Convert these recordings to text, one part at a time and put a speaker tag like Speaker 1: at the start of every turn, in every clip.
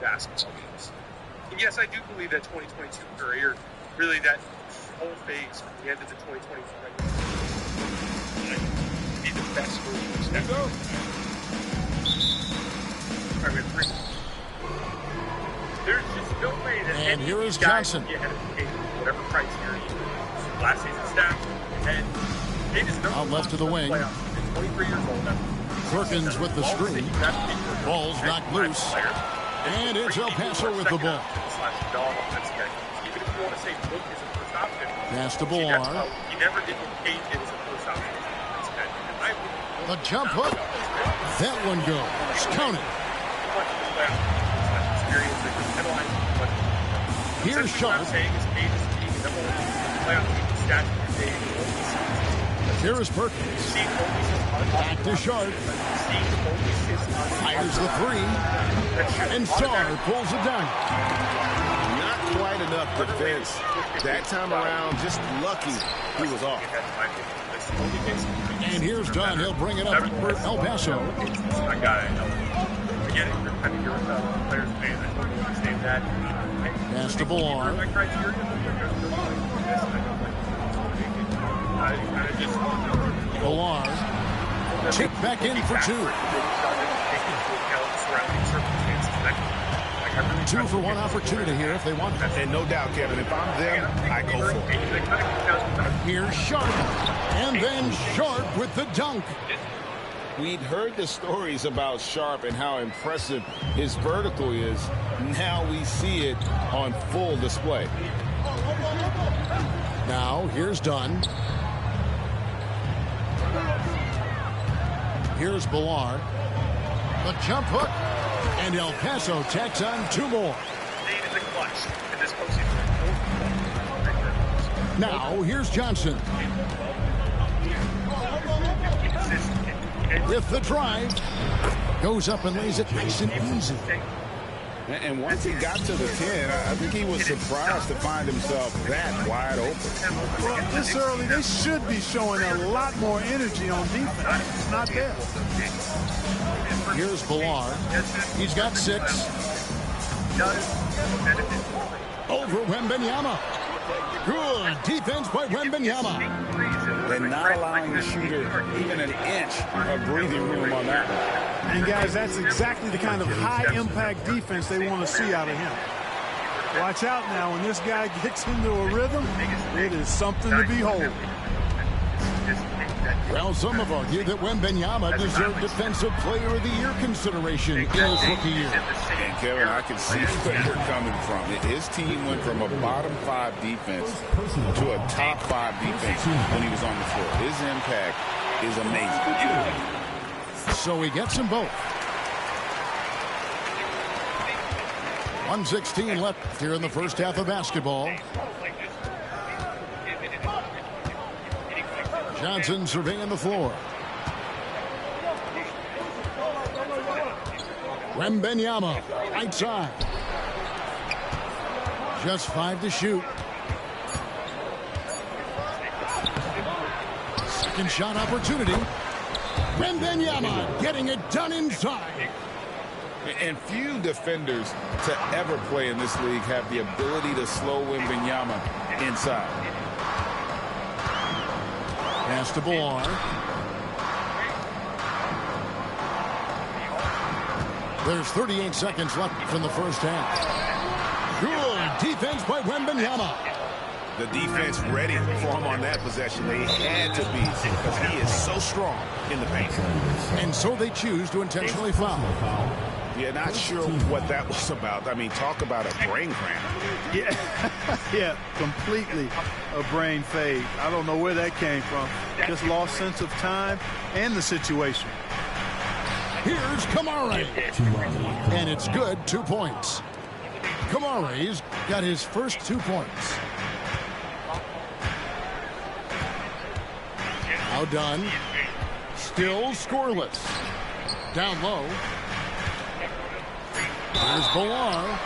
Speaker 1: basketball games. And yes, I do believe that 2022 career, really that whole phase from the end of the 2022 regular season, be the best version of Steph. All right, we have 3. There's just no way that
Speaker 2: and here is Johnson.
Speaker 1: Whatever criteria last season's stats, and they just
Speaker 2: out left to the wing.
Speaker 1: 23 years old now.
Speaker 2: Perkins with the screen. Ball's knocked loose. And it's El Paso with the ball. Pass to Villar.
Speaker 1: He never did engage it as a first option.
Speaker 2: The jump hook. That one goes. Count it. Here's Sharp. Here is Perkins. Back to Sharp. Fires the 3. And Sarr pulls it down.
Speaker 3: Not quite enough defense. That time around, just lucky he was off.
Speaker 2: And here's Dunn. He'll bring it up for El Paso.
Speaker 1: I got it. I get it. I mean, you're a player's fan. I totally understand that.
Speaker 2: Pass to Villar. Villar. Chip back in for 2. 2 for 1 opportunity here if they want it.
Speaker 3: And no doubt, Kevin, if I'm them, I go for it.
Speaker 2: Here's Sharp. And then Sharp with the dunk.
Speaker 3: We'd heard the stories about Sharp and how impressive his vertical is. Now we see it on full display.
Speaker 2: Now, here's Dunn. Here's Villar. The jump hook. And El Paso tacks on 2 more. Now, here's Johnson. With the drive. Goes up and lays it nice and easy.
Speaker 3: And once he got to the 10, I think he was surprised to find himself that wide open.
Speaker 4: Well, this early, they should be showing a lot more energy on defense. It's not there.
Speaker 2: Here's Villar. He's got 6. Over Wembanyama. Good defense by Wembanyama.
Speaker 3: And not allowing the shooter even an inch of breathing room on that one.
Speaker 4: And, guys, that's exactly the kind of high-impact defense they want to see out of him. Watch out now. When this guy gets into a rhythm, it is something to behold.
Speaker 2: Well, some have argued that Wembanyama deserved Defensive Player of the Year consideration in his rookie year.
Speaker 3: And, Kevin, I can see where you're coming from. His team went from a bottom 5 defense to a top 5 defense when he was on the floor. His impact is amazing.
Speaker 2: So he gets them both. 1:16 left here in the first half of basketball. Johnson surveying the floor. Wembanyama, right side. Just 5 to shoot. Second shot opportunity. Wembanyama getting it done inside.
Speaker 3: And few defenders to ever play in this league have the ability to slow Wembanyama inside.
Speaker 2: Pass to Villar. There's 38 seconds left in the first half. Good defense by Wembanyama.
Speaker 3: The defense ready for him on that possession. They had to be because he is so strong in the paint.
Speaker 2: And so they choose to intentionally foul.
Speaker 3: Yeah, not sure what that was about. I mean, talk about a brain cramp.
Speaker 4: Yeah, yeah, completely a brain fade. I don't know where that came from. Just lost sense of time and the situation.
Speaker 2: Here's Kamari. And it's good, 2 points. Kamari's got his first 2 points. Now done. Still scoreless. Down low. Here's Villar.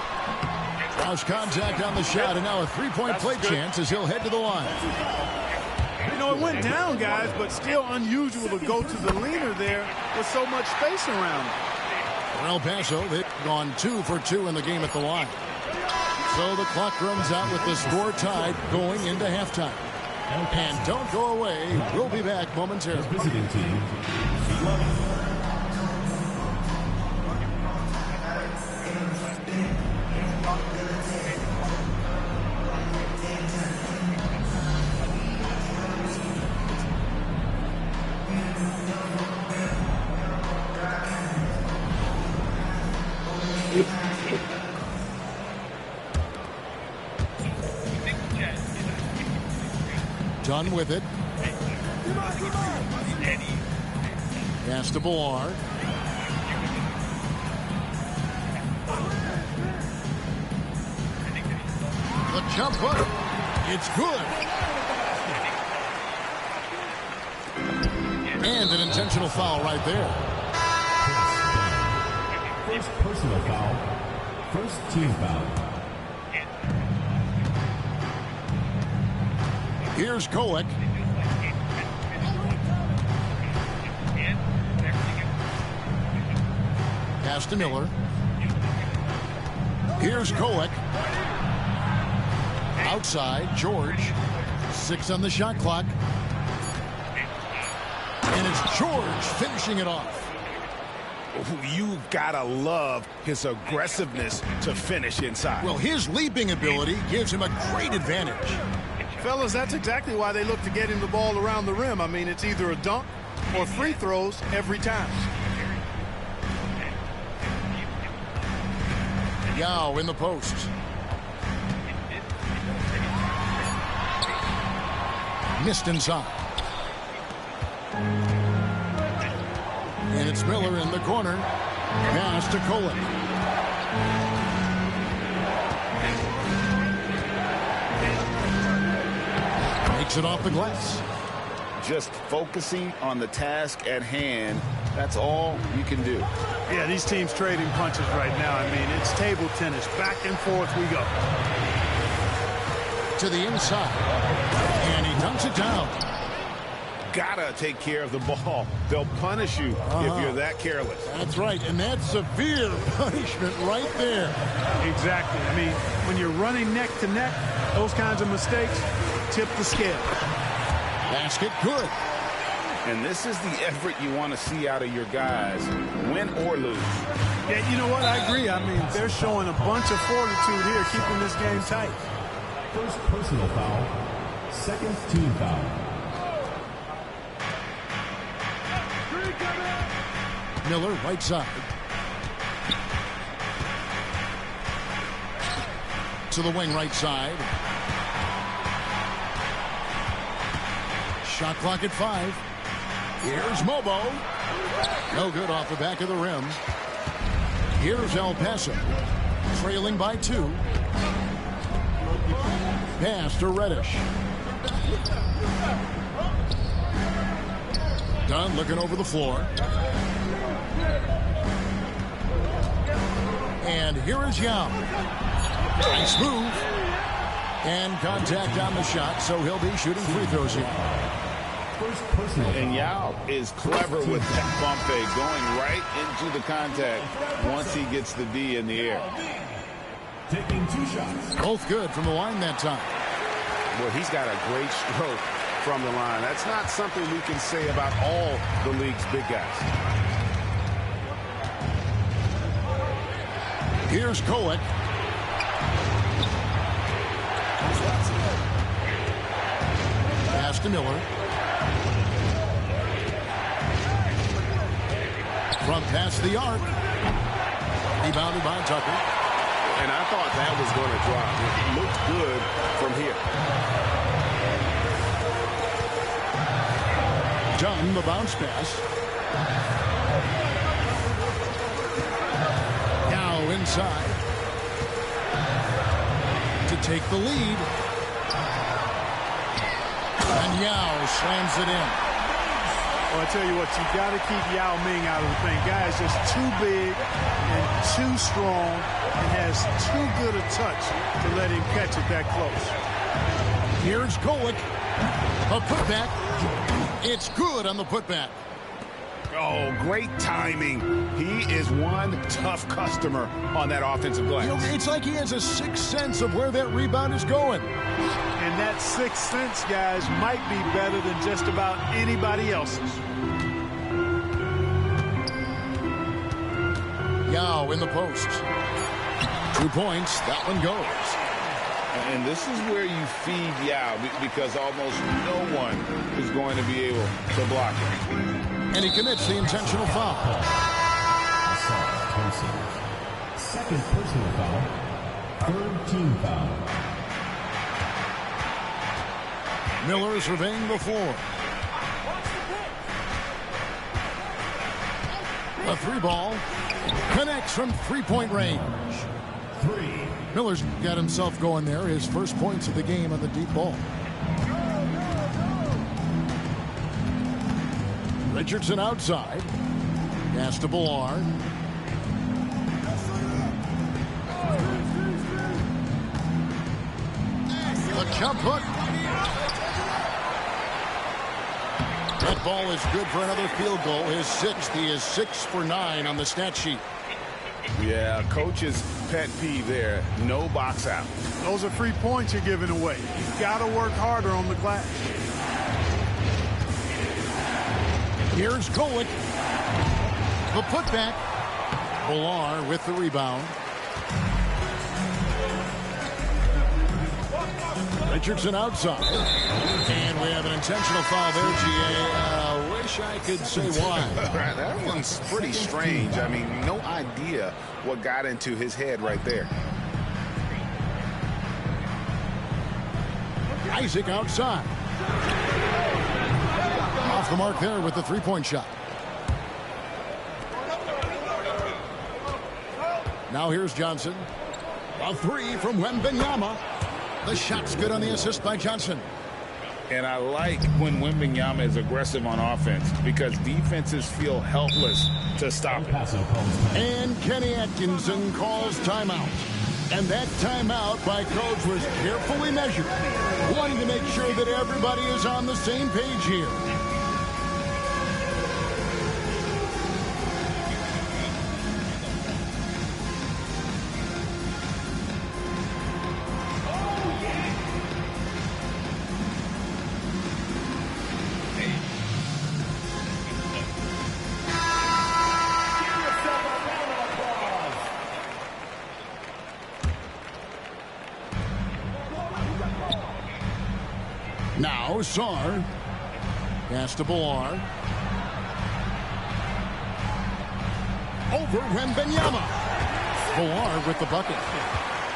Speaker 2: Cross contact on the shot, and now a 3-point play chance as he'll head to the line.
Speaker 4: You know, it went down, guys, but still unusual to go to the leaner there with so much space around him.
Speaker 2: For El Paso, gone 2 for 2 in the game at the line. So the clock runs out with the score tied going into halftime. And don't go away. We'll be back momentarily.
Speaker 5: Visiting team.
Speaker 2: Done with it. Pass to Bullard. The jump hook. It's good. And an intentional foul right there.
Speaker 5: First personal foul. First team foul.
Speaker 2: Here's Kolek. Pass to Miller. Here's Kolek. Outside, George. 6 on the shot clock. And it's George finishing it off.
Speaker 3: You gotta love his aggressiveness to finish inside.
Speaker 2: Well, his leaping ability gives him a great advantage.
Speaker 4: Fellas, that's exactly why they look to get him the ball around the rim. I mean, it's either a dunk or free throws every time.
Speaker 2: Yao in the post. Missed inside. And it's Miller in the corner. Pass to Kolek. Makes it off the glass.
Speaker 3: Just focusing on the task at hand, that's all you can do.
Speaker 4: Yeah, these teams trading punches right now. I mean, it's table tennis. Back and forth we go.
Speaker 2: To the inside. And he dunks it down.
Speaker 3: Gotta take care of the ball. They'll punish you if you're that careless.
Speaker 2: That's right, and that's severe punishment right there.
Speaker 4: Exactly. I mean, when you're running neck to neck, those kinds of mistakes tip the scale.
Speaker 2: Basket good.
Speaker 3: And this is the effort you want to see out of your guys, win or lose.
Speaker 4: Yeah, you know what? I agree. I mean, they're showing a bunch of fortitude here, keeping this game tight.
Speaker 5: First personal foul. Second team foul.
Speaker 2: Miller, right side. To the wing, right side. Shot clock at 5. Here's Mobo. No good off the back of the rim. Here's El Paso. Trailing by 2. Pass to Reddish. Dunn looking over the floor. And here is Yao. Nice move. And contact on the shot, so he'll be shooting free throws here.
Speaker 3: And Yao is clever with that bump fake, going right into the contact once he gets the D in the air.
Speaker 5: Taking 2 shots.
Speaker 2: Both good from the line that time.
Speaker 3: Well, he's got a great stroke from the line. That's not something we can say about all the league's big guys.
Speaker 2: Here's Kolek. Pass to Miller. From past the arc. Rebounded by Tucker.
Speaker 3: And I thought that was going to drop. It looked good from here.
Speaker 2: Dunn, the bounce pass. Now inside. To take the lead. And Yao slams it in.
Speaker 4: Well, I tell you what, you got to keep Yao Ming out of the paint. Guy is just too big and too strong and has too good a touch to let him catch it that close.
Speaker 2: Here's Kolek. A putback. It's good on the putback.
Speaker 3: Oh, great timing. He is one tough customer on that offensive glass.
Speaker 2: You know, it's like he has a sixth sense of where that rebound is going.
Speaker 4: And that sixth sense, guys, might be better than just about anybody else's.
Speaker 2: Yao in the post. 2 points. That one goes.
Speaker 3: And this is where you feed Yao because almost no one is going to be able to block him.
Speaker 2: And he commits the intentional foul.
Speaker 5: Second personal foul. Third team foul.
Speaker 2: Miller surveying the floor. The 3 ball connects from three-point range.
Speaker 5: 3.
Speaker 2: Miller's got himself going there. His first points of the game on the deep ball. Richardson outside. Pass to Ballard. The jump hook. That ball is good for another field goal. His 6th. He is 6 for 9 on the stat sheet.
Speaker 3: Yeah, coach's pet peeve there. No box out.
Speaker 4: Those are free points you're giving away. You've got to work harder on the glass.
Speaker 2: Here's Golick. The putback. Ballard with the rebound. Richardson outside. And we have an intentional foul there, G.A. Wish I could say why.
Speaker 3: That one's pretty strange. I mean, no idea what got into his head right there.
Speaker 2: Isaac outside. Off the mark there with the three-point shot. Now here's Johnson. A 3 from Wembanyama. The shot's good on the assist by Johnson.
Speaker 3: And I like when Wembanyama is aggressive on offense because defenses feel helpless to stop him.
Speaker 2: And Kenny Atkinson calls timeout. And that timeout by coach was carefully measured, wanting to make sure that everybody is on the same page here. Now Sarr. Pass to Ballard. Over Wembanyama. Ballard with the bucket.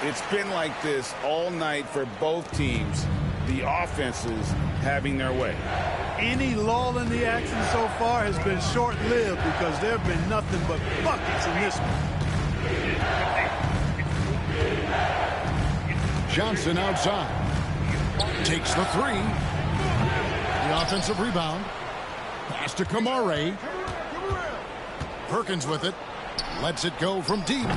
Speaker 3: It's been like this all night for both teams. The offenses having their way.
Speaker 4: Any lull in the action so far has been short-lived because there have been nothing but buckets in this one.
Speaker 2: Johnson outside. Takes the 3. The offensive rebound. Pass to Kamare. Perkins with it. Lets it go from deep.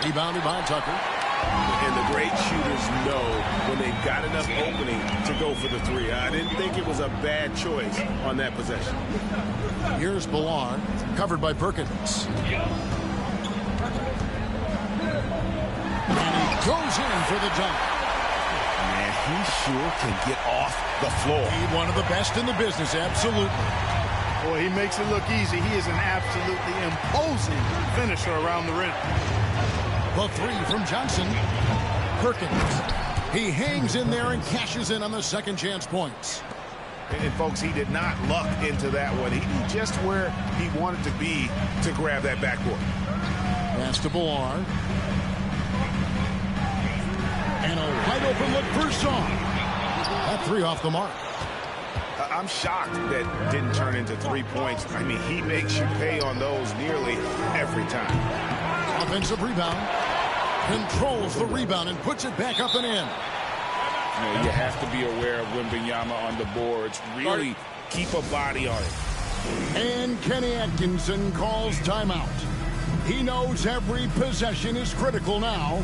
Speaker 2: Rebounded by Tucker.
Speaker 3: And the great shooters know when they've got enough opening to go for the 3. I didn't think it was a bad choice on that possession.
Speaker 2: Here's Ballard. Covered by Perkins. And he goes in for the dunk.
Speaker 3: Man, he sure can get off the floor.
Speaker 2: He's one of the best in the business, absolutely.
Speaker 4: Boy, he makes it look easy. He is an absolutely imposing finisher around the rim.
Speaker 2: The 3 from Johnson. Perkins. He hangs in there and cashes in on the second chance points.
Speaker 3: And folks, he did not luck into that one. He knew just where he wanted to be to grab that backboard.
Speaker 2: Pass to Ballard. And a wide open look for Sarr. That 3 off the mark.
Speaker 3: I'm shocked that didn't turn into 3 points. I mean, he makes you pay on those nearly every time.
Speaker 2: Offensive rebound. Controls the rebound and puts it back up and in.
Speaker 3: You know, you have to be aware of Wembanyama on the boards. Really keep a body on it.
Speaker 2: And Kenny Atkinson calls timeout. He knows every possession is critical now.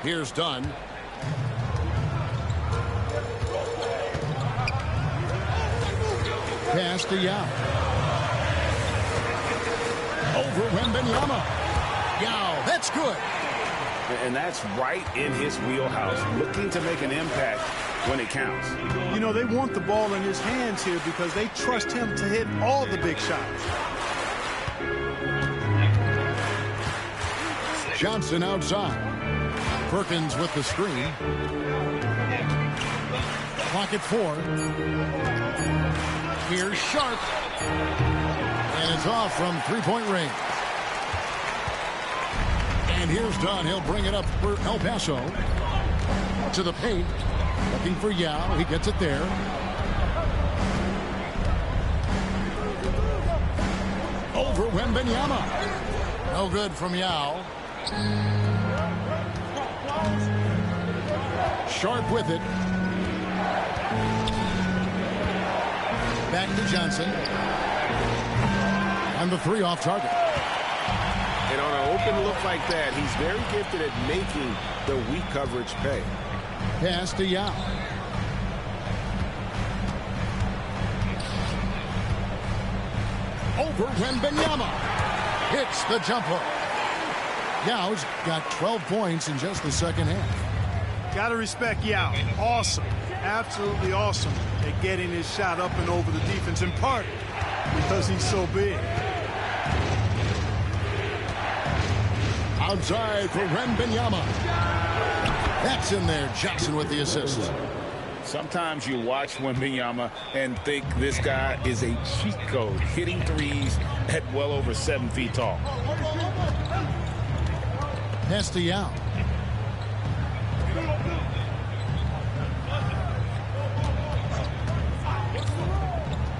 Speaker 2: Here's Dunn. Pass to Yao. Over Wembanyama. Yao, that's good.
Speaker 3: And that's right in his wheelhouse, looking to make an impact when it counts.
Speaker 4: You know, they want the ball in his hands here because they trust him to hit all the big shots.
Speaker 2: Johnson outside. Perkins with the screen. Clock at 4. Here's Sharp. And it's off from three-point range. And here's Dunn. He'll bring it up for El Paso. To the paint. Looking for Yao. He gets it there. Over Wembanyama. No good from Yao. Sharp with it. Back to Johnson. And the 3 off target.
Speaker 3: And on an open look like that, he's very gifted at making the weak coverage pay.
Speaker 2: Pass to Yao. Over Wembanyama. Hits the jumper. Yao's got 12 points in just the second half.
Speaker 4: Got to respect Yao. Awesome. Absolutely awesome at getting his shot up and over the defense, in part because he's so big.
Speaker 2: Outside for Wembanyama. That's in there. Jackson with the assist.
Speaker 3: Sometimes you watch Wembanyama and think this guy is a cheat code, hitting threes at well over 7 feet tall.
Speaker 2: Pass to Yao.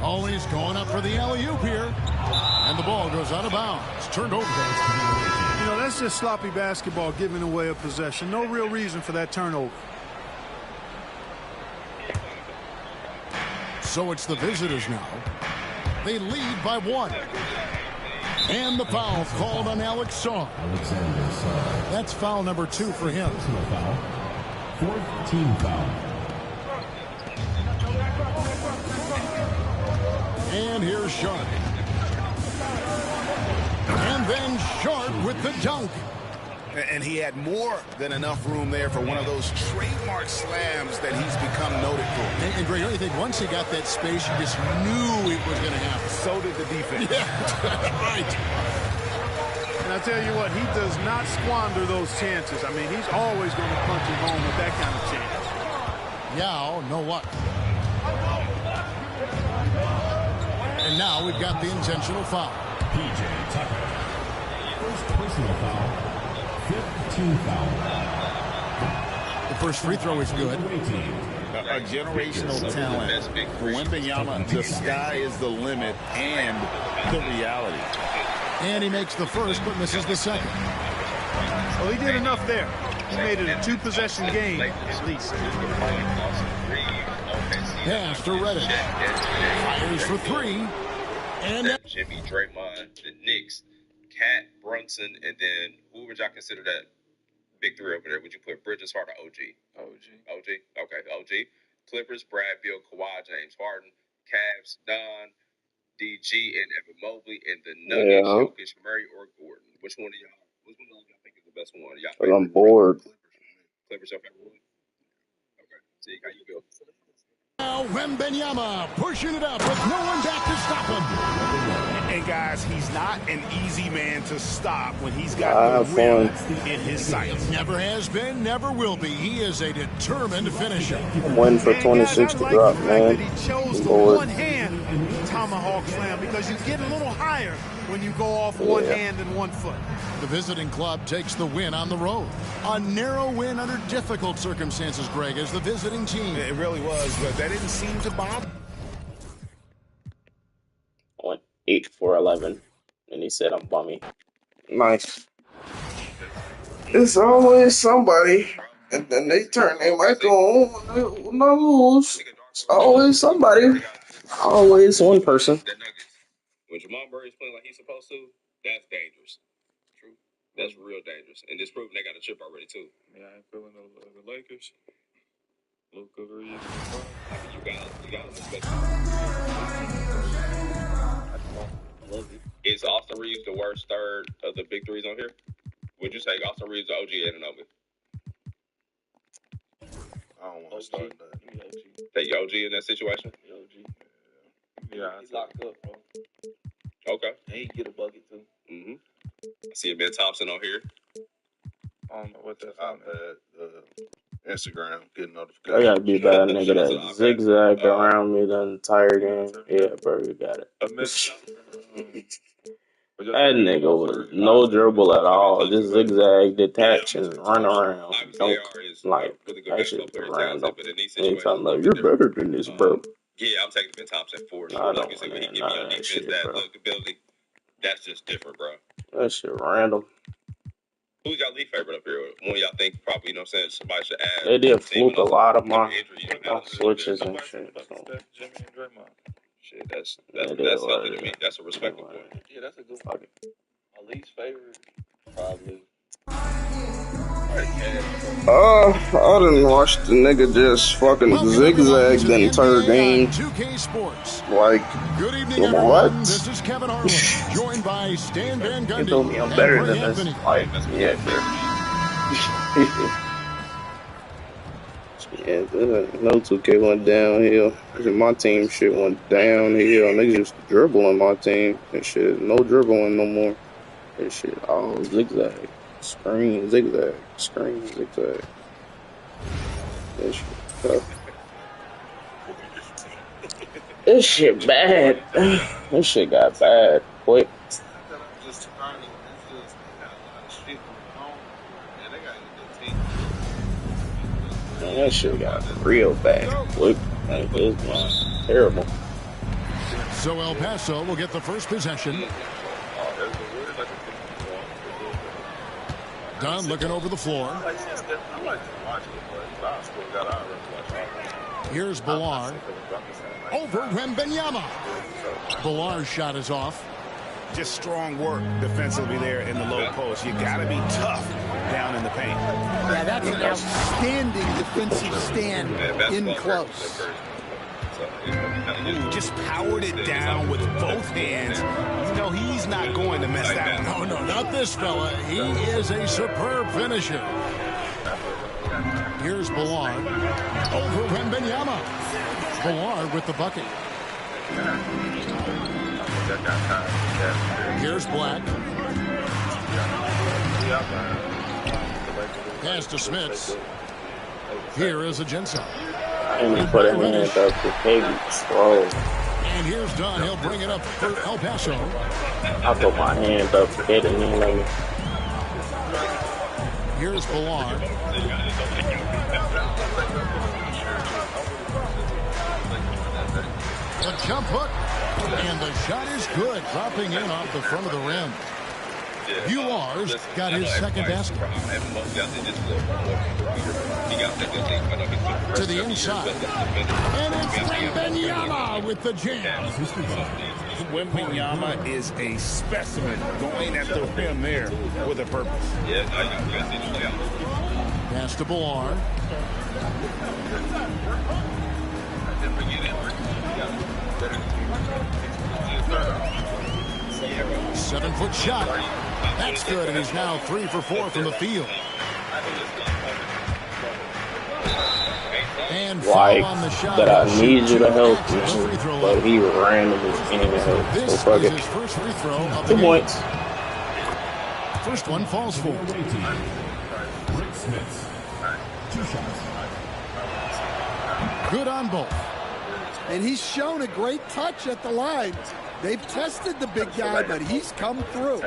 Speaker 2: Always going up for the alley-oop here. And the ball goes out of bounds. It's turned over.
Speaker 4: You know, that's just sloppy basketball, giving away a possession. No real reason for that turnover.
Speaker 2: So it's the visitors now. They lead by 1. And the foul called on Alex Saw. That's foul number 2 for him.
Speaker 5: Personal foul. 4th team foul.
Speaker 2: And here's Sharp. And then Sharp with the dunk.
Speaker 3: And he had more than enough room there for one of those trademark slams that he's become noted for.
Speaker 2: And Greg, don't you think once he got that space, you just knew it was going to happen?
Speaker 3: So did the defense.
Speaker 2: Yeah, right.
Speaker 4: And I tell you what, he does not squander those chances. I mean, he's always going to punch it home with that kind of chance.
Speaker 2: Yao, no what? And now we've got the intentional foul.
Speaker 5: P.J. Tucker. First personal foul. 5th team foul.
Speaker 2: The first free throw is good.
Speaker 3: A generational talent. For Wembanyama, the sky is the limit and the reality.
Speaker 2: And he makes the first but misses the second.
Speaker 4: Well, he did enough there. He made it a 2-possession game, at least.
Speaker 2: Pass to Reddish. Fires for 3. And
Speaker 6: Jimmy, Draymond, the Knicks, Cat, Brunson, and then who would y'all consider that big 3 over there? Would you put Bridges, Harden, or OG? OG? Okay, OG. Clippers, Brad Beal, Kawhi, James Harden, Cavs, Don, DG, and Evan Mobley, and the Nuggets, Jokic, Murray, or Gordon. Which one of y'all think is the best one?
Speaker 7: I'm bored.
Speaker 6: Clippers, your favorite one? Okay, see how you feel.
Speaker 2: now Wembanyama pushing it up with no one back to stop him.
Speaker 3: And guys, he's not an easy man to stop when he's got the win in his sights.
Speaker 2: Never has been, never will be. He is a determined finisher.
Speaker 7: I'm waiting for 26 to drop, man.
Speaker 4: That he chose the one-hand tomahawk slam because you get a little higher when you go off one hand and 1 foot.
Speaker 2: The visiting club takes the win on the road. A narrow win under difficult circumstances, Greg, as the visiting team.
Speaker 3: It really was, but that didn't seem to bother.
Speaker 8: 8 for 11, and he said I'm bummy.
Speaker 7: Nice. It's always somebody, and then they turn their mic on when I lose. It's always somebody. Always one person.
Speaker 6: When Jamal Murray is playing like he's supposed to, that's dangerous. True. That's real dangerous. And it's proven they got a chip already, too.
Speaker 9: Yeah, I ain't feeling the Lakers. Luka Reeves.
Speaker 6: I mean, you got to respect it.
Speaker 8: I love you.
Speaker 6: Is Austin Reeves the worst third of the big threes on here? Would you say Austin Reeves or OG Anunoby?
Speaker 9: I don't want to start that. Give me OG.
Speaker 6: Take OG in that situation?
Speaker 9: OG. Yeah.
Speaker 10: He's locked up, bro.
Speaker 6: Okay.
Speaker 10: And he get a bucket, too.
Speaker 6: Mm-hmm. I see Ben Thompson on here.
Speaker 9: I don't know what that's
Speaker 3: iPad, Instagram, getting
Speaker 8: I
Speaker 3: notifications.
Speaker 8: gotta be better nigga that zigzagged around me the entire game. Yeah, bro, you got it. That nigga was no dribble at all. Just zigzag, detach, and run around. Don't like that shit random. Anytime like you're better than this, bro.
Speaker 6: Yeah, I'm taking Ben Thompson for sure.
Speaker 8: I
Speaker 6: Like
Speaker 8: don't
Speaker 6: you said, when
Speaker 8: want
Speaker 6: he give
Speaker 8: none
Speaker 6: me
Speaker 8: of
Speaker 6: on
Speaker 8: that
Speaker 6: defense,
Speaker 8: shit,
Speaker 6: that
Speaker 8: bro.
Speaker 6: look ability, that's just different, bro.
Speaker 8: That shit random.
Speaker 6: Who y'all least favorite up here? One y'all think probably, you know what I'm saying, somebody should add.
Speaker 8: They did fluke a lot of my
Speaker 6: injury,
Speaker 8: switches and shit. So.
Speaker 9: Jimmy and Draymond.
Speaker 6: Shit, that's
Speaker 8: Yeah,
Speaker 6: healthy to me. That's a respectable point.
Speaker 10: Yeah, that's a good
Speaker 8: Fuck
Speaker 10: one.
Speaker 8: it.
Speaker 10: My least favorite, probably.
Speaker 7: I didn't watch the nigga just fucking zigzag the entire game.
Speaker 2: 2K Sports.
Speaker 7: Like,
Speaker 2: Good evening,
Speaker 7: what?
Speaker 2: everyone. This is Kevin Harlan, joined by Stan Van Gundy.
Speaker 8: You told me I'm
Speaker 2: and
Speaker 8: better
Speaker 2: Ray
Speaker 8: than this.
Speaker 2: Anthony.
Speaker 8: Like, yeah, sure. Yeah, no 2K went downhill. My team shit went downhill. Niggas just dribbling my team and shit. No dribbling no more. That shit all zigzag. Screen, zigzag. Screen, zigzag. That shit tough. This shit bad. This shit got bad quick. Man, that shit got real bad quick. Like, this was terrible.
Speaker 2: So El Paso will get the first possession. Dunn looking over the floor. Here's Ballard. Over Wembanyama. Ballard's shot is off.
Speaker 3: Just strong work defensively there in the low post. You got to be tough down in the paint.
Speaker 11: Yeah, that's an outstanding defensive stand in close.
Speaker 3: Ooh, just powered it down with both hands. You know he's not going to mess that one.
Speaker 2: No, not this fella. He is a superb finisher. Here's Ballard. Over Wembanyama. Ballard with the bucket. Here's Black. Pass to Smits. Here is Agenza.
Speaker 8: And he put a hand up to Baby Troll.
Speaker 2: And here's Dunn. He'll bring it up for El Paso.
Speaker 8: I put my hand up to hit it and he let me.
Speaker 2: Here's Ballard. A jump hook. And the shot is good. Dropping in off the front of the rim. Ular's got his second basket. To the inside. And it's Wembanyama with the jam.
Speaker 3: Wembanyama is a specimen going at the rim there with a purpose.
Speaker 2: Pass to Ballard. Seven-foot shot. That's good, and he's now 3 for 4 from the field. And
Speaker 8: Like
Speaker 2: on the shot.
Speaker 8: that I need you to help me, but he randomly can't help. So
Speaker 2: This
Speaker 8: fuck
Speaker 2: is
Speaker 8: it.
Speaker 2: his first free throw of the
Speaker 8: 2
Speaker 2: game.
Speaker 8: points.
Speaker 2: First one falls for.
Speaker 5: Rick Smith. 2 shots.
Speaker 2: Good on both.
Speaker 11: And he's shown a great touch at the line. They've tested the big guy, but he's come through.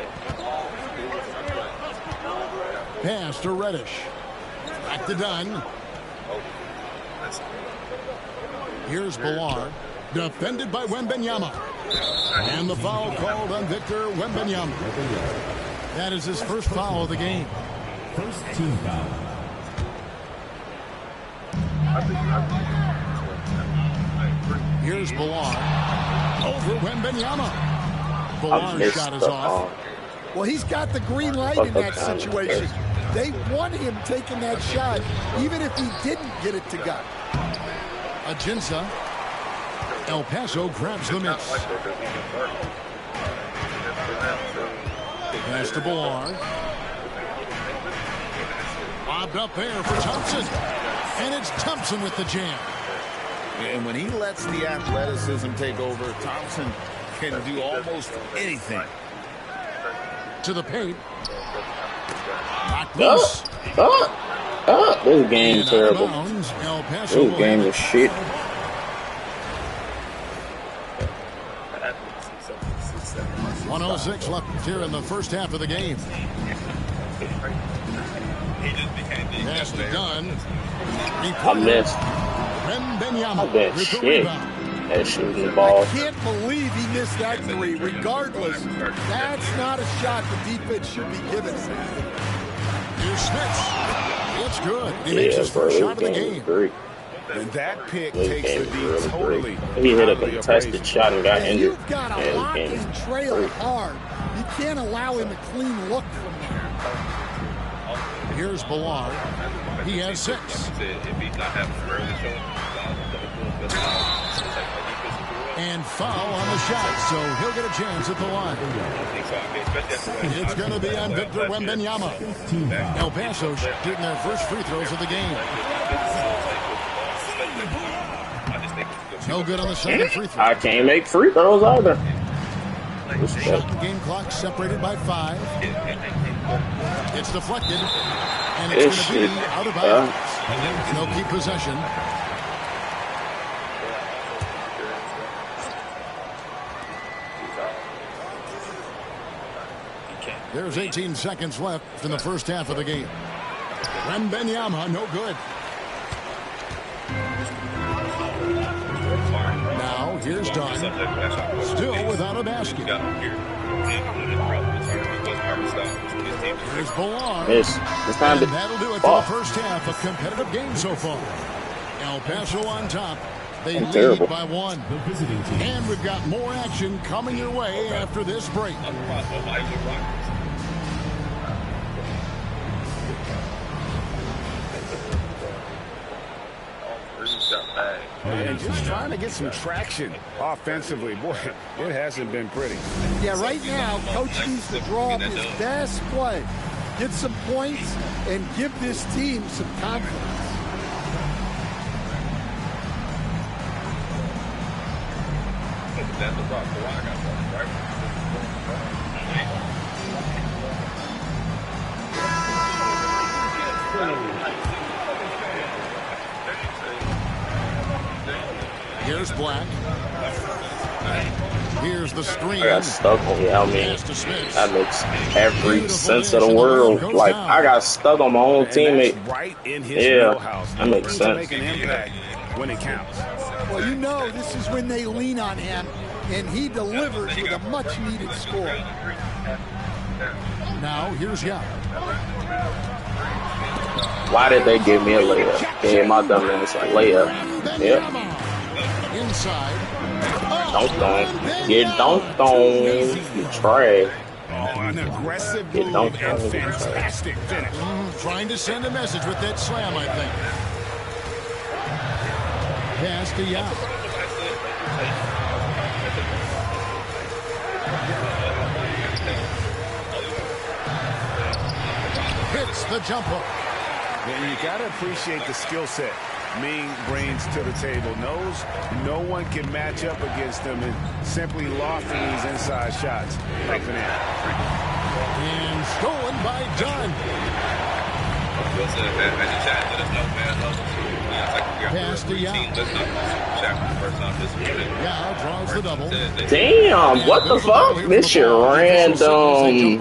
Speaker 2: Pass to Reddish. Back to Dunn. Here's Ballard. Defended by Wembanyama. And the foul called on Victor Wembanyama. That is his first foul of the game.
Speaker 5: First team foul.
Speaker 2: Here's Ballard. Over Wembanyama.
Speaker 8: I
Speaker 2: Ballard's
Speaker 8: missed
Speaker 2: shot is
Speaker 8: the
Speaker 2: off.
Speaker 11: Well, he's got the green light in that situation. They want him taking that shot, even if he didn't get it to go.
Speaker 2: Ajinça. El Paso grabs the miss. Pass to Ballard. Lobbed up there for Thompson. And it's Thompson with the jam.
Speaker 3: And when he lets the athleticism take over, Thompson can do almost anything.
Speaker 2: To the paint. Knocked loose.
Speaker 8: This game terrible. This game is shit.
Speaker 2: .106 left here in the first half of the game. Pass to Dunn.
Speaker 8: I missed.
Speaker 2: Wembanyama
Speaker 8: That
Speaker 2: with the
Speaker 8: shit.
Speaker 2: rebound.
Speaker 8: That shooting the ball.
Speaker 11: I can't believe he missed that three. Regardless, that's not a shot the defense should be giving him.
Speaker 2: Here's Smith. It's good. He makes his first shot of the game.
Speaker 8: Great.
Speaker 3: And that pick
Speaker 8: This
Speaker 3: takes
Speaker 8: game
Speaker 3: the
Speaker 8: is
Speaker 3: D
Speaker 8: really
Speaker 3: totally.
Speaker 8: great. He hit a contested shot and got
Speaker 11: And
Speaker 8: injured.
Speaker 11: you've got to
Speaker 8: Yeah,
Speaker 11: lock
Speaker 8: this game
Speaker 11: and
Speaker 8: is
Speaker 11: trail
Speaker 8: great.
Speaker 11: hard. You can't allow him a clean look from there.
Speaker 2: Here's Ballard. He has 6. And foul on the shot, so he'll get a chance at the line. It's going to be on Victor Wembanyama. El Paso shooting their first free throws of the game. No good on the second free throw.
Speaker 8: I can't make free throws either.
Speaker 2: Game clock separated by 5. It's deflected, and
Speaker 8: This
Speaker 2: it's going to
Speaker 8: shit.
Speaker 2: be out of bounds. They'll keep possession. There's 18 seconds left in the first half of the game. Wembanyama, no good. Now, here's Dunn. Still without a basket. Here's Ballard.
Speaker 8: This time
Speaker 2: And that'll do it for the first half. A competitive game so far. El Paso on top. They lead
Speaker 8: terrible.
Speaker 2: by 1. And we've got more action coming your way after this break.
Speaker 3: And just trying to get some traction offensively. Boy, it hasn't been pretty.
Speaker 11: Yeah, right now, Coach needs to draw up his best play, get some points, and give this team some confidence.
Speaker 2: Here's Black. Here's the screen.
Speaker 8: I got stuck on Yao Ming.
Speaker 2: Pass to Smith.
Speaker 8: That makes every sense of the world. Like, I got stuck on my own teammate.
Speaker 3: Right in his
Speaker 8: Yeah,
Speaker 3: wheelhouse.
Speaker 8: that makes
Speaker 3: To
Speaker 8: sense.
Speaker 3: make an impact when it counts.
Speaker 11: Well, you know this is when they lean on him, and he delivers with a much-needed score.
Speaker 2: Now, here's Yao.
Speaker 8: Why did they give me a layup? They gave my dumb ass a layup. Yep.
Speaker 2: Inside.
Speaker 8: Dunked on. Get dunked on. You trash.
Speaker 3: An aggressive
Speaker 8: Get
Speaker 3: move
Speaker 8: dunked
Speaker 3: and
Speaker 8: on.
Speaker 3: fantastic finish.
Speaker 2: Trying to send a message with that slam, I think. Pass to Yao. Hits the jump hook.
Speaker 3: And you got to appreciate the skill set Ming brings to the table. Knows no one can match up against him and simply lofting these inside shots. Like an
Speaker 2: And stolen by Dunn. Pass to Yao. Yao draws the double.
Speaker 8: Damn, what the fuck? This shit random.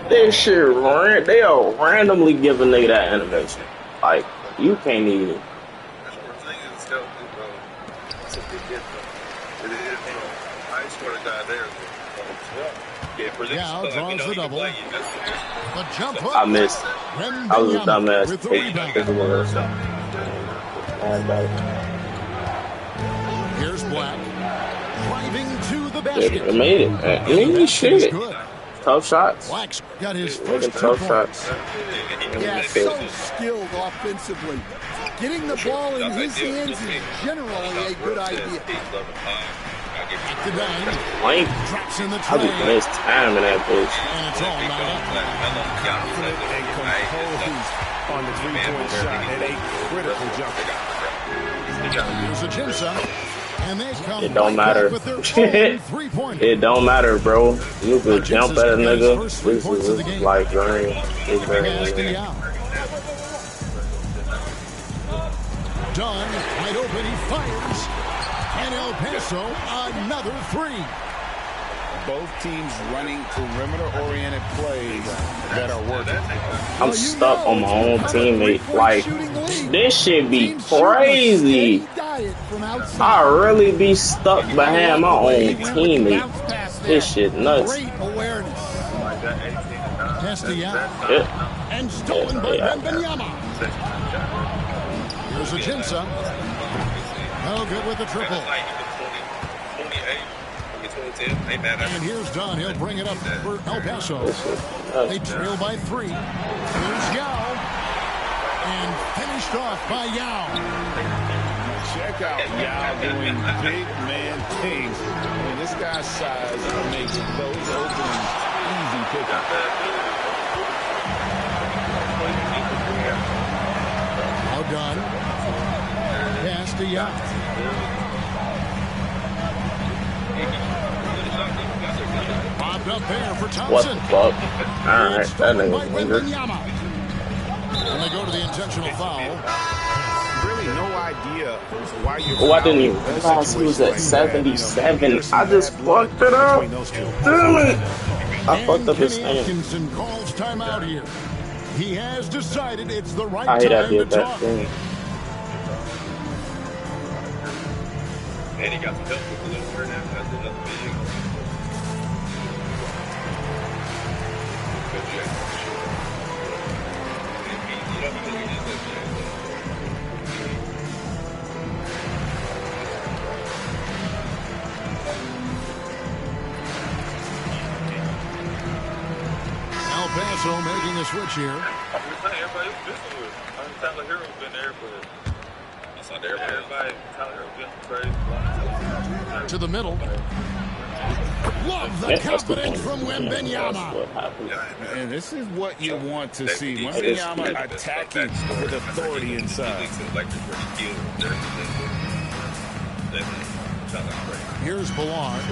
Speaker 8: This shit random. They are randomly giving nigga that animation. Like, you can't even.
Speaker 2: Yao draws the double. The jump hook.
Speaker 8: I missed. I was a dumbass.
Speaker 2: With the rebound. Here's Black. Driving to the basket.
Speaker 8: It made it. I mean, shit.
Speaker 2: Good.
Speaker 8: tough shots.
Speaker 2: Black's got his
Speaker 8: Making
Speaker 2: first 2
Speaker 8: tough
Speaker 2: points.
Speaker 8: shots.
Speaker 11: Yeah, so skilled offensively. Getting the ball in his hands is generally a good idea.
Speaker 2: The line.
Speaker 8: Lane.
Speaker 2: Drops in the
Speaker 8: I
Speaker 2: tray.
Speaker 8: just missed time in that bitch.
Speaker 2: And it's all not up.
Speaker 5: Confident and composed on the three-point shot at a critical jumper.
Speaker 2: Here's a Jinsa. And they come
Speaker 8: It don't
Speaker 2: right
Speaker 8: matter.
Speaker 2: back with their own 3-pointer.
Speaker 8: It don't matter, bro. You could jump at a nigga. This is like green. It's very green.
Speaker 2: Dunn, wide open, he fires. And El Paso, another 3.
Speaker 3: Both teams running perimeter-oriented plays that are working.
Speaker 8: I'm stuck on my own teammate. Like, this shit be crazy. I really be stuck behind my own teammate. This shit nuts.
Speaker 2: Great awareness.
Speaker 8: Yeah.
Speaker 2: And stolen by Wembanyama. Here's a Jinsa. No good with the triple. And here's Dunn. He'll bring it up for El Paso. They trail by 3. Here's Yao. And finished off by Yao.
Speaker 3: Check out Yao doing big man things. I mean, this guy's size makes those openings easy pickup.
Speaker 2: Now Dunn. Pass to Yao. Bobbed up there for Thompson.
Speaker 8: What the fuck? Alright, that nigga's finger.
Speaker 2: And they go to the intentional foul.
Speaker 3: Really no idea why you're
Speaker 8: Oh, I didn't even realize he was at 77. I just fucked it up. Damn it. I fucked up his
Speaker 2: Kenny
Speaker 8: thing.
Speaker 2: Atkinson calls timeout here. He has decided it's the right
Speaker 8: I hate I
Speaker 2: time to
Speaker 8: did that
Speaker 2: talk.
Speaker 8: thing.
Speaker 6: And he got some help with the little word now. That's another video.
Speaker 2: El Paso making a switch here.
Speaker 9: Everybody Tyler Hero's been there, but everybody Tyler Hero's been crazy.
Speaker 2: To the middle. Love the confidence from Wembanyama.
Speaker 3: And this is what you want to see. Wembanyama attacking with authority inside.
Speaker 2: Here's Ballard.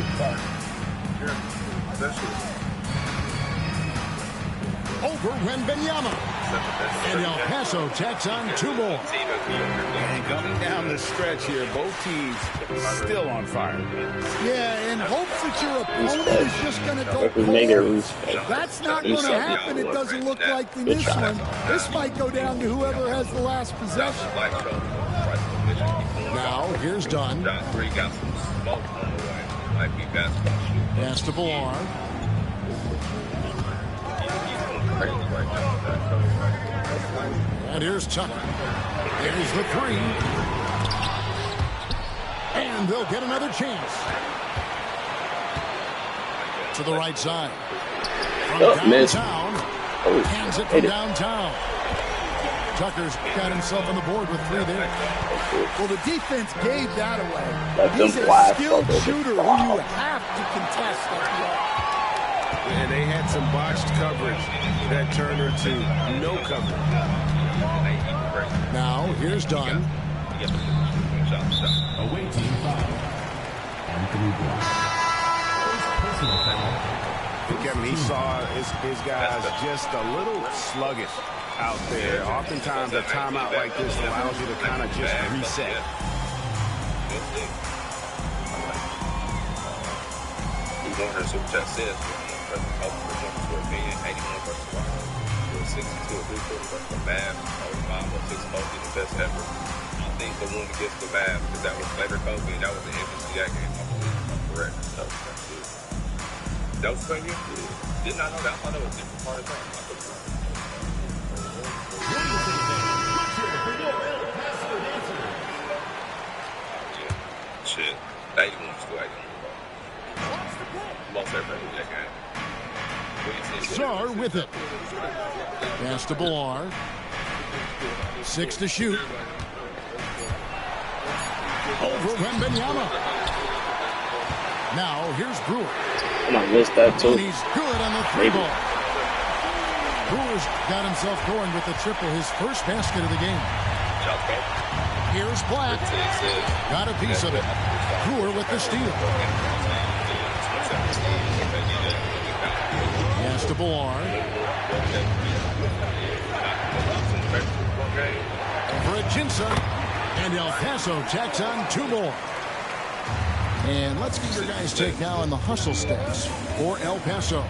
Speaker 2: Over Wembanyama. And El Paso tacks on 2 more.
Speaker 3: And coming down the stretch here, both teams still on fire.
Speaker 11: Yeah, and hopes that your opponent is just going to go
Speaker 8: We make it
Speaker 11: cold.
Speaker 8: respect.
Speaker 11: That's not going to happen. It doesn't look like in this one. This might go down to whoever has the last possession.
Speaker 2: Now, here's Dunn. Pass to Ballard. And here's Tucker. There's the 3. And they'll get another chance. To the right side. From downtown. Hands it from downtown. Tucker's got himself on the board with 3 there.
Speaker 11: Well, the defense gave that away.
Speaker 8: He's
Speaker 11: a skilled shooter who you have to contest at the arc.
Speaker 5: And they had some botched coverage that turned into no coverage.
Speaker 2: Now, here's Dunn.
Speaker 5: Away team foul. Anthony Black. Personal foul.
Speaker 3: Kevin, he saw his guys just a little sluggish out there. Oftentimes, a timeout like this allows you to kind of just reset.
Speaker 6: He's on her super chat says, 62 3-quarter versus the Mavs, 5 or 6 Kobe, the best ever. I think the one against the Mavs, because that was later Kobe, and that was the MVP that game. I believe I'm correct. That was Kobe? Did not know that. I thought that was a different part of time. Shit. 81 was still 81. Lost everything in that game.
Speaker 2: with it. Pass to Billar. 6 to shoot. Over Wembanyama. Now here's Brewer.
Speaker 8: I might miss that too.
Speaker 2: And he's good on the 3-ball. Brewer's got himself going with the triple, his first basket of the game. Here's Black. Got a piece of it. Brewer with the steal. Pass to Billar. For Ajinça. And El Paso tacks on 2 more. And let's get your guys' take now on the hustle stats for El Paso.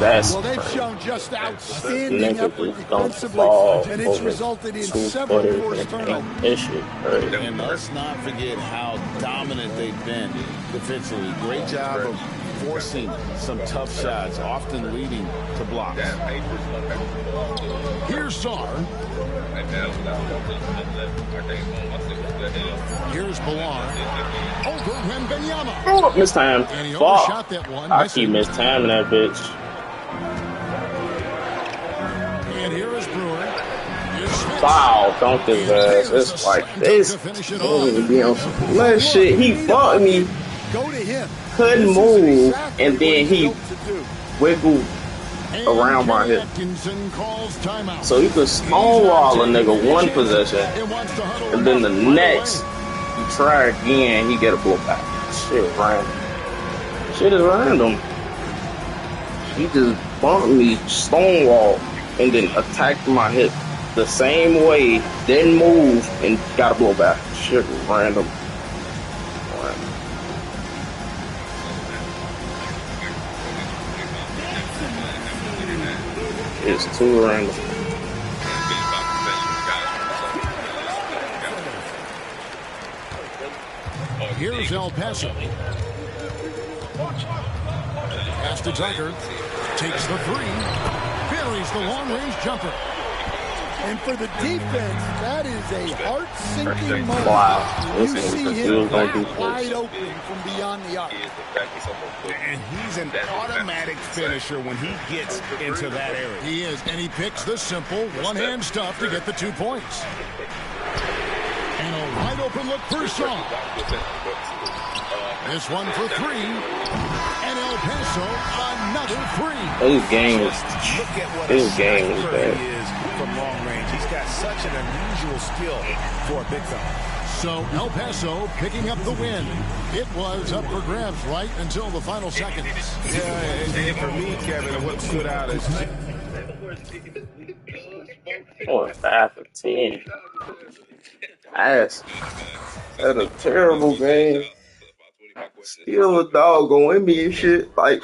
Speaker 11: Well, they've shown just outstanding effort defensively, and it's resulted in several forced turnovers.
Speaker 3: And let's not forget how dominant they've been defensively. Great job of forcing some tough shots, often leading to blocks.
Speaker 2: Here's Czar. Here's Billar. Over Wembanyama.
Speaker 8: Oh, miss time.
Speaker 2: And he
Speaker 8: Fuck.
Speaker 2: overshot that one.
Speaker 8: I keep miss time in that bitch.
Speaker 2: And here is Brewer.
Speaker 8: Foul, dunk his ass. It's like this. That shit, he fought me.
Speaker 11: Go to him.
Speaker 8: Couldn't move, and then he wiggled around my hip. So you could stonewall a nigga one possession, and then the next, you try again, he get a blowback. Shit random. Shit is random. He just bumped me, stonewall, and then attacked my hip the same way, didn't move, and got a blowback. Shit random. It's too random.
Speaker 2: Here's El Paso. Pass to Tucker. Takes the 3. Buries the long-range jumper.
Speaker 11: And for the defense, that is a heart-sinking moment.
Speaker 8: Wow.
Speaker 11: You see him wide open from beyond the arc.
Speaker 3: And he's an automatic finisher when he gets into that area.
Speaker 2: He is, and he picks the simple one-hand stuff to get the 2 points. And a wide open look for Shaw. This one for 3. And El Paso, another 3.
Speaker 8: His game is bad.
Speaker 3: From long range, he's got such an unusual skill for a big fella.
Speaker 2: So El Paso picking up the win. It was up for grabs right until the final seconds.
Speaker 3: Yeah, and for me, Kevin, what stood out is
Speaker 8: 5 for 10. Ass. That's a terrible game. Still a dog going me and shit. Like,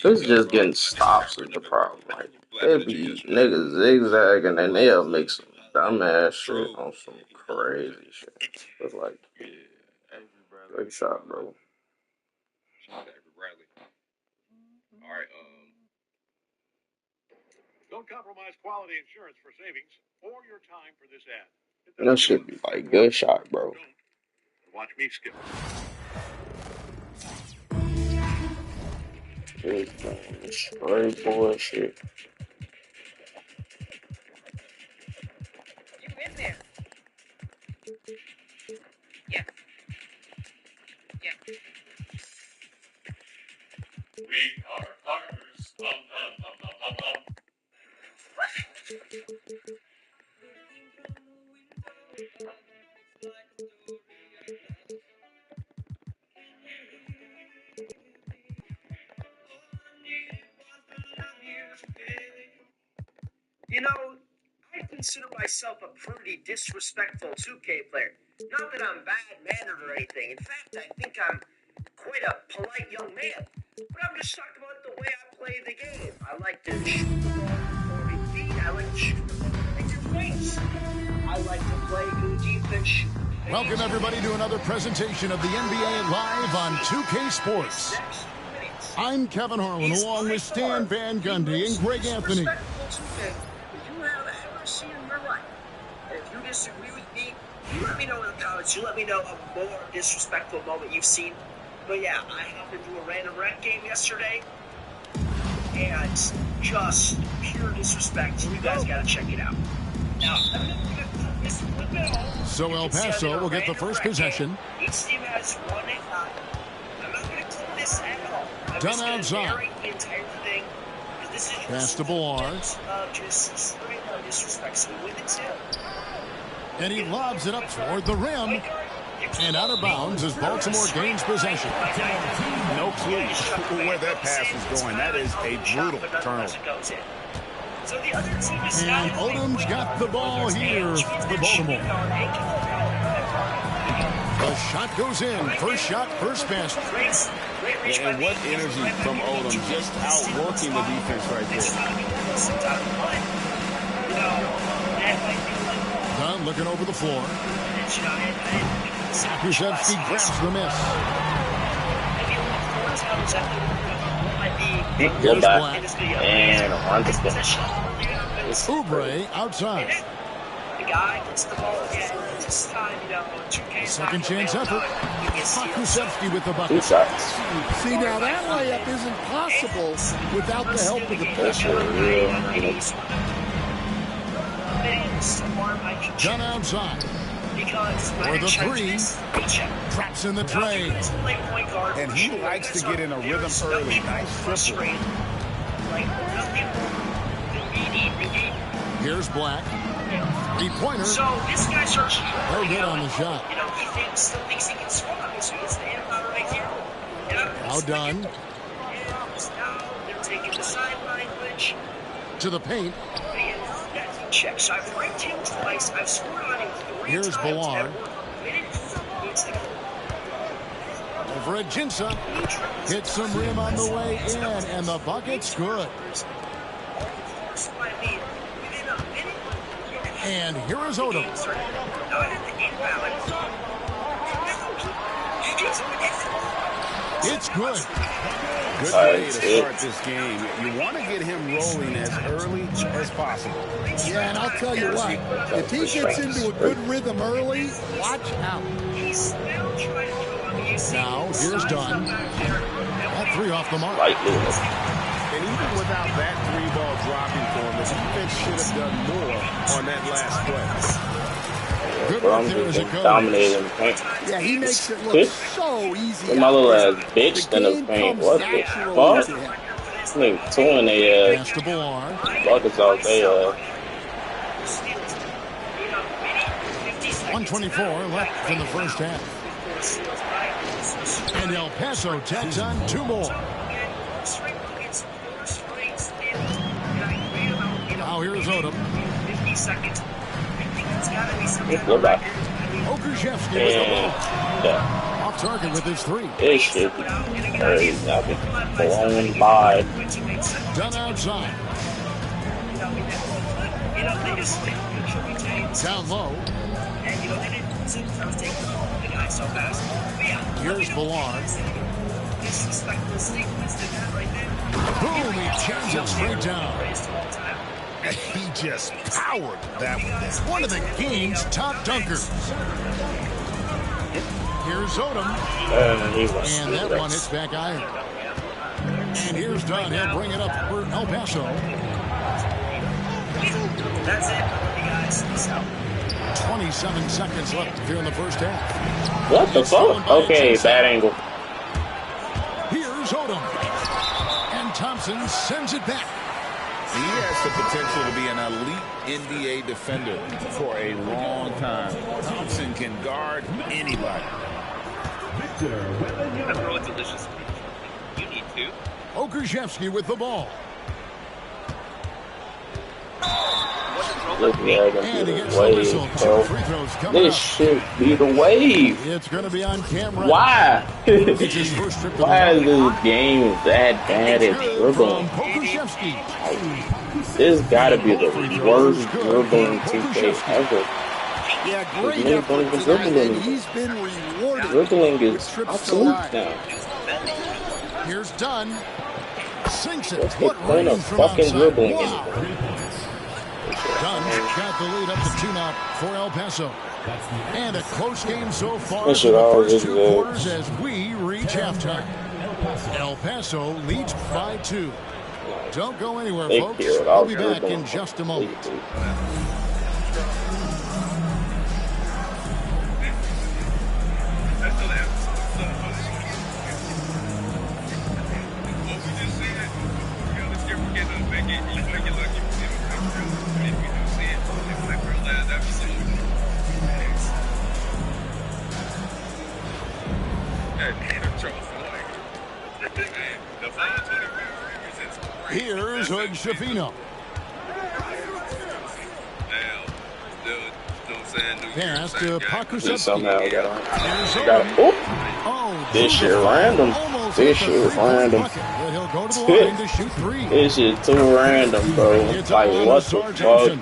Speaker 8: it's just getting stops is the problem. Like, there be niggas zigzagging and they'll make some dumbass shit on some crazy shit. It's like, good shot, bro.
Speaker 6: Alright,
Speaker 12: don't compromise quality insurance for savings or your time for this ad.
Speaker 8: That shit be like, good shot, bro.
Speaker 12: Watch me skip.
Speaker 8: Straight bullshit.
Speaker 13: You in there? Yeah. Yeah.
Speaker 12: We are partners.
Speaker 14: You know, I consider myself a pretty disrespectful 2K player. Not that I'm bad-mannered or anything. In fact, I think I'm quite a polite young man. But I'm just talking about the way I play the game. I like to shoot the ball before my feet. I like to shoot the ball in your face. I like to play good defense.
Speaker 2: Welcome, everybody, to another presentation of the NBA Live on 2K Sports. I'm Kevin Harlan, along with Stan Van Gundy and Greg Anthony.
Speaker 14: And if you disagree with me, you let me know in the comments. You let me know a more disrespectful moment you've seen. But yeah, I happened to do a random rec game yesterday. and just pure disrespect. You guys got to check it out. Now, this
Speaker 2: So El Paso will get the first possession.
Speaker 14: Each team has one and nine. I'm not going to call this at all. I'm
Speaker 2: Done
Speaker 14: just going to
Speaker 2: outside.
Speaker 14: narrate the entire thing. This is
Speaker 2: Pass to Ballar.
Speaker 14: Just straight up disrespect. So we win the tip.
Speaker 2: And he lobs it up toward the rim. And out of bounds as Baltimore gains possession.
Speaker 3: No clue where that pass was going. That is a brutal turnover.
Speaker 14: So the other team is
Speaker 2: And Odom's got the ball here for Baltimore. The shot goes in. First shot, first basket.
Speaker 3: And what energy from Odom, just outworking the defense right there.
Speaker 2: Dunn looking over the floor. Kuszewski grabs the miss.
Speaker 8: Go back and on the
Speaker 2: Oubre outside.
Speaker 14: The guy gets the ball again. This time,
Speaker 2: Second chance effort. Kuszewski with the bucket.
Speaker 8: 2 shots.
Speaker 11: See, now that layup isn't possible without the help of the pressure.
Speaker 2: Dunn outside. For the three. Traps in the tray.
Speaker 3: And he likes to get in a rhythm early. Nice triple.
Speaker 2: Here's Black. 3-pointer.
Speaker 14: So this guy starts
Speaker 2: no good on the shot.
Speaker 14: He still thinks he can score. So he's the inbound right here.
Speaker 2: Now Dunn.
Speaker 14: Now they're taking the sideline, which
Speaker 2: to the paint.
Speaker 14: Check. So I've ranked him twice. I've scored on him 3
Speaker 2: Here's
Speaker 14: times.
Speaker 2: Ballar. Over at Jinsa. Hits some rim on the way in, and the bucket's good. And here is Odom. It's good.
Speaker 3: Good way to start this game. You want to get him rolling as early as possible.
Speaker 11: Yeah, and I'll tell you what, if he gets into a good rhythm early, watch out.
Speaker 2: Now, here's Dunn. That 3 off the mark.
Speaker 3: And even without that 3-ball dropping for him, the defense should have done more on that last play.
Speaker 2: Good work there as it goes.
Speaker 8: Dominating the paint.
Speaker 11: Yeah, he makes it look so easy.
Speaker 8: My little ass bitch in the paint. What the fuck? I mean, 2 in the
Speaker 2: Pass to Ballar.
Speaker 8: buckets out there.
Speaker 2: 1:24 left in the first half. And El Paso tacks on 2 more. Now here's Odom.
Speaker 14: 50 seconds.
Speaker 2: Okushevsky with the ball. Off target with his 3.
Speaker 8: This shit crazy. I've been blown by.
Speaker 2: Done outside. Down low. Here's Ballard. Boom, he jams it straight down.
Speaker 3: He just powered that one down.
Speaker 2: One of the game's top dunkers. Here's Odom. And that one hits back iron. And here's Dunn. He'll bring it up for El Paso.
Speaker 14: That's it. You guys, peace out.
Speaker 2: 27 seconds left here in the first half.
Speaker 8: What the fuck? Okay, bad angle.
Speaker 2: Here's Odom. And Thompson sends it back.
Speaker 3: He has the potential to be an elite NBA defender for a long time. Thompson can guard anybody.
Speaker 6: That's really delicious. You need to.
Speaker 2: Okushevsky with the ball.
Speaker 8: Look, yeah,
Speaker 2: And he gets the
Speaker 8: wave,
Speaker 2: whistle. 2 free throws coming
Speaker 8: this
Speaker 2: up.
Speaker 8: should be the wave.
Speaker 2: It's going to be on camera.
Speaker 8: Why?
Speaker 2: It's his first trip to
Speaker 8: Why
Speaker 2: the
Speaker 8: is this game that bad at dribbling?
Speaker 2: Okushevsky.
Speaker 8: This gotta be the worst dribbling 2K ever.
Speaker 11: Yeah, great
Speaker 8: Man,
Speaker 11: effort
Speaker 8: even
Speaker 11: tonight, and
Speaker 8: dribbling.
Speaker 11: he's been rewarded.
Speaker 8: Dribbling
Speaker 11: with
Speaker 8: is
Speaker 11: trips to
Speaker 8: absolute
Speaker 11: line.
Speaker 8: now.
Speaker 2: Here's Dunn. Sinks it.
Speaker 8: What's the
Speaker 2: What
Speaker 8: point of
Speaker 2: range from
Speaker 8: fucking
Speaker 2: outside.
Speaker 8: dribbling
Speaker 2: Wow.
Speaker 8: anyway?
Speaker 2: Dunn's got the lead up to 2 now for El Paso. And a close game so far
Speaker 8: That
Speaker 2: for
Speaker 8: shit
Speaker 2: the
Speaker 8: always
Speaker 2: first 2
Speaker 8: good.
Speaker 2: quarters as we reach halftime. El Paso leads by 2. Don't go anywhere,
Speaker 8: They
Speaker 2: folks.
Speaker 8: killed
Speaker 2: I'll
Speaker 8: all
Speaker 2: be back in just a moment. Here's Hood Schifino. Pass to Pakusevsky.
Speaker 8: Somehow this shit random. This shit was random. This shit too random, bro. Like, what the fuck?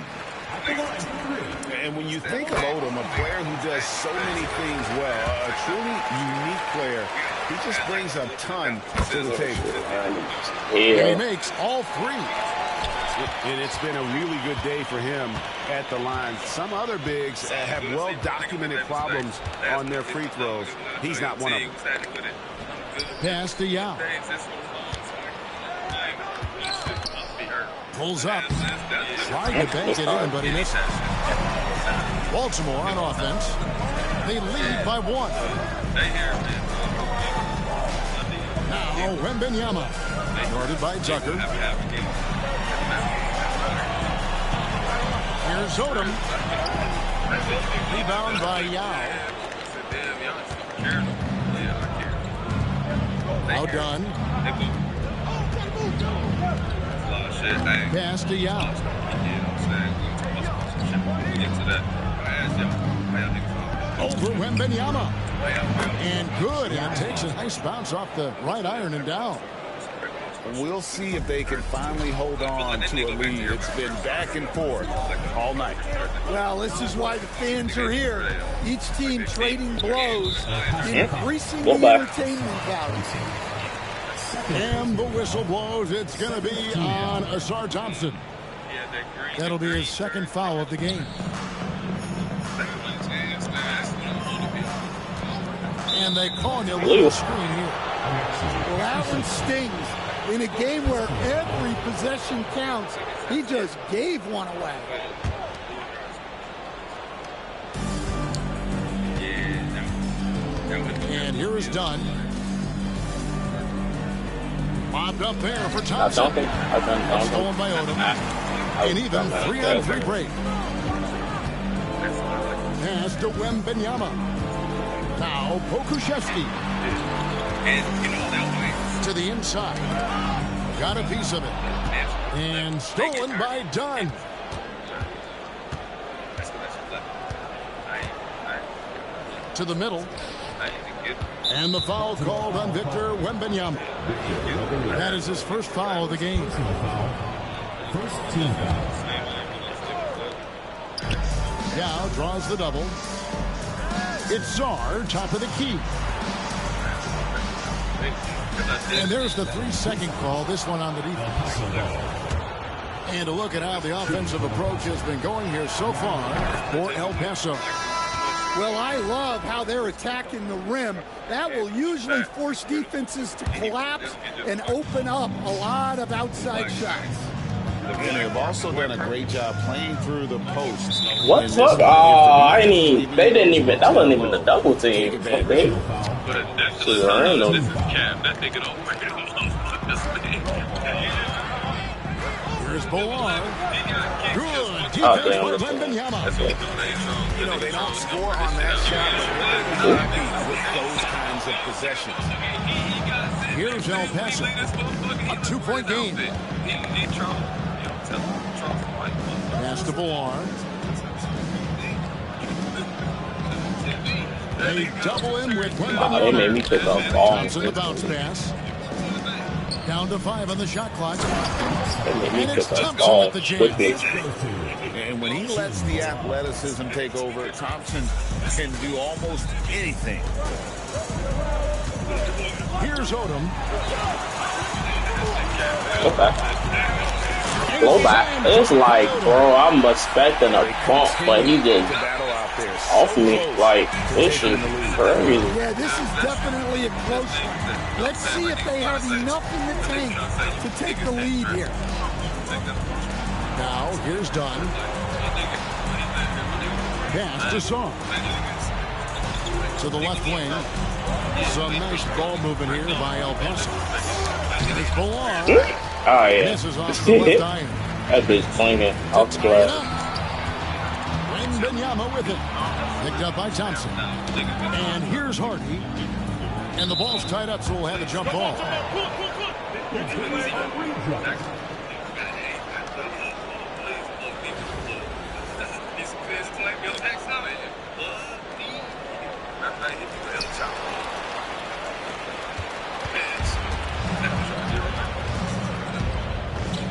Speaker 3: And when you think of Odom, a player who does so many things well, a truly unique player, he just brings a ton to the table.
Speaker 2: And he makes all three.
Speaker 3: And it's been a really good day for him at the line. Some other bigs have well-documented problems on their free throws. He's not one of them.
Speaker 2: Pass to Yao. Pulls up. Trying to bank it in, but he misses. Baltimore on offense. They lead by 1. Now Wembanyama. Guarded by Zucker. Here's Odom. Rebound by Yao. Now done. Pass to Yao. Over Wembanyama. And good. And takes a nice bounce off the right iron and down.
Speaker 3: We'll see if they can finally hold on to a lead. It's been back and forth all night.
Speaker 11: Well, this is why the fans are here. Each team trading blows, increasing the entertainment value.
Speaker 2: And the whistle blows. It's going to be on Ausar Thompson. That'll be his second foul of the game. And they call him a little screen here.
Speaker 11: Well, that one stings. In a game where every possession counts, he just gave one away.
Speaker 2: And here is Dunn. Bobbed up there for Thompson. Stolen by Odom. An even 3-on-3 break. Pass to Wembanyama. Now Pokusevsky. To the inside. Got a piece of it. And stolen by Dunn. To the middle. And the foul called on Victor Wembanyama. That is his first foul of the game.
Speaker 5: First team foul.
Speaker 2: Yao draws the double. It's Czar, top of the key. And there's the 3-second call, this one on the defense. And a look at how the offensive approach has been going here so far for El Paso.
Speaker 11: Well, I love how they're attacking the rim. That will usually force defenses to collapse and open up a lot of outside shots.
Speaker 3: And they've also done a great job playing through the post.
Speaker 8: What fuck? Oh, they didn't even, that wasn't even a double team. Okay.
Speaker 2: Here's Bolar. Good defense by Wembanyama.
Speaker 3: You know, they don't score on that shot, but they're happy with those kinds of possessions.
Speaker 2: Here's El Paso. A 2-point game. Pass to Bolar. They double him with Wembanyama.
Speaker 8: They made me pick up balls.
Speaker 2: Thompson the bounce pass. Down to 5 on the shot clock. And it's Thompson at the jam.
Speaker 3: And when he lets the athleticism take over, Thompson can do almost anything.
Speaker 2: Here's Odom. flow back.
Speaker 8: It's like, bro, I'm expecting a bump, but he just off me. Like, this is crazy.
Speaker 11: Yeah, this is definitely a close one. Let's see if they have enough in the tank to take the lead here.
Speaker 2: Now, here's Dunn. Pass to Song. To the left wing. Some nice ball movement here by El Paso. It's Villar.
Speaker 8: Oh, yeah.
Speaker 2: Misses off the left iron.
Speaker 8: That bitch swinging off the glass.
Speaker 2: Wembanyama with it. Picked up by Thompson. And here's Hardy. And the ball's tied up, so we'll have a jump ball.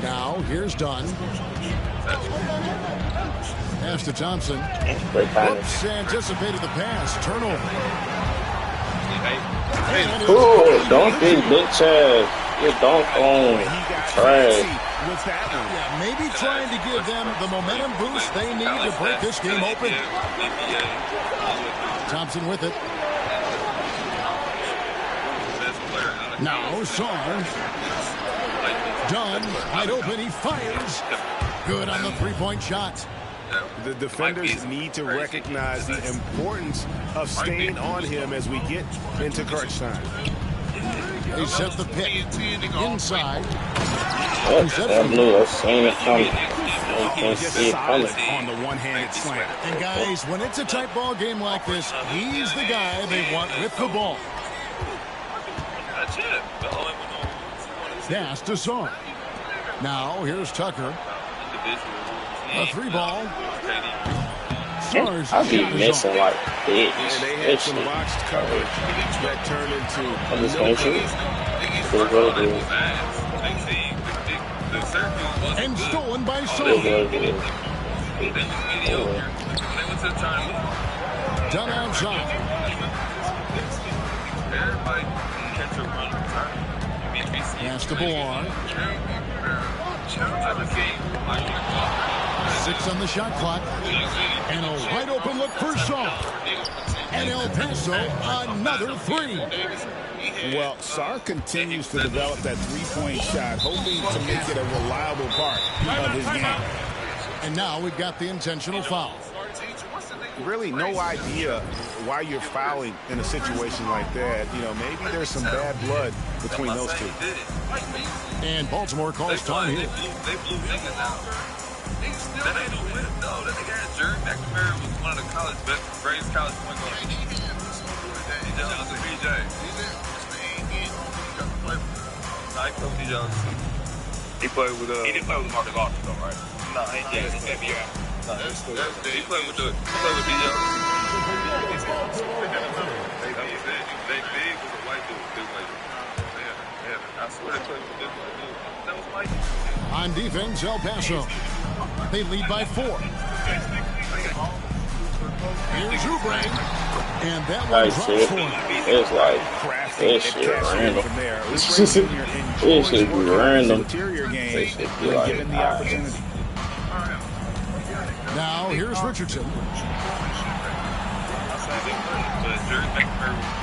Speaker 2: Now, here's Dunn. Pass to Thompson. Whoops, anticipated the pass. Turnover.
Speaker 8: Ooh, don't be bitch ass. You don't own trash.
Speaker 2: Yeah, maybe trying to give them the momentum boost they need to break this game open. Thompson with it. Now, Sarge. Dunn, wide open, he fires. Good on the three-point shot.
Speaker 15: The defenders need to recognize the importance of staying on him as we get into crunch time.
Speaker 2: They set the pick inside.
Speaker 8: That blue, I've seen it coming. You can't see it coming.
Speaker 15: On the one-handed slam.
Speaker 2: And guys, when it's a tight ball game like this, he's the guy they want with the ball. Pass to Song. Now, here's Tucker. A three ball.
Speaker 8: I'll be missing like bitch.
Speaker 15: And they had some boxed coverage that turned into
Speaker 8: I'm just going to shoot.
Speaker 2: And stolen by Song. Done outside. Pass to Villar. 6 on the shot clock. And a wide open look for Song. And El Paso, another three.
Speaker 15: Well, Sarr continues to develop that three-point shot, hoping to make it a reliable part of his game.
Speaker 2: And now we've got the intentional foul.
Speaker 15: Really no idea why you're fouling in a situation like that. You know, maybe there's some bad blood between those two.
Speaker 2: And Baltimore calls time here.
Speaker 6: They blew niggas out. That ain't no win, though. That nigga had Jerry McNamara was one of the greatest college point guards. Johnson, BJ. Nah, he played with D. Johnson. He played with he didn't play with Marcus Arthur, though, right? Nah, he didn't. Nah, he played with D. Johnson. They big was a white dude. Big white dude. I swear they played with this white dude. That was Mike.
Speaker 2: On defense, El Paso. They lead by 4. Here's Oubre. And that one drops for him.
Speaker 8: It's like, this shit random. This shit be random. This shit be like,
Speaker 2: now, here's Richardson.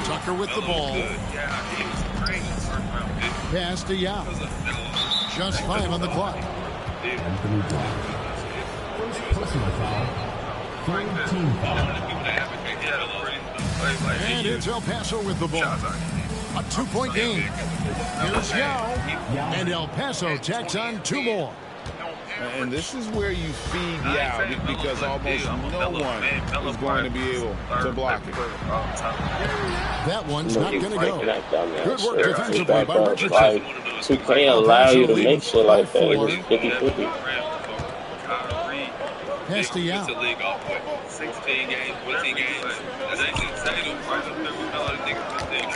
Speaker 2: Tucker with the ball. Pass to Yao. Just 5 on the clock.
Speaker 5: Personal foul. 13 foul.
Speaker 2: And it's El Paso with the ball. A 2-point game. Here's Yao. And El Paso tacks on 2 more.
Speaker 15: And this is where you feed Yao because almost no one is going to be able to block it.
Speaker 2: That one's not going to go. Good work defensively by Richardson.
Speaker 8: Like, 2K allow you to make shit like that. It's 50-50.
Speaker 2: Pass to Yao.
Speaker 6: 16 games, 15 games.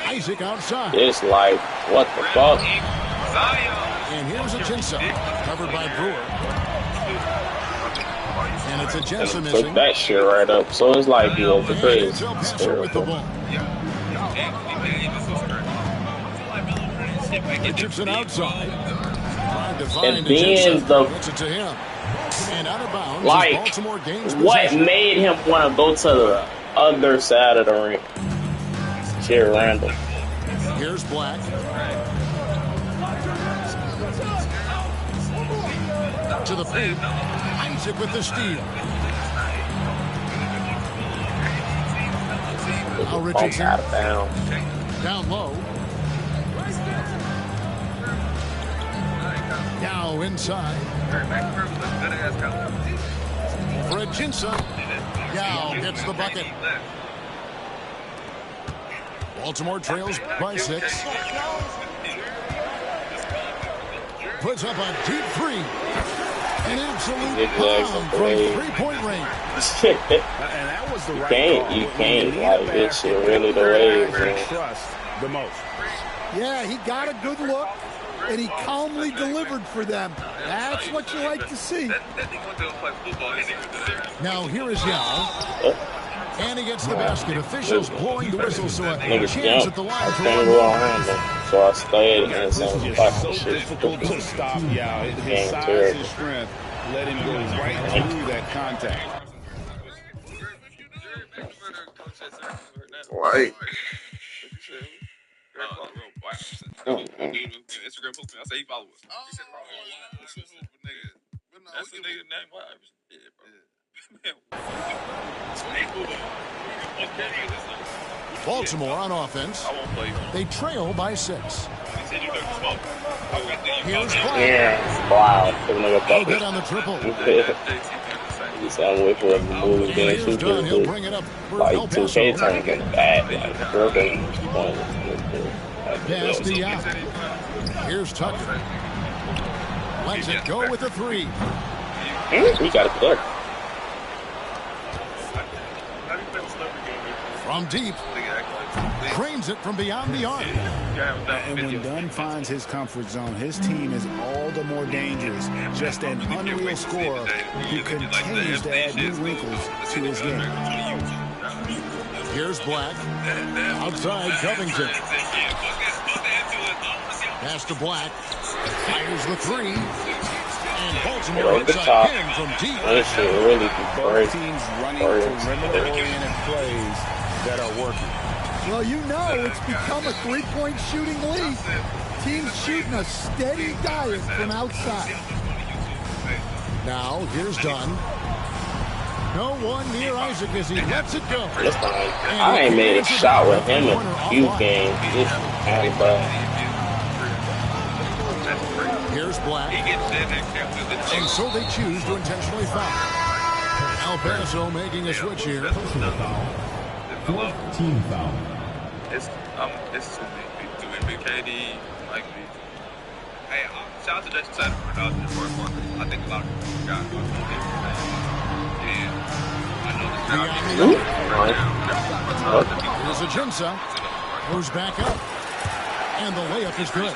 Speaker 2: Isaac outside.
Speaker 8: It's like, what the fuck?
Speaker 2: And here's a Jinso, covered by Brewer. And it's a Jensen missing.
Speaker 8: Took that shit right up. So it's like, you know, the crazy.
Speaker 2: It's El Paso with the ball. Richardson outside. hard to
Speaker 16: And
Speaker 2: find.
Speaker 16: then the
Speaker 2: Gets it to him. And out of bounds,
Speaker 16: like,
Speaker 2: Baltimore gains
Speaker 16: what
Speaker 2: possession.
Speaker 16: made him want to go to the other side of the ring? Sheer random.
Speaker 2: Here's Black. To the paint. Isaac with the steal. Now Richardson. Down low. Now inside. For Ajinça. Yao gets the bucket. Baltimore trails by 6. Puts up a deep three. An absolute bomb from three-point range.
Speaker 15: And that was the right
Speaker 16: You can't like this shit really the way, man.
Speaker 15: Trust the most.
Speaker 11: Yeah, he got a good look, and he calmly delivered for them. That's what you like to see.
Speaker 2: Now here is Yao. And he gets the basket. Officials blowing the whistle, so a chance at the line for one more.
Speaker 16: So I stayed and
Speaker 15: So difficult to stop Yao. His size and strength let him go right through that contact.
Speaker 7: Like,
Speaker 6: Instagram post me. I say he follow us. He said, that's the nigga name.
Speaker 2: Baltimore on offense. They trail by 6. Here's Black.
Speaker 16: Yeah, wow.
Speaker 2: No good on the triple.
Speaker 16: He's on with for a move.
Speaker 2: Here's done. He'll bring it up for
Speaker 16: like
Speaker 2: El Paso.
Speaker 16: 2K tournament bad.
Speaker 2: Pass to Yao. Here's Tucker. Lets it go with the 3.
Speaker 16: We got it clear.
Speaker 2: From deep. Cranes it from beyond the arc.
Speaker 15: And when Dunn finds his comfort zone, his team is all the more dangerous. Just an unreal scorer who continues to add new wrinkles to his game.
Speaker 2: Here's Black. Outside Covington. Pass to Black. Fires the 3. And Baltimore hits a pin from deep.
Speaker 15: Both teams running perimeter-oriented plays that are working.
Speaker 11: Well, you know it's become a three-point shooting league. Teams shooting a steady diet from outside.
Speaker 2: Now, here's Dunn. No one near Isaac as he lets it go.
Speaker 16: I ain't made a shot with him in a few games. This is kind of bad.
Speaker 2: Here's Black. And so they choose to intentionally foul. El Paso making a switch here.
Speaker 5: 14 foul.
Speaker 6: It's too big. KD, Mike B. Hey, shout out to Justin Sanders for the first one. I think a lot of people forgot about
Speaker 2: him. Here's Ajinça. Goes back up. And the layup is good.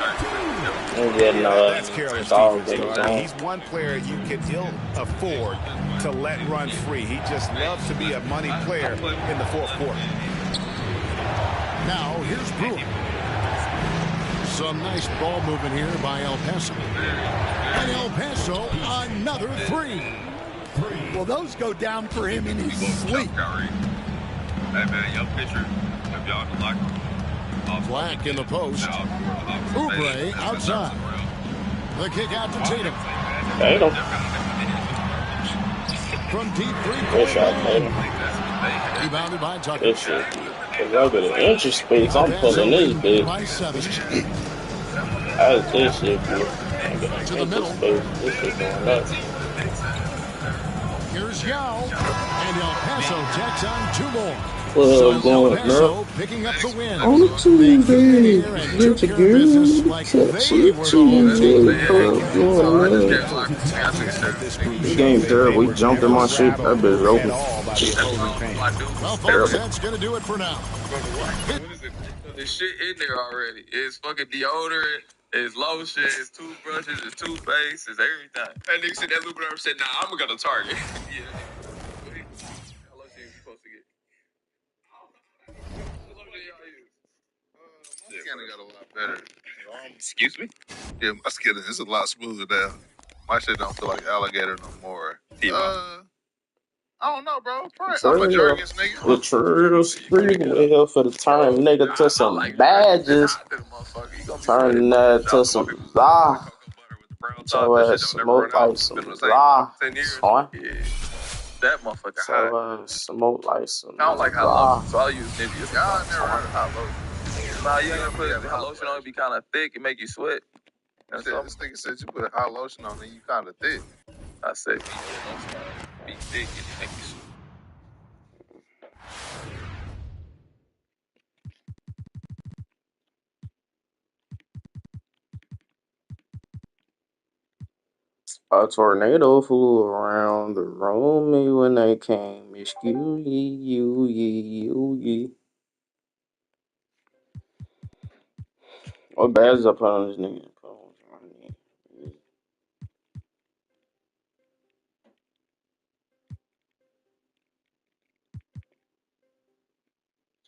Speaker 15: That's careless defense. He's one player you can ill afford to let run free. He just loves to be a money player in the fourth quarter.
Speaker 2: Now, here's Brewer. Some nice ball movement here by El Paso. And El Paso, another 3.
Speaker 11: Well, those go down for him in his sleep.
Speaker 6: Hey, man, young pitcher. If y'all can lock him.
Speaker 2: Black in the post. Oubre outside. The kick out to Tatum. From deep 3-point line. Rebounded by Tucker.
Speaker 16: This shit. A little bit of inch space. I'm pulling this bitch. How's this shit?
Speaker 2: To the middle.
Speaker 16: This shit going nuts.
Speaker 2: Here's Yao. And El Paso tacks on 2 more.
Speaker 16: Well,
Speaker 2: El Paso picking up the win.
Speaker 7: On the Tuesday, it's a good
Speaker 2: like they
Speaker 8: This game terrible. We jumped in my shit. That bitch open.
Speaker 2: Well, folks, that's going to do it for now.
Speaker 6: There's shit in there already. It's fucking deodorant, it's lotion, it's toothbrushes, it's toothpaste, it's everything. That nigga said that Lupin said, nah, I'm gonna go to Target. Yeah. How much are you supposed to get? This kind of got a lot better. Excuse me?
Speaker 17: Yeah, my skin is a lot smoother now. My shit don't feel like alligator no more. I don't know, bro. I'm a Jergens nigga.
Speaker 16: The trail street well for the turn nigga to some badges. Turn that to some za. So smoke like some za. Son.
Speaker 6: That motherfucker hot.
Speaker 16: So smoke like some
Speaker 6: I don't like hot
Speaker 16: za.
Speaker 6: lotion, so I use Nivea. Y'all never heard of hot lotion. Nah, you ain't gonna put hot lotion on it, be kind of thick and make you sweat.
Speaker 17: This nigga said you put hot lotion on and you kind of thick.
Speaker 6: I said be thick and make you sweat.
Speaker 16: A tornado flew around the room when they came. Excuse ye. What badges I put on this nigga?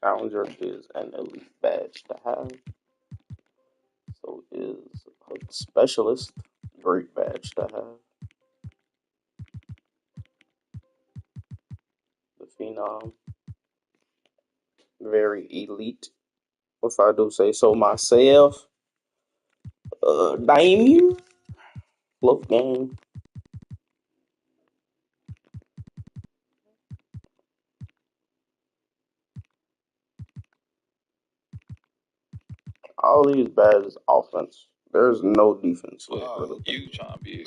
Speaker 16: Challenger is an elite badge to have. So is a specialist great badge to have. The Phenom, very elite, if I do say so myself. Damien, love game. All these badges offense. There's no defense. Really.
Speaker 6: You trying to be?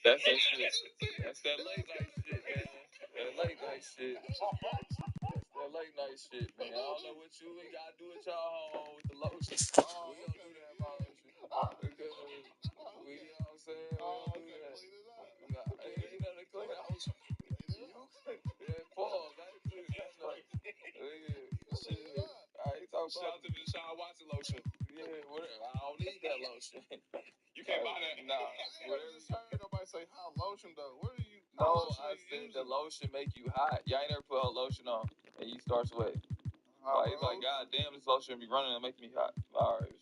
Speaker 6: That's that shit. That's that late night shit, man. That late night shit. That's that late night shit, man. I don't know what you gotta do at y'all home with the lotion. We don't do that, my lotion. Because we, you know what I'm saying? We don't do that. Ain't nothing to clean out. Yeah, pause. I ain't clean that nothing. Shit. I ain't talking about. Shout out to the Deshaun Watson lotion. Yeah, whatever. I don't need that lotion. You can't buy that. Nah.
Speaker 17: Nobody say hot lotion though. What are you?
Speaker 6: No, I said the lotion make you hot. Y'all ain't never put a lotion on and you start sweating. Like, it's like, God damn, this lotion be running and making me hot. All right,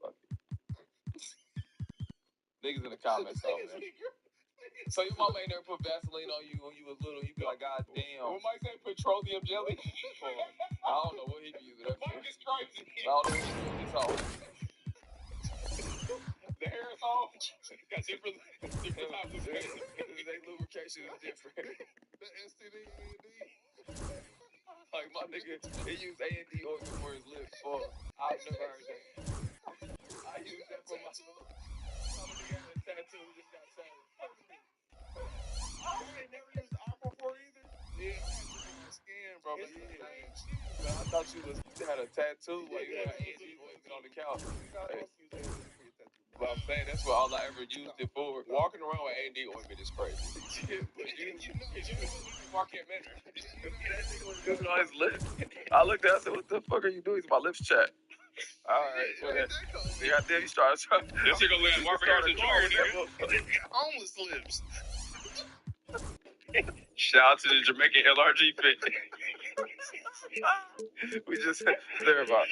Speaker 6: fuck it. Niggas in the comments though, man. So your mama ain't never put Vaseline on you when you was little. You be like, God damn. When Mike said petroleum jelly, I don't know what he be using that for. Mike is crazy. I don't know what he be using this on. The hair is on. Got different types of hair. Their lubrication is different. The STD. Like my nigga, he used A&D oil for his lips. I've never heard that. I use that for my nigga had a tattoo. Just got tatted. I ain't never used Aqua before either. Yeah, my skin, bro. Yeah. I thought you had a tattoo while you had A&D oil on the couch. But I'm saying that's what all I ever used it for. Walking around with A&D ointment is crazy. But you know Marquette Manor. That nigga was using on his lips. I looked at it, I said, what the fuck are you doing? My lips chat. Alright, so yeah, then you started. This nigga gonna let Marvin Harrison Jr.
Speaker 17: Homeless lips.
Speaker 6: Shout out to the Jamaican LRG fit. We just there about.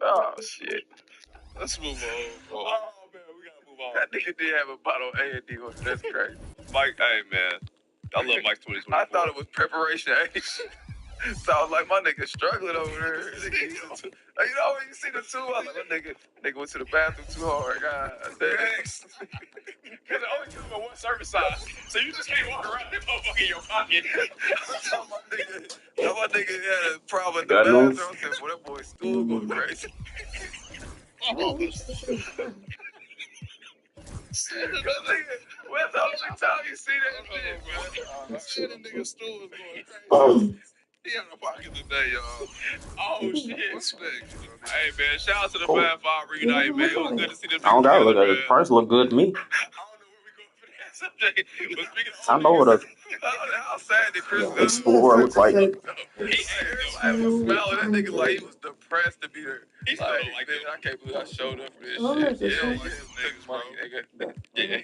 Speaker 6: Oh shit.
Speaker 17: Let's move on, bro.
Speaker 6: Oh man, we gotta move on. That nigga did have a bottle of A&D. That's crazy. Mike, hey man, I love Mike's 2024. I thought it was preparation H. So I was like, my nigga struggling over there. You know when you see the two, I was like, my nigga went to the bathroom too hard. God damn. Because it only comes in one service size, so you just can't walk around that motherfucker in your pocket. my nigga had a problem in the bathroom. I said, boy, that boy's stool going crazy. When's the only time you see that shit, man?
Speaker 17: That nigga stool is going crazy. He out of pocket today, y'all.
Speaker 6: Oh shit! Respect. Hey man, shout out to the Fab Five reunited, man. It was good to see them.
Speaker 16: I don't gotta look at it. Price look good to me.
Speaker 6: I don't know where we going for that subject, but speaking of
Speaker 16: I know what a
Speaker 6: how sad did Chris
Speaker 16: Explorer looks like.
Speaker 6: I was smiling. That nigga like he was depressed to be there. He's like, man, I can't believe I showed up for this shit. Yeah.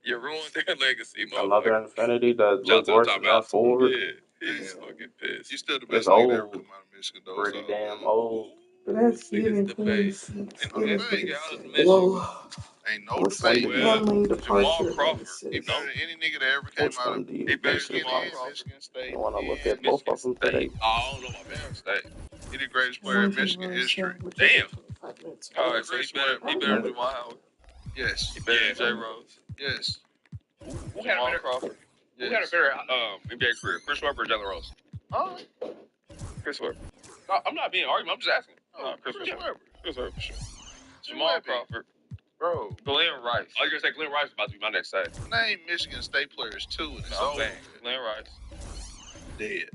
Speaker 6: You ruined their legacy, motherfucker.
Speaker 16: Another Infinity that looks worse than that Ford.
Speaker 6: Yeah, he's fucking pissed.
Speaker 17: You still the best nigga ever come out of Michigan, though.
Speaker 16: Pretty damn old.
Speaker 7: But that's it in 26. Whoa.
Speaker 17: Ain't no
Speaker 7: What's like
Speaker 17: debate.
Speaker 7: the youngling
Speaker 6: Jamal
Speaker 7: departure
Speaker 6: Crawford.
Speaker 17: He
Speaker 7: 26?
Speaker 17: better than any nigga that ever came
Speaker 16: Which
Speaker 17: out of
Speaker 16: one do you
Speaker 6: He better than
Speaker 17: Michigan
Speaker 6: Jamal
Speaker 17: and
Speaker 6: Crawford.
Speaker 17: Michigan State.
Speaker 16: I want to look at
Speaker 17: And
Speaker 16: both
Speaker 6: Michigan
Speaker 16: of them
Speaker 6: State.
Speaker 16: today.
Speaker 6: I don't know about Michigan State.
Speaker 17: he the greatest player in Michigan history.
Speaker 6: Damn.
Speaker 7: All
Speaker 6: All right, so he better than Jamal Howard.
Speaker 17: Yes.
Speaker 6: He better than Jay Rose.
Speaker 17: Yes.
Speaker 6: Who had a better Crawford? Who had a better NBA career? Chris Webber or Jalen Rose? Chris Webber. No, I'm not being arguing. I'm just asking. Chris Webber. Chris Webber for sure. Jamal Crawford.
Speaker 17: Bro.
Speaker 6: Glenn Rice. I was going to say Glenn Rice is about to be my next side.
Speaker 17: Name Michigan State players too. And it's
Speaker 6: I'm
Speaker 17: over.
Speaker 6: saying Glenn Rice.
Speaker 17: Dead.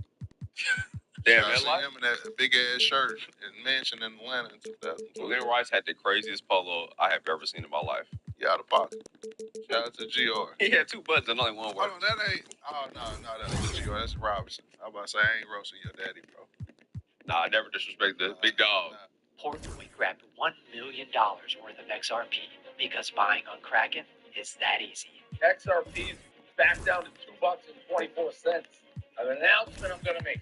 Speaker 6: Damn,
Speaker 17: I
Speaker 6: that
Speaker 17: seen
Speaker 6: life.
Speaker 17: him in that big ass shirt and mansion in Atlanta in 2000.
Speaker 6: Glenn Rice had the craziest polo I have ever seen in my life.
Speaker 17: Yeah, out of pocket. Shout out to GR.
Speaker 6: He had two buttons and only one word.
Speaker 17: Hold on, that ain't. Oh no, that ain't GR. That's Robinson. I was about to say I ain't roasting your daddy, bro.
Speaker 6: Nah, I never disrespect the big dog.
Speaker 18: Portland, we grabbed $1 million worth of XRP because buying on Kraken is that easy.
Speaker 19: XRP's back down to $2.24. An announcement I'm going to make.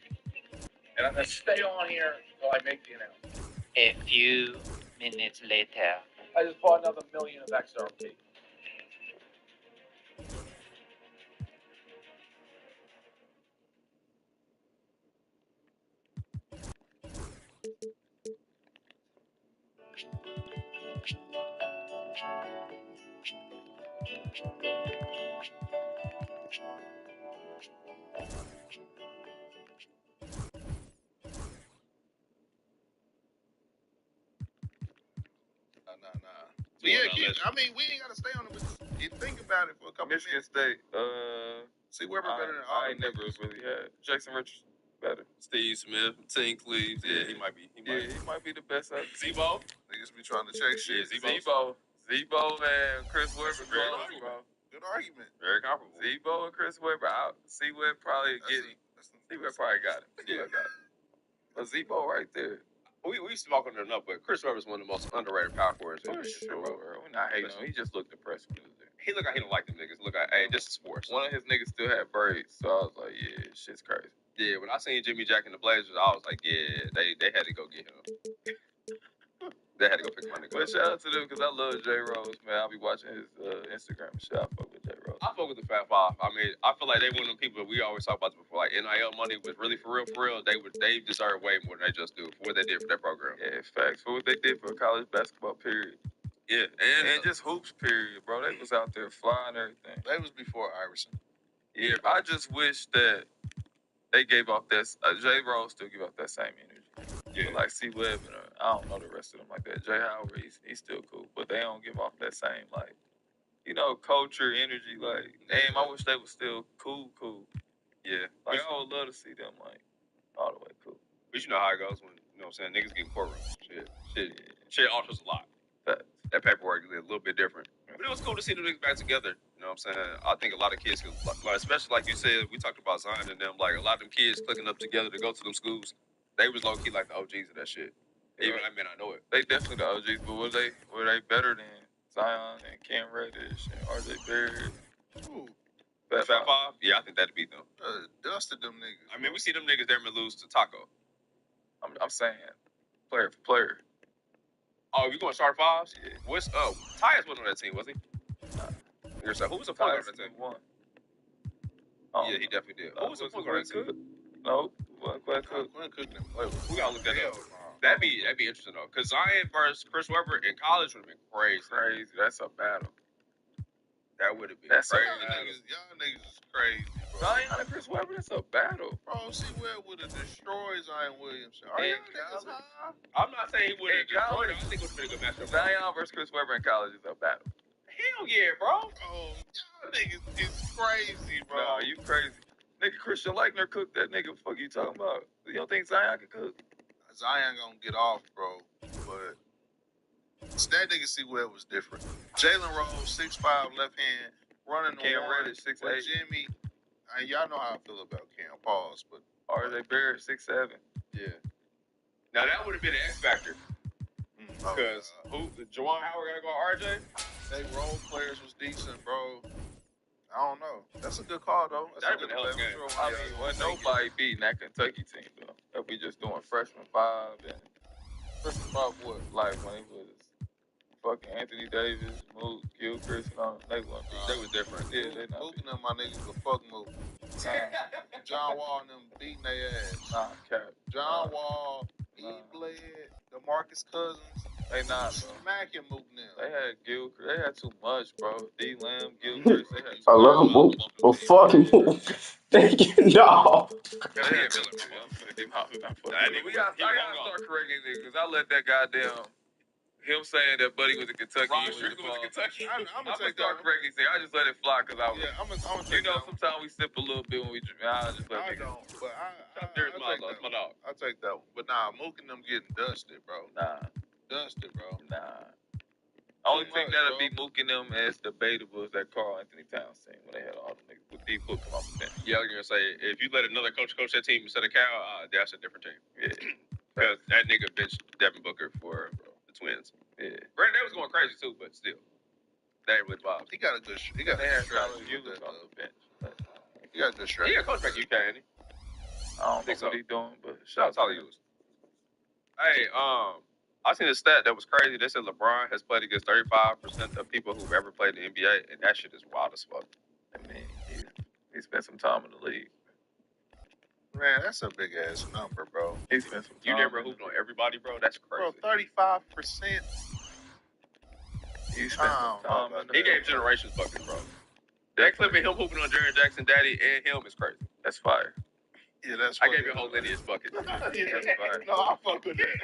Speaker 19: And I'm going to stay on here until I make the announcement.
Speaker 18: A few minutes later.
Speaker 19: I just bought another million of XRP.
Speaker 17: Nah. But yeah, I mean, we ain't got to stay on it, but you think about it for a couple
Speaker 6: Michigan
Speaker 17: minutes.
Speaker 6: State.
Speaker 17: See, Webber better than all
Speaker 6: I ain't never really had Jason Richardson better. Steve Smith, Tim Cleaves. Yeah, he might be. He might be the best. Zebo.
Speaker 17: Niggas be trying to check shit.
Speaker 6: Zebo and Chris Webber.
Speaker 17: Good argument.
Speaker 6: Very comparable. Zebo and Chris Webber out. C-Web probably C-Web probably got it. C-Web got it. But Zebo right there. We spoke on it enough, but Chris Webber's one of the most underrated power forwards. For sure. We're not hating on him. He just looked depressed when he was there. He looked like he don't like them niggas. Look like, hey, this is sports. One of his niggas still had braids, so I was like, yeah, shit's crazy. Yeah, when I seen Jimmy Jack and the Blazers, I was like, yeah, they had to go get him. They had to go pick my nigga. But shout out to them because I love Jay Rose, man. I'll be watching his Instagram and shit. I fuck with Jay Rose. I fuck with the Fat Five. I mean, I feel like they one of the people that we always talk about before. Like NIL money was really for real. They deserve way more than they just do for what they did for their program. Yeah, facts. For what they did for college basketball, period. Yeah, and just hoops, period, bro. They was out there flying everything.
Speaker 17: They was before Iverson.
Speaker 6: Yeah, I just wish that they gave off that. Jay Rose still give off that same energy. Yeah, but like C-Web and I don't know the rest of them like that. Jay Howard, he's still cool, but they don't give off that same like, culture, energy. Like, damn, I wish they was still cool. Yeah, like I would love to see them like all the way cool. But you know how it goes when niggas get courtrooms. Shit alters a lot. That paperwork is a little bit different. But it was cool to see the niggas back together. You know what I'm saying? I think a lot of kids, especially like you said, we talked about Zion and them. Like a lot of them kids clicking up together to go to them schools. They was low key like the OGs of that shit. Even I know it. They definitely the OGs, but were they better than Zion and Cam Reddish and RJ Barrett?
Speaker 17: Ooh.
Speaker 6: Fat Five? Yeah, I think that'd beat them.
Speaker 17: Dusted them niggas.
Speaker 6: I mean, we see them niggas there and lose to Taco. I'm saying, player for player. Oh, you going start fives? Yeah. What's Tyus wasn't on that team, was he? Who was the point guard on that team? Yeah, he definitely did. Who was the point guard on that team? No. Quinn Cook didn't play with him. We gotta look that up. That'd be interesting though, cause Zion versus Chris Webber in college would have been crazy. That's a battle. That would have been crazy.
Speaker 17: Y'all niggas is crazy, bro.
Speaker 6: Zion and Chris Webber, that's a battle.
Speaker 17: Bro, C-Web would have destroyed Zion Williamson.
Speaker 6: I'm not saying he would have destroyed him. I think it would have been a good matchup. Zion versus Chris Webber in college is a battle. Hell yeah, bro.
Speaker 17: Oh, y'all niggas is crazy, bro.
Speaker 6: Nah, you crazy. Nigga, Christian Laettner cooked that nigga. Fuck you talking about? You don't think Zion can cook?
Speaker 17: Zion gonna get off, bro. But that nigga C-Web was different. Jalen Rose, 6'5", left hand, running the
Speaker 6: Cam Reddish, 6'8".
Speaker 17: Jimmy, y'all know how I feel about Cam. Pause, but
Speaker 6: RJ Barrett, 6'7".
Speaker 17: Yeah.
Speaker 6: Now that would have been an X factor. Because Juwan Howard gotta go RJ?
Speaker 17: They role players was decent, bro. I don't know. That's a good call, though.
Speaker 6: That'd been a hell of a game. I mean, nobody beating that Kentucky team, though. If we just doing freshman five and
Speaker 20: About what? Like when it was fucking Anthony Davis, Mook, Gilchrist, and all they weren't.
Speaker 17: They was different.
Speaker 20: Yeah, they not.
Speaker 17: Mook and them, my niggas, but fuck Mook. John Wall and them beating their ass.
Speaker 20: Nah, cap.
Speaker 17: John Wall, E. Bled, DeMarcus Cousins.
Speaker 20: They not, bro.
Speaker 17: Smacking Mook now.
Speaker 20: They had Gilchrist. They had too much, bro. D. Lamb, Gilchrist. They had too
Speaker 16: I love Mook, but fuck Mook. Thank you, no.
Speaker 20: I gotta start correcting niggas because I let that goddamn him saying that Buddy was in Kentucky.
Speaker 17: Ron Strickland was in Kentucky. I'm gonna
Speaker 20: start correcting things. I just let it fly because I was.
Speaker 17: Yeah, I'm gonna take that.
Speaker 20: Sometimes we sip a little bit when we drink. I just let it go.
Speaker 17: But my dog. I take that one. But nah, Mook and them getting dusted, bro. Dusted, bro.
Speaker 20: Only thing that'll be Mook and them as debatable is that Karl Anthony Towns team when they had all the niggas with D Book come off the bench.
Speaker 6: Yeah, I was gonna say if you let another coach that team instead of Cal, that's a different team. Yeah, because that nigga benched Devin Booker for the Twins. Yeah, granted they was going crazy too, but still, that ain't really Bob.
Speaker 17: He got a good. He got a good strategy
Speaker 20: on the bench.
Speaker 17: He got a good strategy.
Speaker 6: He got coach back UK, ain't he?
Speaker 20: I don't know what he's doing, but shout out to you.
Speaker 6: Hey, I seen a stat that was crazy. They said LeBron has played against 35% of people who've ever played in the NBA, and that shit is wild as fuck.
Speaker 20: I mean, he spent some time in the league.
Speaker 17: Man, that's a big ass number, bro.
Speaker 20: He spent some time.
Speaker 6: You never hooped on everybody, bro. That's crazy.
Speaker 17: Bro, 35%.
Speaker 20: He spent some time.
Speaker 6: He gave generations buckets, bro. That clip of him hooping on Jaren Jackson, Daddy, and him is crazy.
Speaker 20: That's fire.
Speaker 17: Yeah, that's.
Speaker 6: I gave you a whole lineage bucket.
Speaker 17: That's fire. No, I fuck with that.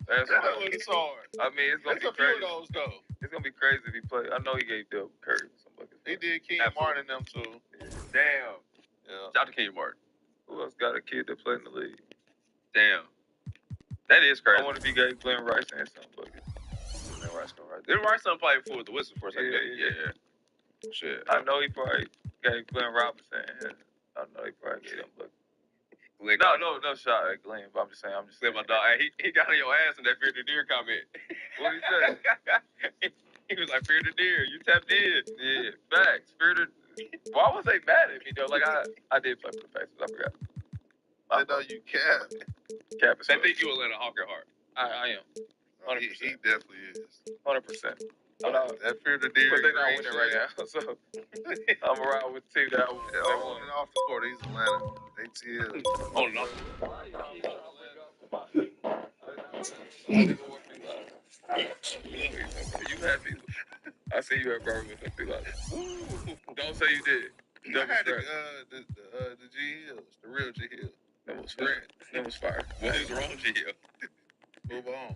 Speaker 20: That's fire.
Speaker 17: It's hard.
Speaker 20: I mean, it's gonna be
Speaker 17: Few
Speaker 20: crazy.
Speaker 17: of those though.
Speaker 20: It's gonna be crazy if he play. I know he gave Bill Curry some buckets.
Speaker 17: He did Kenyon Martin them too.
Speaker 6: Damn.
Speaker 17: Yeah.
Speaker 6: Shout out to Kenyon Martin.
Speaker 20: Who else got a kid that played in the league?
Speaker 6: Damn. That is crazy.
Speaker 20: I wonder if he gave Glenn Rice and some buckets.
Speaker 6: Glenn Rice done played for the Wizards for a second. Yeah. Shit.
Speaker 20: I know he probably gave Glenn Robinson. I know he probably gave him buckets. No shot at Glenn, but I'm just saying
Speaker 6: my dog. Hey, he got on your ass in that Fear the Deer comment.
Speaker 20: What did he say?
Speaker 6: He was like, Fear the Deer, you tapped in.
Speaker 20: Yeah, facts. Fear the. Why was they mad at me though? Like I did play for the Pacers. I forgot.
Speaker 17: I know you cap.
Speaker 6: They think you Atlanta Hawk at heart.
Speaker 20: I am.
Speaker 6: 100%.
Speaker 17: He definitely is.
Speaker 20: 100%.
Speaker 17: That Fear the Deer.
Speaker 20: But they're not winning right now, so I'm around with two that won.
Speaker 17: On and off the court, he's Atlanta. ATL.
Speaker 6: Oh no.
Speaker 20: You happy? I see you at Birmingham. Don't say you did.
Speaker 17: I had the G Hills, the real G Hill.
Speaker 20: That was fire. That was fire.
Speaker 6: What is wrong, G Hill?
Speaker 17: Move on.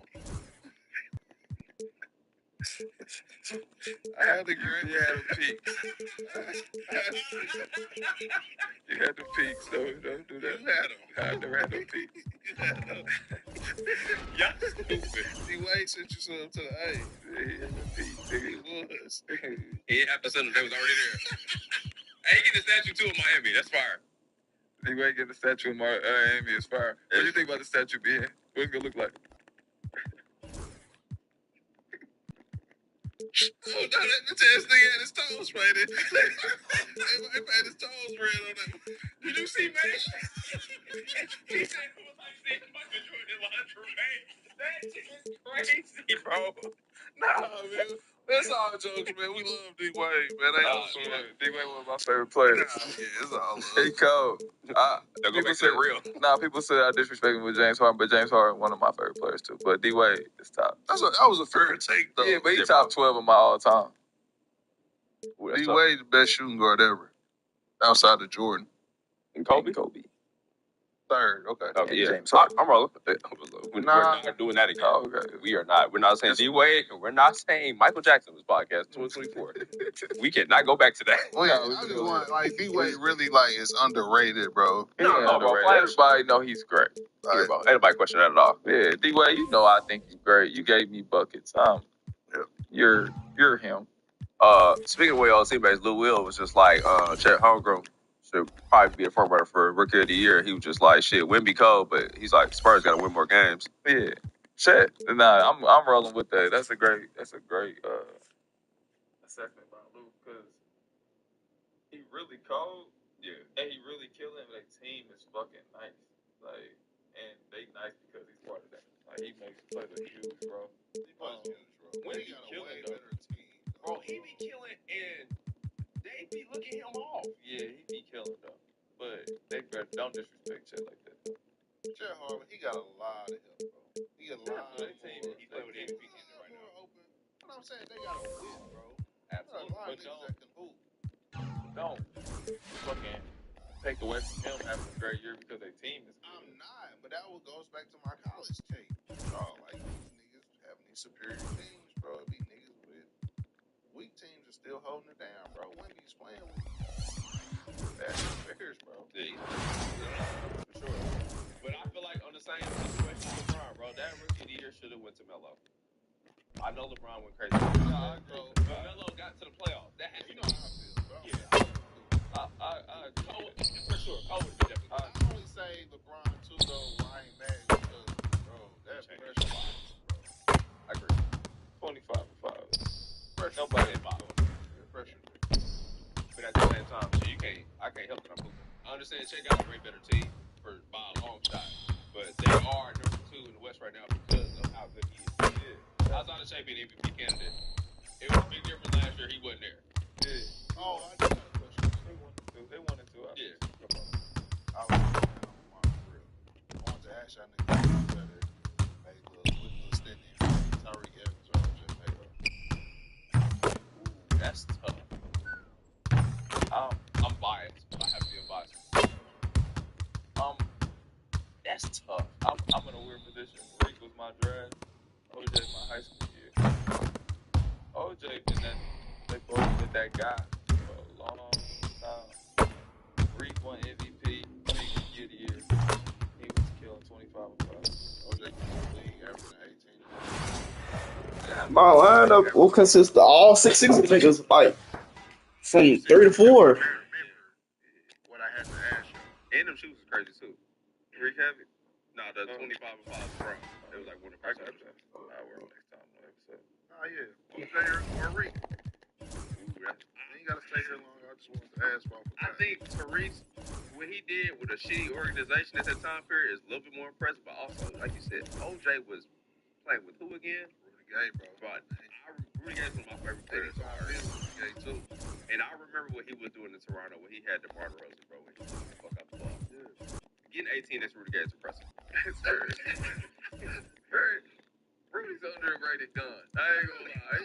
Speaker 17: I had the grin.
Speaker 20: You had the peaks. You had the peaks, though. Don't do that.
Speaker 17: You had them.
Speaker 20: I never had no peaks.
Speaker 17: You had them.
Speaker 6: Y'all stupid.
Speaker 17: D-Wade sent you some to the A.
Speaker 20: Yeah, he had the peaks.
Speaker 17: He was.
Speaker 6: He didn't have to send them. They was already there. Hey, he get the statue too in Miami. That's fire.
Speaker 20: D-Wade getting the statue in Miami is fire. What do you think about the statue being? What's it going to look like?
Speaker 17: Oh, no, that test nigga had his toes painted. They painted his toes red on that. Did you see, man?
Speaker 6: He said it was like seeing Michael Jordan lingerie. That shit is crazy, bro.
Speaker 17: Nah, man. That's all jokes, man. We love D-Wade, man.
Speaker 20: D-Wade was my favorite player.
Speaker 17: Yeah, it's all love.
Speaker 20: He cold.
Speaker 6: People say real.
Speaker 20: People say I disrespect him with James Harden, but James Harden one of my favorite players too. But D-Wade is top.
Speaker 17: That was a fair take, though.
Speaker 20: Yeah, but he's top 12 of my all time.
Speaker 17: D-Wade the best shooting guard ever, outside of Jordan.
Speaker 6: And Kobe.
Speaker 17: Third, okay.
Speaker 6: Yeah,
Speaker 20: James
Speaker 6: I'm rolling. We're not doing that again.
Speaker 20: Oh, okay.
Speaker 6: We are not. We're not saying D-Wade. We're not saying Michael Jackson was podcast 2024. We cannot go back to that.
Speaker 17: Well, yeah, I just want, like, D-Wade really, is underrated, bro.
Speaker 20: Everybody know he's great.
Speaker 6: Ain't nobody question that at all.
Speaker 20: Yeah, D-Wade, I think he's great. You gave me buckets. You're him.
Speaker 6: Speaking of Will teammates, Lou Will was just like, Chet Holmgren should probably be a front runner for Rookie of the Year. He was just like, shit, win be cold, but he's like, Spurs got to win more games.
Speaker 20: Yeah, Chet. Nah, I'm rolling with that. That's a great assessment by Lou because he really cold.
Speaker 6: Yeah,
Speaker 20: and he really killing. But the team is fucking nice. And they nice because he's part of that. He makes plays look huge, bro.
Speaker 3: He plays huge, bro.
Speaker 20: When
Speaker 3: He
Speaker 20: he
Speaker 3: got a
Speaker 20: killing
Speaker 3: way
Speaker 20: though,
Speaker 3: better team.
Speaker 20: bro, he be killing and they be looking him off. Yeah, he be killing though, but they better don't disrespect Chet like that.
Speaker 3: Chet Harlan, he got a lot of help, bro. He got a lot
Speaker 20: They
Speaker 3: more.
Speaker 20: team, he play with MVP teams right now.
Speaker 3: Open. What I'm saying, they got a whip, bro.
Speaker 20: Absolutely,
Speaker 3: A lot of niggas that can hoop.
Speaker 20: Don't fucking take away from him having a great year because their team is good.
Speaker 3: I'm not, but that goes back to my college tape. Oh, like these niggas having these superior teams, bro. It be niggas with weak teams are still holding it down, bro. Wemby's playing with fast players, bro.
Speaker 20: Yeah, for sure. But I feel like on the same situation with LeBron, bro, that rookie of the year should have went to Melo. I know LeBron went crazy. No, I agree. But Melo got to the playoffs. That had, you know how I feel, bro. Yeah. I for sure. I would definitely.
Speaker 3: I only say LeBron too, though. I ain't mad because, bro, that pressure box, bro.
Speaker 20: I agree. 25 and 5. Pressure. Nobody in bottom.
Speaker 3: Pressure.
Speaker 20: But at the same time, so I can't help that I'm moving. I understand Chet got a way better team by a long shot, but they are number 2 in the West right now because of how good he is. Yeah. Outside of Chet being MVP candidate, it was a big difference last year. He wasn't there. Yeah.
Speaker 3: Oh, I just got a question.
Speaker 20: They wanted to. Yeah.
Speaker 3: I wanted to ask y'all niggas better. Made little stint in Tyreek Evans or just made up.
Speaker 20: Ooh, that's tough. I'm biased. I have to be biased. That's tough. I'm in a weird position. Reek was my draft. OJ my high school year. OJ been that. They both been that guy for a long time. Reek won MVP. Reek was year to year. He was killing 25 and 5.
Speaker 3: OJ was league averaging 18.
Speaker 16: My lineup will consist of all 6 niggas, like from 3 to 4.
Speaker 3: What I had to ask you.
Speaker 20: And them shoes was crazy too. Reek have it? Nah, the 25 and 5 from. It was like one of the first episodes. I'll wear them next time. No episode.
Speaker 3: Oh, yeah. OJ or Reek. You gotta stay here long. I just wanted to ask about that.
Speaker 20: I think Therese, what he did with a shitty organization at that time period is a little bit more impressive, but also, like you said, OJ was playing with who again?
Speaker 3: Rudy Gay, bro.
Speaker 20: But Rudy Gay's one of my favorite players. Rudy Gay too. And I remember what he was doing in Toronto when he had DeMar DeRozan, bro. When he was the fuck out the ball. Getting 18 against Rudy Gay is impressive. It's very. Rudy's underrated gun. I ain't gonna lie.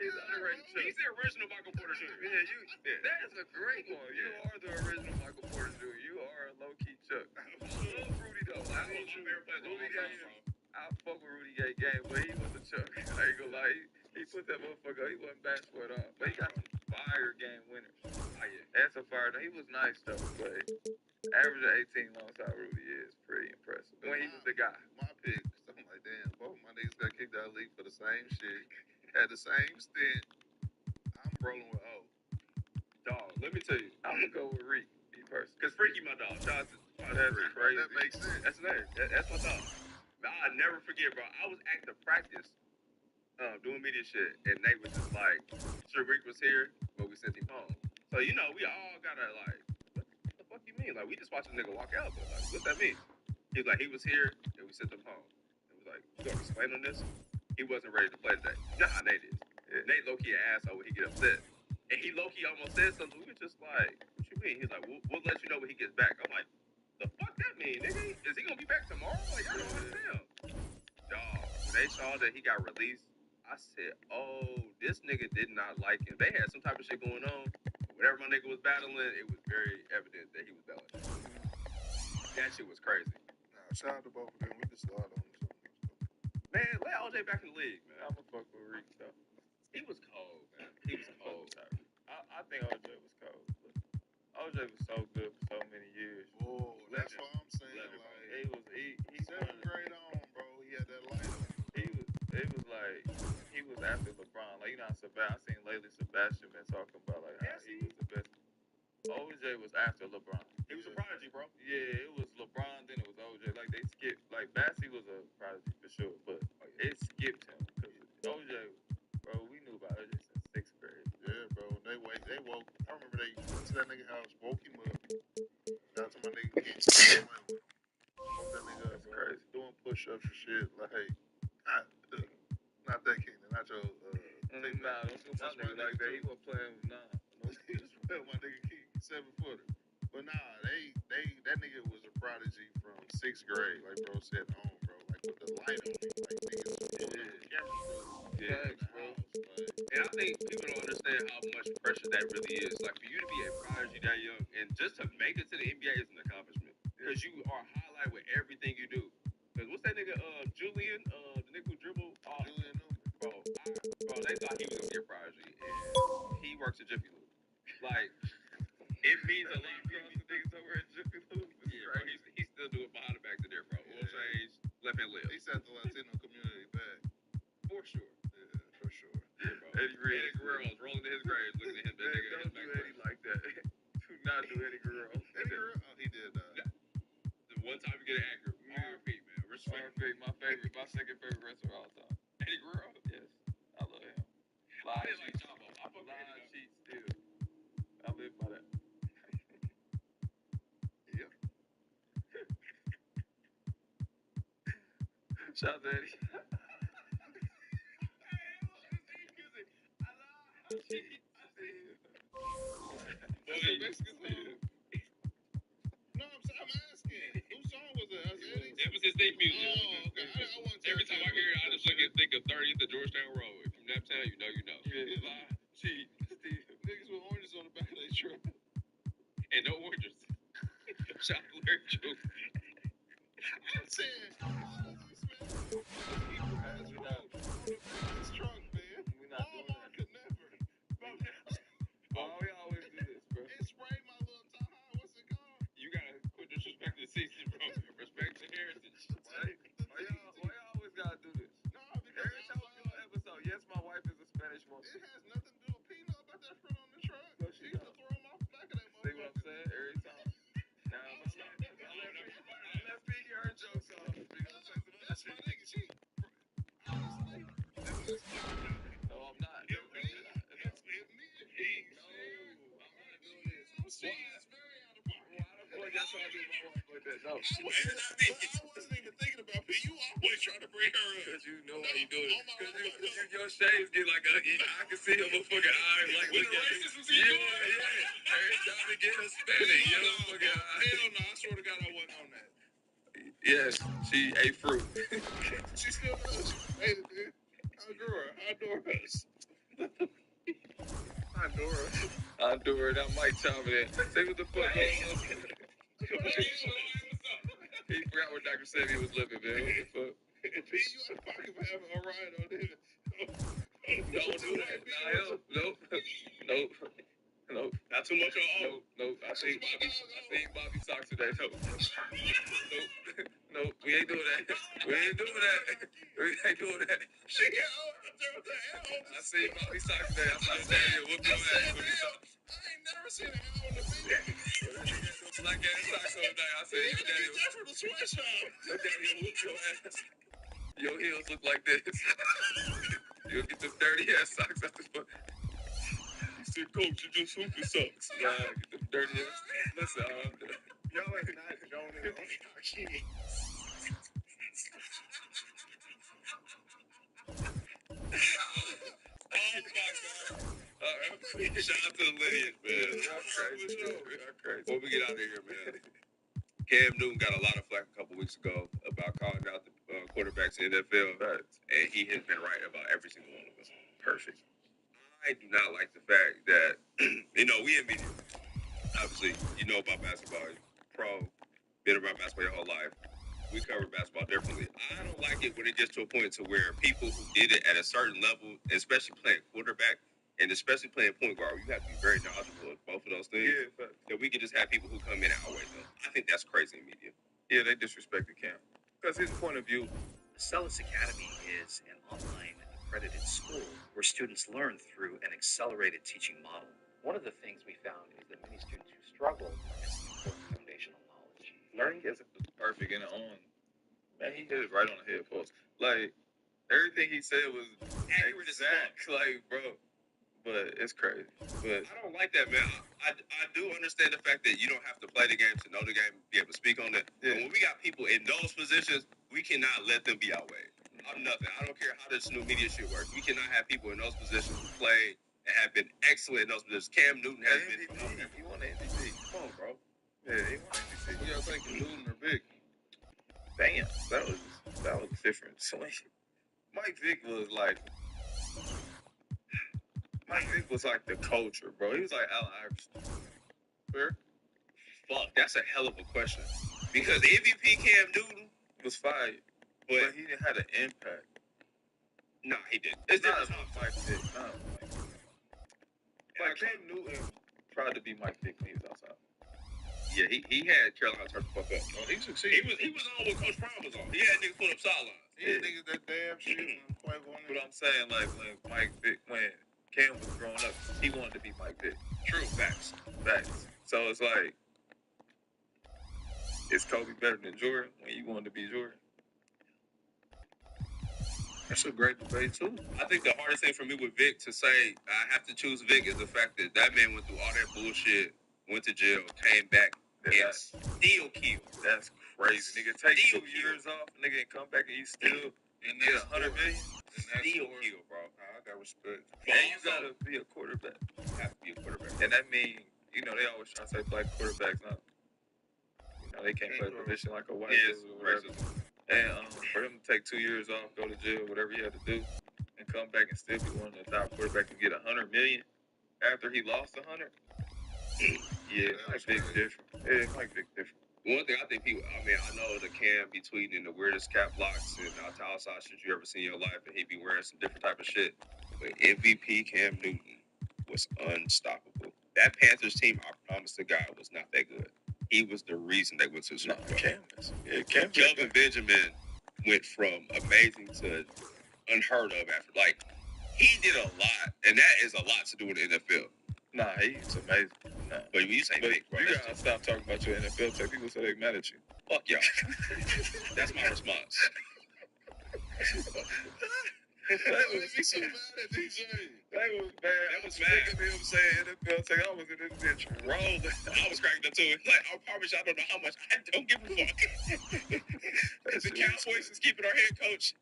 Speaker 20: He's underrated. He's the original Michael Porter Jr. Yeah, that is a great one. You are the original Michael Porter Jr. You are a low-key Chuck. I love Rudy, though. I love my favorite player. Rudy Gay. I fuck with Rudy Gay game, but he was a Chuck. I ain't gonna lie. He put that motherfucker, he wasn't bashful at all. But he got some fire game winners. Oh, yeah. That's a fire. He was nice, though, but average of 18 alongside Rudy is pretty impressive. When he was the guy.
Speaker 3: My pick, I'm like, damn, both my niggas got kicked out of the league for the same shit. Had the same stint. I'm rolling with O.
Speaker 20: Dog, let me tell you, I'm gonna go with Reek, me personally. Because Freaky my dog. Johnson. That's crazy.
Speaker 3: That makes sense.
Speaker 20: That's my dog. I'll never forget, bro. I was at the practice doing media shit, and they was just like, Reek was here, but we sent him home. So, you know, we all gotta like, what the fuck you mean? Like, we just watched a nigga walk out, but like, what's that mean? He was like, he was here, and we sent him home. It was like, you gonna explain on this? He wasn't ready to play today. You know how Nate is. Yeah. Nate low-key an asshole when he get upset. And he low-key almost said something. We were just like, what you mean? He's like, we'll let you know when he gets back. I'm like, the fuck that mean, nigga? Is he gonna be back tomorrow? Like, I don't understand. Dog, when they saw that he got released, I said, oh, this nigga did not like him. They had some type of shit going on. Whatever my nigga was battling, it was very evident that he was battling. That shit was crazy.
Speaker 3: Nah, shout out to both of them. We can start on this.
Speaker 20: Man, let OJ back in the league, man. I'm gonna fuck with Reek, though. He was cold, man. He was cold. I think OJ was cold. But OJ was so good for so many years.
Speaker 3: Oh, that's what I'm saying. He 7th grade on, bro. He had that light on.
Speaker 20: It was like he was after LeBron. Like, you know, I seen lately Sebastian been talking about like how he was the best. OJ was after LeBron. He was a prodigy, bro. Yeah, it was LeBron, then it was OJ. Like, they skipped. Like, Bassey was a prodigy for sure, but it skipped him. Because OJ, bro, we knew about OJ since 6th grade.
Speaker 3: Yeah, bro. They woke. I remember they went to that nigga house, woke him up. Got to my nigga. Woke that nigga up, crazy. Doing push-ups.
Speaker 17: extra shit. Like, not that Keenan, not your tape.
Speaker 20: Nah, don't do my nigga like that. He was playing with
Speaker 17: He just played with my nigga King, 7-footer. But nah, that nigga was a prodigy from 6th grade, like bro said on, bro. Like with the light on me, like niggas pulling up with camera crews.
Speaker 20: Yeah, bro. And I think people don't understand how much pressure that really is. Like for you to be a prodigy that young, and just to make it to the NBA is an accomplishment because you are highlighted with everything you do. Cause what's that nigga, Julian, the nigga who dribbled, Julian Newman, bro, they thought he was gonna be a prodigy, and he works at Jiffy Lube. Like, it means a lot for us to niggas over at Jiffy Lube. Yeah, bro, he's still doing behind the back to there, bro. Oil change, left hand lift.
Speaker 17: He set the Latino community back.
Speaker 20: For sure.
Speaker 17: Yeah, for sure.
Speaker 20: Yeah, bro. Eddie Guerrero is rolling in his grave, looking at him. That nigga don't do Eddie like that. Do not do Eddie Guerrero.
Speaker 17: Eddie Guerrero? Oh, he did.
Speaker 20: The one time you get it accurate. R.I.P. man. Respect. R.I.P. My second favorite wrestler of all time. Eddie Guerrero? Yes. I love him. Live sheets. I put live sheets still. I live by that. Yep. Shout out to Eddie.
Speaker 17: No, I'm asking. Whose song was it? Eddie?
Speaker 20: It was his theme music.
Speaker 17: Oh, okay.
Speaker 20: Every time I hear it, I just think of 30th to Georgetown Road. If you're from Naptown, you know. Yeah.
Speaker 17: Niggas with oranges on the back of their truck.
Speaker 20: And no oranges. Shout out to Larry Joe.
Speaker 17: I'm saying, it's trunk, man.
Speaker 20: We're not doing that.
Speaker 17: Could never.
Speaker 20: Oh, we always do this, bro.
Speaker 17: It sprayed my little Taha. What's it called?
Speaker 20: You gotta quit disrespecting the 60s, bro. Respect your heritage. Right? Why y'all always gotta do this?
Speaker 17: No, because
Speaker 20: every time we do an episode, yes, my wife is a Spanish woman.
Speaker 17: It has nothing to do with Pino about that front on the truck.
Speaker 20: No,
Speaker 17: she used to throw him off the back of that motherfucker.
Speaker 20: See what I'm saying? Every time. Now, I let Pete hear her jokes off.
Speaker 17: That's my nigga. She. Honestly.
Speaker 20: No, I'm not.
Speaker 17: It's me and Pete. No, I'm not doing this. I'm seeing it's very out of pocket.
Speaker 20: Why the fuck y'all trying to do my wife like that? No.
Speaker 17: I wasn't even thinking about Pete. You always trying to bring her up.
Speaker 20: Because you know how you do it. Because your shades get like I can see her motherfucking eyes like
Speaker 17: when the racist was
Speaker 20: yeah. Every time they get Hispanic, you know, fucking eyes.
Speaker 17: Hell no, I swear to God I wasn't on that.
Speaker 20: Yes, she ate fruit.
Speaker 17: She still does. She ate it, dude. Honduras.
Speaker 20: Honduras. That Mike chime in. Say what the fuck going on. He forgot what Dr. said he was living, man. What the fuck?
Speaker 17: Pete, you out of pocket for having a ride on there.
Speaker 20: Don't do that. Nope.
Speaker 17: Not too much on all.
Speaker 20: Nope. I seen Bobby socks today. Nope. We ain't doing that.
Speaker 17: She got up there with the L.
Speaker 20: I seen Bobby socks today. I said, Daniel, whoop your ass.
Speaker 17: I ain't never seen an L on the video.
Speaker 20: Black ass socks all day. I said,
Speaker 17: you gotta get that from the sweatshop.
Speaker 20: Daniel, whoop your ass. Your heels look like this. You'll get them dirty ass socks out this fuck. He said, Coach, you just hooping socks. Nah, get them dirty ass. Listen,
Speaker 17: y'all is not condoning on our kids.
Speaker 20: Shout out to the lineage, man. Y'all crazy. Before we get out of here, man. Cam Newton got a lot of flack a couple weeks ago about calling out the quarterbacks in the NFL, and he has been right about every single one of us. Perfect. I do not like the fact that, we in media. Obviously, you know about basketball. Pro, been around basketball your whole life. We cover basketball differently. I don't like it when it gets to a point to where people who did it at a certain level, especially playing quarterback, and especially playing point guard, you have to be very knowledgeable of both of those things. Yeah, but we can just have people who come in and outweigh them. I think that's crazy in media. Yeah, they disrespected Cam. Because his point of view.
Speaker 18: Celis Academy is an online accredited school where students learn through an accelerated teaching model. One of the things we found is that many students who struggle are missing important foundational knowledge.
Speaker 20: Learning isn't perfect and on. Man, he hit it right on the head, folks. Like, everything he said was accurate as fuck. Like, bro. But it's crazy. But I don't like that, man. I do understand the fact that you don't have to play the game to know the game, be able to speak on it. Yeah. But when we got people in those positions,
Speaker 6: We cannot let them be outweighed. I'm nothing. I don't care how this new media shit works. We cannot have people in those positions who play and have been excellent in those positions. Cam Newton has been.
Speaker 20: He won the MVP. Come on, bro. Yeah, he won the MVP. Who y'all think Newton or Vic?
Speaker 10: Damn, that was different. So
Speaker 20: Mike Vick was like the culture, bro. He was like Allen Iverson. Fair?
Speaker 6: Fuck, that's a hell of a question. Because MVP Cam Newton
Speaker 20: was fired, but he didn't have an impact.
Speaker 6: Nah, he didn't.
Speaker 20: It's not Mike Vick. Like Cam Newton tried to be Mike Vick when he was outside.
Speaker 6: Yeah, he had Carolina turn the fuck up.
Speaker 20: Oh, he succeeded.
Speaker 6: He was on what Coach Brown was on. He had niggas put up sidelines.
Speaker 20: He had niggas that damn shit. But I'm saying, like, when Cam was growing up, he wanted to be Mike Vick.
Speaker 6: True, facts.
Speaker 20: So it's like, is Kobe better than Jordan when you wanted to be Jordan? That's a great debate, too.
Speaker 6: I think the hardest thing for me with Vic to say I have to choose Vic is the fact that that man went through all that bullshit, went to jail, came back, and still killed.
Speaker 20: That's crazy. Nigga, take 2 years off, nigga, and come back and you still get $100 million.
Speaker 6: Still kill, bro.
Speaker 20: I got respect. And you gotta be a quarterback.
Speaker 6: You have to be a quarterback.
Speaker 20: And that means, they always try to say black quarterbacks not. They can't play a position like a white dude or whatever. And for him to take 2 years off, go to jail, whatever he had to do, and come back and still be one of the top quarterbacks and get $100 million after he lost 100. Yeah, it might be different. Yeah, it might be different.
Speaker 6: One thing I think I know the Cam be tweeting in the weirdest cap locks and italicized shit you ever seen in your life, and he be wearing some different type of shit. But MVP Cam Newton was unstoppable. That Panthers team, I promise to God, was not that good. He was the reason they went to the Super Bowl. Kelvin Benjamin went from amazing to unheard of after. Like, he did a lot, and that is a lot to do in the NFL.
Speaker 20: Nah, he's amazing. Nah.
Speaker 6: But when you say big, bro,
Speaker 20: you gotta stop talking about your NFL tech. People say they mad at you.
Speaker 6: Fuck y'all. That's my response.
Speaker 20: That was so mad at DJ. That was bad. That was mad. Him saying NFL tech. I was in this bitch.
Speaker 6: Bro, I was cracking up too. Like, I promise y'all don't know how much. I don't give a fuck. If the Cowboys is keeping our head coach,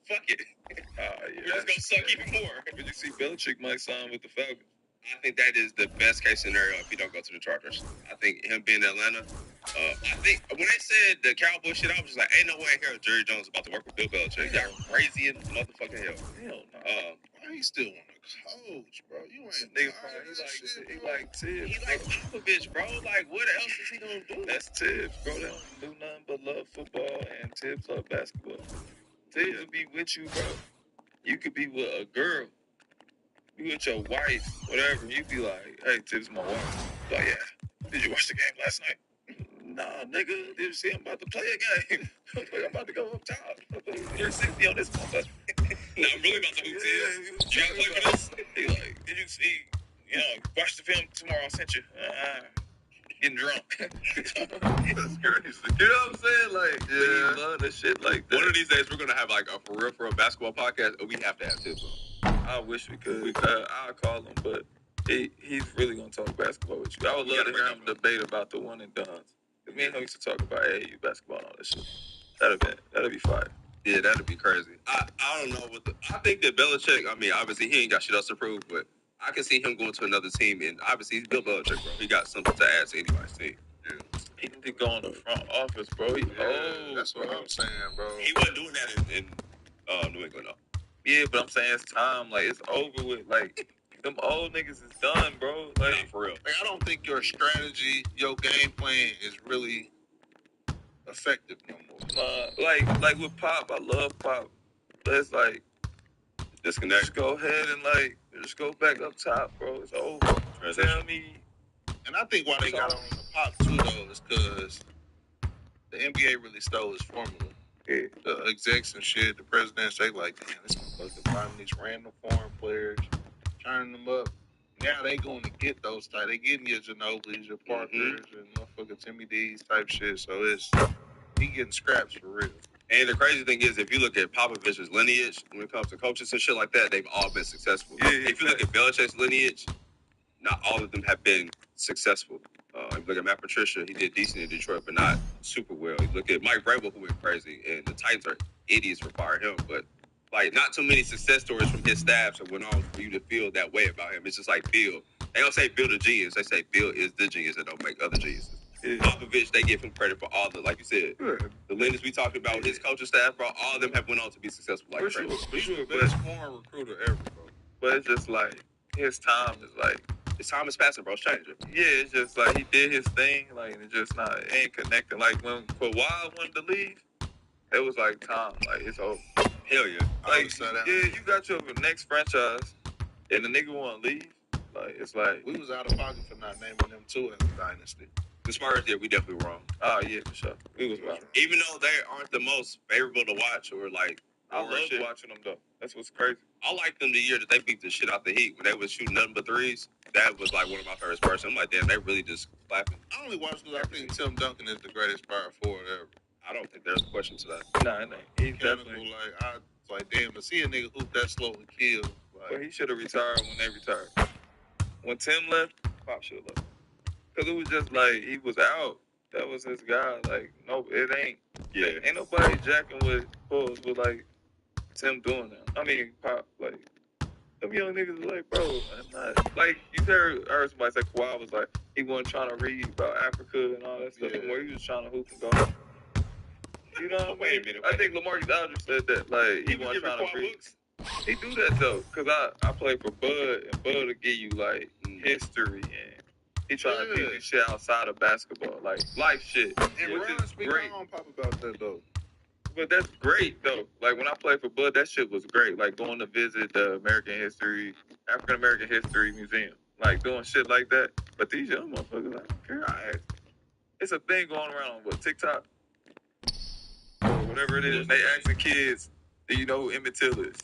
Speaker 6: fuck it. We're just gonna suck even more.
Speaker 20: But you see, Belichick might sign with the Falcons.
Speaker 6: I think that is the best case scenario if he don't go to the Chargers. I think him being in Atlanta. I think when they said the Cowboy shit, I was just like, ain't no way in hell Jerry Jones about to work with Bill Belichick. Y'all crazy in motherfucking hell.
Speaker 20: Hell no.
Speaker 17: Why he still want to coach, bro? You ain't
Speaker 20: nigga. He like Tibbs.
Speaker 6: He like Popovich, bro. Like, what else is he gonna do?
Speaker 20: That's Tibbs, bro. They don't do nothing but love football, and Tibbs love basketball. Tibbs will be with you, bro. You could be with a girl. You with your wife, whatever, you be like, hey, Tibbs, my wife. Like, yeah. Did you watch the game last night? Nah, nigga. Did you see I'm about to play a game? I'm about to go up top. You're 60 on this motherfucker.
Speaker 6: Nah, I'm really about to hoop Tibbs. You gotta play for this?
Speaker 20: He like, did you see, watch the film tomorrow I sent you. Getting drunk. That's crazy. You know what I'm saying? Like, yeah. Love that shit like that.
Speaker 6: One of these days, we're gonna have like a for real basketball podcast, and we have to have Tibbs on.
Speaker 20: I wish we could. I'll call him, but he's really going to talk basketball with you. I would love to hear him debate about the one and dones. Me and him used to talk about AAU basketball and all that shit. That'd be fire.
Speaker 6: Yeah, that'd be crazy. I don't know I think that Belichick, obviously he ain't got shit else to prove, but I can see him going to another team, and obviously he's Bill Belichick, bro. He got something to add to anybody's team.
Speaker 20: Yeah. He need to go in the front office, bro.
Speaker 17: That's what I'm saying, bro.
Speaker 6: He wasn't doing that in New England, though.
Speaker 20: Yeah, but I'm saying it's time. Like, it's over with. Like, them old niggas is done, bro. Like,
Speaker 6: nah, for real.
Speaker 17: Like, I don't think your strategy, your game plan is really effective no more.
Speaker 20: Like with Pop, I love Pop. Let's,
Speaker 6: disconnect.
Speaker 20: Just go ahead and, just go back up top, bro. It's over. Tell me.
Speaker 17: And I think why they got on the Pop, too, though, is because the NBA really stole his formula.
Speaker 20: Yeah.
Speaker 17: The execs and shit, the presidents, they like, damn, this motherfucker finding these random foreign players, turning them up. Now they going to get those type. They getting your Ginobili's, your Parkers, and motherfucking Timmy D's type shit. So he getting scraps for real.
Speaker 6: And the crazy thing is, if you look at Popovich's lineage, when it comes to coaches and shit like that, they've all been successful.
Speaker 20: Yeah,
Speaker 6: if you look at Belichick's lineage, not all of them have been successful. You look at Matt Patricia, he did decent in Detroit, but not super well. You look at Mike Vrabel, who went crazy, and the Titans are idiots for firing him. But like, not too many success stories from his staff that went on for you to feel that way about him. It's just like Bill. They don't say Bill the genius. They say Bill is the genius that don't make other geniuses. Popovich, they give him credit for all the, like you said, the Linus we talked about with his coaching staff, bro. All of them have went on to be successful. Like
Speaker 17: He's the best foreign recruiter ever, bro.
Speaker 10: But it's just like his time is like.
Speaker 6: His time is passing, bro. It's changing.
Speaker 10: Yeah, it's just like he did his thing, like it just not it ain't connecting. Like when Kawhi wanted to leave, it was like time, like it's over.
Speaker 6: Hell yeah.
Speaker 10: Like yeah, you got your next franchise, and the nigga want to leave. Like it's like
Speaker 17: we was out of pocket for not naming them two as a dynasty.
Speaker 6: The Spurs, yeah, we definitely wrong.
Speaker 10: Oh yeah, for sure. We was wrong.
Speaker 6: Even though they aren't the most favorable to watch or like.
Speaker 10: I love watching them though. That's what's crazy.
Speaker 6: I liked them the year that they beat the shit out the Heat when they was shooting nothing but threes. That was like one of my favorite Spurs. I'm like, damn, they really just clapping.
Speaker 17: I only watched because I think Tim Duncan is the greatest power forward ever.
Speaker 6: I don't think there's a question to that.
Speaker 10: Nah, it ain't. He's definitely
Speaker 17: like damn, to see a nigga hoop that slow and kill. Like,
Speaker 10: but he should have retired when they retired. When Tim left, Pop should have left. Because it was just like he was out. That was his guy. Like, no, it ain't.
Speaker 6: Yeah.
Speaker 10: Ain't nobody jacking with pulls with like Tim doing that. I mean, Pop, like, them young niggas is like, bro, I'm not. Like, you heard somebody say Kawhi was like, he wasn't trying to read about Africa and all that stuff anymore. He was just trying to hoop and go. You know what I mean?
Speaker 6: Wait a minute.
Speaker 10: I think Lamarcus Aldridge said that. Like, he wasn't trying to read. He do that, though, because I play for Bud, and Bud will give you, like, history, and he trying to teach you shit outside of basketball, like, life shit.
Speaker 17: And Ron speak on Pop about that, though.
Speaker 10: But that's great, though. Like, when I played for Bud, that shit was great. Like, going to visit the African American History Museum. Like, doing shit like that. But these young motherfuckers, I don't care. It's a thing going around on, TikTok? Or whatever it is. They asking kids, do you know who Emmett Till is?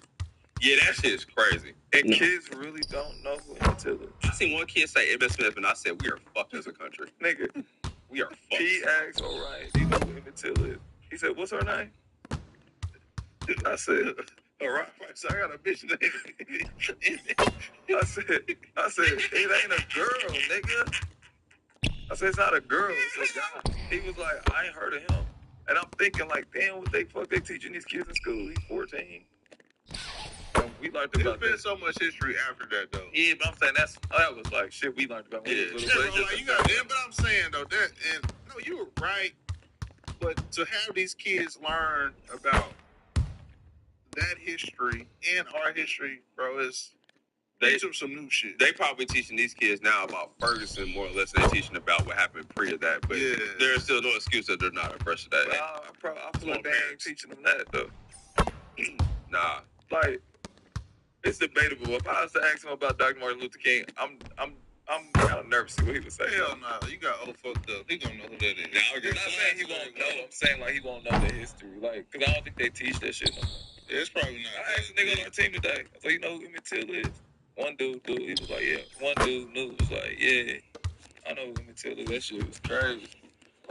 Speaker 6: Yeah, that shit is crazy.
Speaker 10: And kids really don't know who Emmett Till is.
Speaker 6: I seen one kid say Emmett Smith, and I said, we are fucked as a country.
Speaker 10: Nigga.
Speaker 6: We are fucked.
Speaker 10: He asked, all right, do you know who Emmett Till is? He said, what's her name? I said, all right, so I got a bitch name. I said, it ain't a girl, nigga. I said, it's not a girl, it's a guy. He was like, I ain't heard of him. And I'm thinking, like, damn, what they teaching these kids in school? He's 14. And we learned about
Speaker 17: There's been so much history after that, though.
Speaker 10: Yeah, but I'm saying that was like shit we learned about when we was little.
Speaker 17: Bro, like, you got but I'm saying, though, that, and no, you were right. But to have these kids learn about that history and our history, bro, they took some new shit.
Speaker 6: They probably teaching these kids now about Ferguson more or less than they're teaching about what happened pre to that. But there's still no excuse that they're not impressed with that.
Speaker 10: I feel like they ain't teaching them that, though.
Speaker 6: Nah.
Speaker 10: Like, it's debatable. If I was to ask him about Dr. Martin Luther King, I'm kind of nervous to see what he would say.
Speaker 17: Hell no, you got old fucked up. He gonna know who that is.
Speaker 10: I'm not saying he won't know. I'm saying like he won't know the history, like, because I don't think they teach that shit no more.
Speaker 17: Yeah, it's probably not.
Speaker 10: I asked a nigga on our team today. I said, you know who Emmett Till is? One dude, he was like, yeah. One dude knew, was like, yeah, I know who Emmett Till is. That shit was crazy.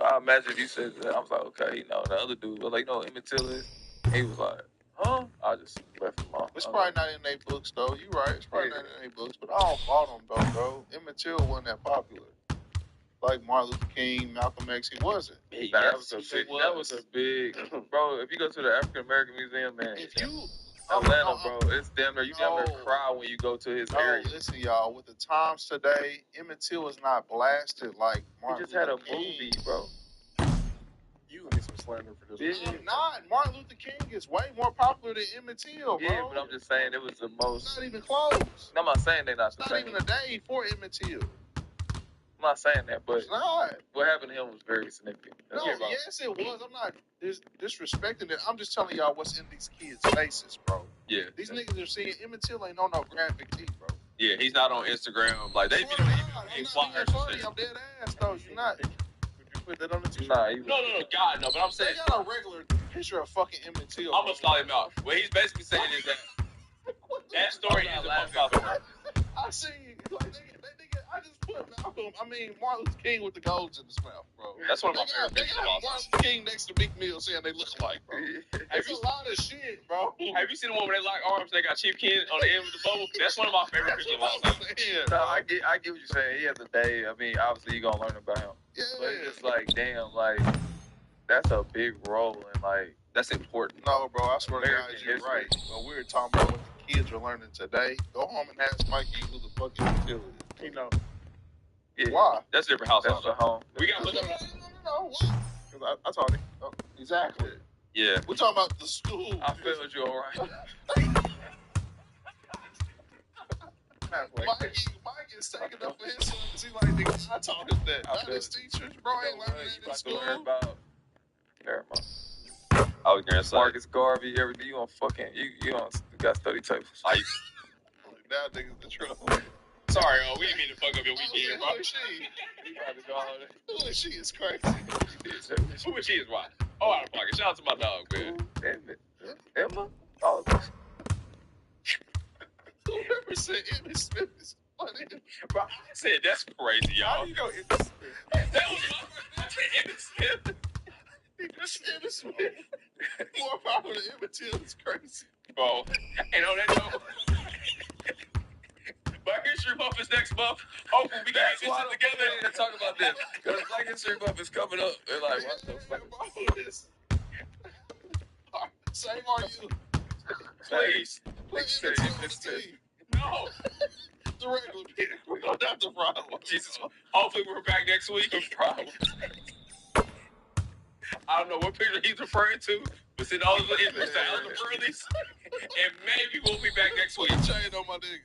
Speaker 10: I imagine if you said that, I was like, okay, you know. The other dude was like, you know who Emmett Till is? He was like, huh? I just left him off.
Speaker 17: It's probably not in their books, though. You right. It's probably not in their books, but I don't fault them, though, bro. Emmett Till wasn't that popular. Like Martin Luther King, Malcolm X, he wasn't.
Speaker 10: That was a big, bro. If you go to the African American Museum, man, Atlanta, bro, it's damn near, you damn near cry when you go to his area.
Speaker 17: Listen, y'all, with the times today, Emmett Till is not blasted like Martin
Speaker 10: He just
Speaker 17: Luther
Speaker 10: had a movie, bro.
Speaker 4: You gonna get some slander for this.
Speaker 17: I'm not. Martin Luther King is way more popular than Emmett Till, bro.
Speaker 10: Yeah, but I'm just saying it was the most.
Speaker 17: It's not even close.
Speaker 10: No, I'm not saying they're not the
Speaker 17: It's
Speaker 10: same.
Speaker 17: not even a day for Emmett Till.
Speaker 10: I'm not saying that, but
Speaker 17: It's not.
Speaker 10: what happened to him was very significant.
Speaker 17: No, yes, it was. I'm not disrespecting it. I'm just telling y'all what's in these kids' faces, bro.
Speaker 6: Yeah.
Speaker 17: These niggas are seeing Emmett Till ain't on no graphic tee, bro.
Speaker 6: Yeah, he's not on Instagram. Like, they be
Speaker 17: I'm not being funny. I'm dead ass, though. You're not. Would you put that on the t-shirt?
Speaker 10: Nah,
Speaker 6: No, God, no. But I'm saying,
Speaker 17: They got a regular picture of fucking Emmett Till.
Speaker 6: I'm gonna stall him out. What he's basically saying is that that story is about South Park.
Speaker 17: I see, like, I just put Malcolm. I mean, Martin Luther King with the golds in his mouth, bro.
Speaker 6: That's one of my favorite
Speaker 17: They
Speaker 6: pictures
Speaker 17: got
Speaker 6: of all
Speaker 17: Martin
Speaker 6: time.
Speaker 17: Luther King next to Meek Mill saying they look alike, bro. That's a lot of shit, bro.
Speaker 6: Have you seen the one where they lock arms? They got Chief Keef on the end with the bubble. That's one of my favorite pictures of all time.
Speaker 10: No, I get what you're saying. He has a day. I mean, obviously you're gonna learn about him.
Speaker 17: Yeah.
Speaker 10: But it's just like, damn, like that's a big role and like
Speaker 6: that's important.
Speaker 17: No, bro, I swear to God,
Speaker 10: American
Speaker 17: you're
Speaker 10: history.
Speaker 17: right. When we were talking about what the kids are learning today, go home and ask Mikey who the fuck is Matilda. You know.
Speaker 10: Yeah.
Speaker 17: Why?
Speaker 6: That's a different household.
Speaker 10: That's a home.
Speaker 6: We got to look up.
Speaker 17: No, why? Because I taught him. Oh, exactly.
Speaker 6: Yeah.
Speaker 17: We're talking about the school.
Speaker 10: I feel you all right.
Speaker 17: Mike is taking up for his son because he's like, nigga, I taught him that. Not his teachers, bro. I ain't learning that in school.
Speaker 10: Never mind.
Speaker 6: I was gonna say
Speaker 10: Marcus Garvey, everything. You on fucking, you got study tables.
Speaker 17: Now niggas the trouble.
Speaker 6: Sorry, we didn't mean to fuck up your weekend, bro.
Speaker 17: Who is she? Is crazy.
Speaker 6: Who is she is why? Oh, out of pocket. Shout out to my dog, man.
Speaker 10: Emma? All of us.
Speaker 17: Whoever said Emmitt Smith is funny.
Speaker 6: Bro, I said that's crazy, y'all.
Speaker 17: How do you know Emmitt Smith?
Speaker 6: That was my first Emmitt Smith.
Speaker 17: Emmitt Smith. More power than Emmett Till is crazy.
Speaker 6: Bro, and on that note, Black History Month is next month. Hopefully we can get this together and talk about this.
Speaker 10: Because Black History Month is coming up. They're like, what the fuck?
Speaker 17: Same on you.
Speaker 6: Please.
Speaker 17: Please.
Speaker 6: No.
Speaker 17: The regular people. We're going down to Broadway.
Speaker 6: Jesus. Hopefully we're back next week. Probably. I don't know what picture he's referring to, but send all the images to Alan Burley's, and maybe we'll be back next week.
Speaker 17: Chain on my nigga.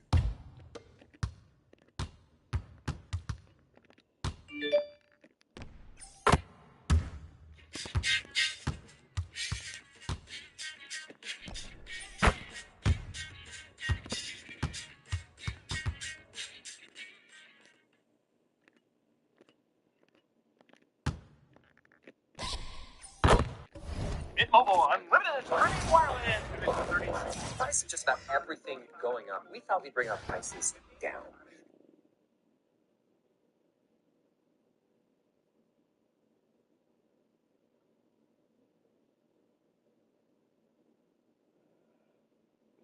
Speaker 18: Mint Mobile Unlimited Streaming Wireless. Prices just about everything going up. We thought we'd bring our prices down.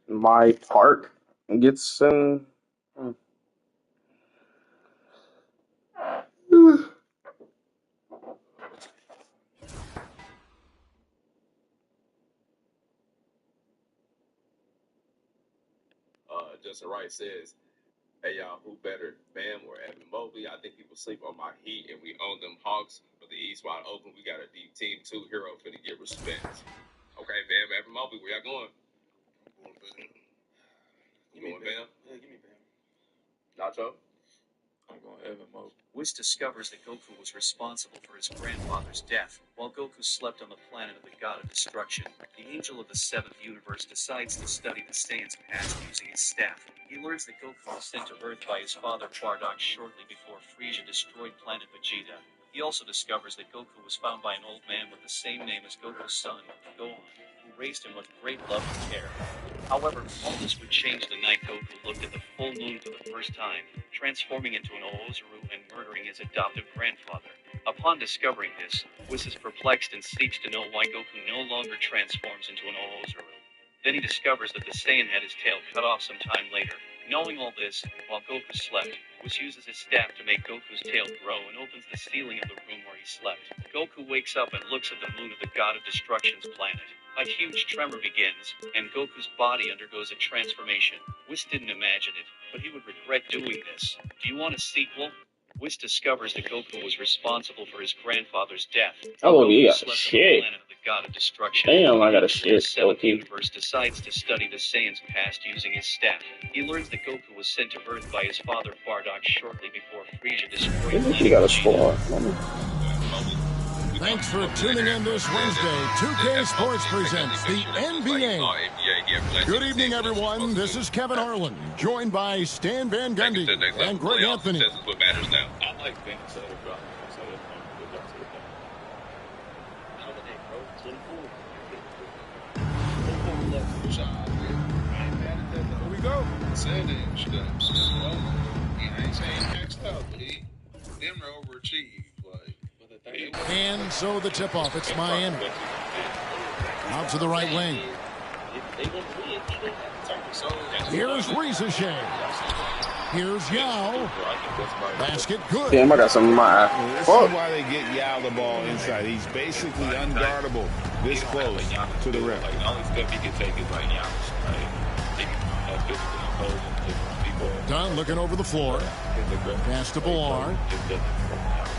Speaker 16: My park gets in.
Speaker 6: Justin Wright says, hey, y'all, who better, Bam or Evan Mobley? I think people sleep on my Heat, and we own them Hawks. For the East wide open, we got a deep team, too. Hero for to get respect. Okay, Bam, Evan Mobley, where y'all going?
Speaker 17: I'm going Bam.
Speaker 6: You going Bam?
Speaker 17: Yeah, give me Bam.
Speaker 6: Nacho?
Speaker 10: I'm going Evan Mobley.
Speaker 18: Whis discovers that Goku was responsible for his grandfather's death. While Goku slept on the planet of the god of destruction, the angel of the seventh universe decides to study the Saiyan's past using his staff. He learns that Goku was sent to Earth by his father Bardock shortly before Frieza destroyed planet Vegeta. He also discovers that Goku was found by an old man with the same name as Goku's son, Gohan, who raised him with great love and care. However, all this would change the night Goku looked at the full moon for the first time, transforming into an Oozaru and murdering his adoptive grandfather. Upon discovering this, Whis is perplexed and seeks to know why Goku no longer transforms into an Oozaru. Then he discovers that the Saiyan had his tail cut off some time later. Knowing all this, while Goku slept, Whis uses his staff to make Goku's tail grow and opens the ceiling of the room where he slept. Goku wakes up and looks at the moon of the god of destruction's planet. A huge tremor begins, and Goku's body undergoes a transformation. Whis didn't imagine it, but he would regret doing this. Do you want a sequel? Whis discovers that Goku was responsible for his grandfather's death.
Speaker 16: Oh,
Speaker 18: Goku
Speaker 16: you got
Speaker 18: slept
Speaker 16: shit.
Speaker 18: on the planet of the god of destruction.
Speaker 16: Damn, I got a
Speaker 18: The
Speaker 16: shit.
Speaker 18: seventh
Speaker 16: Okay.
Speaker 18: universe decides to study the Saiyan's past using his staff. He learns that Goku was sent to Earth by his father Bardock shortly before Frieza destroyed
Speaker 16: Maybe
Speaker 18: planet
Speaker 16: she got a
Speaker 18: Vegeta.
Speaker 16: score.
Speaker 2: Thanks for tuning in this Wednesday. 2K Sports presents the NBA. Good evening, everyone. This is Kevin Harlan, joined by Stan Van Gundy and Greg Anthony.
Speaker 6: What matters now?
Speaker 10: I like Ben Sutter, bro.
Speaker 17: Here we go. Said it. I ain't saying maxed out, but he them overachieved. Like,
Speaker 2: And so the tip-off, it's Miami. Out to the right wing. Here's Rizachet. Here's Yao. Basket good.
Speaker 16: Damn, I got some in my eye.
Speaker 3: This is why they get Yao the ball inside. He's basically unguardable this close to the rim.
Speaker 9: The only step he can take is like Giannis.
Speaker 2: Dunn looking over the floor. Pass to Bilal.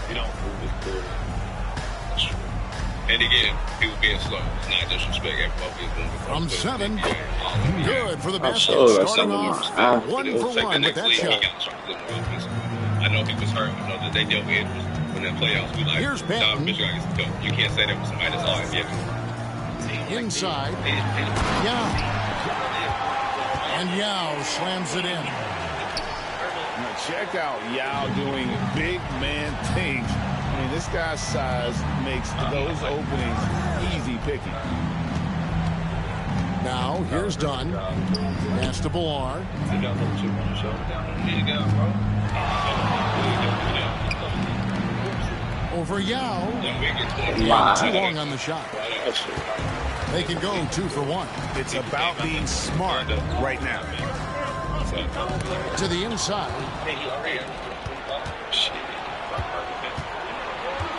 Speaker 9: You don't move his board.
Speaker 6: And again, people being slow. It's not disrespect.
Speaker 2: From 7. Good for the
Speaker 16: I'm
Speaker 2: basket.
Speaker 16: sure that's
Speaker 2: Starting
Speaker 16: something
Speaker 2: off 1 for 1 with that shot.
Speaker 6: I know he was hurt. I know that they dealt with injuries when in the playoffs. We like,
Speaker 2: here's Benton.
Speaker 6: You can't say that was somebody that's all NBA.
Speaker 2: Inside. Yao. And Yao slams it in.
Speaker 3: Now check out Yao doing big man things. I mean, this guy's size makes those openings easy picking.
Speaker 2: Now, here's Dunn. Pass to Bilal. Over Yao. Too long on the shot. They can go 2 for 1.
Speaker 3: It's about being smart right now.
Speaker 2: To the inside.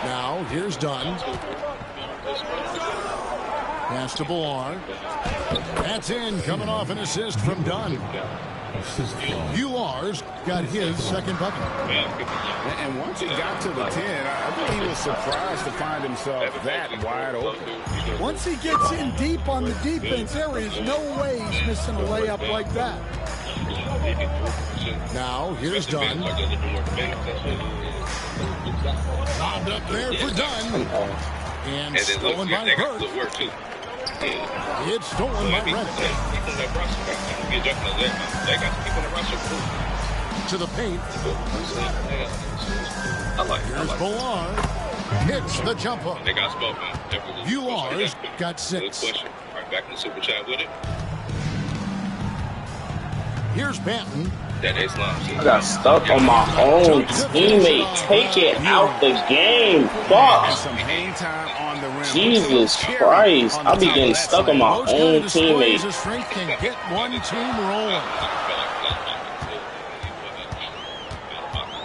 Speaker 2: Now, here's Dunn. Pass to Bilal. That's in, coming off an assist from Dunn. Ular's got his second bucket.
Speaker 3: And once he got to the 10, I think he was surprised to find himself that wide open.
Speaker 11: Once he gets in deep on the defense, there is no way he's missing a layup like that.
Speaker 2: Now, here's Dunn. Bombed up there for Dunn. And stolen by Burke. It's stolen by Redick. To the paint. Here's Bilal. Hits the jump hook.
Speaker 6: They got spoken.
Speaker 2: Ular's got 6.
Speaker 6: Right back in the super chat with it.
Speaker 2: Here's Banton.
Speaker 16: I got stuck on my own teammate. Take it out the game. Fuck. Jesus Christ. I'll be getting stuck on my own teammate.
Speaker 2: Can get one team rolling.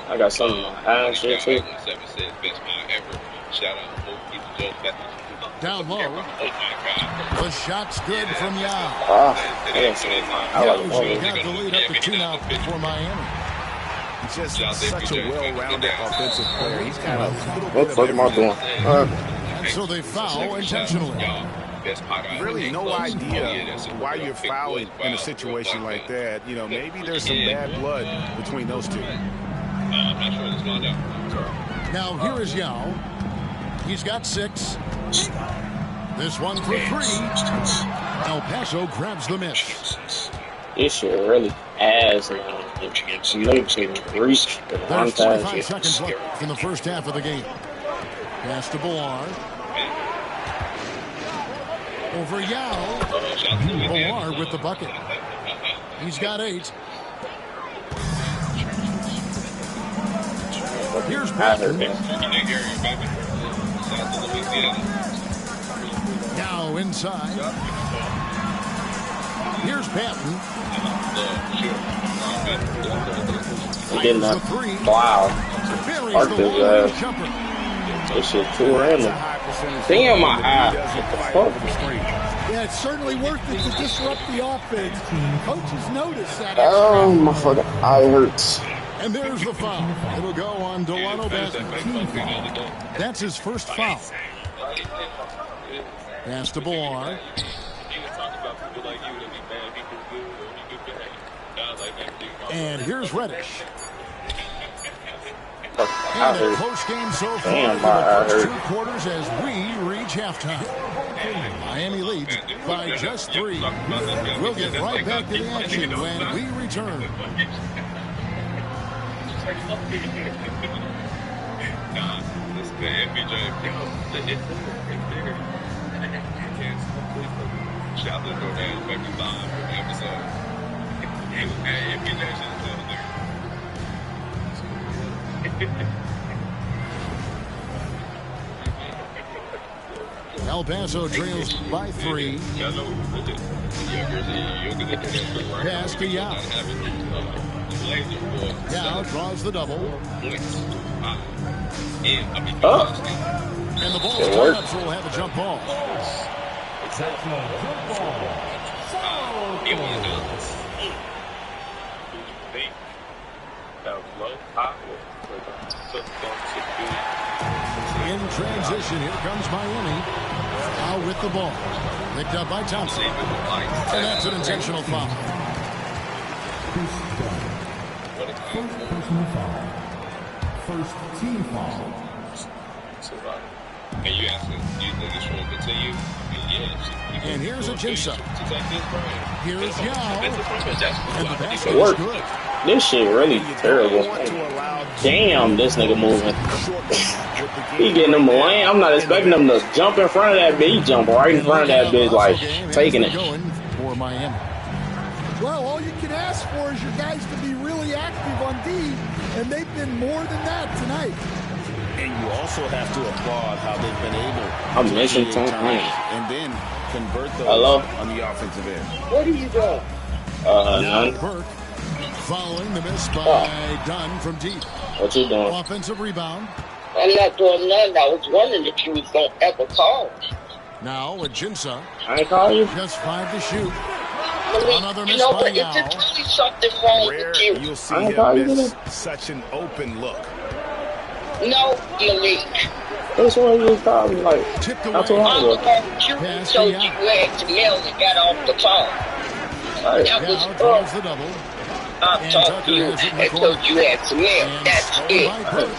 Speaker 16: I got some in my eye shit too.
Speaker 2: Down low. The shot's good from Yao.
Speaker 16: I
Speaker 2: got the lead up to 2 now for Miami.
Speaker 3: He's just such a well-rounded offensive player. He's got a little
Speaker 16: what the fuck am I doing?
Speaker 2: And so they foul intentionally.
Speaker 3: Really no idea why you're fouling in a situation like that. You know, maybe there's some bad blood between those two.
Speaker 2: Now here is Yao. He's got 6. This one for 3. El Paso grabs the miss.
Speaker 16: This shit really ass, man. It makes me reach the
Speaker 2: There's 25 seconds left in the first half of the game. Pass to Bilal. Over Yao. Bilal with the bucket. He's got 8. Here's Banton. Now inside. Here's Banton.
Speaker 16: He did not. Wow. Parked his ass. This shit too random. Damn, my eye. What the fuck?
Speaker 11: Yeah, it's certainly worth it to disrupt the offense. Coaches notice that.
Speaker 16: Oh, my fucking eye hurts.
Speaker 2: And there's the foul. It'll go on Delano Banton. That's his first foul. Pass to Bilal. And here's Reddish. And a close game so far for the first 2 quarters as we reach halftime. Miami leads by just 3. We'll get right back to the action when we return.
Speaker 6: Shout out to DoorDash, baby, live every episode.
Speaker 2: El Paso trails by 3. Pass to Yao. Yao draws the double. And the ball's tied up, so we'll have a jump ball. In transition, here comes Miami. Foul with the ball. Picked up by Thompson. And that's an intentional foul.
Speaker 5: First team foul.
Speaker 6: And you ask him, do you think it should continue? Yes.
Speaker 2: And here's a Jinsa. Here's Yao. And the basket
Speaker 16: It
Speaker 2: is
Speaker 16: worked.
Speaker 2: good.
Speaker 16: This shit really terrible. Damn, this nigga moving. He getting him a lane. I'm not expecting him to jump in front of that bitch. He jump right in front of that bitch, like taking it.
Speaker 2: For Miami.
Speaker 11: Well, all you can ask for is your guys to be really active on D, and they've been more than that tonight.
Speaker 3: And you also have to applaud how they've been able
Speaker 16: I'm
Speaker 3: to
Speaker 16: missing
Speaker 3: create
Speaker 16: time.
Speaker 3: turnovers and then convert those
Speaker 16: Hello?
Speaker 3: on the offensive end.
Speaker 14: What are you doing?
Speaker 2: Now
Speaker 16: None.
Speaker 2: Burke following the miss by Dunn from deep.
Speaker 16: What you doing?
Speaker 2: Offensive rebound.
Speaker 14: I'm not doing nothing. I was wondering if you was going to ever call.
Speaker 2: Now with Jinsa.
Speaker 16: I ain't call you.
Speaker 2: Just 5 to shoot. Another
Speaker 14: You
Speaker 2: miss
Speaker 14: know
Speaker 2: by
Speaker 14: what? Is
Speaker 2: Yao.
Speaker 14: there really something wrong
Speaker 3: Rare,
Speaker 14: with you?
Speaker 3: you'll see
Speaker 16: I ain't call you
Speaker 3: him miss
Speaker 16: today.
Speaker 3: such an open look.
Speaker 14: No, Malik.
Speaker 16: This one you called me like
Speaker 2: Tipped
Speaker 16: not too
Speaker 2: away.
Speaker 16: long
Speaker 14: I'm
Speaker 16: ago.
Speaker 14: about you
Speaker 2: Pass
Speaker 14: told
Speaker 2: to
Speaker 14: you
Speaker 2: Yao.
Speaker 14: you had to mail and got off the phone.
Speaker 16: Right.
Speaker 14: That was
Speaker 2: Yao draws the double.
Speaker 14: I'm
Speaker 2: And
Speaker 14: talking
Speaker 2: Tucker
Speaker 14: to you
Speaker 2: has it in the
Speaker 14: and
Speaker 2: corner.
Speaker 14: told you had to mail.
Speaker 2: And
Speaker 14: That's
Speaker 2: stolen
Speaker 14: it.
Speaker 2: by Burke.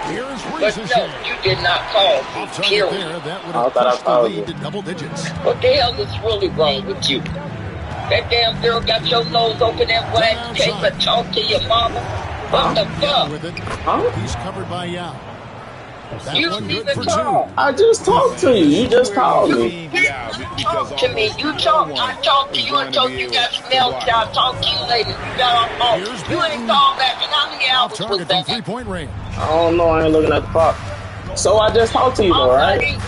Speaker 2: Here's
Speaker 14: But
Speaker 2: Reese's
Speaker 14: no,
Speaker 2: shot.
Speaker 14: you did not call me.
Speaker 2: Off target
Speaker 14: Period.
Speaker 2: there. That would
Speaker 16: I
Speaker 2: have
Speaker 16: thought I
Speaker 2: pushed the
Speaker 16: called
Speaker 2: lead
Speaker 16: you.
Speaker 2: to double digits.
Speaker 14: What the hell is really wrong with you? That damn girl got your nose open that way.
Speaker 2: Down
Speaker 14: Came
Speaker 2: outside.
Speaker 14: and talk to your mama. What the
Speaker 2: Yao
Speaker 14: fuck?
Speaker 2: with it.
Speaker 16: Huh?
Speaker 2: He's covered by Yao. That
Speaker 14: You
Speaker 2: one
Speaker 14: didn't
Speaker 2: good for
Speaker 14: even call.
Speaker 2: 2.
Speaker 16: I just talked to you. You just called me.
Speaker 3: Yeah, because
Speaker 14: Talk to me.
Speaker 3: almost
Speaker 14: You
Speaker 3: no
Speaker 14: talk.
Speaker 3: one
Speaker 14: I talked to
Speaker 3: is
Speaker 14: you
Speaker 3: going
Speaker 14: and
Speaker 3: to
Speaker 14: told
Speaker 3: be
Speaker 14: you
Speaker 3: able
Speaker 14: got
Speaker 3: to
Speaker 14: smelled.
Speaker 3: block
Speaker 14: I'll talk to you later. You got off phone.
Speaker 2: Here's
Speaker 14: You
Speaker 2: Benton.
Speaker 14: ain't called back. And how many
Speaker 2: Off
Speaker 14: hours was
Speaker 2: target from
Speaker 14: that?
Speaker 2: 3-point range.
Speaker 16: I don't know. I ain't looking at the clock. So I just talked to you though, right?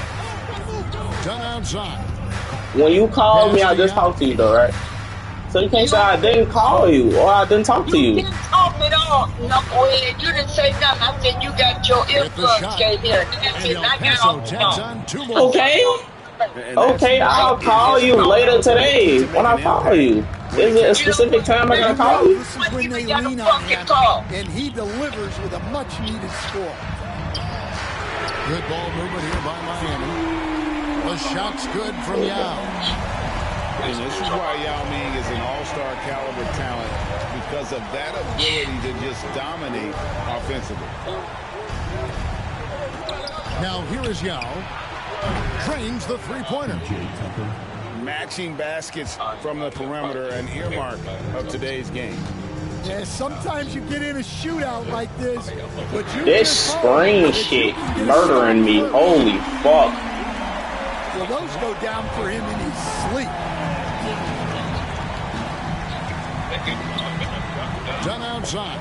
Speaker 2: Done outside.
Speaker 16: When you called me, I just talked to you though, right? So you can't say I didn't call you or I didn't talk to
Speaker 14: You
Speaker 16: you.
Speaker 14: didn't talk at all, knucklehead. You didn't say nothing. I said you got your
Speaker 2: With the
Speaker 14: earplugs
Speaker 2: shot.
Speaker 14: came here. That's
Speaker 2: And
Speaker 14: it.
Speaker 2: El
Speaker 14: And I got
Speaker 2: Paso
Speaker 14: off the
Speaker 2: tags
Speaker 14: phone.
Speaker 2: on 2 more.
Speaker 16: Okay.
Speaker 3: And
Speaker 16: Okay,
Speaker 3: that's
Speaker 16: I'll call you later today when I call you. Is it a specific time I gotta call you?
Speaker 11: This is when they
Speaker 14: got a
Speaker 11: lean on
Speaker 14: fucking
Speaker 11: him,
Speaker 14: call.
Speaker 11: and he delivers with a much-needed score.
Speaker 2: Good ball movement here by Miami. The shot's good from Yao.
Speaker 3: And this is why Yao Ming is an all-star caliber talent, because of that ability to just dominate offensively.
Speaker 2: Now here is Yao. Drains the 3-pointer.
Speaker 3: Matching baskets from the perimeter, an earmark of today's game.
Speaker 11: Yeah, sometimes you get in a shootout like this, but you
Speaker 16: This
Speaker 11: just hope
Speaker 16: screen
Speaker 11: that you
Speaker 16: shit
Speaker 11: can get a
Speaker 16: murdering
Speaker 11: shot
Speaker 16: me.
Speaker 11: first.
Speaker 16: Holy fuck.
Speaker 11: Well, those go down for him in his sleep.
Speaker 2: Done outside.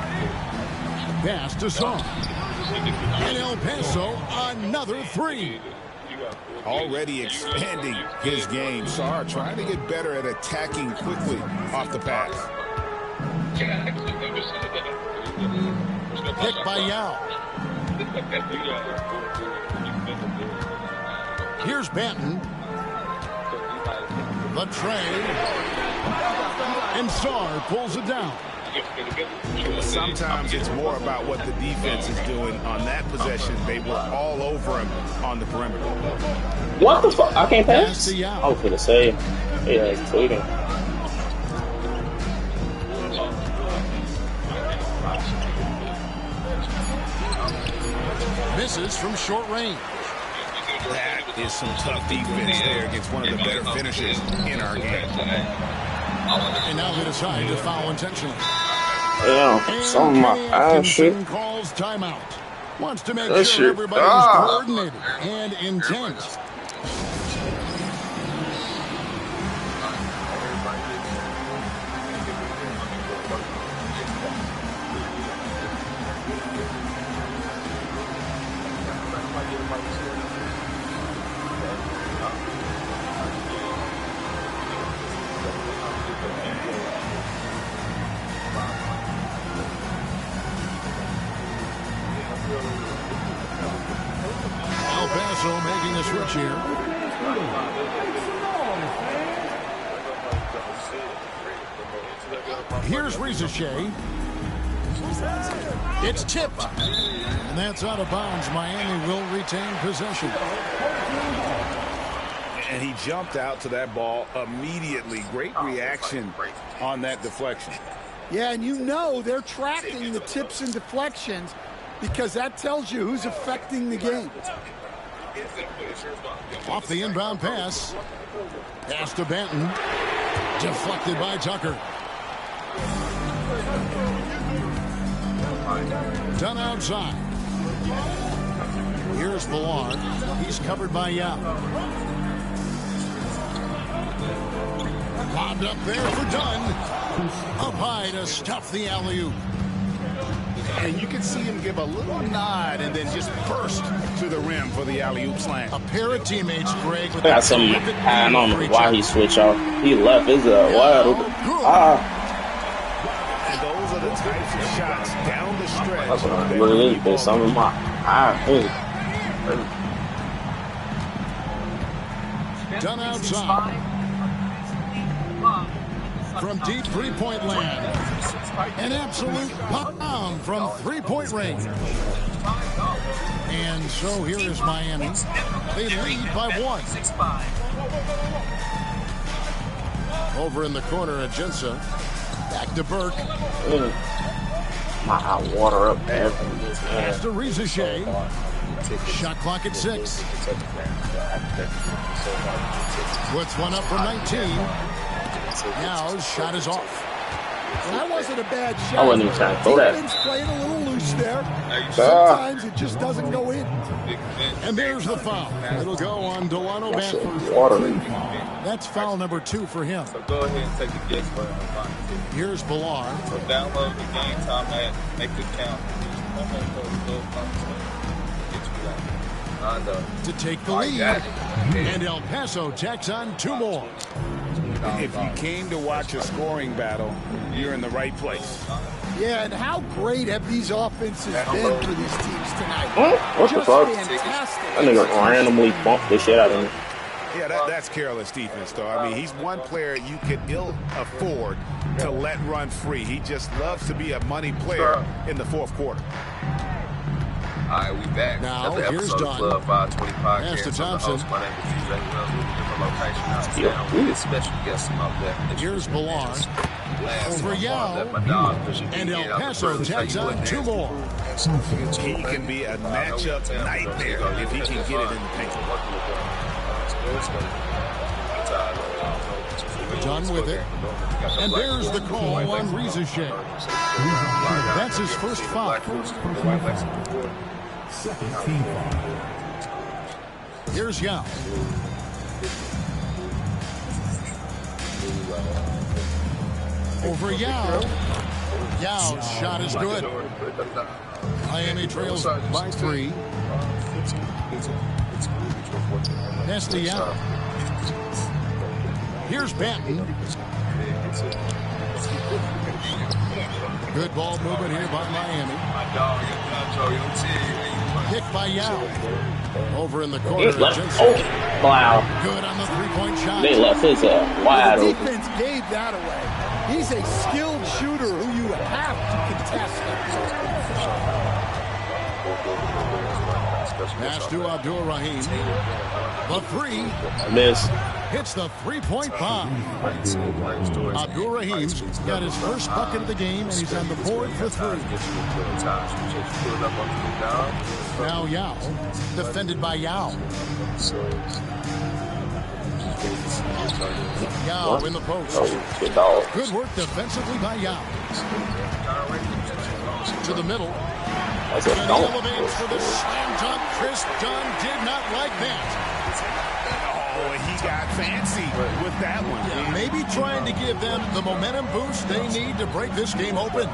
Speaker 2: Pass to Song. And El Paso, another 3.
Speaker 3: Already expanding his game. Sarr trying to get better at attacking quickly off the pass.
Speaker 2: Picked by Yao. Here's Banton. The tray. And Sarr pulls it down.
Speaker 3: Sometimes it's more about what the defense is doing. On that possession, they were all over him on the perimeter.
Speaker 16: What the fuck? I can't
Speaker 2: Pass
Speaker 16: pass?
Speaker 2: to Yao.
Speaker 16: I was gonna say. Yeah, it's tweaking.
Speaker 2: Misses from short range.
Speaker 3: That is some tough defense there against one of the better finishers in our game.
Speaker 2: And now they decide to foul intentionally.
Speaker 16: Yeah, some of my ass shit.
Speaker 2: Atkinson calls timeout. Wants to make
Speaker 16: That
Speaker 2: sure
Speaker 16: shit-
Speaker 2: everybody's coordinated and intent. Paso making the switch here. Here's Rizachet. It's tipped. And that's out of bounds. Miami will retain possession.
Speaker 3: And he jumped out to that ball immediately. Great reaction on that deflection.
Speaker 11: Yeah, and you know they're tracking the tips and deflections because that tells you who's affecting the game.
Speaker 2: Off the inbound pass. Pass to Benton. Deflected by Tucker. Done outside. Here's Villar. He's covered by Yao. Lobbed up there for Dunn. Up high to stuff the alley-oop.
Speaker 3: And you can see him give a little nod and then just burst to the rim for the alley-oop slam.
Speaker 2: A pair of teammates, Greg. With
Speaker 16: got some. I don't know why he switched off. He left. Is wide open.
Speaker 3: And those are the types of shots down the stretch.
Speaker 16: Look at this, bitch. Some of my
Speaker 2: Done outside. From deep three-point land. An absolute bomb from three-point range. And so here is Miami. They lead by 1. Over in the corner at Jinsa. Back to Burke.
Speaker 16: My water up there.
Speaker 2: Pass to Rizachet. Shot clock at 6. Puts one up from 19. Now his shot is off.
Speaker 11: Well, that wasn't a bad shot.
Speaker 16: I wasn't even trying to throw that.
Speaker 11: Defense playing a little loose there. Sometimes it just doesn't go in.
Speaker 2: And there's the foul. It'll go on Delano Banford. That's foul number 2 for him.
Speaker 20: So go ahead and take a guess for him.
Speaker 2: Here's Villar.
Speaker 20: So download the game time app, make it count.
Speaker 2: To take the lead. And El Paso tacks on 2 more.
Speaker 3: If you came to watch a scoring battle, you're in the right place.
Speaker 11: Yeah, and how great have these offenses been for these teams tonight?
Speaker 16: What the fuck?
Speaker 11: Fantastic.
Speaker 16: That nigga randomly bumped the shit out of him.
Speaker 3: Yeah, that's careless defense, though. I mean, he's one player you could ill afford to let run free. He just loves to be a money player in the fourth quarter.
Speaker 20: All right, we back.
Speaker 2: Now,
Speaker 20: another
Speaker 2: here's
Speaker 20: episode of Club 520 Podcast.
Speaker 2: Pass to
Speaker 20: I'm the
Speaker 2: Thompson.
Speaker 20: host. My name is DJ Wells. We're different location out of town. We get special guests on my left.
Speaker 2: Here's Villar. Over Yao. And El Paso tacks on 2 more.
Speaker 3: He can be a matchup nightmare if he can get it in the paint.
Speaker 2: Done with it. And there's the call on Rizachet. That's his first foul.
Speaker 5: Second team foul.
Speaker 2: Here's Yao. Over Yao. Yao's shot is good. Miami trails by 3. Pass to Yao. Here's Benton. Good ball movement here by Miami. Kick by Yao. Over in the corner.
Speaker 16: Wow.
Speaker 2: Good on the three-point shot.
Speaker 16: They left his wide
Speaker 11: The
Speaker 16: open.
Speaker 11: defense gave that away. He's a skilled shooter who you have to contest.
Speaker 2: Pass to Abdul Rahim. The 3.
Speaker 16: Miss.
Speaker 2: Hits the three-point bomb. Abdul Rahim's got his first bucket of the game, and he's on the board for 3. Now Yao. Defended by Yao. Yao in the post. Good work defensively by Yao. To the middle. And he elevates for the slam dunk. Chris Dunn did not like that.
Speaker 3: Oh, he got fancy with that one.
Speaker 2: Yeah, maybe trying to give them the momentum boost they need to break this game open.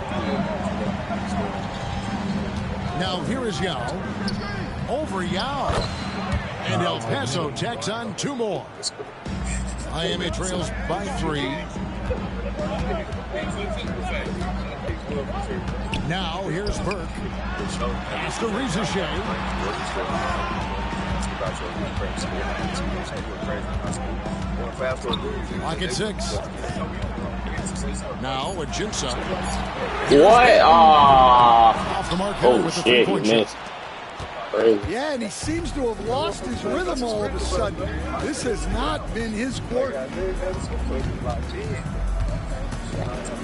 Speaker 2: Now here is Yao. Over Yao. And El Paso tacks on 2 more. Miami trails by 3. Now here's Burke. Pass to Rizachet. Clock at 6. Now Ajinça.
Speaker 16: What?
Speaker 2: Off the mark
Speaker 16: Oh,
Speaker 2: with the
Speaker 16: shit, he
Speaker 2: three-point shot.
Speaker 16: missed. Crazy.
Speaker 11: Yeah, and he seems to have lost his rhythm all of a sudden. This has not been his quarter.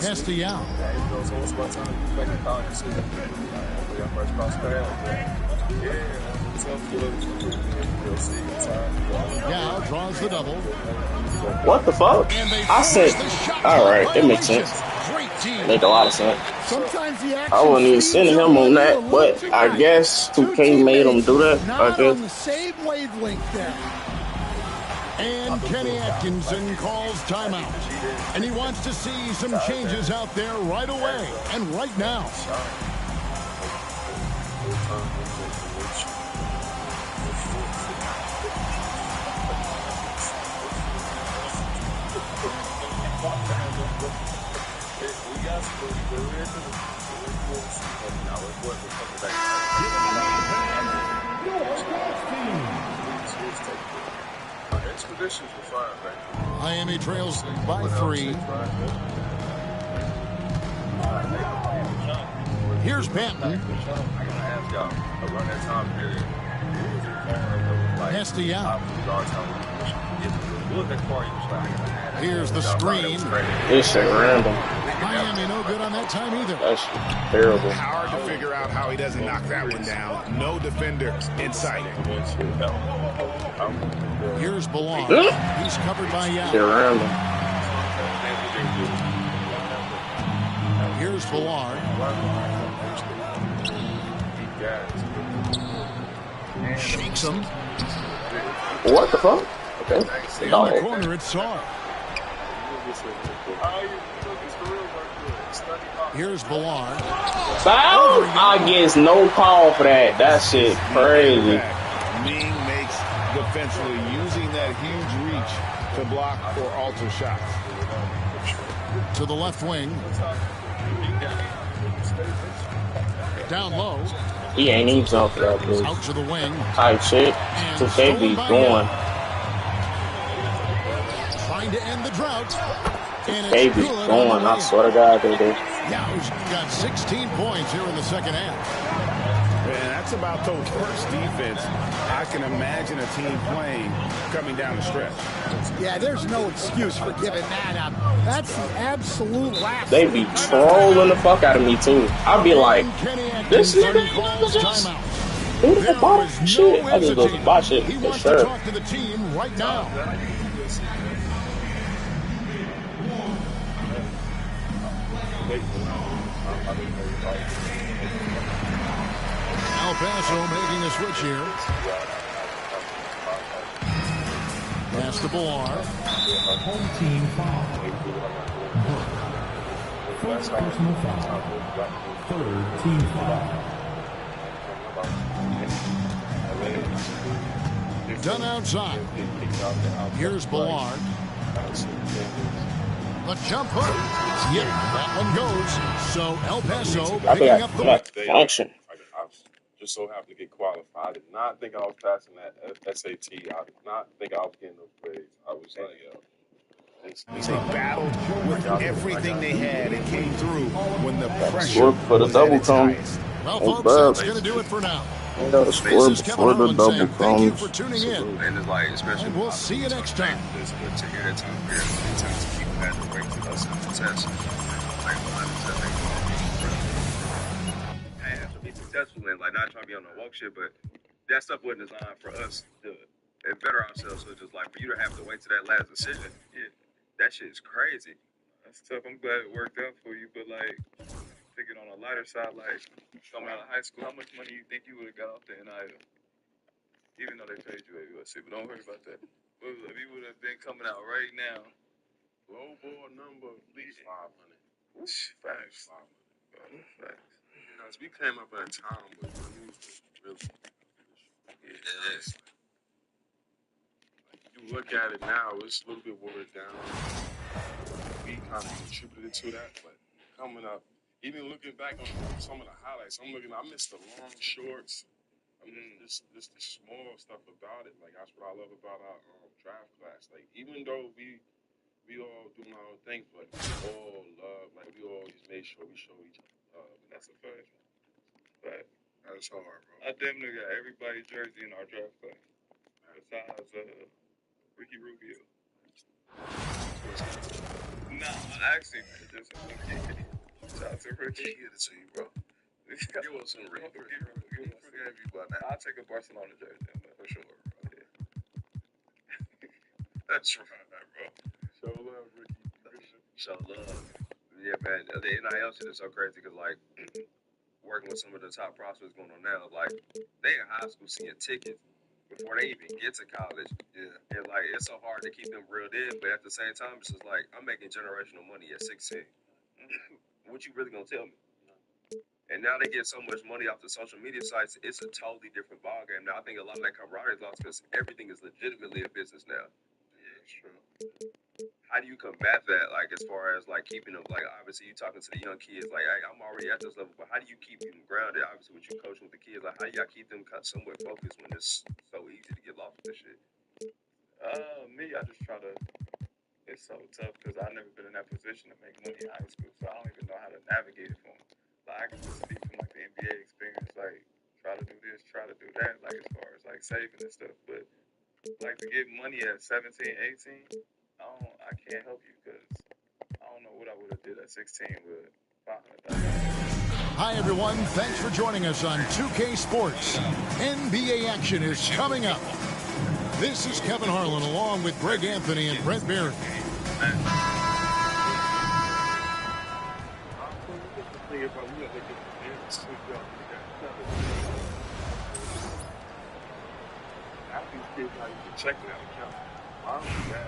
Speaker 2: Castellano. Yao draws the double.
Speaker 16: What the fuck? I said, all right, it makes sense. Make a lot of sense.
Speaker 11: Sometimes the action
Speaker 16: I wasn't even sending him on that, but I guess 2K made him do that. I
Speaker 11: not on the
Speaker 16: guess.
Speaker 11: same wavelength there.
Speaker 2: And Kenny Atkinson calls timeout. And he wants to see some changes out there right away and right now.
Speaker 17: Expeditions were fine back then.
Speaker 2: Miami trails by 3. Here's Banton. Castellano. Here's the screen.
Speaker 16: This shit random.
Speaker 2: Miami no good on that time either.
Speaker 16: That's terrible.
Speaker 3: Hard to figure out how he doesn't knock that one down. No defender in sight.
Speaker 2: Here's Ballard. He's covered by Yao.
Speaker 16: Shit random.
Speaker 2: Here's Ballard. Shakes him.
Speaker 16: What the fuck? Okay.
Speaker 2: In the corner, it's Sarr. Here's Ballard.
Speaker 16: Foul? I guess no call for that. That shit crazy.
Speaker 3: Ming makes defensively using that huge reach to block or alter shots.
Speaker 2: To the left wing. Down low.
Speaker 16: He ain't even jump for that, dude.
Speaker 2: Out to the wing.
Speaker 16: Type shit. 2K be going.
Speaker 2: Trying to end the drought. And
Speaker 16: They be going. I swear to God, they do.
Speaker 2: Yao's got 16 points here in the second half.
Speaker 3: Man, that's about those first defense. I can imagine a team playing coming down the stretch.
Speaker 11: Yeah, there's no excuse for giving that up. That's the absolute last.
Speaker 16: They be trolling the fuck out of me, too. I'll be like, this nigga just do the bottom shit. I just go to bot shit
Speaker 2: He
Speaker 16: for
Speaker 2: wants to
Speaker 16: sure.
Speaker 2: talk to the team right now. El Paso making a switch here. Pass to Ballard.
Speaker 5: Home team foul. First personal foul. Third team foul.
Speaker 2: Done outside. Here's Ballard. The jump hook. Yeah, that one goes. So El Paso picking up the win.
Speaker 16: Function.
Speaker 17: I just so happened to get qualified. I did not think I was passing that SAT. I did not think I was getting those grades. I was like,
Speaker 3: They battled with everything they had and came through when the pressure
Speaker 16: Score for the double come.
Speaker 2: Well,
Speaker 16: Oh,
Speaker 2: folks, that's
Speaker 16: bad.
Speaker 2: going to do it for now.
Speaker 16: Score before the double
Speaker 2: Thank you
Speaker 16: comes.
Speaker 2: for tuning in.
Speaker 6: And it's like, especially
Speaker 2: And we'll see you next time.
Speaker 6: this, but to hear that time period, many times people had to wait to us to test. Like, and to be successful in, like, not trying to be on the woke shit, but that stuff wasn't designed for us to better ourselves. So just like for you to have to wait to that last decision, that shit is crazy.
Speaker 17: that's tough. I'm glad it worked out for you, but like, thinking on a lighter side, like coming out of high school, how much money you think you would have got off the NIL? Even though they paid you at USC, but don't worry about that. But if you would have been coming out right now, low ball number at least 500. Facts. 500. Facts. Because we came up at a time where the news was really. Like, you look at it now, it's a little bit watered down. We kind of contributed to that, but coming up, even looking back on some of the highlights, I missed the long shorts. I
Speaker 10: This the small stuff about it. Like that's what I love about our draft class. Like even though we all doing our own thing, but we all love. Like we always made sure we show each other. That's a fact. But that's hard, bro. I damn near got everybody's jersey in our draft class besides Ricky Rubio. Nah, actually, just shout out to Ricky.
Speaker 17: Get it to you, bro. Give us some Ricky.
Speaker 10: I'll take a Barcelona jersey for sure, bro. Yeah.
Speaker 17: That's right, bro.
Speaker 10: Show love, Ricky.
Speaker 6: Show love. Yeah, man. The NIL shit is so crazy because, like, working with some of the top prospects going on now, like, they in high school seeing tickets before they even get to college.
Speaker 17: Yeah.
Speaker 6: And, like, it's so hard to keep them reeled in, but at the same time, it's just like, I'm making generational money at 16. What you really gonna tell me? And now they get so much money off the social media sites, it's a totally different ballgame. Now, I think a lot of that camaraderie is lost because everything is legitimately a business now.
Speaker 17: Yeah, it's true.
Speaker 6: How do you combat that, like, as far as, like, keeping them, like, obviously, you talking to the young kids, like, hey, I'm already at this level, but how do you keep them grounded, obviously, with you coaching with the kids? Like, how do y'all keep them somewhat focused when it's so easy to get lost with this shit?
Speaker 10: Me, I just try to, it's so tough because I've never been in that position to make money in high school, so I don't even know how to navigate it for them. Like, I can just speak from, like, the NBA experience, like, try to do this, try to do that, like, as far as, like, saving and stuff, but, like, to get money at 17, 18, I can't help you because I don't know what I would have did at 16 with $500.
Speaker 2: Hi, everyone. Thanks for joining us on 2K Sports. NBA action is coming up. This is Kevin Harlan along with Greg Anthony and Brent Barry.
Speaker 10: Check that account. I'm bad.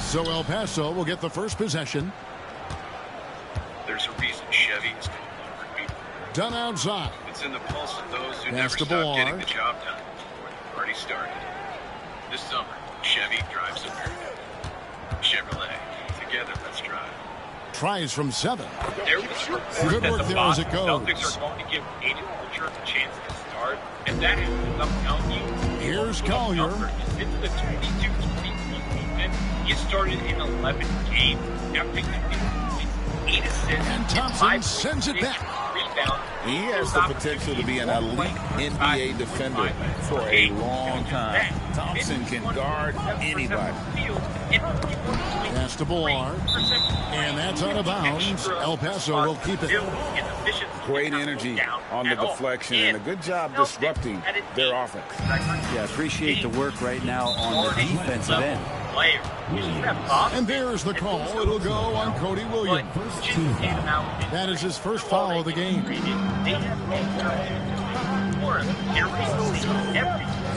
Speaker 2: So El Paso will get the first possession.
Speaker 12: There's a reason Chevy is called Lumber.
Speaker 2: Done outside.
Speaker 12: It's in the pulse of those who
Speaker 2: Pass
Speaker 12: never
Speaker 2: to
Speaker 12: stop getting
Speaker 2: Ballar.
Speaker 12: the job done before the party started. This summer, Chevy drives America. Chevrolet. Together, let's drive.
Speaker 2: Tries from 7.
Speaker 12: There was
Speaker 2: Good work there as it goes.
Speaker 12: Celtics are going to give Aiden Archer a chance to start, and that is, I'm telling you,
Speaker 2: Here's Collier.
Speaker 12: it's the 22-23 season. He started in 11 games after 8 assists
Speaker 2: And Thompson sends it back.
Speaker 12: Rebounds.
Speaker 3: He has the potential to be an elite NBA defender for a long time. Thompson can guard anybody.
Speaker 2: Pass to Ballar. And that's out of bounds. El Paso will keep it.
Speaker 3: Great energy on the deflection and a good job disrupting their offense.
Speaker 21: Yeah, appreciate the work right now on the defensive end.
Speaker 2: And there's the call. It'll go on Cody Williams. That is his first foul of the game.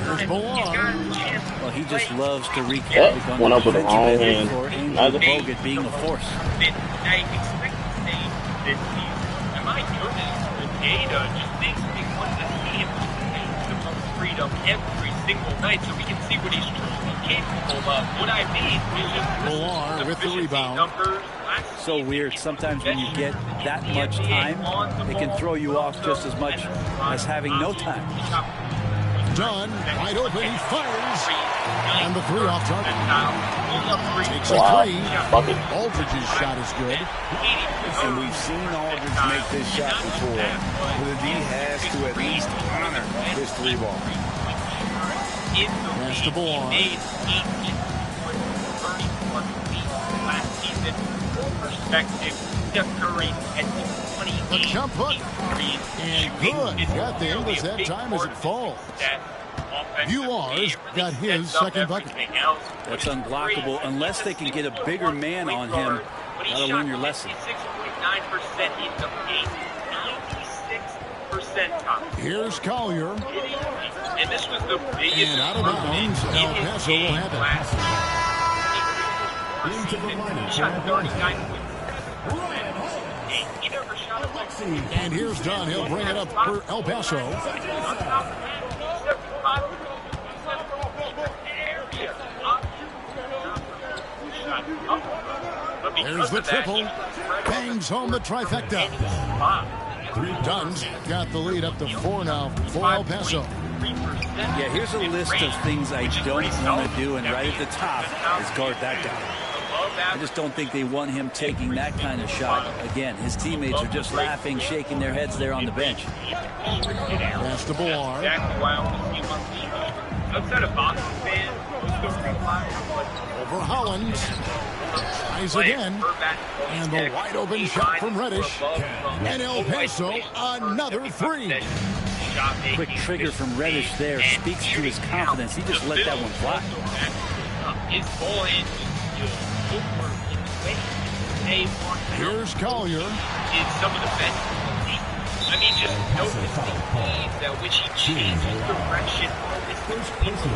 Speaker 2: Here's Ballar.
Speaker 21: Well, he just loves to wreak
Speaker 16: That
Speaker 21: havoc on
Speaker 16: went
Speaker 21: the
Speaker 16: up with the wrong
Speaker 21: defensive end
Speaker 16: hand.
Speaker 21: for Andrew
Speaker 16: Neither.
Speaker 21: Bogut being a force.
Speaker 12: I expect to say this season. Am I nervous? The data just makes me want to see him the most freedom every single night so we can see what he's truly capable of. What I mean is just
Speaker 2: Ballar with the rebound.
Speaker 21: So weird. Sometimes when you get that much time, it can throw you off just as much as having no time.
Speaker 2: Done. Wide open. He fires. And the 3 off target. Takes a 3. Aldridge's shot is good.
Speaker 3: And we've seen Aldridge make this shot before, but the D has to at least honor this 3 ball.
Speaker 2: Pass to Ballar.
Speaker 12: Last season, perspective, Steph Curry at 28.
Speaker 2: The jump hook. And good. Got the English that time as it falls. Bular's got his second bucket.
Speaker 21: That's unblockable unless they can get a bigger man on him. That'll learn your lesson.
Speaker 12: 96.9% in the paint, 96 percentile.
Speaker 2: Here's Collier.
Speaker 12: And this was the biggest
Speaker 2: And out of bounds. El Paso will have it.
Speaker 5: Into the lineup.
Speaker 12: Shot 39. He never shot it like
Speaker 2: And here's Dunn. He'll bring it up for El Paso. There's the triple. Bangs home the trifecta. Dunn's got the lead up to 4 now for El Paso.
Speaker 21: Yeah, here's a list of things I don't want to do, and right at the top is guard that guy. I just don't think they want him taking that kind of shot. Again, his teammates are just laughing, shaking their heads there on the bench.
Speaker 2: Pass to Boar.
Speaker 12: Outside of Boston fans,
Speaker 2: over Hollins. Tries again. And the wide open shot from Reddish. And El Paso, another 3.
Speaker 21: Quick trigger from Reddish there speaks to his confidence. He just let that one fly.
Speaker 12: His ball hand
Speaker 2: Here's Collier.
Speaker 12: Is some of the best. I mean, just notice the ease at which he changes direction on this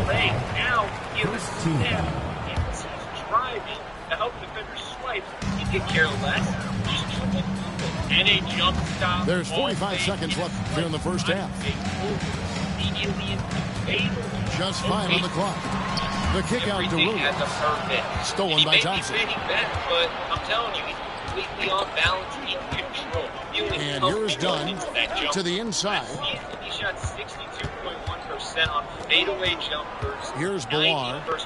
Speaker 12: play. Now he has a step, and as he's driving to help defenders swipe, he could care less. Just triple and a jump stop.
Speaker 2: There's 45 seconds left here in the first half. Just 5 on the clock. The kick out to Williams. Stolen by Thompson.
Speaker 12: But I'm telling you, he's completely off balance, in control.
Speaker 2: And here's Dunn to the inside.
Speaker 12: He shot 62.1% on fadeaway jumpers.
Speaker 2: Here's Bilar. For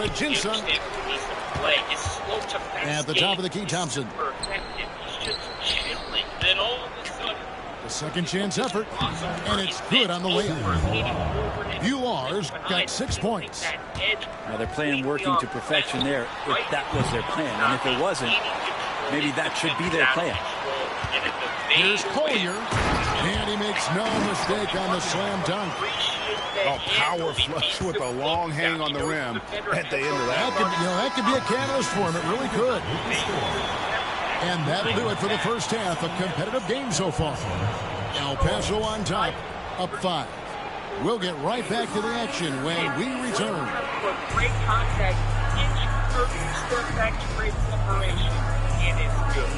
Speaker 2: Ajinça. At the top of the key, Thompson.
Speaker 12: He's just chilling. Then all of a sudden,
Speaker 2: the second chance effort, and it's good on the way. Bular's got 6 points.
Speaker 21: Now they're playing working to perfection there, if that was their plan. And if it wasn't, maybe that should be their plan.
Speaker 2: Here's Collier, and he makes no mistake on the slam dunk.
Speaker 15: A power flush with a long hang on the rim at the end of that.
Speaker 2: That could be a catalyst for him. It really could. And that'll do it for the first half. A competitive game so far. El Paso on top, up 5. We'll get right back to the action when we return.
Speaker 12: Great contact, step back to great separation, and it's good.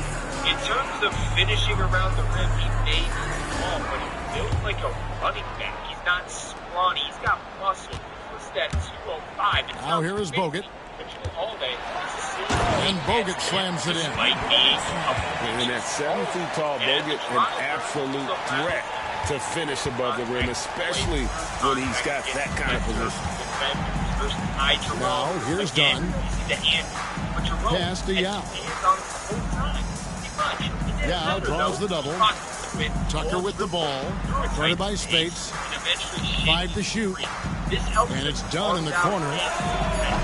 Speaker 12: In terms of finishing around the rim, he may be small, but he feels like a running back. He's not scrawny. He's got muscle. What's that, 205?
Speaker 2: Now here is Bogut. And Bogut slams it in.
Speaker 15: And that 7 feet tall Bogut, an absolute threat to finish above the rim, especially when he's got that kind of position.
Speaker 2: Now here's Dunn. Pass to Yao. Yao draws the double. Tucker with the ball. Guarded by Spates. 5 to shoot. And it's Dunn in the corner.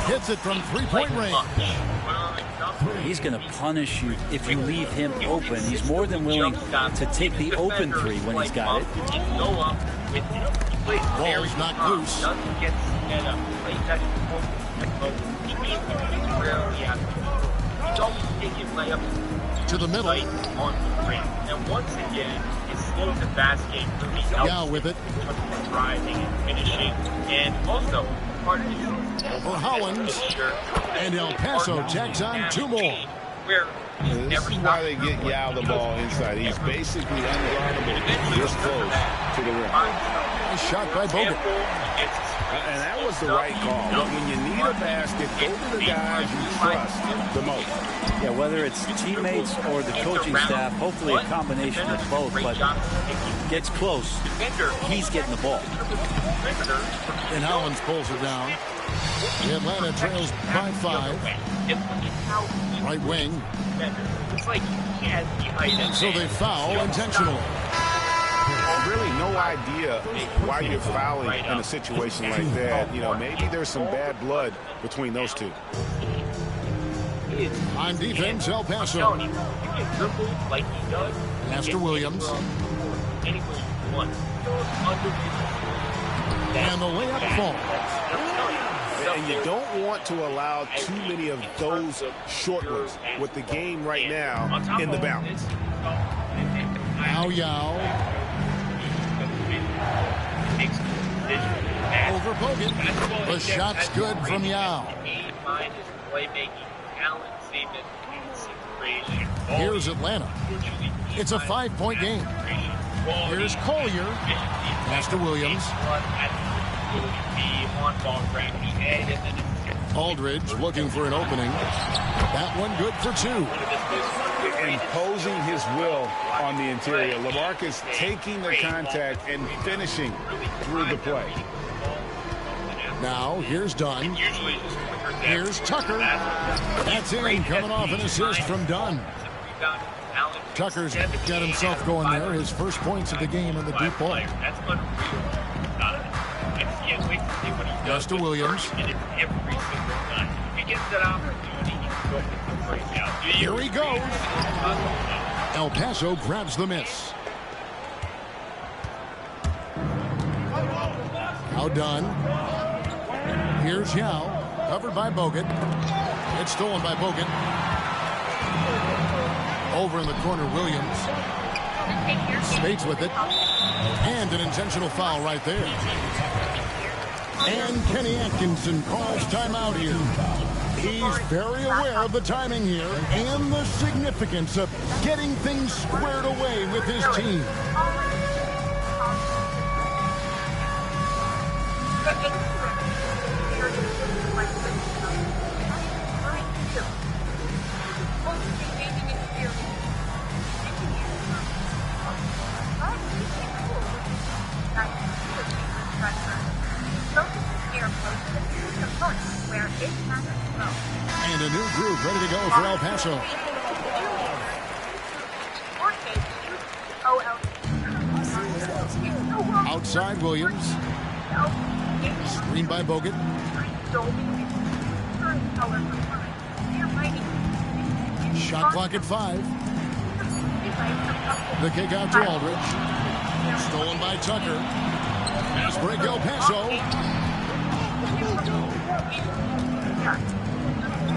Speaker 2: Hits it from 3-point range.
Speaker 21: He's going to punish you if you leave him open. He's more than willing to take the open 3 when he's got it.
Speaker 2: Ball's knocked loose. To the middle.
Speaker 12: And once again, it's slow to fast game.
Speaker 2: Yao with it.
Speaker 12: Driving and finishing. And also, part of it
Speaker 2: over Hollins. And El Paso tags on 2 more.
Speaker 15: This is why they get Yao the ball inside. He's basically unguardable this close to the rim.
Speaker 2: A shot by Bogut.
Speaker 15: And that was the right call. But when you need a basket, go to the guys you trust the most.
Speaker 21: Yeah, whether it's teammates or the coaching staff, hopefully a combination of both, but gets close, he's getting the ball.
Speaker 2: And Hollins pulls it down. Atlanta trails by 5. Right wing. And so they foul intentionally.
Speaker 15: Really no idea why you're fouling in a situation like that. You know, maybe there's some bad blood between those two.
Speaker 2: On defense, El Paso. Master Williams. And the layup falls.
Speaker 15: And you don't want to allow too many of those short ones with the game right now in the balance.
Speaker 2: Now Yao. Over Bogut. The shot's good from Yao. Here's Atlanta. It's a 5-point game. Here's Collier. Pass to Williams. Aldridge looking for an opening. That one good for 2.
Speaker 15: Imposing his will on the interior. LaMarcus taking the contact and finishing through the play.
Speaker 2: Now, here's Dunn. Here's Tucker. That's in, coming off an assist from Dunn. Tucker's got himself going there. His first points of the game in the deep ball. Goes to Williams. Here he goes. El Paso grabs the miss. Now Dunn. Here's Yao. Covered by Bogut. It's stolen by Bogut. Over in the corner, Williams. Spates with it. And an intentional foul right there. And Kenny Atkinson calls timeout here. He's very aware of the timing here and the significance of getting things squared away with his team. And a new group ready to go for El Paso. Outside Williams. Screen by Bogut. Shot clock at 5. The kick out to Aldridge. Stolen by Tucker. Fast break El Paso.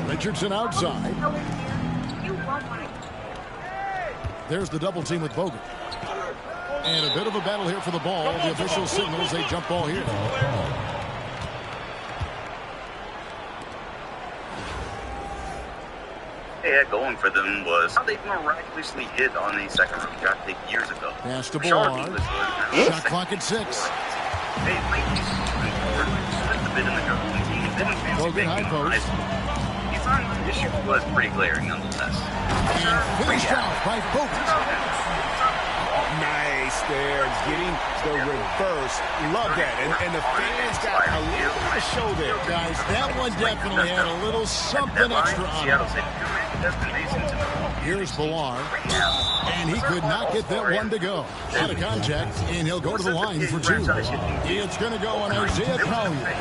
Speaker 2: Richardson outside. There's the double team with Bogut. And a bit of a battle here for the ball. The official signals a jump ball here.
Speaker 1: They had going for them was how they miraculously hit on a second-round draft pick years ago.
Speaker 2: Pass to Ballard. Shot clock at 6.
Speaker 1: They might be a bit in the go.
Speaker 2: Bogut high post.
Speaker 1: The issue was pretty glaring nonetheless.
Speaker 2: And finished out by Bogut.
Speaker 15: Nice there, getting the reverse. Love that. And the fans got a little bit of show there.
Speaker 2: Guys, that one definitely had a little something extra on it. Here's Ballard. And he could not get that one to go. Out of contact, and he'll go to the line for 2. It's going to go on Isaiah Collier.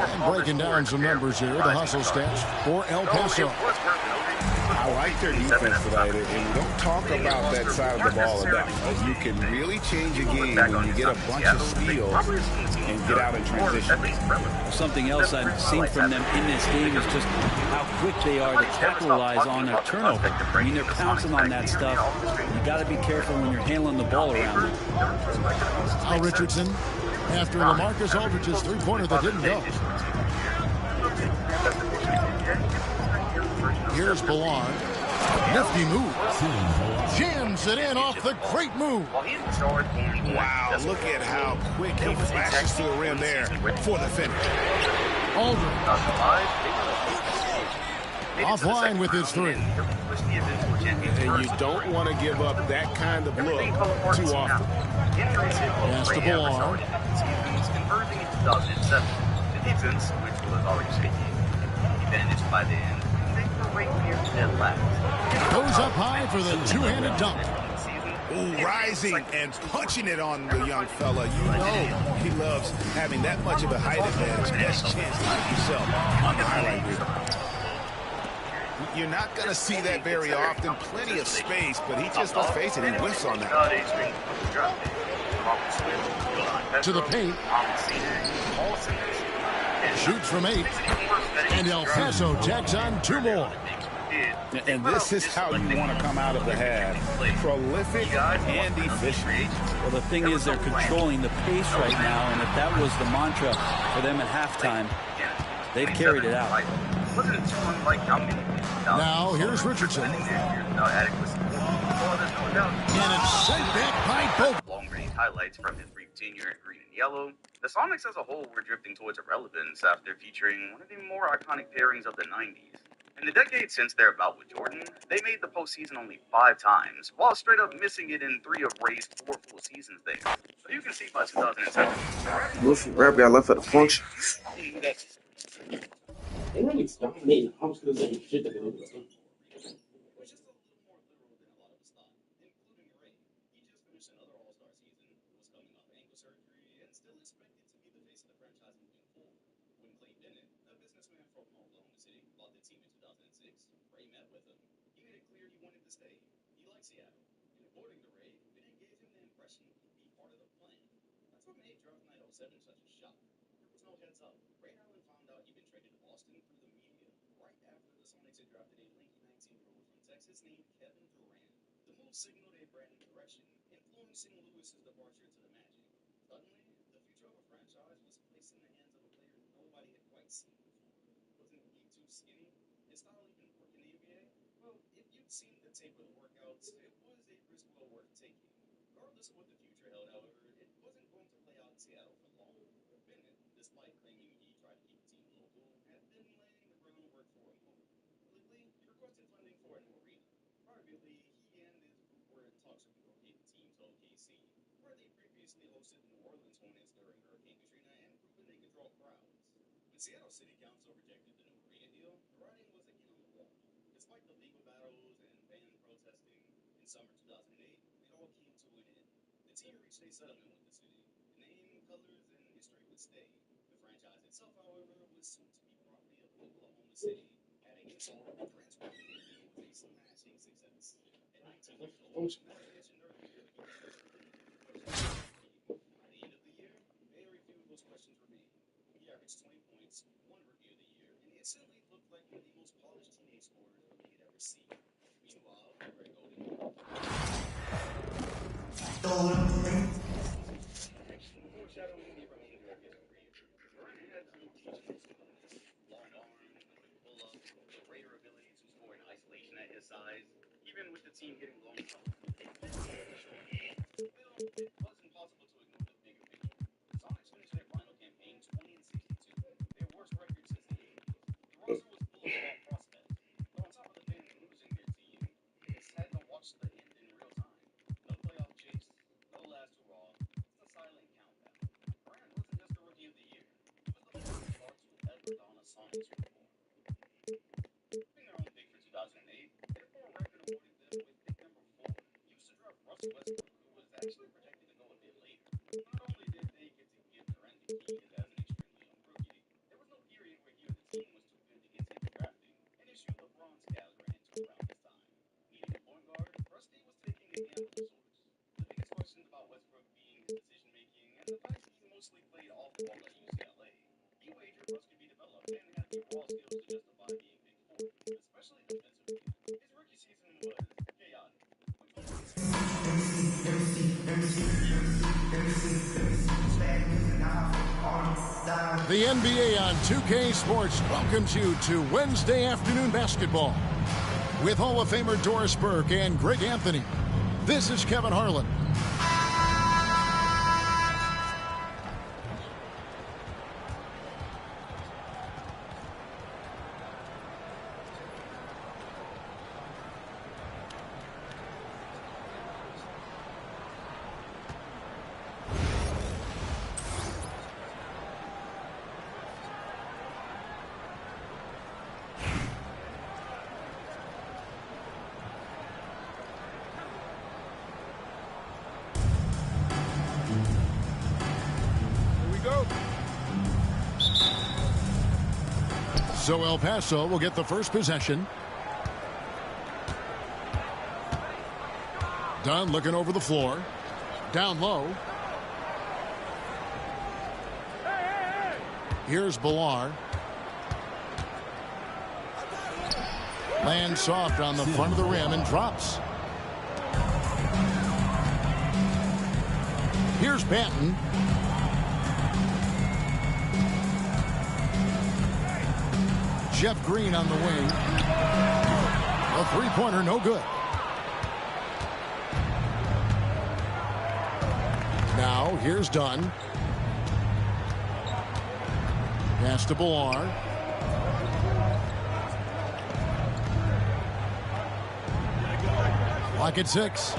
Speaker 2: And breaking down some numbers here, the hustle stats for El Paso.
Speaker 15: I like their defense tonight, and we don't talk about that side of the ball enough. You can really change a game when you get a bunch of steals and get out in transition.
Speaker 21: Something else I've seen from them in this game is just how quick they are to capitalize on a turnover. I mean, they're pouncing on that stuff. You got to be careful when you're handling the ball around them.
Speaker 2: Al Richardson, after LaMarcus Aldridge's three-pointer that didn't go. Here's Ballard. Nifty move. Jams it in off the great move.
Speaker 15: Wow, look at how quick he flashes to the rim there for the finish.
Speaker 2: Aldridge. Offline with his 3.
Speaker 15: And you don't want to give up that kind of look too often.
Speaker 2: Pass to Ballard.
Speaker 1: The defense, which was already shaky, advantaged by the end.
Speaker 2: Goes up high for the two-handed dunk.
Speaker 15: Ooh, rising and punching it on the young fella. You know he loves having that much of a height advantage. Best chance to make yourself on the highlight reel. You're not going to see that very often. Plenty of space, but he just, let's face it, he whiffs on that.
Speaker 2: To the paint. Shoots from 8. And El Paso jacks on 2 more.
Speaker 15: And this is how you want to come out of the half. Prolific and efficient.
Speaker 21: Well, the thing is, they're controlling the pace right now, and if that was the mantra for them at halftime, they've carried it out.
Speaker 2: Now, here's Richardson. And it's sent back by Bogut.
Speaker 1: Long-range highlights from his continue in green and yellow, the Sonics as a whole were drifting towards irrelevance after featuring one of the more iconic pairings of the 90s. In the decade since their bout with Jordan, they made the postseason only 5 times, while straight up missing it in 3 of Ray's 4 full seasons there. So you can see by 2007.
Speaker 7: Luffy Rap got left at the function.
Speaker 16: They really dominated. I'm just gonna say shit that they do.
Speaker 2: The NBA on 2K Sports welcomes you to Wednesday afternoon basketball with Hall of Famer Doris Burke and Greg Anthony. This is Kevin Harlan. So El Paso will get the first possession. Dunn looking over the floor. Down low. Here's Bilar. Lands soft on the front of the rim and drops. Here's Banton. Jeff Green on the wing. A three-pointer, no good. Now, here's Dunn. Pass to Ballard. Clock at 6.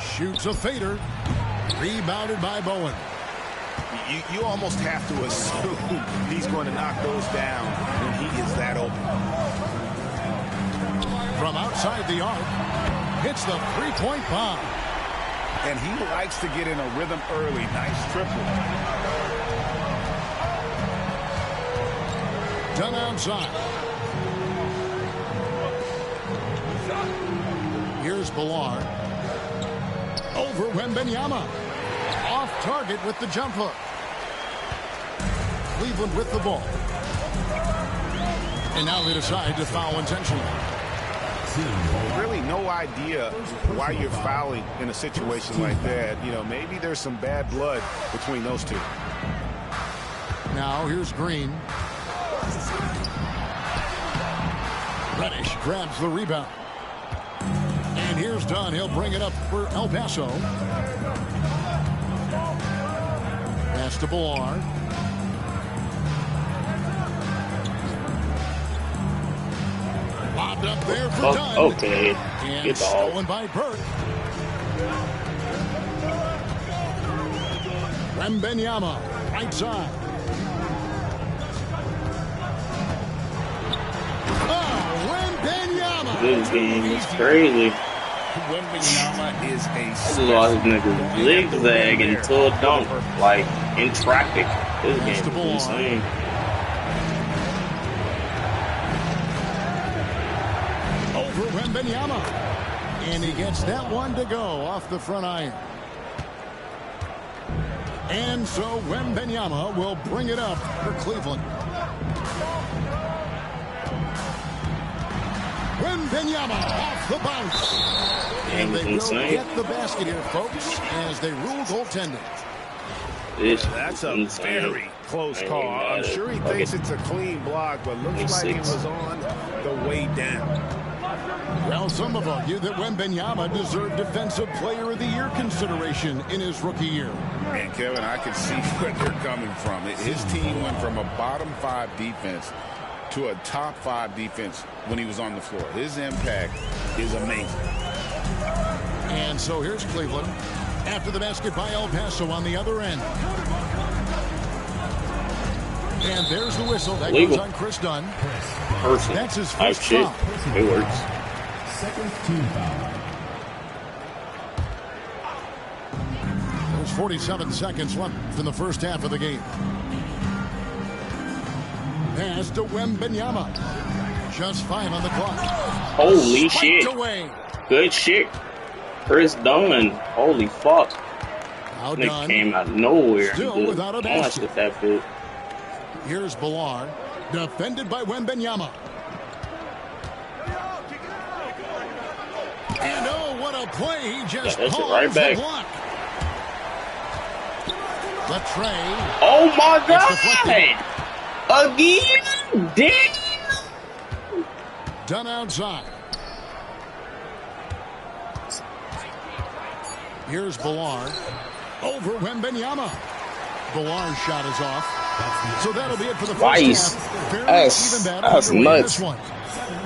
Speaker 2: Shoots a fader. Rebounded by Bowen.
Speaker 15: You almost have to assume he's going to knock those down when he is that open.
Speaker 2: From outside the arc, hits the three-point bomb.
Speaker 15: And he likes to get in a rhythm early. Nice triple.
Speaker 2: Done outside. Here's Ballard. Over Wembanyama. Off target with the jump hook. Cleveland with the ball. And now they decide to foul intentionally.
Speaker 15: Really no idea why you're fouling in a situation like that. You know, maybe there's some bad blood between those two.
Speaker 2: Now here's Green. Reddish grabs the rebound. And here's Dunn. He'll bring it up for El Paso. Pass to Ballard. Lobbed up there for Dunn.
Speaker 16: Okay.
Speaker 2: And stolen by Burke. Wembanyama, right side. Wembanyama.
Speaker 16: This game is crazy.
Speaker 15: Wembanyama is a
Speaker 16: This is all his niggas zigzag into a dunk, like in traffic. This game is insane.
Speaker 2: Over Wembanyama. And he gets that one to go off the front iron. And so Wembanyama will bring it up for Cleveland. Wembanyama off the bounce. And they will get the basket here, folks, as they rule goaltending.
Speaker 15: That's a very close call. I'm sure he thinks it's a clean block, but looks like he was on the way down.
Speaker 2: Well, some have argued that Wembanyama deserved Defensive Player of the Year consideration in his rookie year.
Speaker 3: And Kevin, I can see where they're coming from. His team went from a bottom 5 defense to a top 5 defense when he was on the floor. His impact is amazing.
Speaker 2: And so here's Cleveland. After the basket by El Paso on the other end. And there's the whistle. That goes on Chris Dunn. That's his first foul.
Speaker 16: It works.
Speaker 5: Second team foul.
Speaker 2: There's 47 seconds left in the first half of the game. Pass to Wembanyama. Just 5 on the clock.
Speaker 16: Holy shit.
Speaker 2: Away.
Speaker 16: Good shit. Chris Dunn. Holy fuck.
Speaker 2: That
Speaker 16: came out of nowhere.
Speaker 2: Still without a basket.
Speaker 16: That bit.
Speaker 2: Here's Ballard. Defended by Wembanyama. And oh, what a play. He just
Speaker 16: palms right back.
Speaker 2: the block. Latrey.
Speaker 16: Oh my God. Again? Damn.
Speaker 2: Done outside. Here's Ballard. Over Wembanyama. Ballard's shot is off. So that'll be it for the first half.
Speaker 16: That's nuts.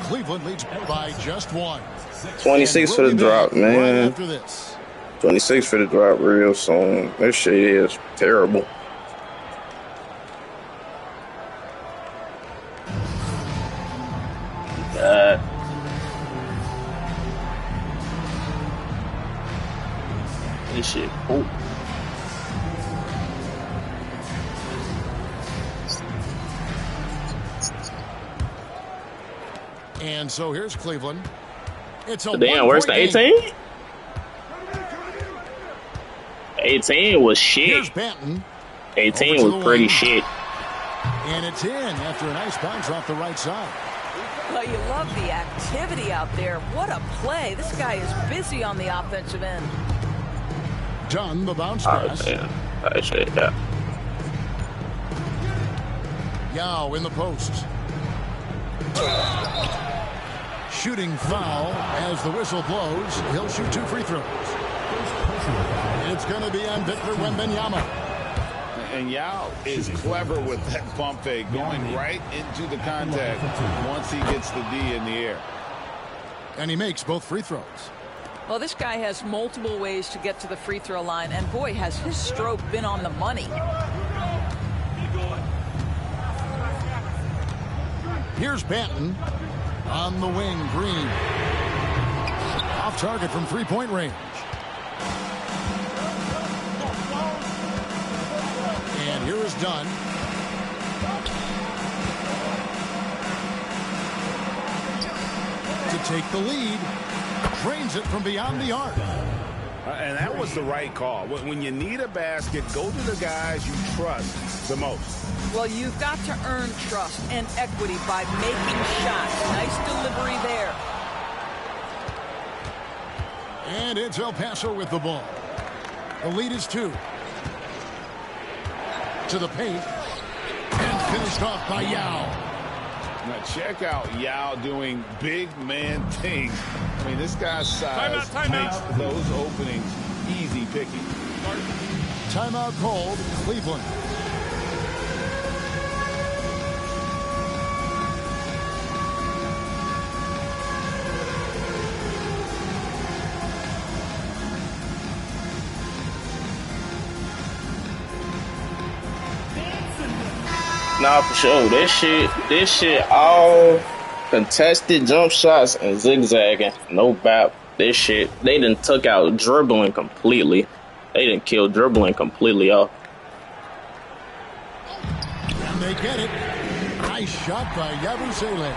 Speaker 2: Cleveland leads by just 1.
Speaker 16: 26 for the drop, man. 26 for the drop real soon. This shit is terrible. This shit cool.
Speaker 2: And so here's Cleveland. It's a
Speaker 16: damn, where's the 18? 18 was shit.
Speaker 2: Here's Banton.
Speaker 16: 18 was pretty shit.
Speaker 2: And it's in after a nice bounce off the right side.
Speaker 13: Well, you love the activity out there. What a play. This guy is busy on the offensive end.
Speaker 2: Done the bounce pass.
Speaker 16: Yeah.
Speaker 2: Yao in the post. shooting foul as the whistle blows. He'll shoot 2 free throws. It's going to be on Victor Wembanyama.
Speaker 3: And Yao is clever with that pump fake, going right into the contact once he gets the D in the air.
Speaker 2: And he makes both free throws.
Speaker 13: Well, this guy has multiple ways to get to the free throw line, and boy, has his stroke been on the money.
Speaker 2: Here's Banton on the wing. Green off target from three-point range. And here is Dunn. To take the lead. Drains it from beyond the arc.
Speaker 15: And that was the right call. When you need a basket, go to the guys you trust the most.
Speaker 13: Well, you've got to earn trust and equity by making shots. Nice delivery there.
Speaker 2: And it's El Paso with the ball. The lead is 2. To the paint. And finished off by Yao.
Speaker 3: Now check out Yao doing big man things. I mean, this guy's size makes those openings easy picking.
Speaker 2: Timeout called, Cleveland.
Speaker 16: Nah, for sure. This shit all contested jump shots and zigzagging. No bap. This shit, they done took out dribbling completely. They done killed dribbling completely off.
Speaker 2: And they get it. Nice shot by Yabusele.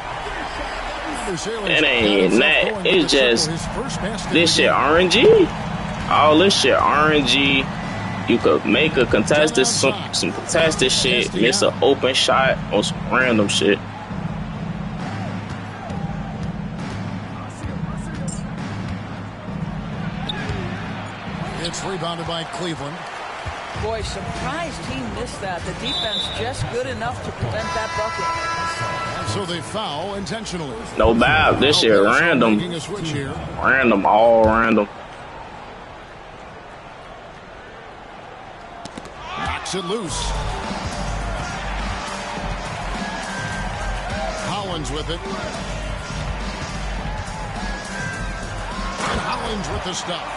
Speaker 16: It ain't that. It's just this shit RNG. All this shit RNG. You could make a contested some contested shit, miss an open shot on some random shit.
Speaker 2: It's rebounded by Cleveland.
Speaker 13: Boy, surprised he missed that. The defense just good enough to prevent that bucket.
Speaker 2: So they foul intentionally.
Speaker 16: No bad. This shit random. Random, all random.
Speaker 2: Knocks it loose. Hollins with it. And Hollins with the stop.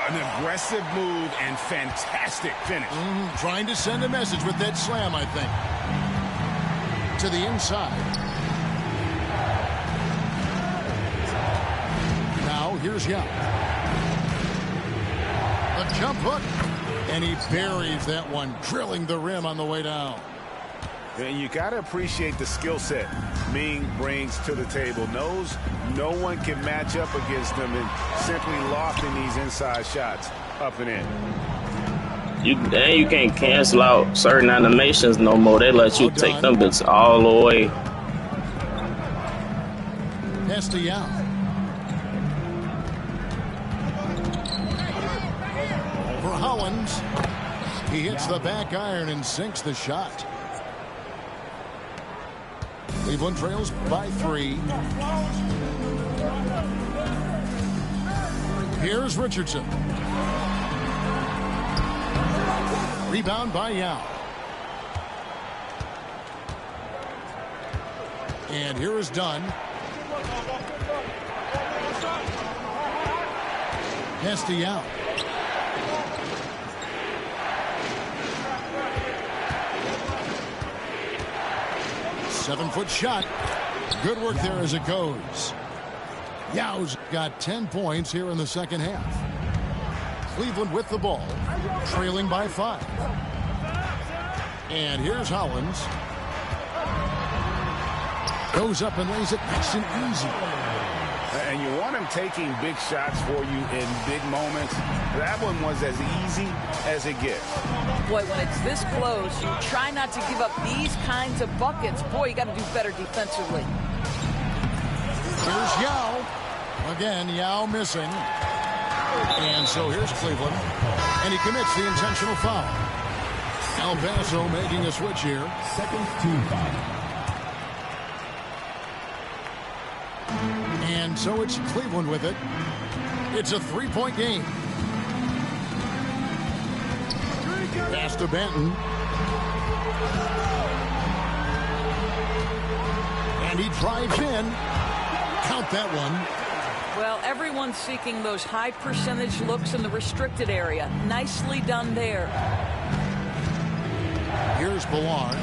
Speaker 15: An aggressive move and fantastic finish.
Speaker 2: Trying to send a message with that slam, I think. To the inside. Now, here's Yao. A jump hook. And he buries that one, drilling the rim on the way down.
Speaker 15: And you got to appreciate the skill set Ming brings to the table. Knows no one can match up against him and simply lofting these inside shots up and in.
Speaker 16: You can't cancel out certain animations no more. They let you take them bits all the way.
Speaker 2: Pass to Yao. For Hollins. He hits the back iron and sinks the shot. Cleveland trails by 3. Here's Richardson. Rebound by Yao. And here is Dunn. Pass to Yao. Seven-foot shot. Good work there as it goes. Yao's got 10 points here in the second half. Cleveland with the ball, trailing by 5. And here's Hollins. Goes up and lays it nice and easy.
Speaker 15: And you want him taking big shots for you in big moments. That one was as easy as it gets.
Speaker 13: Boy, when it's this close, you try not to give up these kinds of buckets. Boy, you got to do better defensively.
Speaker 2: Here's Yao. Again, Yao missing. And so here's Cleveland. And he commits the intentional foul. El Paso making a switch here.
Speaker 5: Second team foul.
Speaker 2: so it's Cleveland with it. It's a 3-point game. Pass to Benton. And he drives in. Count that one.
Speaker 13: Well, everyone's seeking those high percentage looks in the restricted area. Nicely done there.
Speaker 2: Here's Ballard.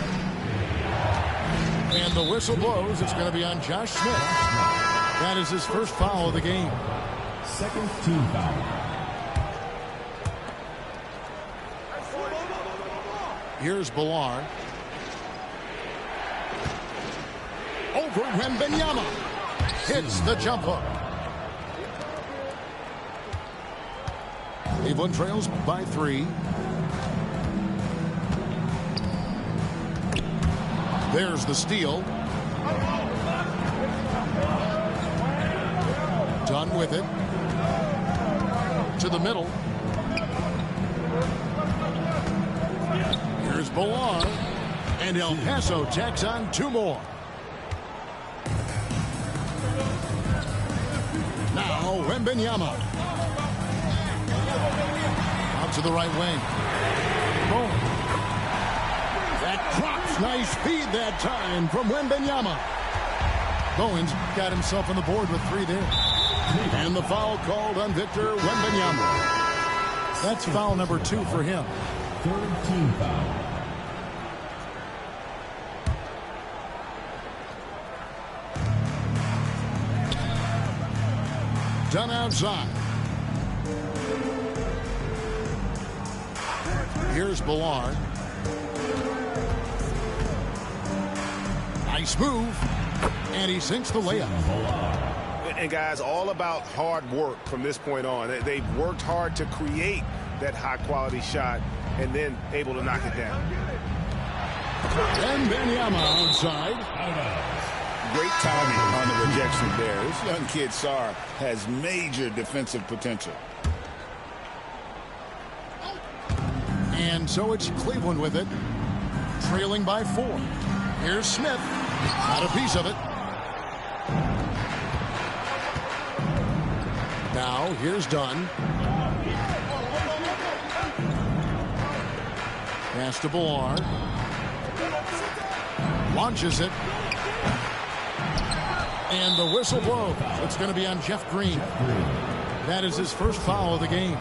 Speaker 2: And the whistle blows. It's going to be on Josh Smith. That is his first foul of the game.
Speaker 5: Second team foul.
Speaker 2: Here's Ballard. Over Wembanyama. Hits the jump hook. Cleveland trails by 3. There's the steal. Done with it. To the middle. Here's Ballard. And El Paso tacks on 2 more. Now Wembanyama. Out to the right wing. Boom. That drops. Nice feed that time from Wembanyama. Bowens got himself on the board with 3 there. And the foul called on Victor Wembanyama. That's foul number 2 for him.
Speaker 5: Third team foul.
Speaker 2: Done outside. Here's Ballard. Nice move. And he sinks the layup.
Speaker 15: And guys, all about hard work from this point on. They've worked hard to create that high-quality shot and then able to knock it down.
Speaker 2: And Wembanyama outside.
Speaker 3: Great timing on the rejection there. This young kid, Sarr, has major defensive potential.
Speaker 2: And so it's Cleveland with it. Trailing by 4. Here's Smith. Got a piece of it. Now, here's Dunn. Pass to Ballard. Launches it. And the whistle blows. It's going to be on Jeff Green. That is his first foul of the game.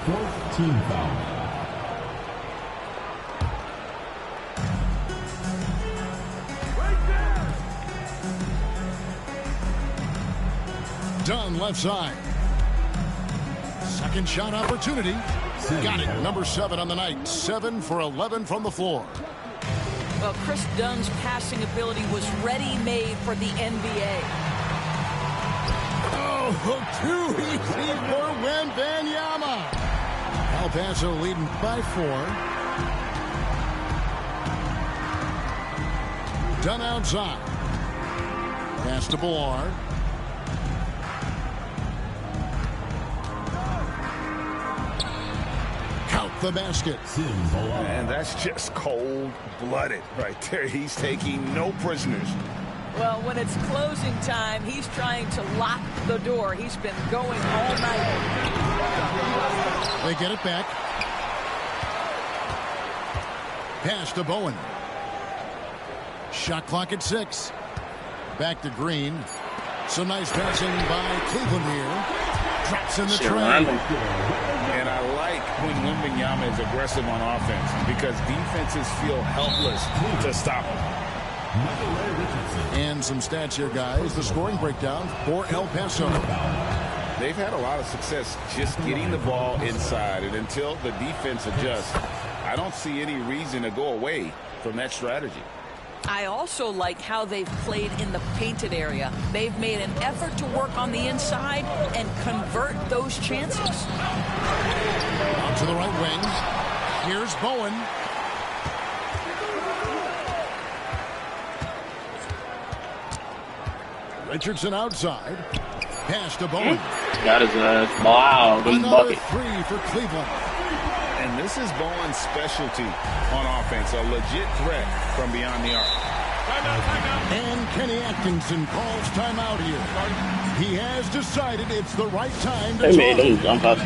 Speaker 5: Fourth team foul.
Speaker 2: Dunn left side. Second shot opportunity. Got it. Number 7 on the night. 7 for 11 from the floor.
Speaker 13: Well, Chris Dunn's passing ability was ready-made for the NBA.
Speaker 2: Oh, too easy for Wembanyama. El Paso leading by 4. Dunn outside. Pass to Ballard. The basket.
Speaker 15: And that's just cold-blooded right there. He's taking no prisoners.
Speaker 13: Well, when it's closing time, he's trying to lock the door. He's been going all night.
Speaker 2: They get it back. Pass to Bowen. Shot clock at 6. Back to Green. Some nice passing by Cleveland here. Drops in the tray.
Speaker 3: And I like when Wembanyama is aggressive on offense because defenses feel helpless to stop him.
Speaker 2: And some stats here, guys. The scoring breakdown for El Paso.
Speaker 3: They've had a lot of success just getting the ball inside, and until the defense adjusts, I don't see any reason to go away from that strategy.
Speaker 13: I also like how they've played in the painted area. They've made an effort to work on the inside and convert those chances.
Speaker 2: Out to the right wing. Here's Bowen. Richardson outside. Pass to Bowen.
Speaker 16: Got his ass. Wow, good
Speaker 2: Another
Speaker 16: bucket.
Speaker 2: 3 for Cleveland.
Speaker 3: And and this is Bowen's specialty on offense, a legit threat from beyond the arc.
Speaker 2: And Kenny Atkinson calls timeout here. He has decided it's the right time to
Speaker 16: They made
Speaker 2: talk.
Speaker 16: him jump out.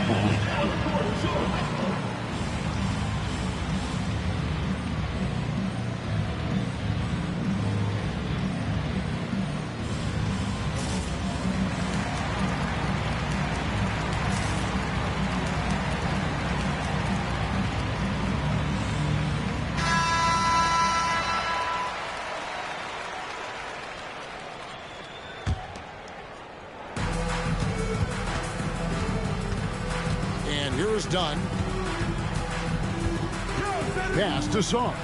Speaker 2: And here is Dunn. Pass to Song.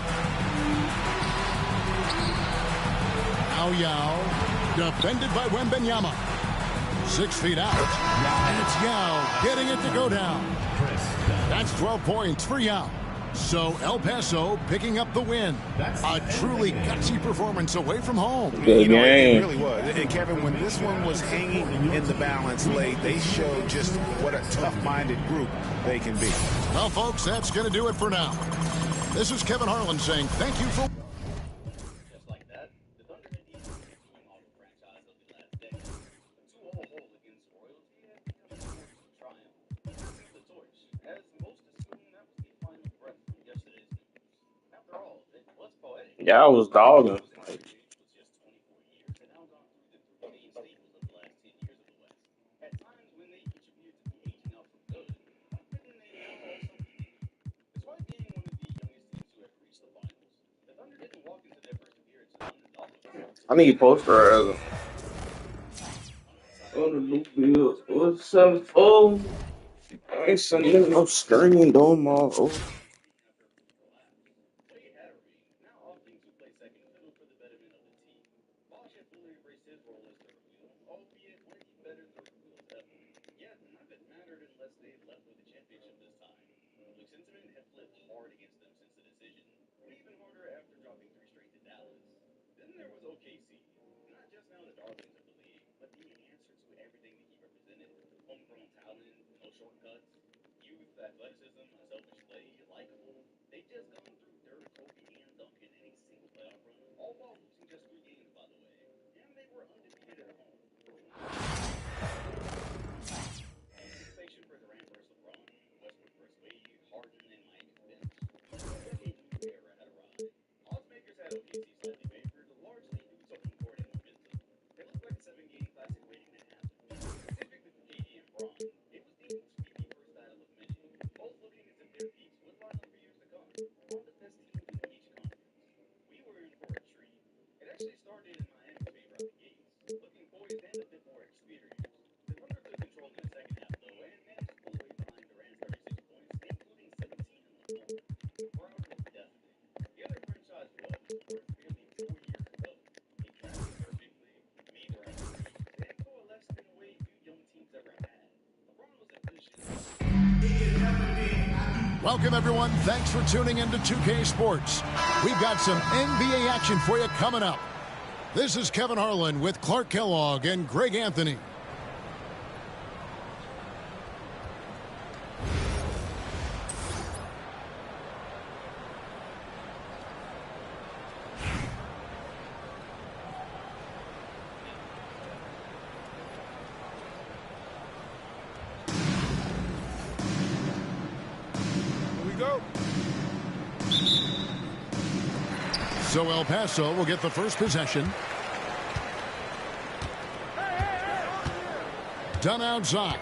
Speaker 2: Yao. Defended by Wembanyama. 6 feet out. And it's Yao getting it to go down. That's 12 points for Yao. So El Paso picking up the win. A truly gutsy performance away from home.
Speaker 15: You know, it really was. And Kevin, when this one was hanging in the balance late, they showed just what a tough-minded group they can be.
Speaker 2: Well, folks, that's going to do it for now. This is Kevin Harlan saying thank you for...
Speaker 16: Yeah, I was dogging. I need poster as oh, the new bill. What's 7-4? I ain't sending no screen though, my.
Speaker 2: Welcome, everyone. Thanks for tuning into 2K Sports. We've got some NBA action for you coming up. This is Kevin Harlan with Clark Kellogg and Greg Anthony. So El Paso will get the first possession. Done outside.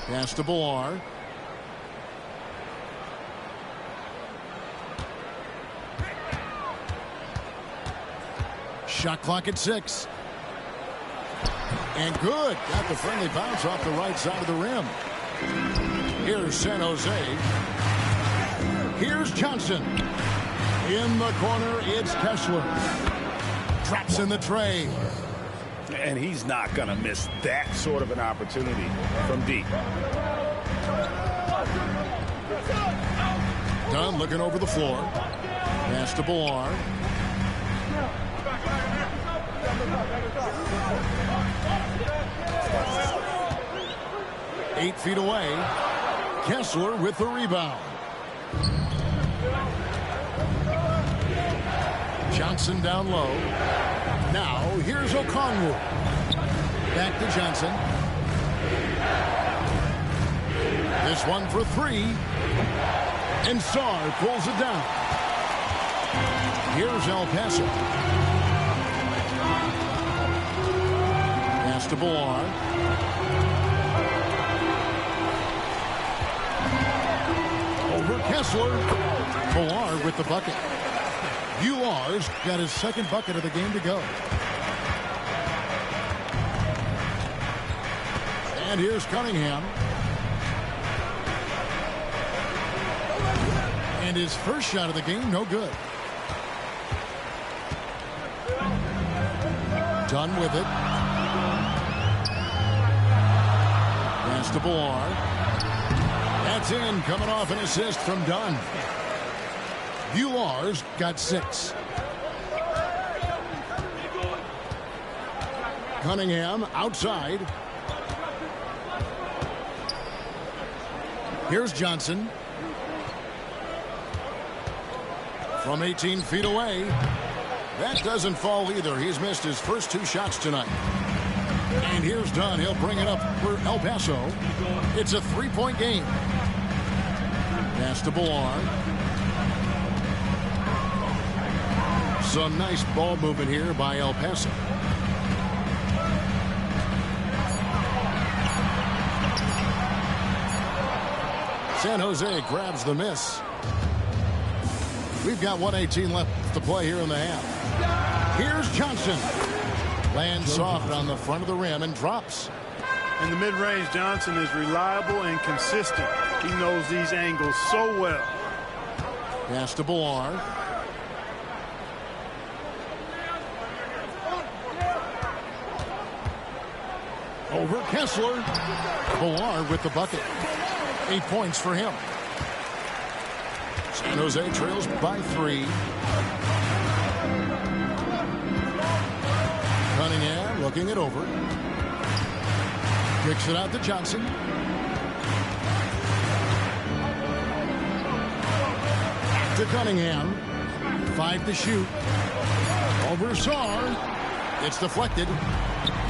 Speaker 2: Pass to Bilal. Shot clock at 6. And good. Got the friendly bounce off the right side of the rim. Here's San Jose. Here's Johnson. In the corner, it's Kessler. Drops in the tray.
Speaker 15: And he's not going to miss that sort of an opportunity from deep.
Speaker 2: Dunn looking over the floor. Pass to Bilal. "8 feet away. Kessler with the rebound. Johnson down low. Now here's Okongwu. Back to Johnson. This one for three. And Sarr pulls it down. Here's El Paso. Pass to Bullar. Over Kessler. Bullar with the bucket. Bullar's got his second bucket of the game to go. And here's Cunningham. And his first shot of the game, no good. Dunn with it. Pass to Bullar. That's in, coming off an assist from Dunn. Bullar's got 6. Cunningham outside. Here's Johnson. From 18 feet away. That doesn't fall either. He's missed his first 2 shots tonight. And here's Dunn. He'll bring it up for El Paso. It's a 3-point game. Pass to Bullar. Some nice ball movement here by El Paso. San Jose grabs the miss. We've got 1:18 left to play here in the half. Here's Johnson. Lands soft on the front of the rim and drops.
Speaker 4: In the mid-range, Johnson is reliable and consistent. He knows these angles so well.
Speaker 2: Pass to Bullar. Over Kessler. Bullar with the bucket. 8 points for him. San Jose trails by 3. Cunningham looking it over. Kicks it out to Johnson. To Cunningham. 5 to shoot. Over Sarr. It's deflected.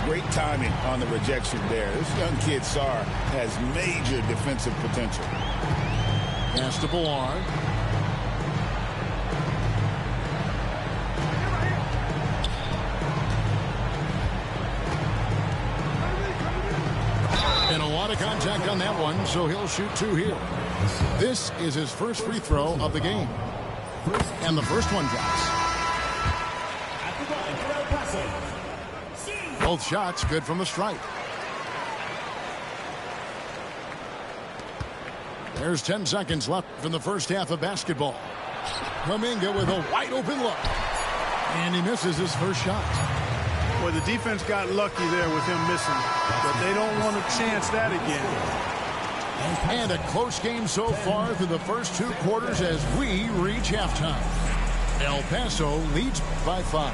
Speaker 15: Great timing on the rejection there. This young kid, Sarr, has major defensive potential.
Speaker 2: Pass to Bullar. And a lot of contact on that one, so he'll shoot 2 here. This is his first free throw of the game. And the first one drops. Both shots good from the stripe. There's 10 seconds left from the first half of basketball. Kuminga with a wide open look. And he misses his first shot.
Speaker 4: Well, the defense got lucky there with him missing, but they don't want to chance that again.
Speaker 2: And a close game so far through the first 2 quarters as we reach halftime. El Paso leads by 5.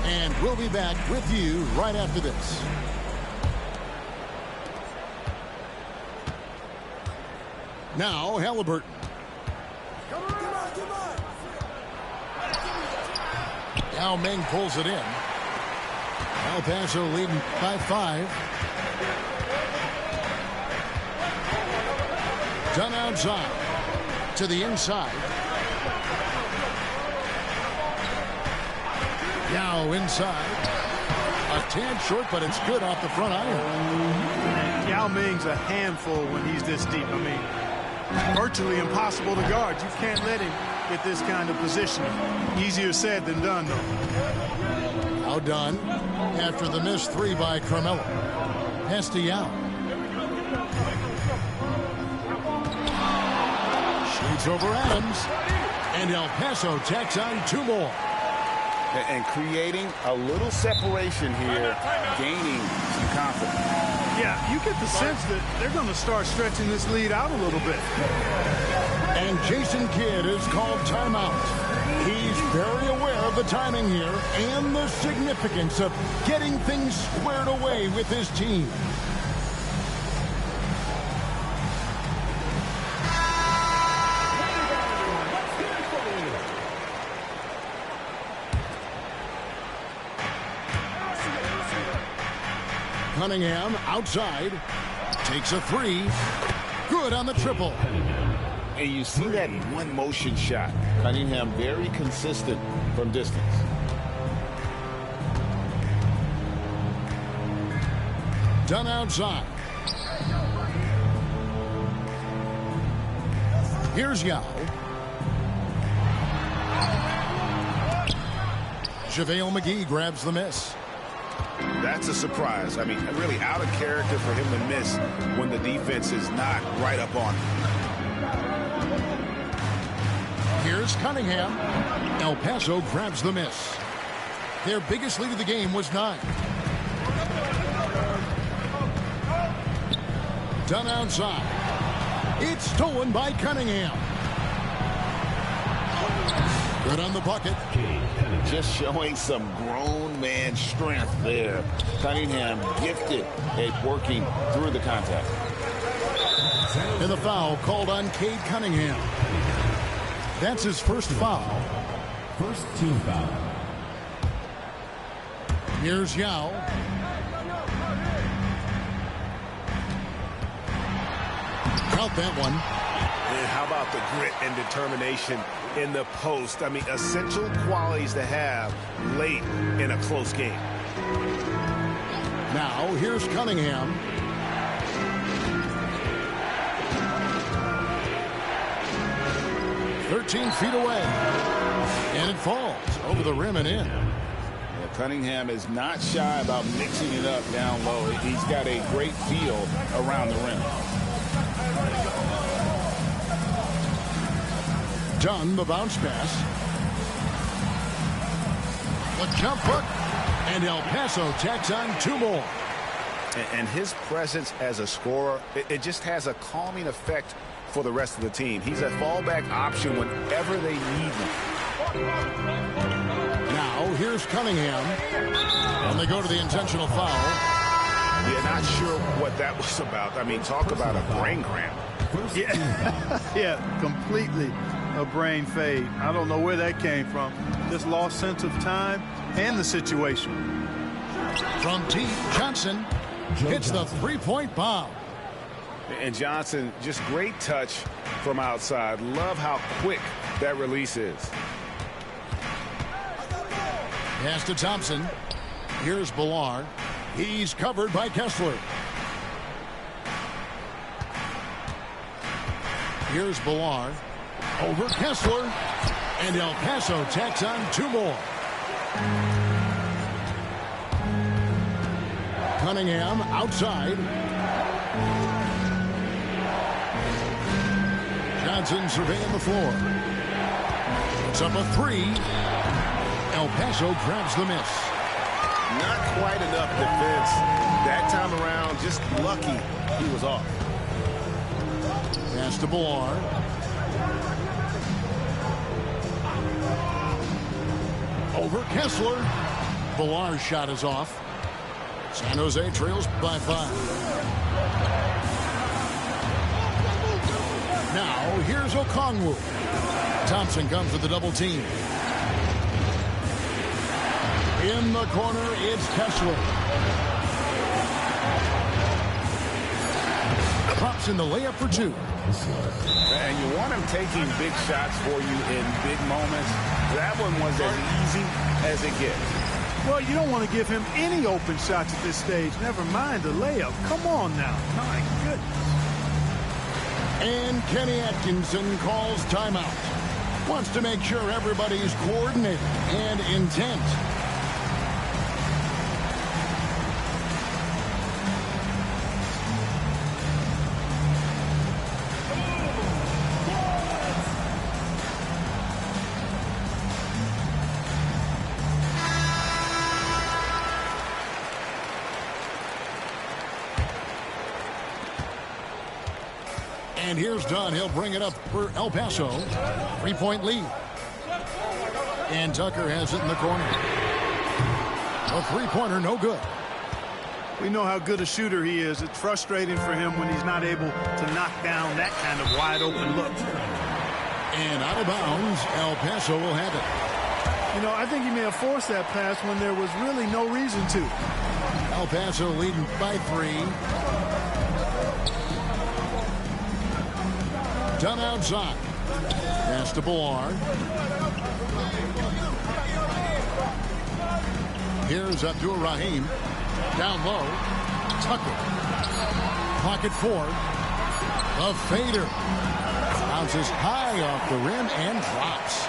Speaker 2: And we'll be back with you right after this. Now, Halliburton. Yao Ming pulls it in. El Paso leading by 5. Done outside. To the inside. Yao inside. A tad short, but it's good off the front iron.
Speaker 4: And Yao Ming's a handful when he's this deep. I mean, virtually impossible to guard. You can't let him get this kind of position. Easier said than done, though.
Speaker 2: Now done after the missed 3 by Carmelo. Pass to Yao. Shoots over Adams. And El Paso tacks on 2 more.
Speaker 15: And creating a little separation here, gaining some confidence.
Speaker 4: Yeah, you get the sense that they're going to start stretching this lead out a little bit.
Speaker 2: And Jason Kidd is called timeout. He's very aware of the timing here and the significance of getting things squared away with his team. Cunningham outside. Takes a three. Good on the triple.
Speaker 3: And you see that one motion shot. Cunningham very consistent from distance.
Speaker 2: Done outside. Here's Yao. JaVale McGee grabs the miss.
Speaker 15: That's a surprise. I mean, really out of character for him to miss when the defense is not right up on him.
Speaker 2: Here's Cunningham. El Paso grabs the miss. Their biggest lead of the game was 9. Done outside. It's stolen by Cunningham. Good on the bucket.
Speaker 3: Just showing some grown man strength there. Cunningham gifted at working through the contact.
Speaker 2: And the foul called on Cade Cunningham. That's his first foul.
Speaker 5: First team foul.
Speaker 2: Here's Yao. Count that one.
Speaker 15: And how about the grit and determination in the post? I mean, essential qualities to have late in a close game.
Speaker 2: Now, here's Cunningham. "13 feet away. And it falls over the rim and in.
Speaker 3: Well, Cunningham is not shy about mixing it up down low. He's got a great feel around the rim.
Speaker 2: Done the bounce pass. The jump hook. And El Paso tacks on 2 more.
Speaker 15: And his presence as a scorer, it just has a calming effect for the rest of the team. He's a fallback option whenever they need him.
Speaker 2: Now, here's Cunningham. And they go to the intentional foul.
Speaker 15: Yeah, not sure what that was about. I mean, talk about a brain cramp.
Speaker 4: Yeah, yeah, completely a brain fade. I don't know where that came from. Just lost sense of time and the situation.
Speaker 2: From T. Johnson hits the three-point bomb.
Speaker 15: And Johnson, just great touch from outside. Love how quick that release is.
Speaker 2: Pass to Thompson. Here's Ballard. He's covered by Kessler. Here's Ballard. Over Kessler. And El Paso tacks on 2 more. Cunningham outside. Johnson surveying the floor. It's up a 3. El Paso grabs the miss.
Speaker 15: Not quite enough defense that time around. Just lucky he was off.
Speaker 2: Pass to Ballard. Over Kessler. Ballard's shot is off. San Jose trails by 5. Now, here's Okongwu. Thompson comes with the double team. In the corner, it's Kessler. Drops in the layup for 2.
Speaker 15: And you want him taking big shots for you in big moments. That one was as easy as it gets.
Speaker 4: Well, you don't want to give him any open shots at this stage. Never mind the layup. Come on now. My goodness.
Speaker 2: And Kenny Atkinson calls timeout. Wants to make sure everybody's coordinated and intent. And here's Dunn. He'll bring it up for El Paso. 3-point lead. And Tucker has it in the corner. A three-pointer, no good.
Speaker 4: We know how good a shooter he is. It's frustrating for him when he's not able to knock down that kind of wide-open look.
Speaker 2: And out of bounds, El Paso will have it.
Speaker 4: You know, I think he may have forced that pass when there was really no reason to.
Speaker 2: El Paso leading by 3. Done outside. Pass to Ballard. Here's Abdul Rahim. Down low. Tucker. Pocket 4. A fader. Bounces high off the rim and drops.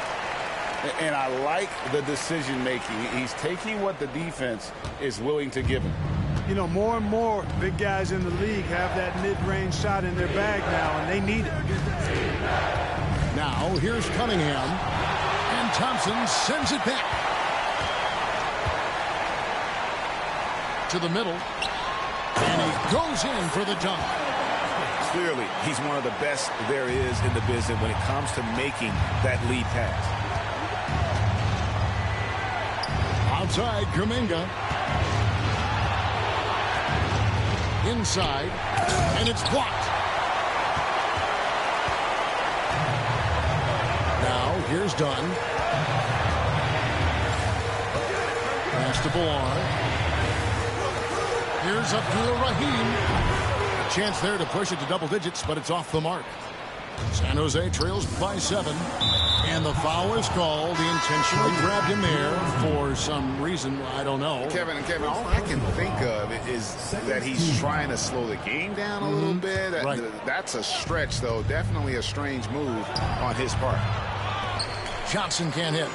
Speaker 3: And I like the decision-making. He's taking what the defense is willing to give him.
Speaker 4: You know, more and more big guys in the league have that mid-range shot in their bag now, and they need it.
Speaker 2: Now, here's Cunningham. And Thompson sends it back. To the middle. And he goes in for the dunk.
Speaker 3: Clearly, he's one of the best there is in the business when it comes to making that lead pass.
Speaker 2: Outside, Kuminga. Inside, and it's blocked. Now, here's Dunn. Pass to Ballard. Here's Abdul Rahim. A chance there to push it to double digits, but it's off the mark. San Jose trails by 7. And the foul is called. He intentionally grabbed him there for some reason. I don't know.
Speaker 3: Kevin, all I can think of is that he's trying to slow the game down a little bit.
Speaker 2: Right.
Speaker 3: That's a stretch, though. Definitely a strange move on his part.
Speaker 2: Johnson can't hit.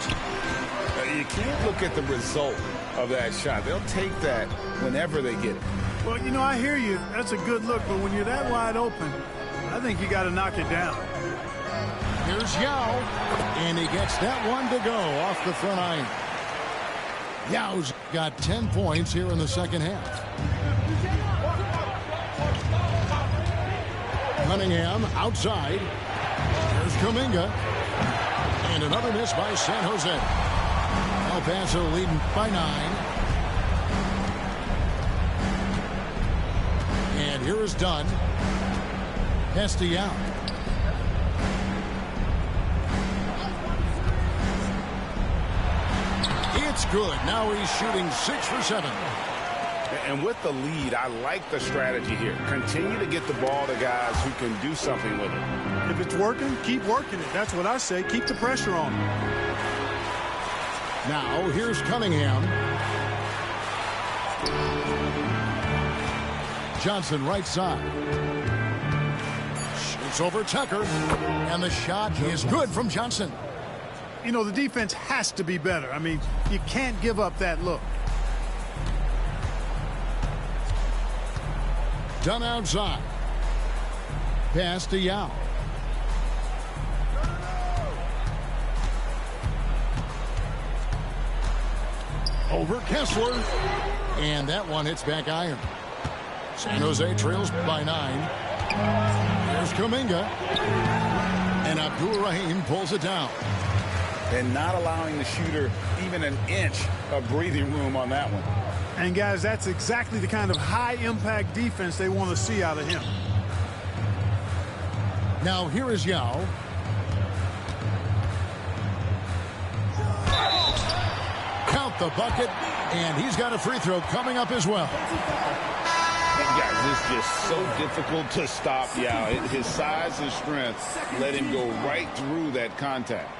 Speaker 3: You can't look at the result of that shot. They'll take that whenever they get it.
Speaker 4: Well, you know, I hear you. That's a good look. But when you're that wide open, I think you got to knock it down.
Speaker 2: Here's Yao, and he gets that one to go off the front iron. Yao's got 10 points here in the second half. Cunningham outside. There's Kuminga. And another miss by San Jose. El Paso leading by 9. And here is Dunn. Pass to Yao. It's good. Now he's shooting 6 for 7.
Speaker 3: And with the lead, I like the strategy here. Continue to get the ball to guys who can do something with it.
Speaker 4: If it's working, keep working it. That's what I say. Keep the pressure on.
Speaker 2: Now here's Cunningham. Johnson right side. Shoots over Tucker. And the shot is good from Johnson.
Speaker 4: You know, the defense has to be better. I mean, you can't give up that look.
Speaker 2: Done outside. Pass to Yao. Over Kessler. And that one hits back iron. San Jose trails by 9. There's Kuminga. And Abdul Rahim pulls it down.
Speaker 3: And not allowing the shooter even an inch of breathing room on that one.
Speaker 4: And, guys, that's exactly the kind of high-impact defense they want to see out of him.
Speaker 2: Now, here is Yao. Count the bucket, and he's got a free throw coming up as well.
Speaker 3: And guys, it's just so difficult to stop Yao. His size and strength let him go right through that contact.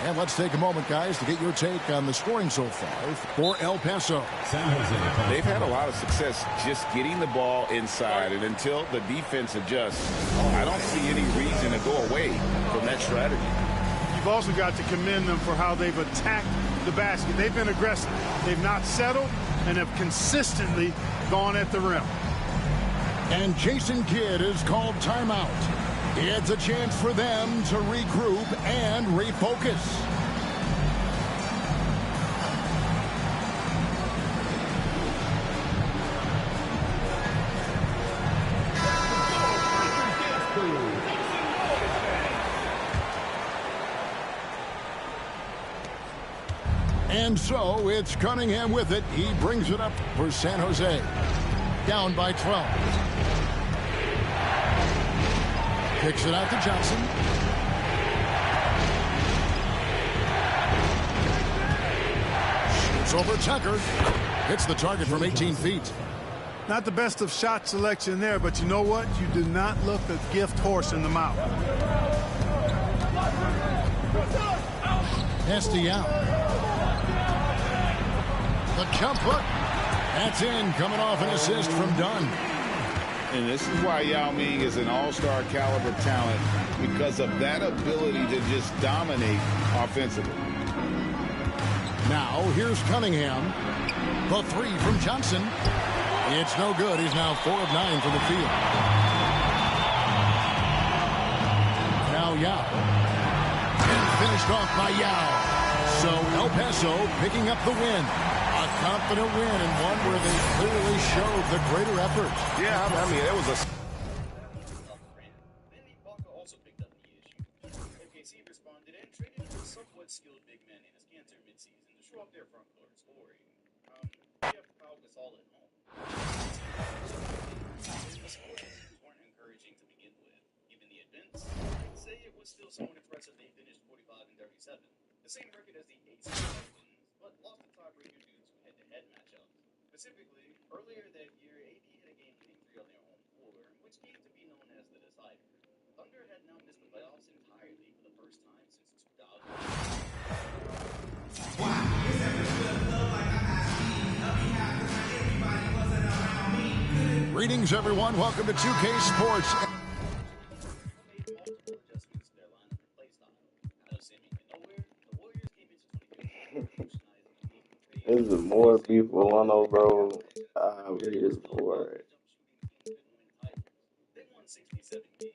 Speaker 2: And let's take a moment, guys, to get your take on the scoring so far for El Paso.
Speaker 3: They've had a lot of success just getting the ball inside, and until the defense adjusts, I don't see any reason to go away from that strategy.
Speaker 4: You've also got to commend them for how they've attacked the basket. They've been aggressive. They've not settled and have consistently gone at the rim.
Speaker 2: And Jason Kidd is called timeout. It's a chance for them to regroup and refocus. And so it's Cunningham with it. He brings it up for San Jose. Down by 12. Kicks it out to Johnson. Goes over Tucker. Hits the target from 18 feet.
Speaker 4: Not the best of shot selection there, but you know what? You do not look a gift horse in the mouth.
Speaker 2: Nasty out. The jump hook. That's in, coming off an assist from Dunn.
Speaker 3: And this is why Yao Ming is an all-star caliber talent, because of that ability to just dominate offensively.
Speaker 2: Now, here's Cunningham. The three from Johnson. It's no good. He's now 4 of 9 from the field. Now Yao. And finished off by Yao. So El Paso picking up the win. A confident win, and one where they clearly showed the greater effort.
Speaker 15: Yeah, I mean, it was a...
Speaker 1: also picked up the issue. OKC responded and traded for a somewhat skilled big man in his Cantor midseason to show up their front court scoring. They have Pau Gasol at home. The scores weren't encouraging to begin with. Given the advance, I'd say it was still somewhat impressive. They finished 45 and 37. The same record as the Aces wins, but lost the tiebreaker due to head-to-head matchups. Specifically, earlier that year, AD hit a game-winning 3 on their home floor, which came to be known as the decider. Thunder had now missed the playoffs entirely for the first time since 2000.
Speaker 2: Greetings, everyone. Welcome to 2K Sports.
Speaker 16: Is it more beef with Lano, bro? It is bored.
Speaker 1: They won 67 games.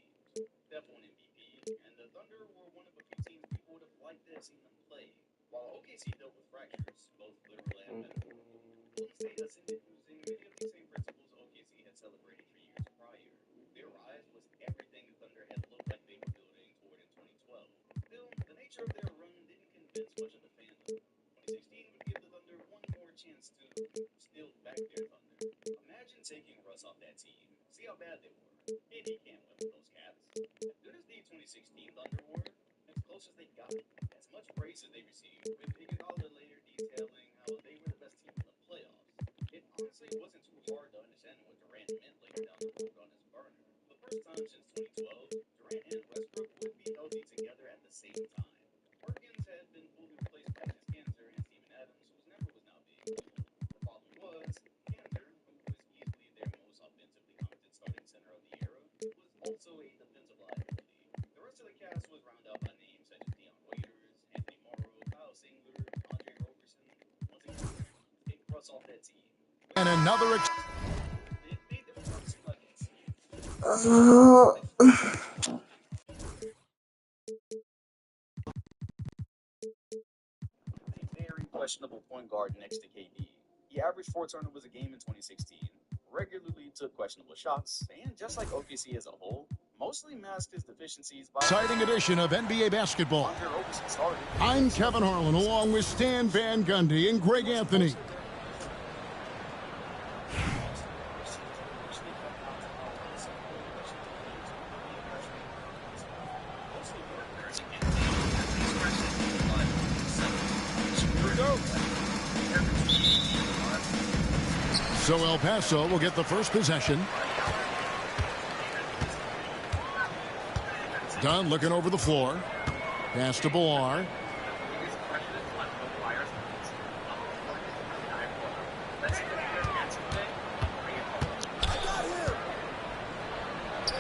Speaker 1: Steph won MVP, and the Thunder were one of a few teams people would have liked to have seen them play. While OKC dealt with fractures, both literal and metaphorical, Golden State ascended using many of the same principles OKC had celebrated for years prior. Their rise was everything the Thunder had looked like they were building toward in 2012. Still, the nature of their run didn't convince much of the fandom. 2016 would give the Thunder one more chance to steal back their thunder. Imagine taking Russ off that team. See how bad they were. AD can't win with those Cats. As good as the 2016 Thunder were, as close as they got, as much praise as they received, with Iguodala later detailing how they were the best team in the playoffs. It honestly wasn't too hard to understand what Durant meant later down the road on his burner. For the first time since 2012, Durant and Westbrook would be healthy together at the same time. Perkins had been fully replaced by his Cantor and Steven Adams, whose number was now being pulled. The problem was, Cantor, who was easily their most offensively competent starting center of the era, was also a defensive liability. The rest of the cast was rounded out by names such as Dion Waiters, Anthony Morrow, Kyle Singler, Andre Roberson. Once again, take Russ off that team.
Speaker 2: And another...
Speaker 1: It made them seem like it's very questionable point guard next to KD. He averaged 4 turnovers a game in 2016, regularly took questionable shots, and just like OKC as a whole, mostly masked his deficiencies by...
Speaker 2: Exciting edition of NBA basketball.
Speaker 1: Andre Roberson started.
Speaker 2: I'm Kevin Harlan, along with Stan Van Gundy and Greg Anthony. So El Paso will get the first possession. Dunn looking over the floor. Pass to Bilal.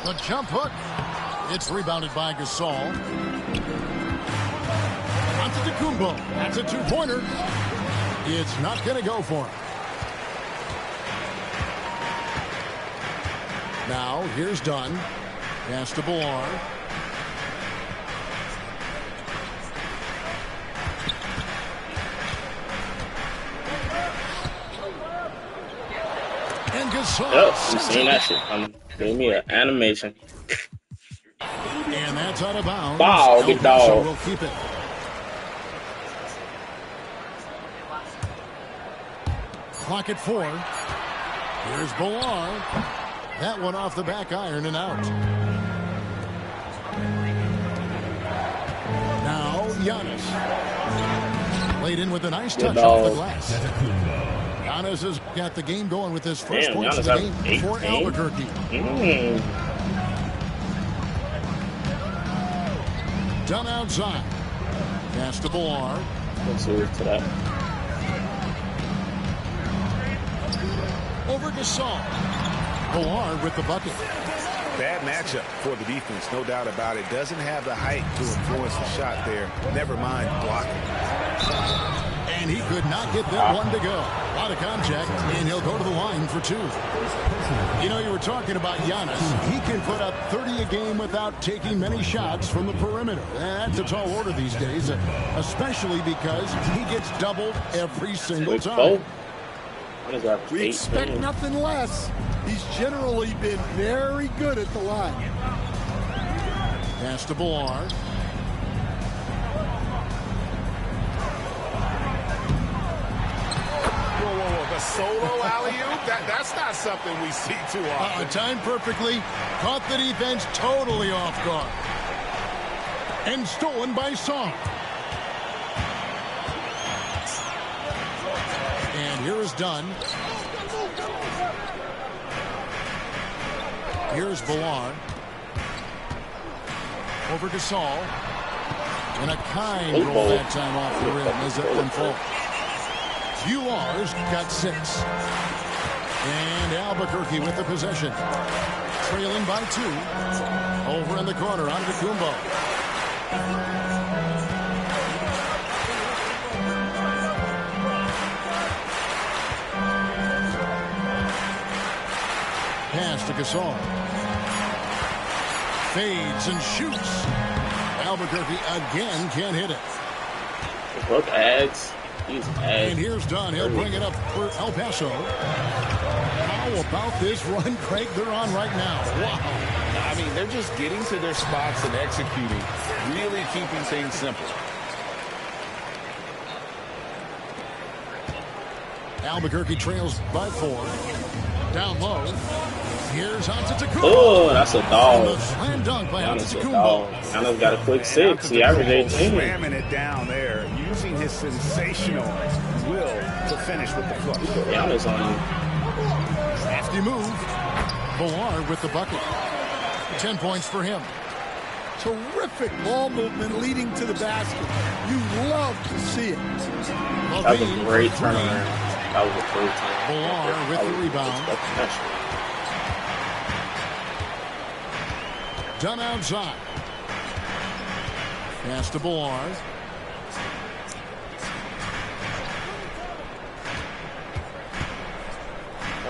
Speaker 2: The jump hook. It's rebounded by Gasol. Antetokounmpo. That's a two-pointer. It's not going to go for him. Now, here's Dunn. Pass to Bilal. And Gasol.
Speaker 16: Yep, I'm seeing that shit. Give me an animation.
Speaker 2: And that's out of bounds.
Speaker 16: Wow, good dog.
Speaker 2: Will keep it. Clock at 4. Here's Bilal. That one off the back iron and out. Now Giannis. Laid in with a nice touch off the glass. Giannis has got the game going with his first points of the game for Albuquerque. Done outside. Pass to Ballard.
Speaker 16: Let's see to that.
Speaker 2: Over to Saul. Ballard with the bucket.
Speaker 15: Bad matchup for the defense, no doubt about it. Doesn't have the height to influence the shot there. Never mind blocking.
Speaker 2: And he could not get that one to go. A lot of contact, and he'll go to the line for 2. You know, you were talking about Giannis. He can put up 30 a game without taking many shots from the perimeter. That's a tall order these days, especially because he gets doubled every single time.
Speaker 11: We expect nothing less. He's generally been very good at the line.
Speaker 2: Pass to Ballard.
Speaker 15: Whoa, the solo alley-oop? That's not something we see too often.
Speaker 2: Timed perfectly. Caught the defense totally off guard. And stolen by Song. And here is Dunn. Here's Ballard. Over to Saul. And a kind roll that time off the rim as it unfolds. Bular's got 6. And Albuquerque with the possession. Trailing by 2. Over in the corner, Antetokounmpo. Pass to Gasol. Fades and shoots. Albuquerque again can't hit it.
Speaker 16: Look, Ags. He's Ags.
Speaker 2: And here's Dunn. He'll bring it up for El Paso. How about this run, Craig, they're on right now? Wow.
Speaker 3: I mean, they're just getting to their spots and executing, really keeping things simple.
Speaker 2: Albuquerque trails by 4. Down low. Here's Antetokounmpo.
Speaker 16: Oh, that's a dog.
Speaker 2: Slam dunk by
Speaker 16: Antetokounmpo. Giannis got a quick 6. He averaged 18.
Speaker 15: Slamming it down there, using his sensational will to finish with the flush.
Speaker 16: Giannis on you.
Speaker 2: Crafty move. Ballard with the bucket. 10 points for him.
Speaker 11: Terrific ball movement leading to the basket. You love to see it.
Speaker 16: That was a great turnaround. That was a great turnaround.
Speaker 2: Ballard with the rebound. Done outside. Pass to Ballard.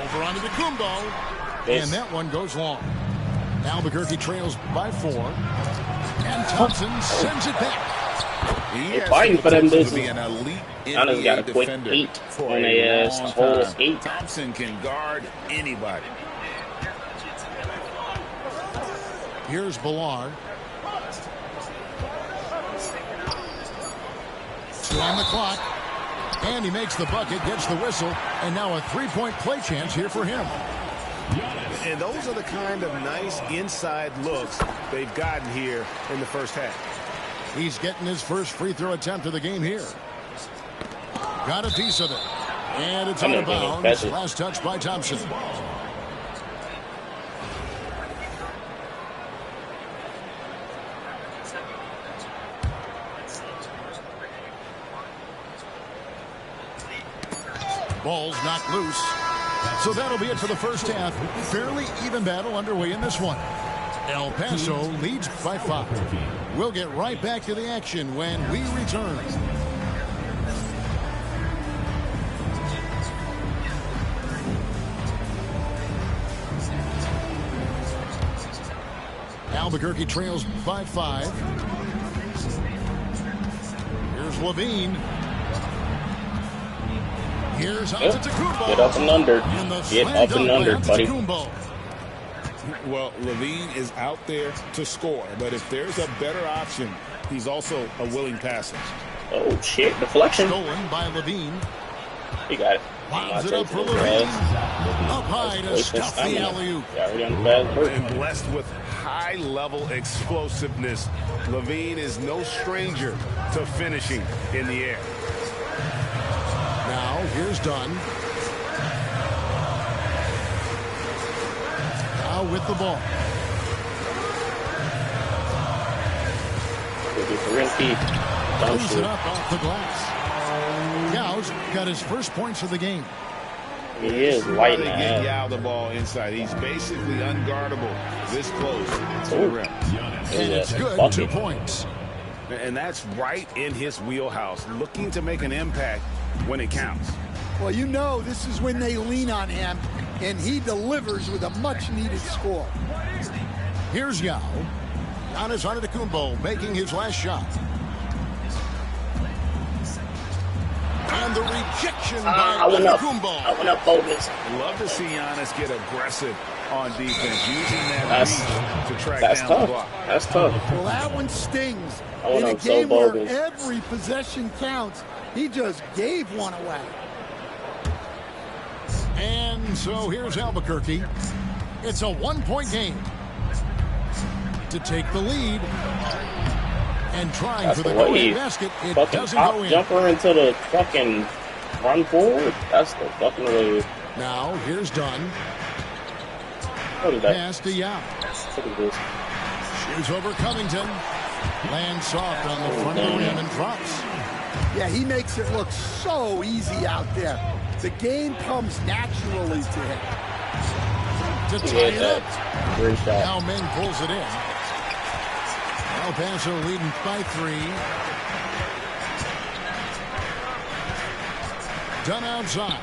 Speaker 2: Over onto the Kumbo. And that one goes long. Albuquerque trails by 4. And Thompson sends it back.
Speaker 16: They're fighting for them business. Giannis got a quick 8 on their ass. A whole 8.
Speaker 3: Thompson can guard anybody.
Speaker 2: Here's Ballard. On the clock. And he makes the bucket, gets the whistle, and now a 3-point play chance here for him.
Speaker 15: And those are the kind of nice inside looks they've gotten here in the first half.
Speaker 2: He's getting his first free throw attempt of the game here. Got a piece of it. And it's out of bounds. Last touch by Thompson. Ball's knocked loose. So that'll be it for the first half. Fairly even battle underway in this one. El Paso leads by 5. We'll get right back to the action when we return. Albuquerque trails by 5. Here's Levine. Here's Antetokounmpo.
Speaker 16: Get up and under. Get up and under, buddy.
Speaker 3: Well, Levine is out there to score, but if there's a better option, he's also a willing passer.
Speaker 16: Oh, shit. Deflection.
Speaker 2: Stolen by Levine.
Speaker 16: He got it.
Speaker 2: Lines it up for Levine. Up high to stop the alley-oop.
Speaker 15: And blessed with high-level explosiveness. Levine is no stranger to finishing in the air.
Speaker 2: here's Dunn. Now with the ball. Moves it up off the glass. Yau's got his first points of the game.
Speaker 16: He is light
Speaker 3: now. Get Yao the ball inside. He's basically unguardable this close to the rim.
Speaker 2: And it's good, 2 points.
Speaker 3: And that's right in his wheelhouse, looking to make an impact when it counts.
Speaker 11: Well, you know this is when they lean on him, and he delivers with a much-needed score.
Speaker 2: Here's Yao. Giannis Antetokounmpo making his last shot. And the rejection by Antetokounmpo.
Speaker 16: I went up bogus.
Speaker 3: Love to see Giannis get aggressive on defense, using that reach to track down
Speaker 16: tough.
Speaker 3: the block.
Speaker 16: That's tough.
Speaker 11: Well, that one stings. In a game where every possession counts, he just gave one away.
Speaker 2: And so here's Albuquerque. It's a 1-point game. To take the lead. And trying for the go-in basket, it doesn't go in.
Speaker 16: Jumper into the fucking run forward. That's the fucking way.
Speaker 2: Now here's Dunn.
Speaker 16: What is that?
Speaker 2: Pass to Yao.
Speaker 16: Look at this.
Speaker 2: Shoots over Covington. Lands soft on the front of the rim and drops.
Speaker 11: Yeah, he makes it look so easy out there. The game comes naturally to him.
Speaker 2: To tie it up.
Speaker 16: Great shot.
Speaker 2: Now Meng pulls it in. El Paso leading by 3. Dunn outside.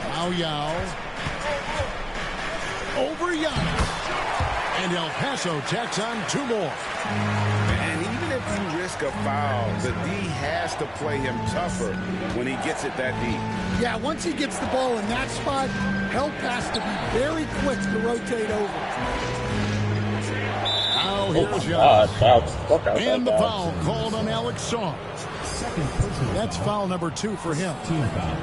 Speaker 2: Now Yao. Over Giannis. And El Paso tacks on 2 more.
Speaker 3: And even if you risk a foul, the D has to play him tougher when he gets it that deep.
Speaker 11: Yeah, once he gets the ball in that spot, Help has to be very quick to rotate over.
Speaker 2: Now here's Giannis. And the foul called on Alex Song. That's foul number 2 for him.
Speaker 5: Team foul.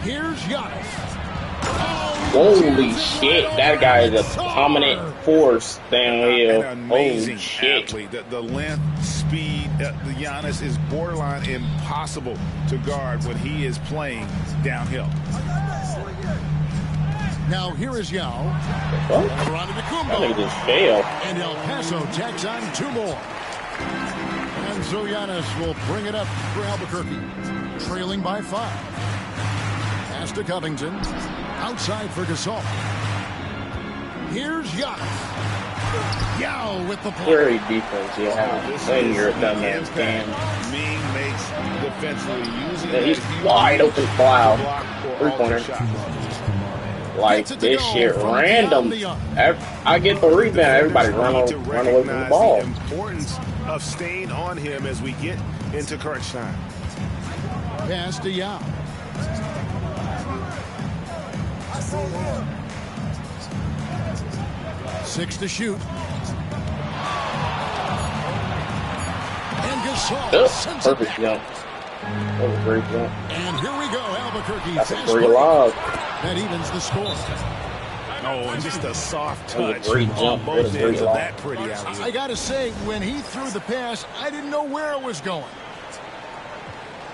Speaker 2: Here's Giannis.
Speaker 16: Holy shit, that guy is a dominant force downhill. Holy shit.
Speaker 3: Athlete. The length, speed, the Giannis is borderline impossible to guard when he is playing downhill.
Speaker 2: Now here is Yao.
Speaker 16: Antetokounmpo just failed.
Speaker 2: And El Paso tacks on 2 more. And so Giannis will bring it up for Albuquerque, trailing by 5. Pass to Covington. Outside for Gasol. Here's Giannis. Yao with the play.
Speaker 16: Great defense, yeah. And you're done that game.
Speaker 3: Ming makes defensively using
Speaker 16: he's wide open foul. 3-pointer. Like this shit random. I get the rebound. Everybody run away from the ball.
Speaker 3: The importance of staying on him as we get into crunch time.
Speaker 2: Pass to Yao. 6 to shoot. And Gasol sends it back.
Speaker 16: Jump. That was a great jump.
Speaker 2: And here we go, Albuquerque.
Speaker 16: That's a great lob.
Speaker 2: That evens the score.
Speaker 3: Oh, and just a soft touch
Speaker 16: great jump.
Speaker 3: on both ends of that pretty alley.
Speaker 2: I got to say, when he threw the pass, I didn't know where it was going.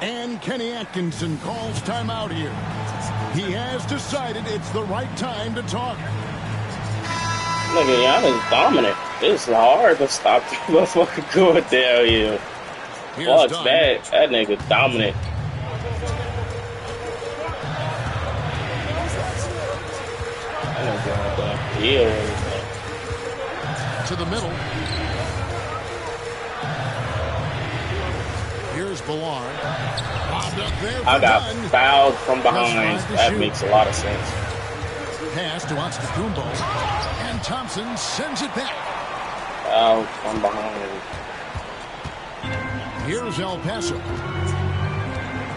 Speaker 2: And Kenny Atkinson calls timeout here. He has decided it's the right time to talk.
Speaker 16: Look at Giannis dominant. It's hard to stop the motherfucker going downhill. Watch that. That nigga dominant.
Speaker 2: To the middle. Here's Ballard.
Speaker 16: I got fouled from behind. That makes a lot of sense.
Speaker 2: Pass to Antetokounmpo. And Thompson sends it back.
Speaker 16: Fouled from behind.
Speaker 2: Here's El Paso.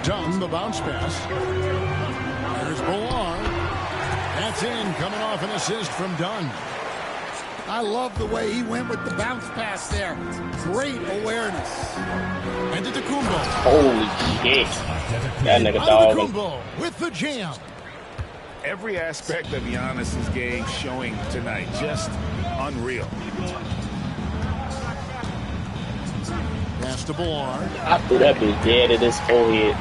Speaker 2: Dunn, the bounce pass. Here's Ballard. That's in, coming off an assist from Dunn.
Speaker 11: I love the way he went with the bounce pass there. Great awareness.
Speaker 2: And Antetokounmpo.
Speaker 16: Holy shit. That nigga dog.
Speaker 2: Antetokounmpo with the jam.
Speaker 3: Every aspect of Giannis's game showing tonight, just unreal.
Speaker 2: to Ballard.
Speaker 16: I threw that bitch dead at his forehead.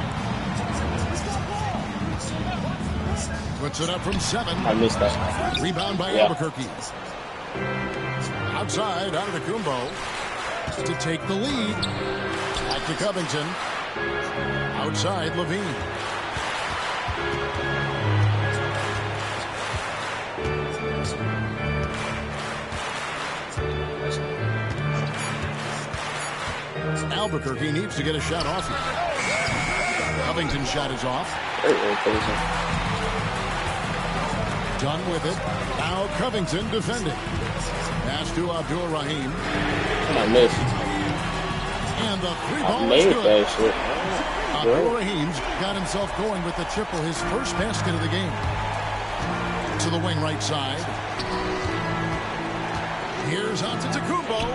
Speaker 2: Puts it up from 7.
Speaker 16: I missed that.
Speaker 2: Rebound by Albuquerque. Outside, Antetokounmpo to take the lead. Back to Covington. Outside, Levine. Albuquerque needs to get a shot off here. Covington's shot is off. Done with it. Now Covington defending. Pass to Abdul Rahim.
Speaker 16: I missed.
Speaker 2: And the 3-ball is good. Abdul Rahim's got himself going with the triple, his first basket of the game. To the wing right side. Here's Antetokounmpo.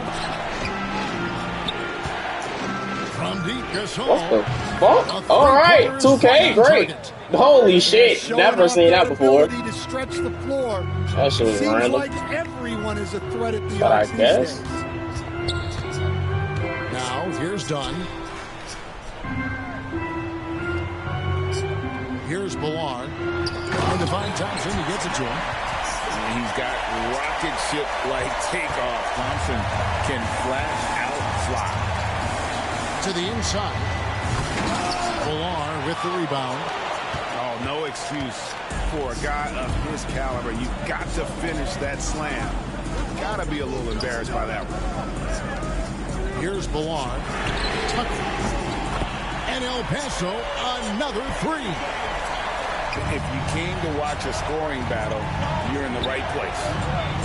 Speaker 2: From deep, Gasol.
Speaker 16: What the fuck? All right, 2K, great. Holy shit, never seen that before.
Speaker 11: To stretch the floor.
Speaker 16: That shit was random.
Speaker 11: Like everyone is a threat at the
Speaker 16: but I guess.
Speaker 2: Now, here's Dunn. Here's Ballard. Trying to find Thompson. He gets it to him.
Speaker 3: And he's got rocket ship-like takeoff. Thompson can flash out fly.
Speaker 2: To the inside. Ballard with the rebound.
Speaker 15: Oh, no excuse for a guy of his caliber. You've got to finish that slam. Got to be a little embarrassed by that one.
Speaker 2: Here's Ballard. Tucker. And El Paso, another 3.
Speaker 3: If you came to watch a scoring battle, you're in the right place.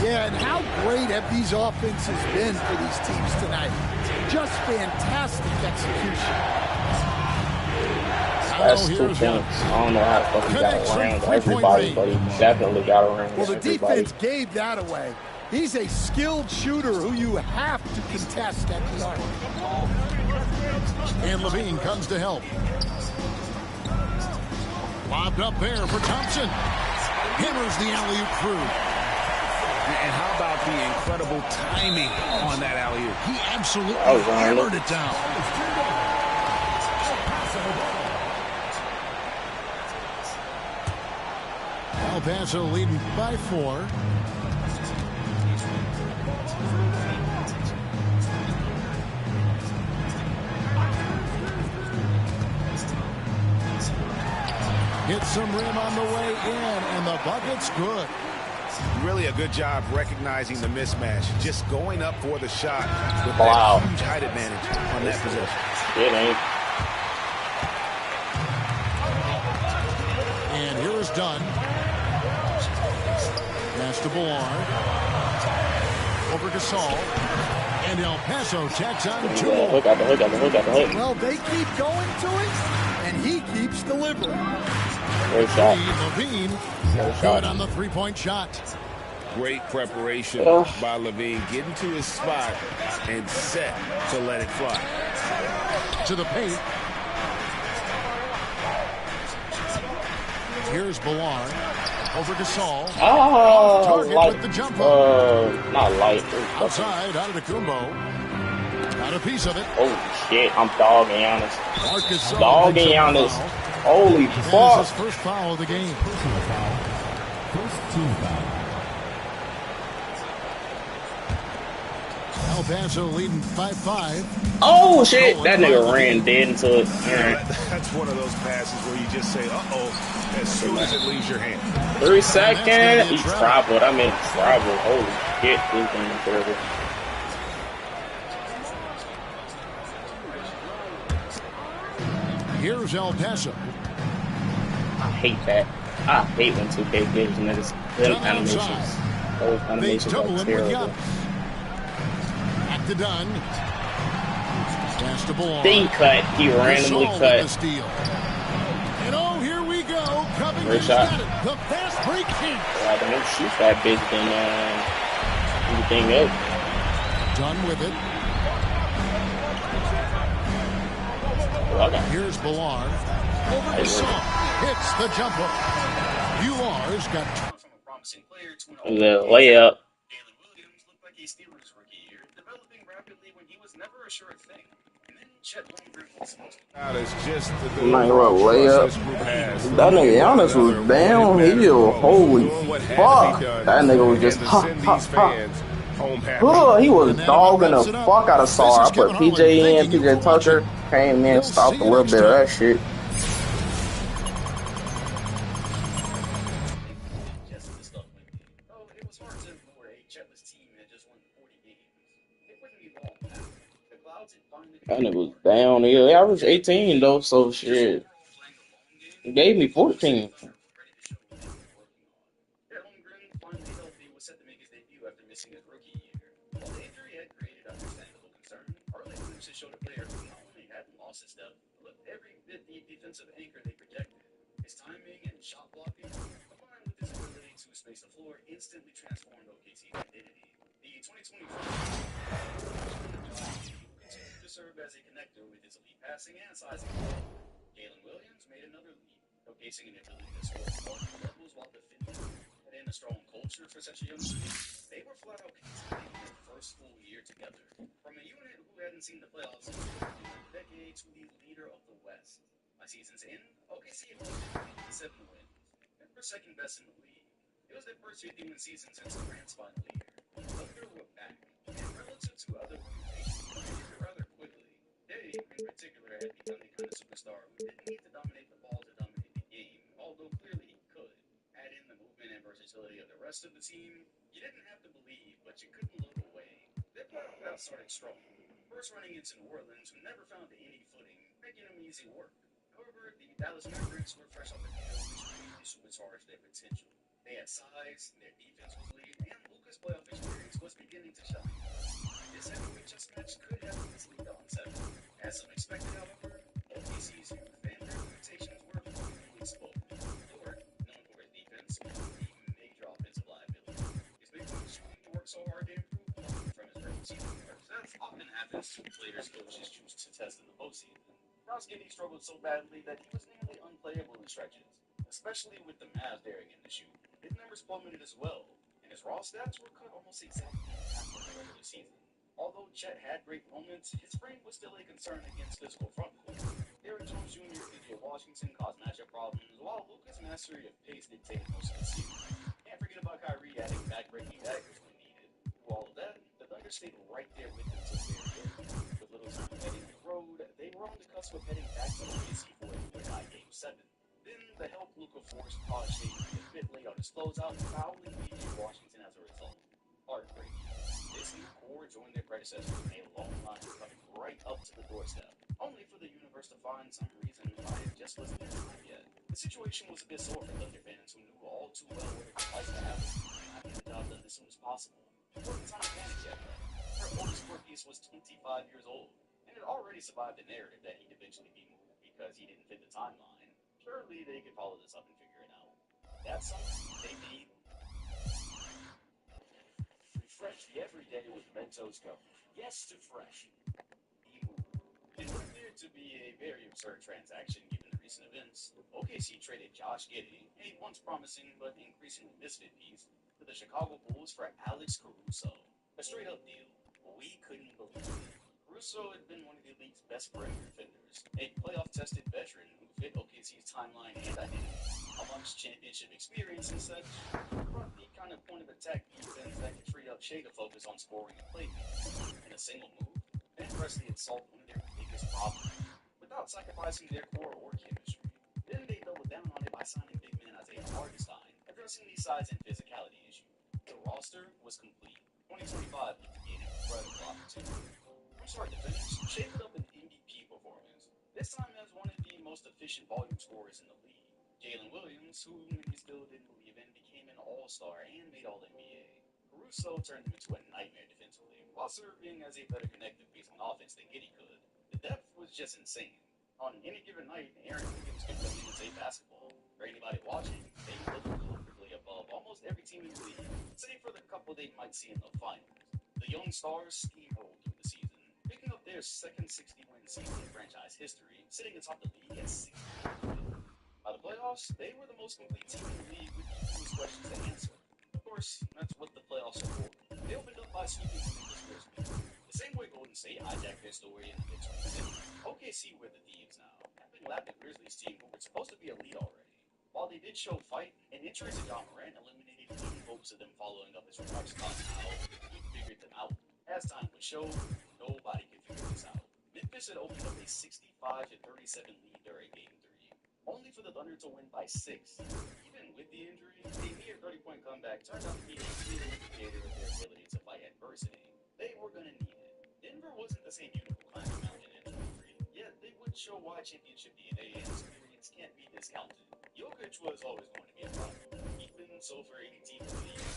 Speaker 11: Yeah, and how great have these offenses been for these teams tonight? Just fantastic execution.
Speaker 16: That's 2 points. I don't know how the fuck he got around everybody, but he definitely got around
Speaker 11: Well, the
Speaker 16: everybody.
Speaker 11: defense gave that away. He's a skilled shooter who you have to contest at the arc.
Speaker 2: And Levine comes to help. Lobbed up there for Thompson. Hammers the alley-oop through.
Speaker 15: And how about the incredible timing on that alley-oop?
Speaker 2: He absolutely hammered it down. El Paso leading by 4. Hits some rim on the way in, and the bucket's good.
Speaker 15: Really a good job recognizing the mismatch. Just going up for the shot with
Speaker 16: wow.
Speaker 15: that huge height advantage on that possession.
Speaker 16: It ain't.
Speaker 2: And here is Dunn. Pass to Ballard. Over Gasol. And El Paso tacks on 2 more.
Speaker 16: Look at the hook.
Speaker 11: Well, they keep going to it, and he keeps delivering.
Speaker 16: Great shot.
Speaker 2: Levine, good on the 3-point shot.
Speaker 3: Great preparation by Levine. Getting to his spot and set to let it fly.
Speaker 2: To the paint. Here's Ballard. Over Gasol. Target with the jumper.
Speaker 16: Not light.
Speaker 2: Outside, Antetokounmpo. Got a piece of it.
Speaker 16: Oh, shit. I'm dogging Giannis.
Speaker 2: Dogging
Speaker 16: Giannis. Holy fuck.
Speaker 2: His first foul of the game.
Speaker 5: Personal foul. First team foul.
Speaker 2: El Paso leading 5-5.
Speaker 16: Oh, shit. That nigga ran dead into it. Right.
Speaker 15: That's one of those passes where you just say, uh-oh, as soon as it leaves your hand.
Speaker 16: 3 seconds. He traveled. I mean, traveled. Holy shit. This thing is terrible.
Speaker 2: Here's El Paso.
Speaker 16: I hate that. I hate when 2K gives niggas them animations. Those animations are terrible.
Speaker 2: Back to Dunn. Pass to Ballard.
Speaker 16: He cut. He randomly cut.
Speaker 2: And oh, here we go.
Speaker 16: Great shot.
Speaker 2: The fast break kick.
Speaker 16: I don't shoot that bitch than anything else.
Speaker 2: Done with it. Here's Ballard. Over to Gasol. Hits the jumper. UR's got
Speaker 16: the layup.
Speaker 1: rookie Steelers rookie year, developing rapidly when he was never a sure thing. And then Chet Holmgren was
Speaker 3: just the
Speaker 7: Nice little layup. That nigga Giannis was downhill. Holy fuck. That nigga was just Oh, he was dogging the fuck out of Sar. I put PJ in, PJ Tucker came in, stopped a little bit of that shit. That nigga was downhill. He averaged 18 though, so shit. He gave me 14.
Speaker 1: Defensive anchor they projected. His timing and shot blocking, combined with his ability to space the floor, instantly transformed OKC's identity. The 2024 continued to serve as a connector with his elite passing and sizing. Jalen Williams made another leap, showcasing an ability to score multiple levels while defending. And in a strong culture for such a young team, they were flat out contending their first full year together. From a unit who hadn't seen the playoffs in a decade to the leader of the West. My season's in, OKC had 7 wins, and for second best in the league. It was their first 51 season since Durant's final year. Thunder were back, and relative to other organizations, they did it rather quickly. They, in particular, had become the kind of superstar who didn't need to dominate the ball to dominate the game, although clearly he could. Add in the movement and versatility of the rest of the team, you didn't have to believe, but you couldn't look away. Their playoff started strong, first running into New Orleans, who never found any footing, making them easy work. However, the Dallas Mavericks were fresh off the field, which really supercharged their potential. They had size, their defense was elite, and Luka's playoff experience was beginning to shine. This heavyweight chess match could have easily gone 7. As some expected, however, OKC's youth and their limitations were fully spoken. Dort, known for his defense, was a major offensive liability. His big man shooting to work so hard to improve from his rookie season. That often happens to players coaches choose to test in the postseason. Roskiddy struggled so badly that he was nearly unplayable in stretches, especially with the Mavs daring him to shoot. His numbers plummeted as well, and his raw stats were cut almost exactly in half of the regular season. Although Chet had great moments, his frame was still a concern against physical front court. Derrick Jones Jr. and PJ Washington caused matchup problems, while Luka's mastery of pace dictated most of the series. Can't forget about Kyrie adding back-breaking daggers when needed. Through all of that, the Thunder stayed right there with him till the very end. With little time heading on the road, they were on the cusp of heading back to the OKC for a tie Game 7. Then the help Luka forced caused Shea to be a bit late on his closeout, fouling PJ Washington as a result. Heartbreaking. This new core joined their predecessors in a long line coming right up to the doorstep, only for the universe to find some reason why it just wasn't their time yet. The situation was a bit sore for Thunder fans who knew all too well what it was like to have to get the job done as soon as possible. It wasn't time to panic yet, though. Her oldest rookies was 25 years old, and had already survived the narrative that he'd eventually be moved because he didn't fit the timeline. Surely they could follow this up and figure it out. That summer, they need refresh the everyday with Mentos Go. Yes to fresh. He moved. It would appear to be a very absurd transaction given the recent events. OKC traded Josh Giddey, a once promising but increasingly misfit piece, to the Chicago Bulls for Alex Caruso. A straight-up deal. We couldn't believe it. Caruso had been one of the league's best perimeter defenders, a playoff-tested veteran who fit OKC's timeline and identity. Amongst championship experience and such, brought the kind of point-of-attack defense that could free up Shea to focus on scoring and playmaking. In a single move, Ben Presley had solved one of their biggest problems, without sacrificing their core or chemistry. Then they doubled down on it by signing big man Isaiah Hartenstein, addressing the size and physicality issue. The roster was complete. 2025 looked to be an incredible opportunity. From start to finish, Shea put up an MVP performance, this time as one of the most efficient volume scorers in the league. Jalen Williams, who many still didn't believe in, became an all-star and made All-NBA. Caruso turned him into a nightmare defensively, while serving as a better connective piece on offense than Giddey could. The depth was just insane. On any given night, Aaron Wiggins could come in and say basketball. For anybody watching, they looked comfortably above almost every team in the league, save for the couple they might see in the finals. The young stars steamrolled through the season, picking up their second 60-win season in franchise history, sitting atop the league at 60. By the playoffs, they were the most complete team in the league with the fewest questions to answer. Of course, that's what the playoffs are for.
Speaker 8: They opened up by sweeping the Spurs. The same way Golden State hijacked their story in the mid-20s. OKC were the thieves now, having lapped the Grizzlies team who were supposed to be elite already. While they did show fight, and injuries to John Morant eliminated any hopes of them following up his remarks about how he figured them out. As time would show, nobody could figure this out. Memphis had opened up a 65-37 lead during Game 3, only for the Thunder to win by 6. Even with the injury, a near 30-point comeback turned out to be a clear indicator of their ability to fight adversity. They were going to need it. Denver wasn't the same unit climbing mountain in 23, yet they would show why championship DNA and experience can't be discounted. Jokic was always going to be a problem, even so for any team in the league.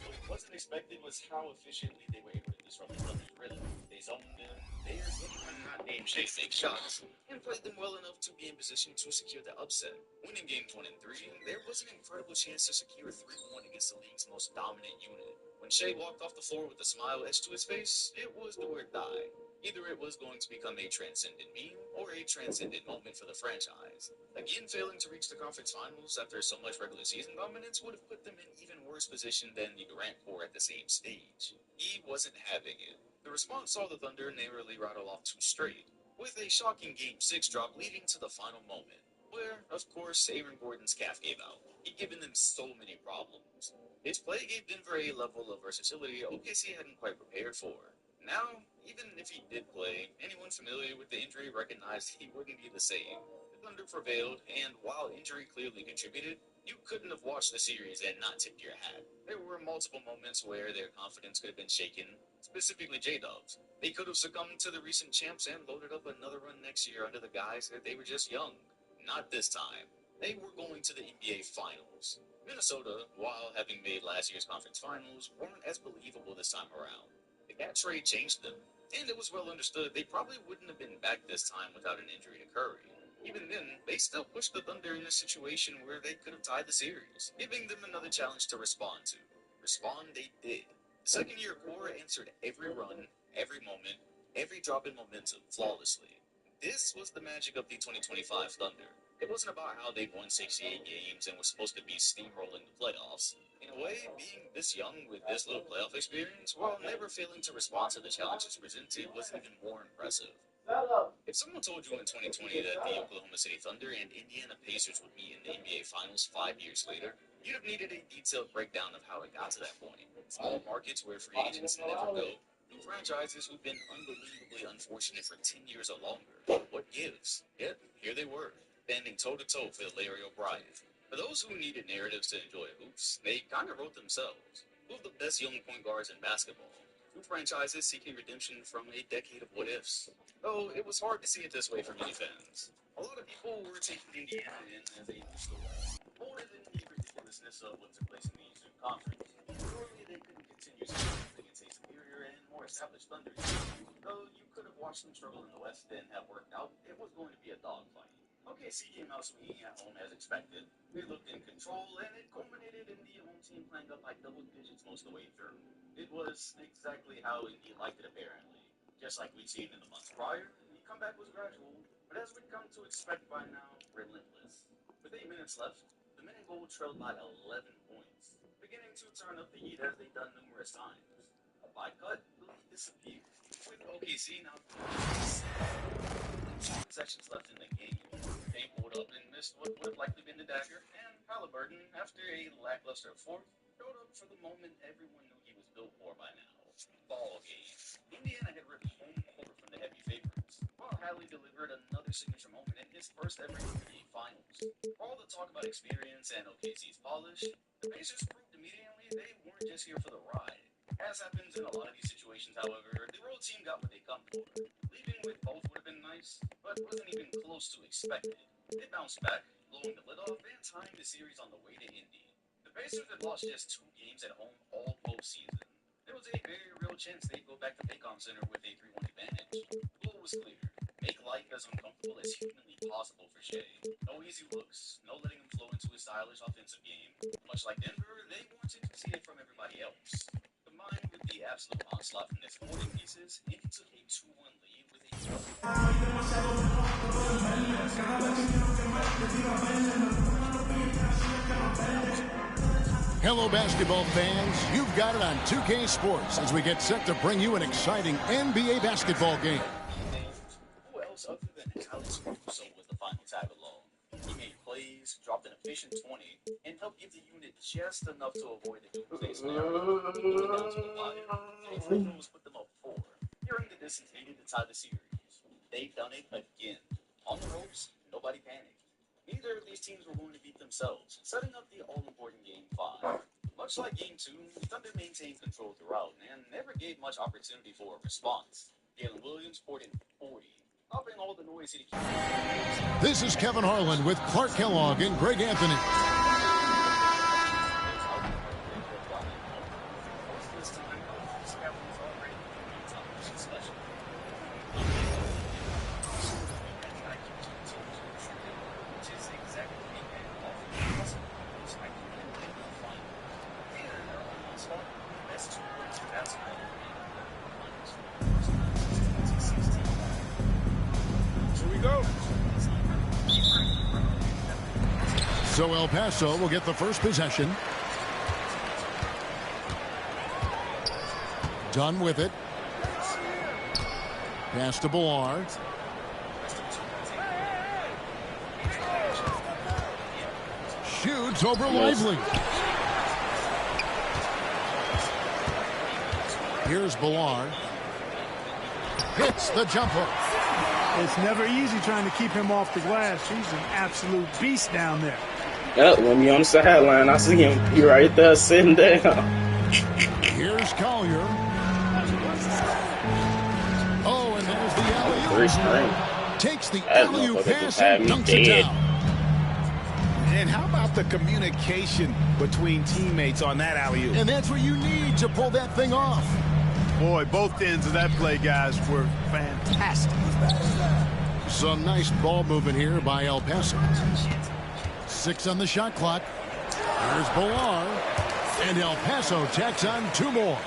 Speaker 8: What wasn't expected was how efficiently they were able to disrupt the Thunder's rhythm. They zoned them, dared anyone not named Shea make shots, and played them well enough to be in position to secure the upset. Winning games 1 and 3, there was an incredible chance to secure 3-1 against the league's most dominant unit. When Shea walked off the floor with a smile etched to his face, it was do or die. Either it was going to become a transcendent meme or a transcendent moment for the franchise. Again, failing to reach the conference finals after so much regular season dominance would have put them in even worse position than the Durant core at the same stage. He wasn't having it. The response saw the Thunder narrowly rattle off 2 straight, with a shocking Game 6 drop leading to the final moment, where, of course, Aaron Gordon's calf gave out. He'd given them so many problems. His play gave Denver a level of versatility OKC hadn't quite prepared for. Now, even if he did play, anyone familiar with the injury recognized he wouldn't be the same. The Thunder prevailed, and while injury clearly contributed, you couldn't have watched the series and not tip your hat. There were multiple moments where their confidence could have been shaken, specifically J-Dubs. They could have succumbed to the recent champs and loaded up another run next year under the guise that they were just young. Not this time. They were going to the NBA Finals. Minnesota, while having made last year's conference finals, weren't as believable this time around. The Cat trade changed them, and it was well understood they probably wouldn't have been back this time without an injury to Curry. Even then, they still pushed the Thunder in a situation where they could have tied the series, giving them another challenge to respond to. Respond they did. The second-year core answered every run, every moment, every drop in momentum flawlessly. This was the magic of the 2025 Thunder. It wasn't about how they'd won 68 games and were supposed to be steamrolling the playoffs. In a way, being this young with this little playoff experience, while never failing to respond to the challenges presented, was even more impressive. If someone told you in 2020 that the Oklahoma City Thunder and Indiana Pacers would meet in the NBA Finals 5 years later, you'd have needed a detailed breakdown of how it got to that point. Small markets where free agents never go, new franchises who've been unbelievably unfortunate for 10 years or longer. What gives? Yet, here they were, standing toe-to-toe with Larry O'Brien. For those who needed narratives to enjoy hoops, they kind of wrote themselves. Two of the best young point guards in basketball. Two franchises seeking redemption from a decade of what-ifs. Though it was hard to see it this way for many fans. A lot of people were taking Indiana in as a new story. Older than the ridiculousness of what took place in the Eastern Conference. Surely they couldn't continue success against a superior and more established Thunder team. Though you could have watched them struggle in the West and have worked out, it was going to be a dogfight. OKC came out swinging at home as expected. They looked in control, and it culminated in the home team playing up by double digits most of the way through. It was exactly how he liked it, apparently. Just like we'd seen in the months prior, the comeback was gradual, but as we'd come to expect by now, relentless. With 8 minutes left, the men in gold trailed by 11 points, beginning to turn up the heat as they'd done numerous times. By cut, the lead disappeared, with OKC now 7 seconds left in the game. They pulled up and missed what would have likely been the dagger, and Halliburton, after a lackluster fourth, showed up for the moment everyone knew he was built for by now. Ball game. Indiana had ripped home court from the heavy favorites, while Halley delivered another signature moment in his first ever NBA Finals. For all the talk about experience and OKC's polish, the Pacers proved immediately they weren't just here for the ride. As happens in a lot of these situations, however, the road team got what they come for. Leaving with both would have been nice, but wasn't even close to expected. They bounced back, blowing the lid off and tying the series on the way to Indy. The Pacers had lost just 2 games at home all postseason. There was a very real chance they'd go back to Paycom Center with a 3-1 advantage. The goal was clear. Make life as uncomfortable as humanly possible for Shea. No easy looks, no letting him flow into his stylish offensive game. Much like Denver, they wanted to see it from everybody else. Combined with the absolute onslaught from their supporting pieces, Indy took a 2-1 lead with a
Speaker 2: Hello, basketball fans. You've got it on 2K Sports as we get set to bring you an exciting NBA basketball game.
Speaker 8: Who else other than Alex Caruso was the final tag along? He made plays, dropped an efficient 20, and helped give the unit just enough to avoid the doomsday scenario. Going down to the wire, Jay Freeman put them up 4. During the distance needed to tie the series. They've done it again. On the ropes, nobody panicked. Neither of these teams were going to beat themselves, setting up the all-important Game 5. Much like Game 2, Thunder maintained control throughout and never gave much opportunity for a response. Galen Williams poured in 40, stopping all the noise he could.
Speaker 2: This is Kevin Harlan with Clark Kellogg and Greg Anthony. So El Paso will get the first possession. Done with it. Pass to Billar. Shoots over Lively. Here's Billar. Hits the jumper.
Speaker 4: It's never easy trying to keep him off the glass. He's an absolute beast down there.
Speaker 16: Yep, when you're on the sideline, I see him. He right there sitting down.
Speaker 2: Here's Collier. Oh, and there's the alley-oop. Takes the alley-oop pass and dunks it down.
Speaker 15: And how about the communication between teammates on that alley-oop?
Speaker 2: And that's what you need to pull that thing off.
Speaker 4: Boy, both ends of that play, guys, were fantastic.
Speaker 2: Some nice ball movement here by El Paso. 6 on the shot clock. Here's Billar. And El Paso tacks on 2 more.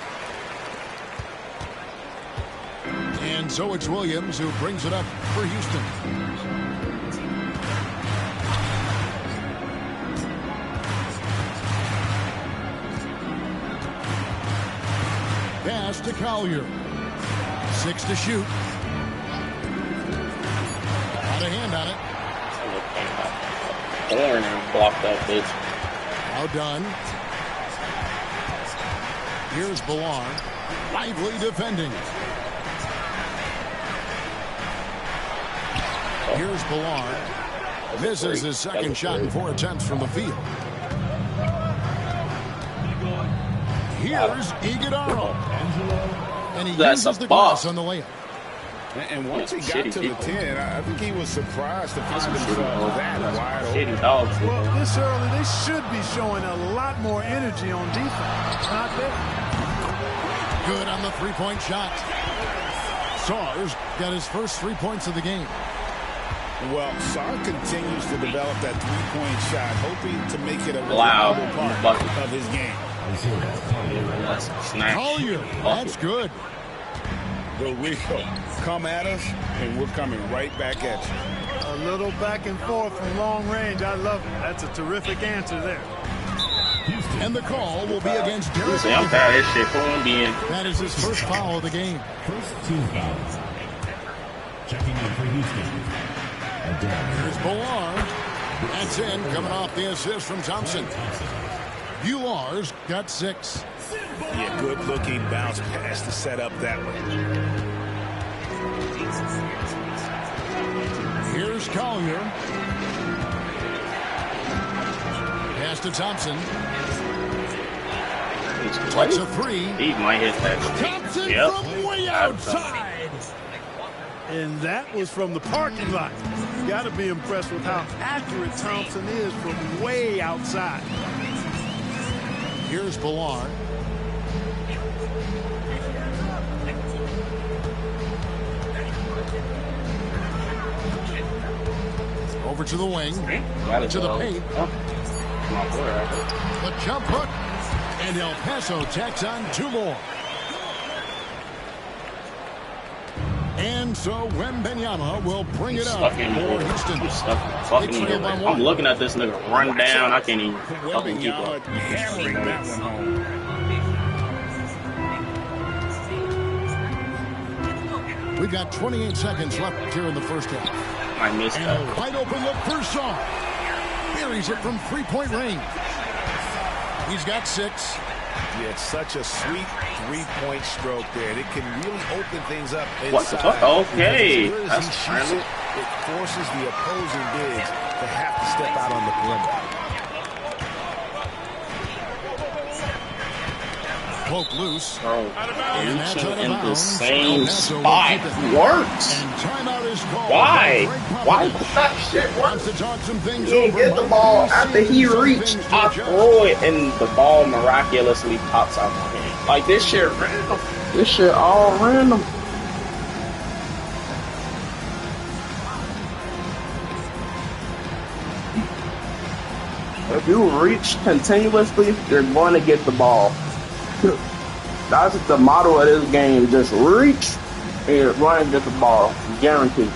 Speaker 2: And so it's Williams who brings it up for Houston. Pass to Collier. 6 to shoot. Got a hand on it.
Speaker 16: Horn and blocked that bitch.
Speaker 2: Now done. Here's Billar. Lively defending. Here's Billar. Misses his second shot in 4 attempts from the field. Here's Iguodala. And he uses the glass on the layup.
Speaker 3: And once he got to the 10, I think he was surprised to find himself that wide open.
Speaker 4: Well, this early, they should be showing a lot more energy on defense. It's not there.
Speaker 2: Good on the 3-point shot. Sars got his first 3 points of the game.
Speaker 3: Well, Sar continues to develop that 3-point shot, hoping to make it a reliable part of his game.
Speaker 2: Collier, that's good.
Speaker 3: The Rico, come at us, and we're coming right back at you.
Speaker 4: A little back and forth from long range. I love it. That's a terrific answer there.
Speaker 2: And the call will be against Derek.
Speaker 16: That
Speaker 2: is his first foul of the game.
Speaker 5: First team fouls. Checking in for Houston.
Speaker 2: Here's Billar. That's in, coming off the assist from Thompson. Villar's got 6.
Speaker 15: Yeah, good-looking bounce pass to set up that way.
Speaker 2: Here's Collier. Pass to Thompson. Takes a 3.
Speaker 16: He might hit that.
Speaker 2: Thompson from way outside.
Speaker 4: And that was from the parking lot. You got to be impressed with how accurate Thompson is from way outside.
Speaker 2: Here's Billar. Over to the wing. To the paint. The jump hook. And El Paso tacks on 2 more. And And so Wembanyama will bring it up for Houston.
Speaker 16: I'm looking at this nigga run down. I can't even fucking keep up.
Speaker 15: Hammering that one home.
Speaker 2: We've got 28 seconds left here in the first half.
Speaker 16: I missed that.
Speaker 2: And a wide open look for Shaw. Buries it from three-point range. He's got 6.
Speaker 15: Yeah, it's such a sweet three-point stroke there. It can really open things up inside.
Speaker 16: What the fuck? Okay.
Speaker 15: As he shoots it, it forces the opposing bigs to have to step out on the perimeter.
Speaker 2: Poke loose.
Speaker 16: Reaching in the same spot works. Why? Why does that shit work? He didn't get the ball after he reached. I throw it and the ball miraculously pops out my hand. Like, this shit random. This shit all random. If you reach continuously, you're going to get the ball. That's the motto of this game. Just reach and you're going to get the ball. Guaranteed.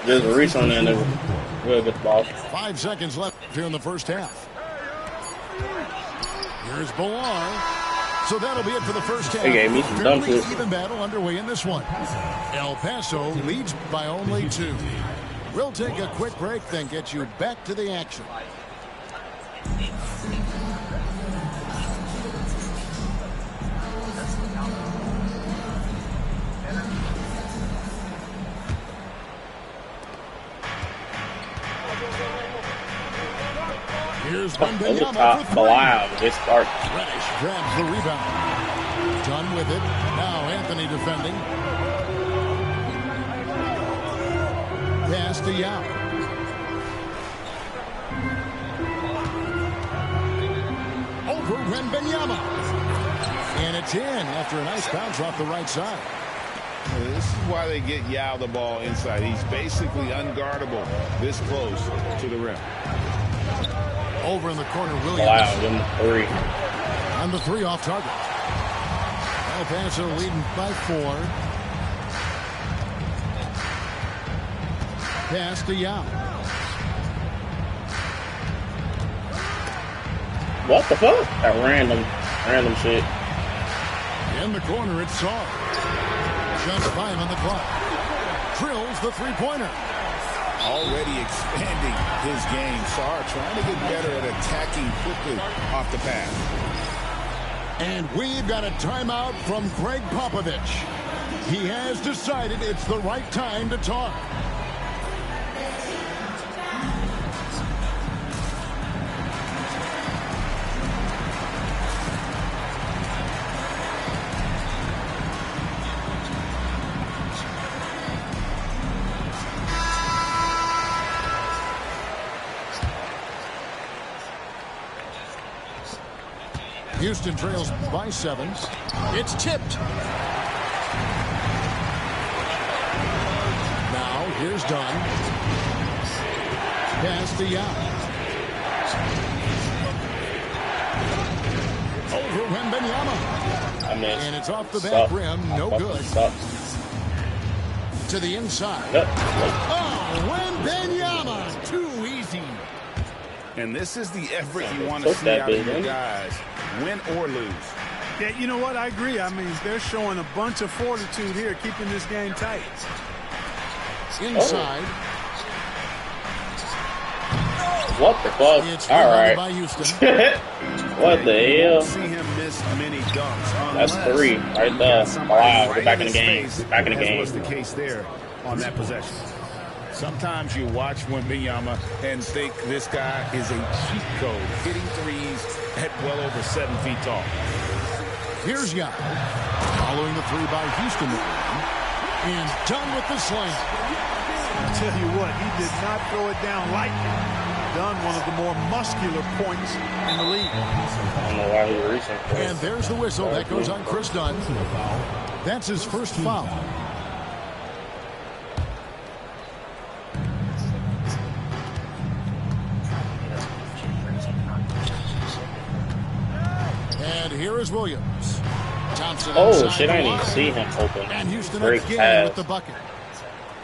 Speaker 16: Just reach on that nigga. We'll get the ball.
Speaker 2: 5 seconds left here in the first half. Here's Bilal. So that'll be it for the first half.
Speaker 16: They gave me some dumb shit.
Speaker 2: Even battle underway in this one. El Paso leads by only 2. We'll take a quick break, then get you back to the action. Here's Wembanyama for 3.
Speaker 16: They start.
Speaker 2: Reddish grabs the rebound. Done with it. Now Anthony defending. Pass to Yao. Over Wembanyama. And it's in after a nice bounce off the right side.
Speaker 3: This is why they get Yao the ball inside. He's basically unguardable this close to the rim.
Speaker 2: Over in the corner, Williams.
Speaker 16: Wow, give him 3.
Speaker 2: On the 3 off target. El Paso leading by 4. Pass to Yao.
Speaker 16: What the fuck? That random shit.
Speaker 2: In the corner, it's Saul. Just 5 on the clock. Drills the three-pointer.
Speaker 3: Already expanding his game. Sarr trying to get better at attacking quickly off the pass.
Speaker 2: And we've got a timeout from Greg Popovich. He has decided it's the right time to talk. Houston trails by 7. It's tipped. Now here's Dunn. Pass to Yao. Over Wembanyama. And it's off the back rim. No good. To the inside. Oh, Wembanyama. Too easy.
Speaker 3: And this is the effort you want to see out of your guys, win or lose.
Speaker 4: Yeah, you know what? I agree. I mean, they're showing a bunch of fortitude here, keeping this game tight.
Speaker 2: Inside.
Speaker 16: What the fuck? All right. What the hell?
Speaker 15: See him miss many dunks.
Speaker 16: That's 3 right there. Wow, get back in the game. Back in the game.
Speaker 15: What's the case there on that possession?
Speaker 3: Sometimes you watch Wembanyama and think this guy is a cheat code, hitting threes at well over 7 feet tall.
Speaker 2: Here's Yao, following the 3 by Houston. And done with the slam.
Speaker 4: I tell you what, he did not throw it down lightly. Done one of the more muscular points in the league.
Speaker 16: I don't know why he was reaching for it.
Speaker 2: And there's the whistle that goes on Chris Dunn. That's his first foul. And here is Williams. Thompson
Speaker 16: Oh,
Speaker 2: inside
Speaker 16: shit, I
Speaker 2: the
Speaker 16: didn't even
Speaker 2: line.
Speaker 16: see him open.
Speaker 2: And Houston
Speaker 16: Great
Speaker 2: again
Speaker 16: pass.
Speaker 2: with the bucket.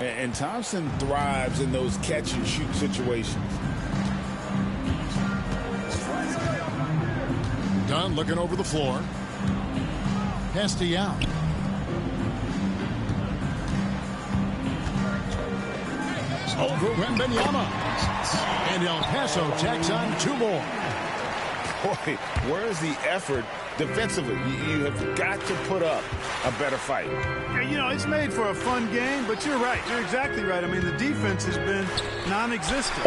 Speaker 3: And Thompson thrives in those catch-and-shoot situations.
Speaker 2: Dunn looking over the floor. Castellano. Over Wembanyama. And El Paso tacks on 2 more.
Speaker 3: Boy, where's the effort defensively? You have got to put up a better fight.
Speaker 4: Yeah, you know, it's made for a fun game, but you're right. You're exactly right. I mean, the defense has been non-existent.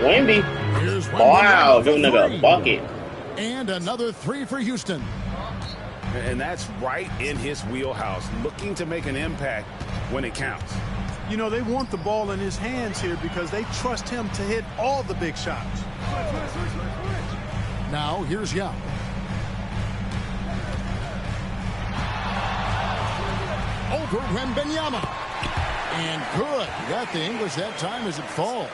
Speaker 16: Wemby.
Speaker 2: Here's
Speaker 16: Wow, give a nigga a bucket.
Speaker 2: And another 3 for Houston.
Speaker 3: And that's right in his wheelhouse, looking to make an impact when it counts.
Speaker 4: You know, they want the ball in his hands here because they trust him to hit all the big shots.
Speaker 2: Now, here's Yao. Over Wembanyama. And good. Got the English that time as it falls.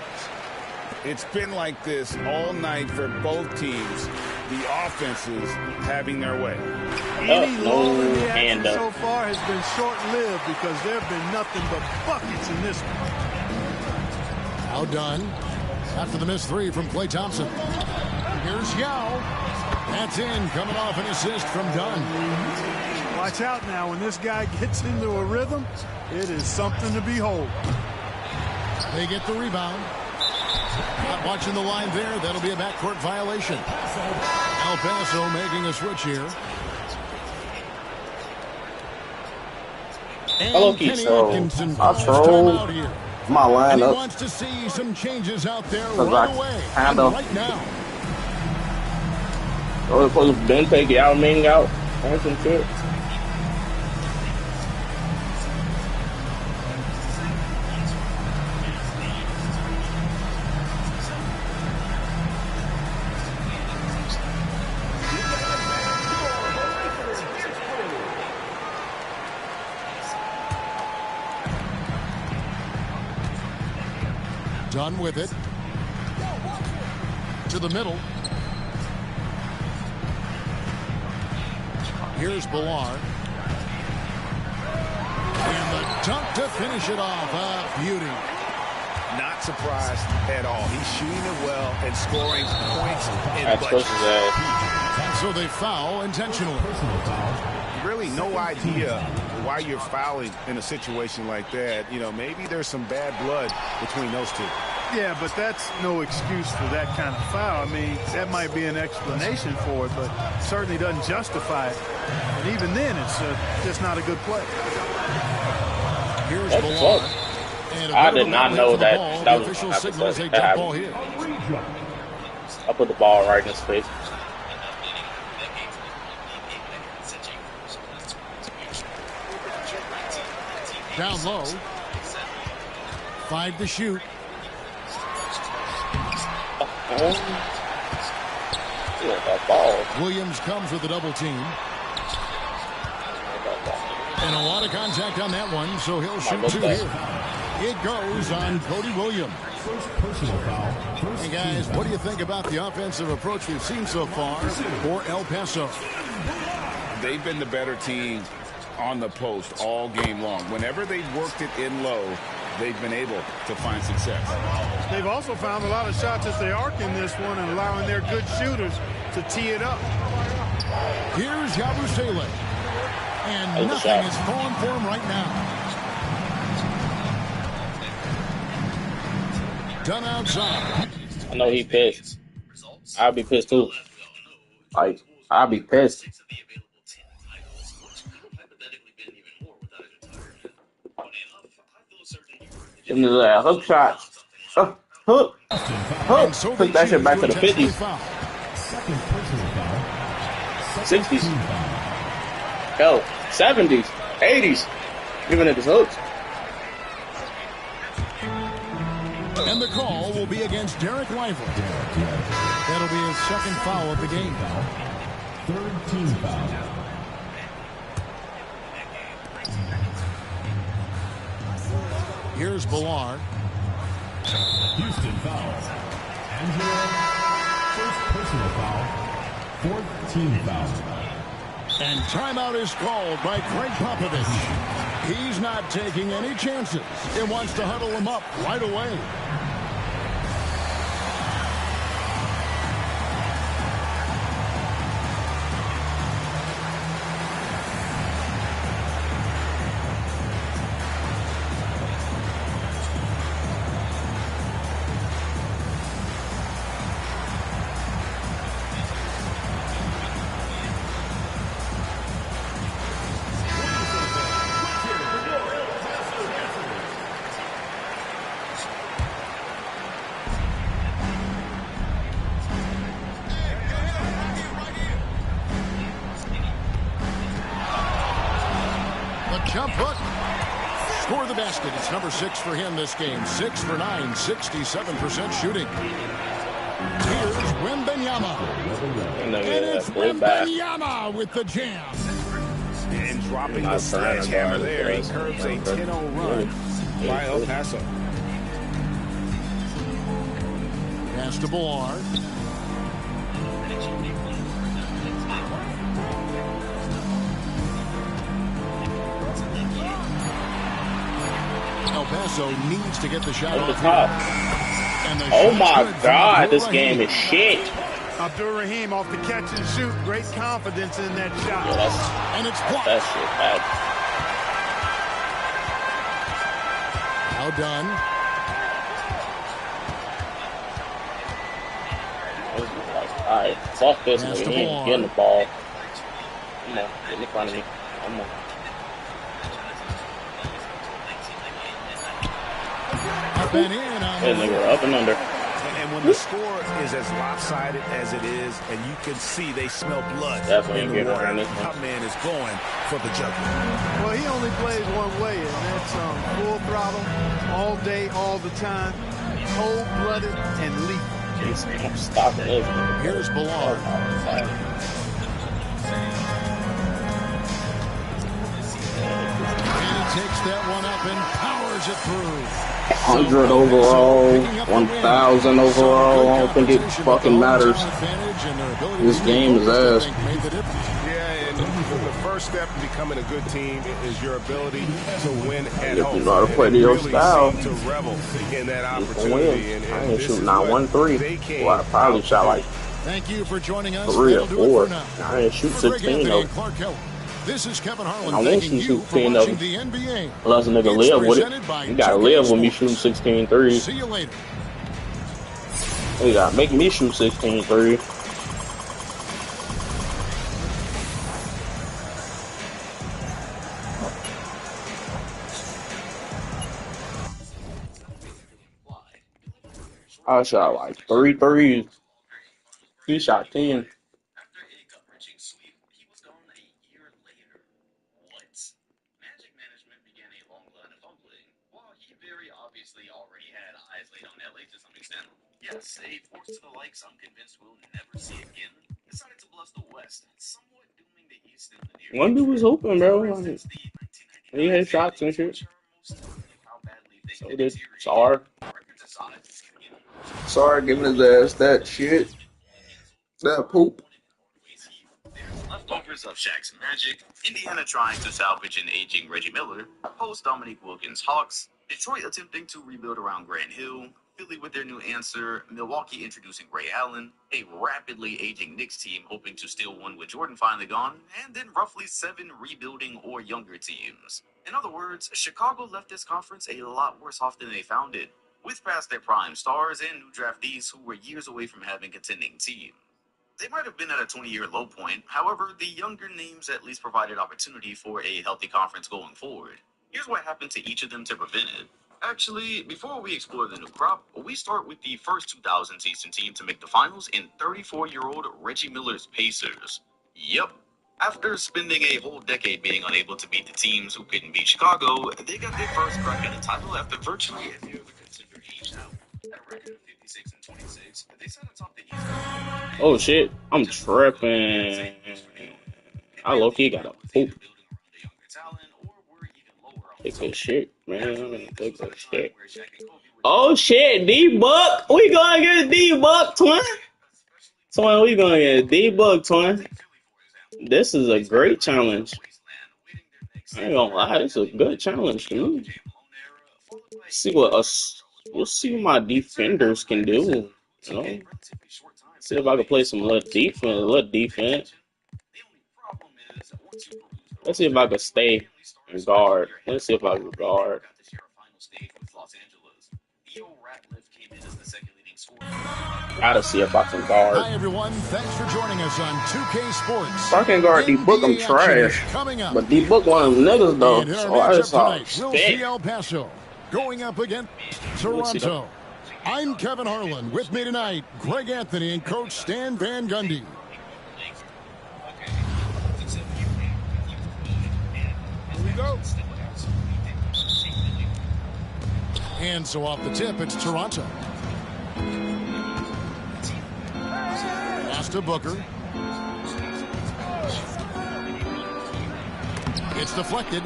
Speaker 3: It's been like this all night for both teams. The offenses having their way.
Speaker 4: Any lull in the action so far has been short-lived because there have been nothing but buckets in this one.
Speaker 2: Now done. After the missed 3 from Klay Thompson. Here's Yao. That's in, coming off an assist from Dunn.
Speaker 4: Watch out now. When this guy gets into a rhythm, it is something to behold.
Speaker 2: They get the rebound. Not watching the line there. That'll be a backcourt violation. El Paso making a switch here. And Kenny Atkinson calls timeout here.
Speaker 16: My lineup.
Speaker 2: And he wants to see some changes out there right away. And right now.
Speaker 16: Oh, supposed to Ben take it out, Ming out. That's some shit.
Speaker 2: Done with it. To the middle. Here's Ballard. And the dunk to finish it off. Beauty.
Speaker 3: Not surprised at all. He's shooting it well and scoring points in bunches.
Speaker 2: And so they foul intentionally.
Speaker 3: Really no idea why you're fouling in a situation like that. You know, maybe there's some bad blood between those two.
Speaker 4: Yeah, but that's no excuse for that kind of foul. I mean, that might be an explanation for it, but certainly doesn't justify it. And even then, it's just not a good play.
Speaker 2: Here's
Speaker 16: Ballard. I did not know that that was
Speaker 2: official signals a jump ball here.
Speaker 16: I put the ball right in his face.
Speaker 2: Down low. 5 to shoot. Williams comes with a double team. And a lot of contact on that one, so he'll shoot 2 here. It goes on Cody Williams.
Speaker 5: First personal foul.
Speaker 2: Hey guys, what do you think about the offensive approach we've seen so far for El Paso?
Speaker 3: They've been the better team on the post all game long. Whenever they've worked it in low, they've been able to find success.
Speaker 4: They've also found a lot of shots as they arc in this one and allowing their good shooters to tee it up.
Speaker 2: Here's Yabusele. And nothing is falling for him right now. Done outside.
Speaker 16: I know he pissed. I'll be pissed too. Like, I'll be pissed. Give me that hook shot. Hook. Put that shit back to the 50s. 60s. Hell, 70s. 80s. Giving it his hooks.
Speaker 2: And the call will be against Derek Lively. That'll be his second foul of the game.
Speaker 5: Third team foul.
Speaker 2: Here's Ballard.
Speaker 5: Houston foul. Angelo, first personal foul. Fourth team foul.
Speaker 2: And timeout is called by Craig Popovich. He's not taking any chances. He wants to huddle them up right away. Jump hook. Score the basket. It's number 6 for him this game. 6 for 9, 67% shooting. Here's Wembanyama. And it's Wembanyama with the jam.
Speaker 15: And dropping the sledgehammer there. He curves a 10-0 run by El Paso.
Speaker 2: Pass to Bullard. El Paso needs to get the shot
Speaker 16: At the
Speaker 2: off.
Speaker 16: top. Oh my God, this game is shit.
Speaker 4: Abdur-Rahim off the catch and shoot. Great confidence in that shot.
Speaker 16: Yeah,
Speaker 2: and it's blocked.
Speaker 16: That shit bad.
Speaker 2: Now done.
Speaker 16: Alright, fuck this nigga. He ain't getting the ball. Come on, get in front of me. Come on.
Speaker 2: Up and in.
Speaker 16: That nigga up and under.
Speaker 15: And when the score is as lopsided as it is, and you can see they smell blood in the water, that man is going for the jugular.
Speaker 4: Well, he only plays one way, and that's full throttle, all day, all the time, cold-blooded and lethal.
Speaker 16: I'm stopping this.
Speaker 2: Here's Bullard. And he takes that one up and powers it through.
Speaker 16: 100 overall, 1,000 overall. I don't think it fucking matters. This game is ass.
Speaker 15: Yeah, and the first step in becoming a good team is your ability to win at home.
Speaker 16: You know how to play to your style.
Speaker 15: To revel in that
Speaker 16: I
Speaker 15: opportunity.
Speaker 16: ain't shooting not 1-3. Well, I probably shot like
Speaker 2: Thank you for joining us.
Speaker 16: 3 or 4. I ain't shoot 16 though.
Speaker 2: This is Kevin Harlan.
Speaker 16: I won't shoot 16 of them. Unless a nigga live with it. You gotta live with me shooting 16 threes.
Speaker 2: See you later.
Speaker 16: You gotta make me shoot 16 threes. I shot like 3 threes. He shot 10.
Speaker 1: Yes, a force to the likes I'm convinced we'll never see again, decided to bless the West, somewhat dooming the East in the near
Speaker 16: One dude was open, bro. Like, he had shots and shit. So did Sar.
Speaker 7: Sar giving his ass that shit. That poop.
Speaker 1: Leftovers of Shaq's Magic, Indiana trying to salvage an aging Reggie Miller, post Dominique Wilkins Hawks, Detroit attempting to rebuild around Grant Hill, Philly with their new answer, Milwaukee introducing Ray Allen, a rapidly aging Knicks team hoping to steal one with Jordan finally gone, and then roughly 7 rebuilding or younger teams. In other words, Chicago left this conference a lot worse off than they found it, with past their prime stars and new draftees who were years away from having contending teams. They might have been at a 20-year low point, however, the younger names at least provided opportunity for a healthy conference going forward. Here's what happened to each of them to prevent it. Actually, before we explore the new crop, we start with the first 2000 season team to make the finals in 34-year-old Reggie Miller's Pacers. Yep. After spending a whole decade being unable to beat the teams who couldn't beat Chicago, they got their first crack at the title after virtually every other contender aged out. At a record of 56 and 26, they sat atop the East.
Speaker 16: Oh shit, I'm tripping. I low-key got a poop. Take a shit, man. Take a shit. Oh shit, D-Buck. We gonna get a D-Buck, twin. Twin, we gonna get a D-Buck, twin. This is a great challenge. I ain't gonna lie, it's a good challenge to me. We'll see what my defenders can do. You know, see if I can play some little defense. Let's see if I can stay and guard. Let's see if I can guard. Gotta see if I can guard.
Speaker 2: Hi everyone, thanks for joining us on 2K Sports.
Speaker 16: If I can guard D-Book, I'm trash. But D-Book one of them niggas though.
Speaker 2: And in our
Speaker 16: So I just
Speaker 2: matchup tonight, we'll see El Paso going up against Toronto. I'm Kevin Harlan. With me tonight, Greg Anthony and Coach Stan Van Gundy.
Speaker 4: Here we go.
Speaker 2: And so off the tip, it's Toronto. Pass to Booker. It's deflected.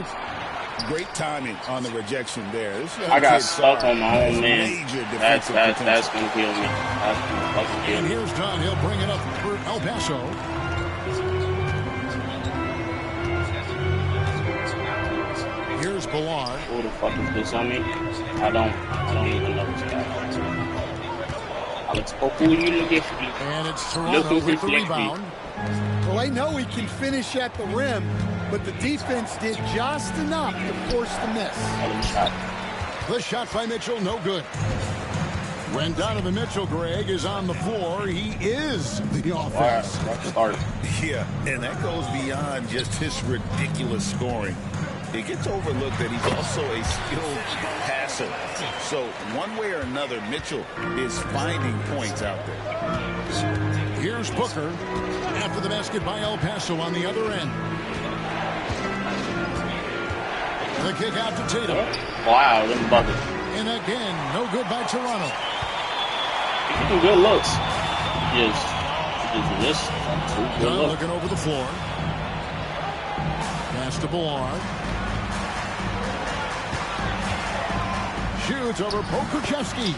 Speaker 15: Great timing on the rejection there.
Speaker 16: I got stuck on my own man. That's gonna kill me. That's gonna fucking kill
Speaker 2: And
Speaker 16: me.
Speaker 2: here's Don. He'll bring it up for El Paso. Here's Ballard.
Speaker 16: Who the fuck is this on me? I don't even know this guy. Alex Poku, you look at me.
Speaker 2: And it's Toronto with the rebound.
Speaker 11: Well, I know he can finish at the rim, but the defense did just enough to force the miss.
Speaker 2: The shot by Mitchell, no good. When Donovan Mitchell, Greg, is on the floor, he is the offense.
Speaker 15: Yeah, and that goes beyond just his ridiculous scoring. It gets overlooked that he's also a skilled passer. So one way or another, Mitchell is finding points out there.
Speaker 2: Here's Booker. After the basket by El Paso on the other end. The kick out to Tatum.
Speaker 16: Wow, them bucket.
Speaker 2: And again, no good by Toronto.
Speaker 16: Getting good looks. Just missed.
Speaker 2: Dunn looking over the floor. Pass to Ballard. Shoots over Pokuševski.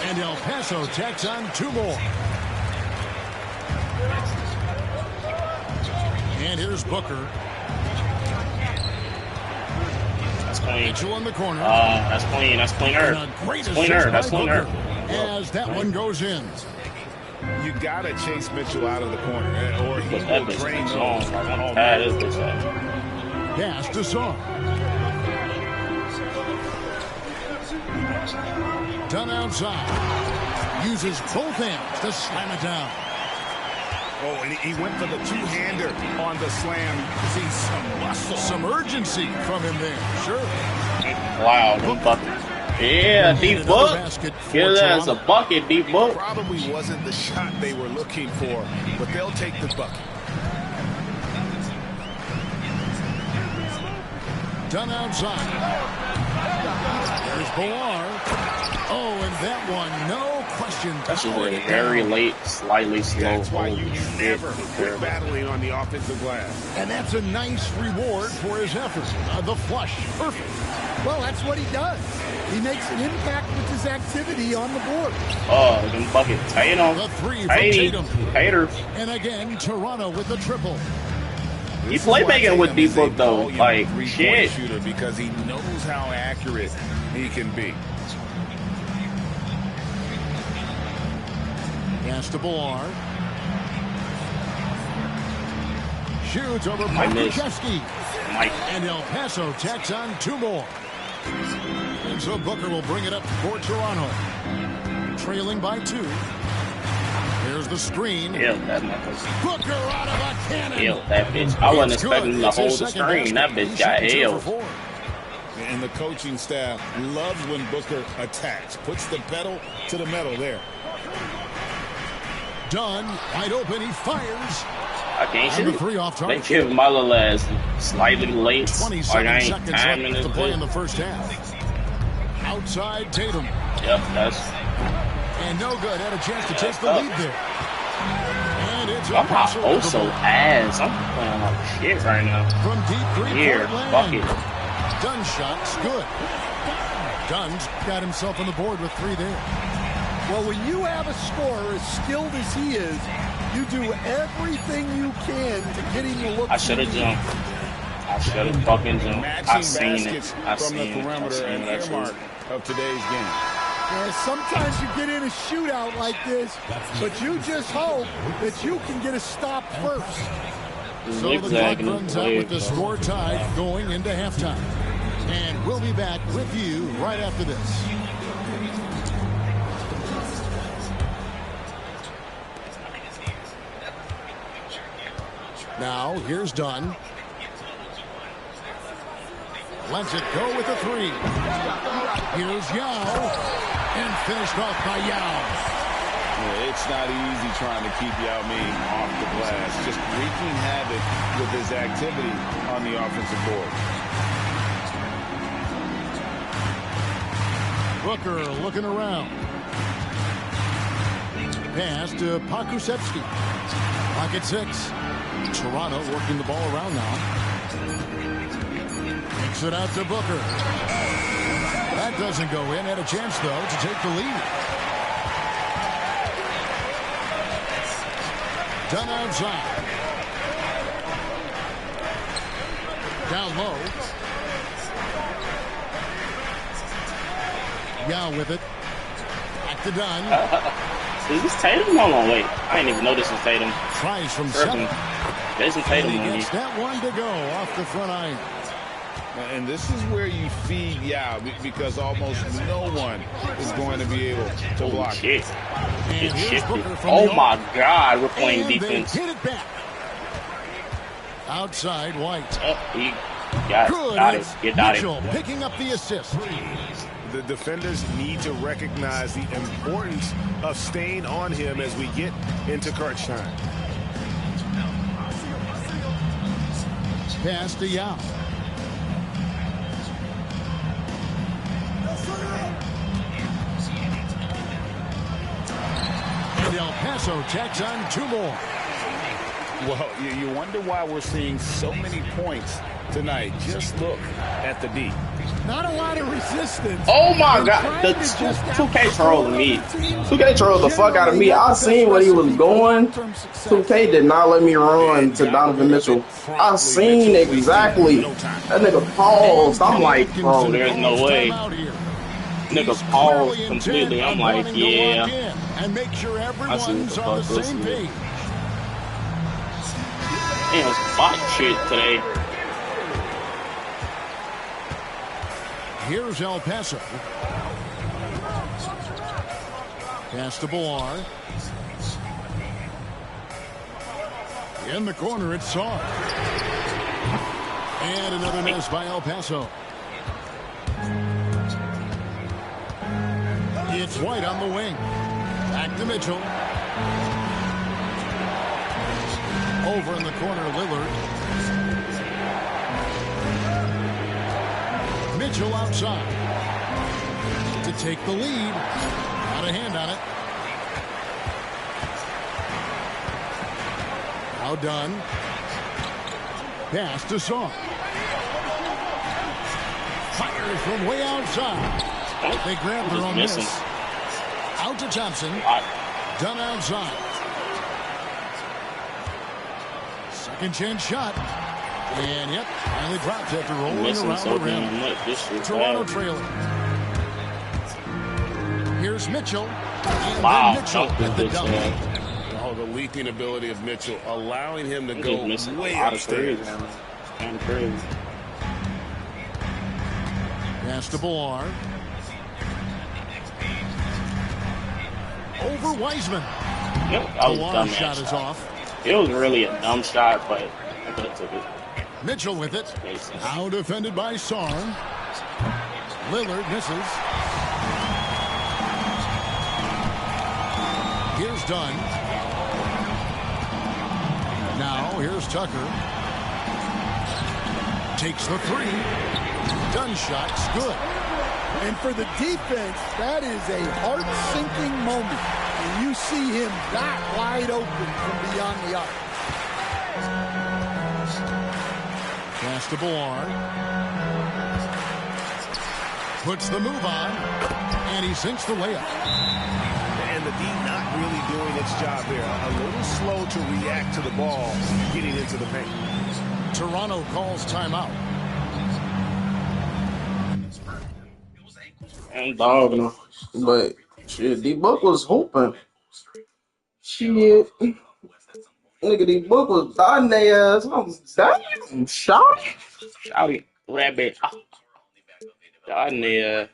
Speaker 2: And El Paso tacks on two more. And here's Booker.
Speaker 16: That's clean.
Speaker 2: Mitchell in the corner.
Speaker 16: That's clean. That's cleaner. That's cleaner.
Speaker 2: As that one goes in.
Speaker 15: You gotta chase Mitchell out of the corner, or he will drain those.
Speaker 2: Pass to Song. Done outside. Uses both hands to slam it down.
Speaker 15: Oh, and he went for the two-hander on the slam. See some muscle.
Speaker 2: Some urgency from him there. Sure.
Speaker 16: Wow, them buckets. Yeah, D-Book. Give that as a bucket, D-Book.
Speaker 15: Probably wasn't the shot they were looking for, but they'll take the bucket.
Speaker 2: Done outside. There's Ballard. Oh, and that one, no question.
Speaker 16: That's just a very late, slightly slow.
Speaker 15: That's why you never quit battling on the offensive glass.
Speaker 2: And that's a nice reward for his effort. The flush, perfect.
Speaker 11: Well, that's what he does. He makes an impact with his activity on the board.
Speaker 16: Oh, them bucket. Tatum.
Speaker 2: The three from Tatum.
Speaker 16: Haters.
Speaker 2: And again, Toronto with the triple.
Speaker 16: He playmaking with D-Book though, like shit.
Speaker 15: Shooter because he knows how accurate he can be.
Speaker 2: Pass to Ballard. Shoots over Pokuševski. And El Paso tacks on two more. And so Booker will bring it up for Toronto. Trailing by two. Here's the screen.
Speaker 16: Ew, that motherfucker.
Speaker 2: Booker out of a cannon.
Speaker 16: Ew, that bitch. I wasn't expecting him to hold the screen. That bitch got held.
Speaker 15: And the coaching staff loves when Booker attacks. Puts the pedal to the metal there.
Speaker 2: Dunn, wide open, he fires.
Speaker 16: I can't shoot.
Speaker 2: Three off target.
Speaker 16: They give my little ass slightly late.
Speaker 2: 27 seconds left to play in the first half. Outside Tatum.
Speaker 16: Yep, that's.
Speaker 2: And no good. Had a chance to take the lead there. And it's
Speaker 16: I'm not also ass. I'm playing like shit right now.
Speaker 2: From deep three
Speaker 16: here, bucket.
Speaker 2: Dunn's shot's good. Dunn's got himself on the board with three there.
Speaker 11: Well, when you have a scorer as skilled as he is, You do everything you can to get him to look.
Speaker 19: I should have jumped. I should have fucking jumped. I seen it. I
Speaker 3: from the
Speaker 19: seen
Speaker 3: perimeter and
Speaker 19: it.
Speaker 3: earmark of today's game.
Speaker 11: Yeah, sometimes you get in a shootout like this, but you just hope that you can get a stop first.
Speaker 2: So the clock runs out with the score tied going into halftime. And we'll be back with you right after this. Now, here's Dunn. Lets it go with a three. Here's Yao. And finished off by Yao.
Speaker 3: Yeah, it's not easy trying to keep Yao Ming off the glass. Just wreaking havoc with his activity on the offensive board.
Speaker 2: Booker looking around. Pass to Pokusevski. Pocket 6. Toronto working the ball around now. Takes it out to Booker. That doesn't go in. Had a chance, though, to take the lead. Done outside. Down low. Yao with it. Back to Dunn.
Speaker 19: Is this Tatum? Hold on, wait. I didn't even know this was Tatum.
Speaker 2: Tries from 7.
Speaker 19: Jason Tatum
Speaker 2: and he
Speaker 19: on
Speaker 2: gets that one to go off the front iron.
Speaker 3: And this is where you feed Yao because almost no one is going to be able to block
Speaker 19: it. Oh my God, we're playing defense.
Speaker 2: Hit it back. Outside White.
Speaker 19: He got it. Get out of
Speaker 2: Mitchell picking up the assist.
Speaker 15: The defenders need to recognize the importance of staying on him as we get into crunch time.
Speaker 2: Pass to Yao. And El Paso tacks on 2 more.
Speaker 3: Well, you wonder why we're seeing so many points tonight. Just look at the D.
Speaker 11: Not a lot of resistance.
Speaker 19: Oh my God, the 2K trolling me.
Speaker 16: 2K trolled the fuck out of me. I seen where he was going. 2K did not let me run to Donovan Mitchell. I seen exactly. That nigga paused. I'm like,
Speaker 19: bro, there's no way. Nigga paused completely. I'm like, yeah.
Speaker 2: And make sure everyone's on the same page.
Speaker 19: Damn, spot shit today.
Speaker 2: Here's El Paso. Pass to Bilal. In the corner, it's Sarr. And another miss by El Paso. It's White on the wing. Back to Mitchell. Over in the corner, Lillard. Mitchell outside to take the lead. Got a hand on it. Now done. Pass to Sarr. Fires from way outside. They grab their own miss. Out to Thompson. Done outside. Second chance shot. And yep, finally dropped after rolling around the rim. Toronto trailing. Here's Mitchell. And then Mitchell at the dunk.
Speaker 15: Oh, the leaping ability of Mitchell, allowing him to go way upstairs.
Speaker 19: And crazy.
Speaker 2: Pass to Bilal. Over Wiseman.
Speaker 19: Yep, that was a dumb
Speaker 2: shot is off.
Speaker 19: It was really a dumb shot, but I could have took it.
Speaker 2: Mitchell with it. Now defended by Sarr. Lillard misses. Here's Dunn. Now here's Tucker. Takes the 3. Dunn shot's good.
Speaker 11: And for the defense, that is a heart-sinking moment. And you see him that wide open from beyond the arc.
Speaker 2: Pass to Bilal. Puts the move on. And he sinks the layup.
Speaker 15: and the D not really doing its job there. A little slow to react to the ball getting into the paint.
Speaker 2: Toronto calls timeout.
Speaker 16: I'm dogging him. But shit, D-Book was hooping. Shit. Nigga, D-Book was dotting their ass. I'm damn. Shouty.
Speaker 19: Shouty. Who that bitch? Dotting their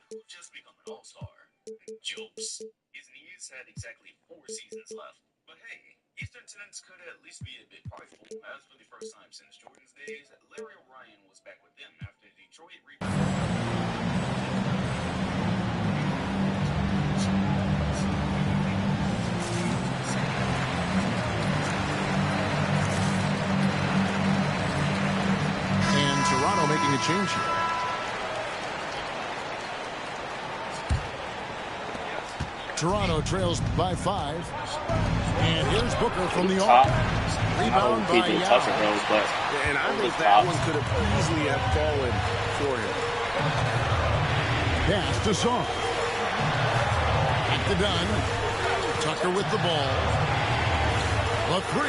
Speaker 8: Jokes. His knees had exactly 4 seasons left. But hey, Eastern tenants could at least be a bit prideful. As for the first time since Jordan's days, Larry O'Brien was back with them after Detroit
Speaker 2: And Toronto making a change here. Toronto trails by 5. And here's Booker from the arc. Rebound by Yao.
Speaker 15: And I think that one could have easily have fallen for him.
Speaker 2: Pass to Song. At the Dunn. Tucker with the ball. The 3.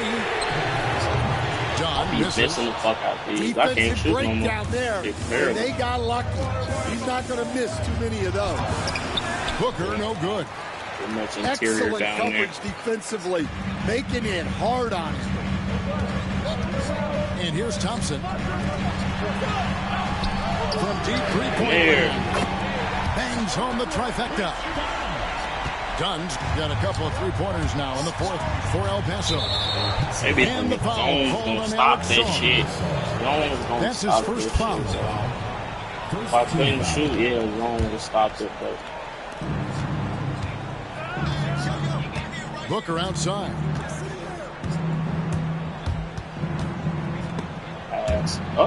Speaker 2: John misses.
Speaker 19: Missing the fuck out these. I can't shoot no more.
Speaker 11: Down there. They got lucky. He's not going to miss too many of those.
Speaker 2: Booker, no good.
Speaker 11: Excellent coverage defensively, making it hard on him.
Speaker 2: And here's Thompson. From deep three-point land. Bangs home the trifecta. Dunn's got a couple of three-pointers now in the 4th for El Paso.
Speaker 19: Maybe the zone's gonna stop that shit. Zone's gonna
Speaker 2: That's his first foul.
Speaker 19: If I couldn't shoot, yeah, zone would stop it, but
Speaker 2: Booker outside.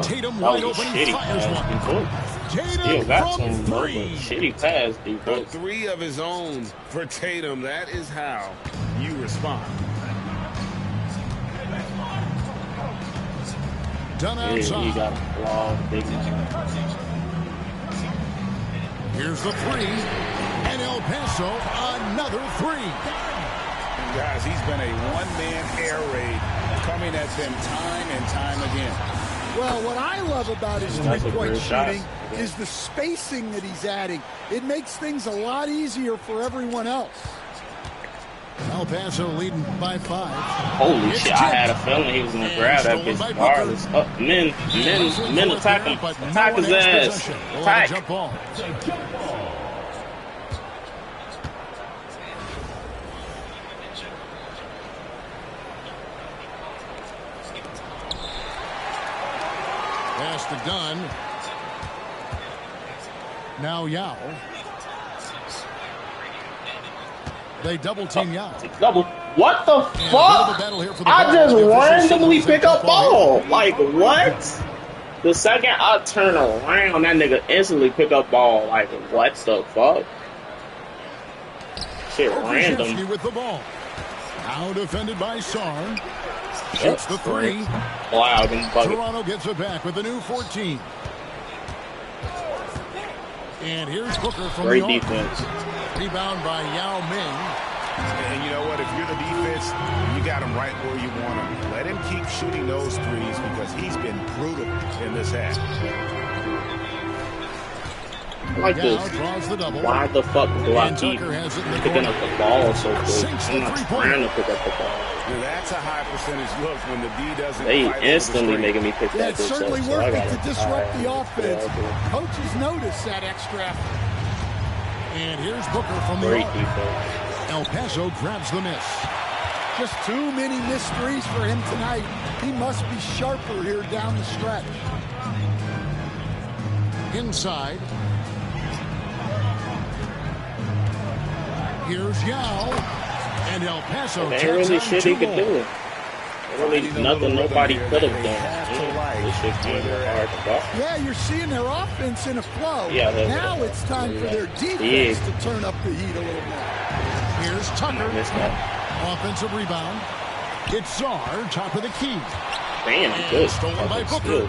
Speaker 2: Tatum wide open, he fires one. Tatum from 3.
Speaker 19: Shitty pass,
Speaker 15: but 3 of his own for Tatum. That is how you respond.
Speaker 2: Done outside.
Speaker 19: He got a flaw, big man.
Speaker 2: Here's the 3. And El Paso, another 3.
Speaker 15: Guys, he's been a one-man air raid coming at them time and time again.
Speaker 11: Well, what I love about his three-point shooting is the spacing that he's adding. It makes things a lot easier for everyone else.
Speaker 2: El Paso leading by 5.
Speaker 19: Holy shit, I had a feeling he was going to grab that bitch regardless. Men attack him. Attack his ass. Attack.
Speaker 2: Jump ball. Pass to Dunn. Now Yao. They double team Yao.
Speaker 19: Double. What the fuck? I just randomly pick up ball. Like what? The second I turn around, that nigga instantly pick up ball. Like what the fuck? Shit, random.
Speaker 2: With the ball. Now defended by Sarn. Shoots the 3.
Speaker 19: Wow,
Speaker 2: Toronto gets it back with a new 14. And here's Booker from
Speaker 19: Great
Speaker 2: the
Speaker 19: defense.
Speaker 2: Rebound by Yao Ming.
Speaker 15: And you know what? If you're the defense, you got him right where you want him. Let him keep shooting those threes because he's been brutal in this half.
Speaker 19: Like this. Why the fuck do I keep picking up the ball so quick? I'm not trying to pick up the ball.
Speaker 15: That's a high percentage look when the D doesn't.
Speaker 19: They instantly making me pick that
Speaker 11: bitch up. It's certainly working to disrupt the offense.
Speaker 19: Yeah,
Speaker 11: coaches notice that extra effort.
Speaker 2: And here's Booker from the
Speaker 19: great defense.
Speaker 2: El Paso grabs the miss.
Speaker 11: Just too many missed threes for him tonight. He must be sharper here down the stretch.
Speaker 2: Inside. Here's Yao. And El Paso.
Speaker 19: There ain't really shit he could do. Really nothing nobody could have done. This shit came hard to block.
Speaker 11: Yeah, you're seeing their offense in a flow.
Speaker 19: Yeah,
Speaker 11: now it's time for their defense to turn up the heat a little more.
Speaker 2: Here's Tucker. Offensive rebound. It's Czar, top of the key.
Speaker 19: Damn, good.
Speaker 2: Stolen by Booker.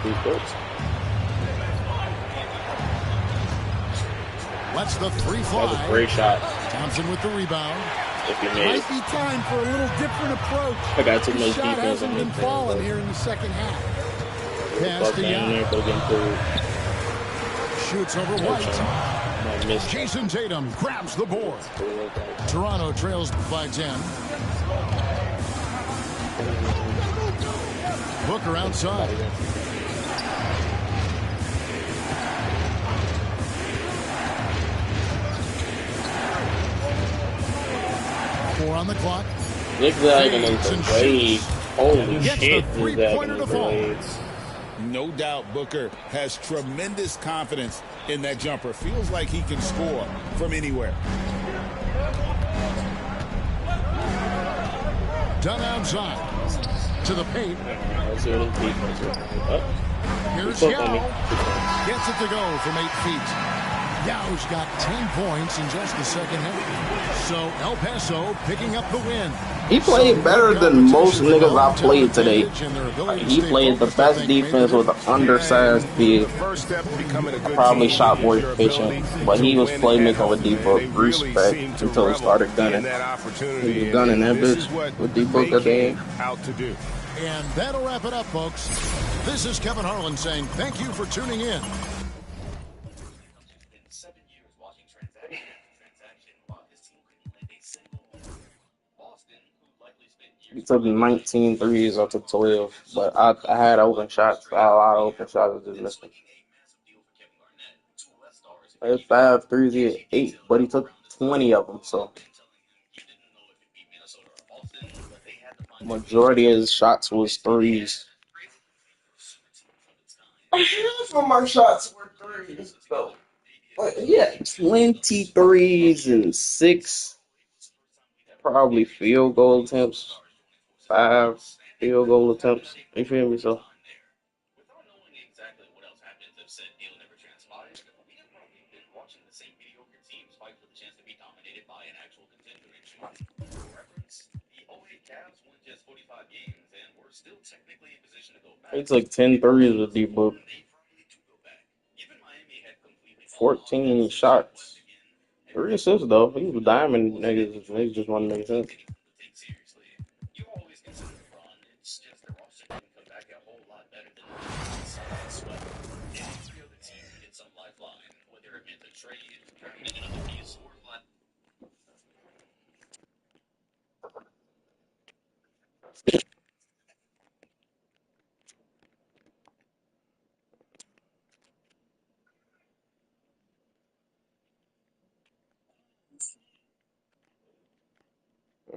Speaker 2: Let's the 3 fly.
Speaker 19: That was a great shot.
Speaker 2: Thompson with the rebound.
Speaker 19: if he made
Speaker 11: Might
Speaker 19: it.
Speaker 11: be time for a little different approach.
Speaker 19: I got too
Speaker 11: His
Speaker 19: much
Speaker 11: shot
Speaker 19: defense
Speaker 11: hasn't
Speaker 19: on
Speaker 11: been
Speaker 19: this
Speaker 11: falling
Speaker 19: thing,
Speaker 11: here in the second half.
Speaker 19: Pass to Young.
Speaker 2: Shoots over White. Jason Tatum grabs the board. Toronto trails by 10. Booker outside. Four on the clock.
Speaker 19: Zigzagging into Wade. Holy
Speaker 2: Gets
Speaker 19: shit,
Speaker 2: the three-pointer to fall.
Speaker 3: No doubt Booker has tremendous confidence in that jumper. Feels like he can score from anywhere.
Speaker 2: Done outside. To the paint. Here's Yao. Gets it to go from 8 feet. Yao's got 10 points in just the second half. So El Paso picking up the win.
Speaker 19: He played better than most niggas I played today. He played the best defense with an undersized big. Probably shot more efficient, but he was playmaking with D-Book. Respect until he started gunning. He was gunning that bitch with D-Book at the end.
Speaker 2: And that'll wrap it up, folks. This is Kevin Harlan saying thank you for tuning in.
Speaker 19: He took 19 threes, I took 12, but I had open shots. I had a lot of open shots, I just missed them. I had 5 threes, he had 8, but he took 20 of them, so. Majority of his shots was threes.
Speaker 7: Half of my shots were threes, though.
Speaker 19: Yeah, 23s and 6 probably field goal attempts. 5 field goal attempts. You feel me? So. He took 10 threes with D-Book. 14 shots. 3 assists, though. He was diamond niggas. Niggas just want to make sense.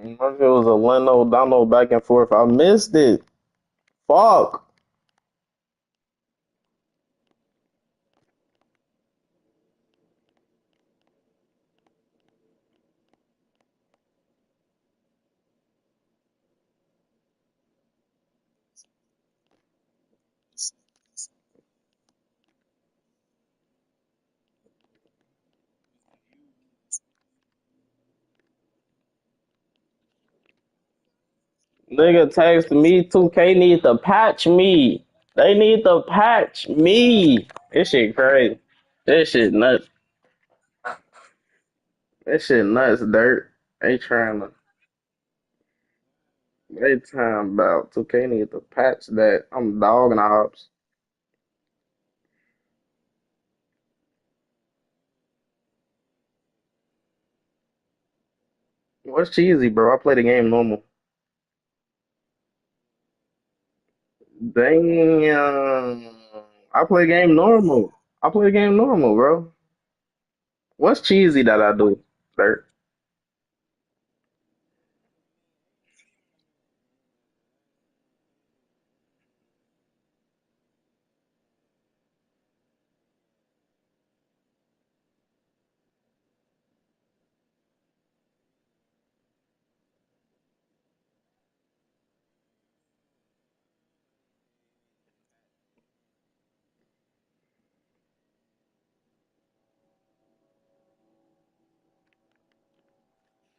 Speaker 19: It was a Leno Donald back and forth. I missed it. Fuck. Nigga text me, 2K need to patch me. They need to patch me. This shit crazy. This shit nuts. This shit nuts, dirt. They trying to. They time about 2K need to patch that. I'm dogging ops. What's cheesy, bro? I play the game normal. Damn. I play game normal. I play the game normal, bro. What's cheesy that I do, dirt?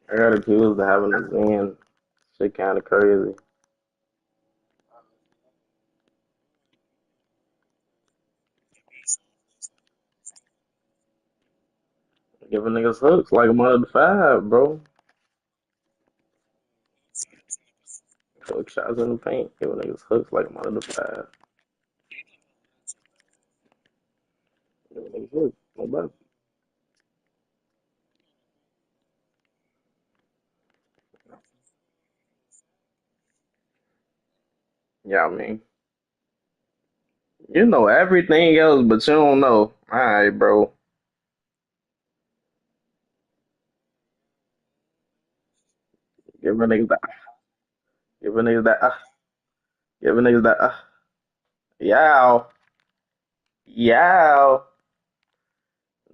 Speaker 19: I got accused of having a Zen. Shit kind of crazy. Giving niggas hooks like I'm under the 5, bro.
Speaker 16: Hook shots in the paint. Giving niggas hooks like I'm out of the pass. Giving niggas hooks. No bad. Yeah, I mean, you know everything else, but you don't know. All right, bro. Give a niggas that. Give a niggas that. Give a niggas that. Yow. Yow.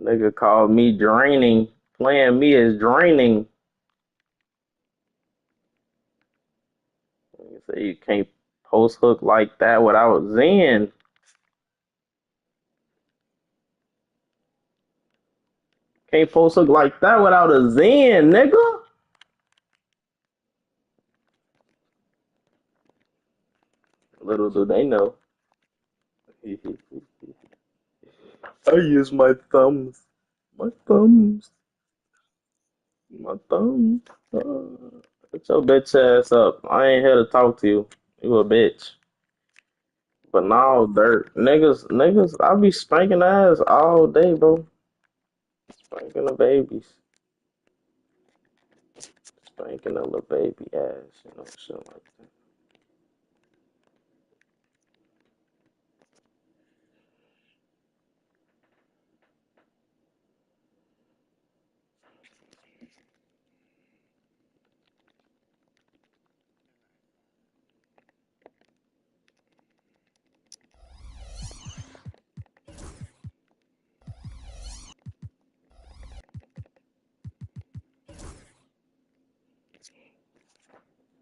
Speaker 16: Nigga called me draining. Playing me is draining. You say you can't post hook like that without Zen. Can't post hook like that without a Zen, nigga. Little do they know. I use my thumbs. My thumbs. My thumbs. Get your bitch ass up. I ain't here to talk to you. You a bitch. But now, dirt. Niggas, I be spanking ass all day, bro. Spanking the babies. Spanking a little baby ass, you know, shit like that.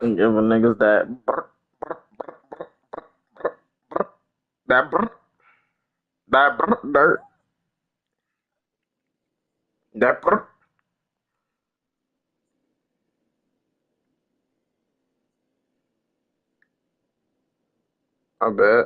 Speaker 16: And giving niggas that that dirt. That I bet.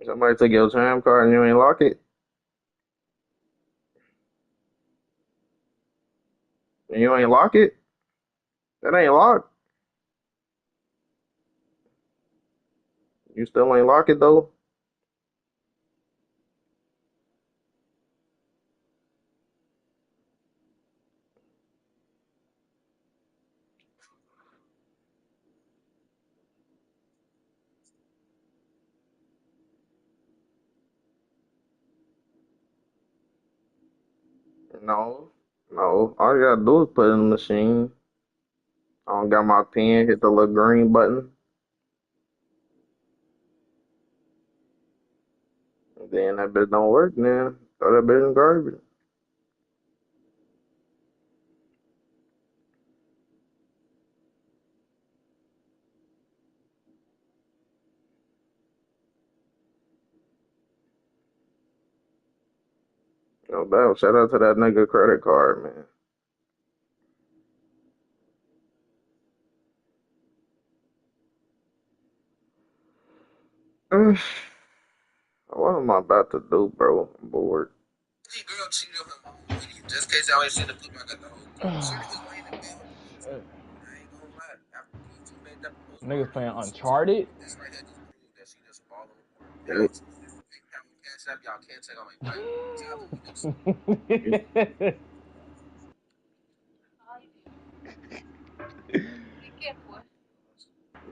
Speaker 16: Somebody took your time card and you ain't lock it. And you ain't lock it. That ain't locked. You still ain't lock it though. No. No. All you gotta do is put it in the machine. I don't got my pen, hit the little green button. And then that bitch don't work then. Throw that bitch in garbage. No doubt. Shout out to that nigga credit card, man. What am I about to do, bro? I'm bored.
Speaker 18: Just in case y'all ain't seen the clip, I got the whole
Speaker 22: Niggas playing Uncharted.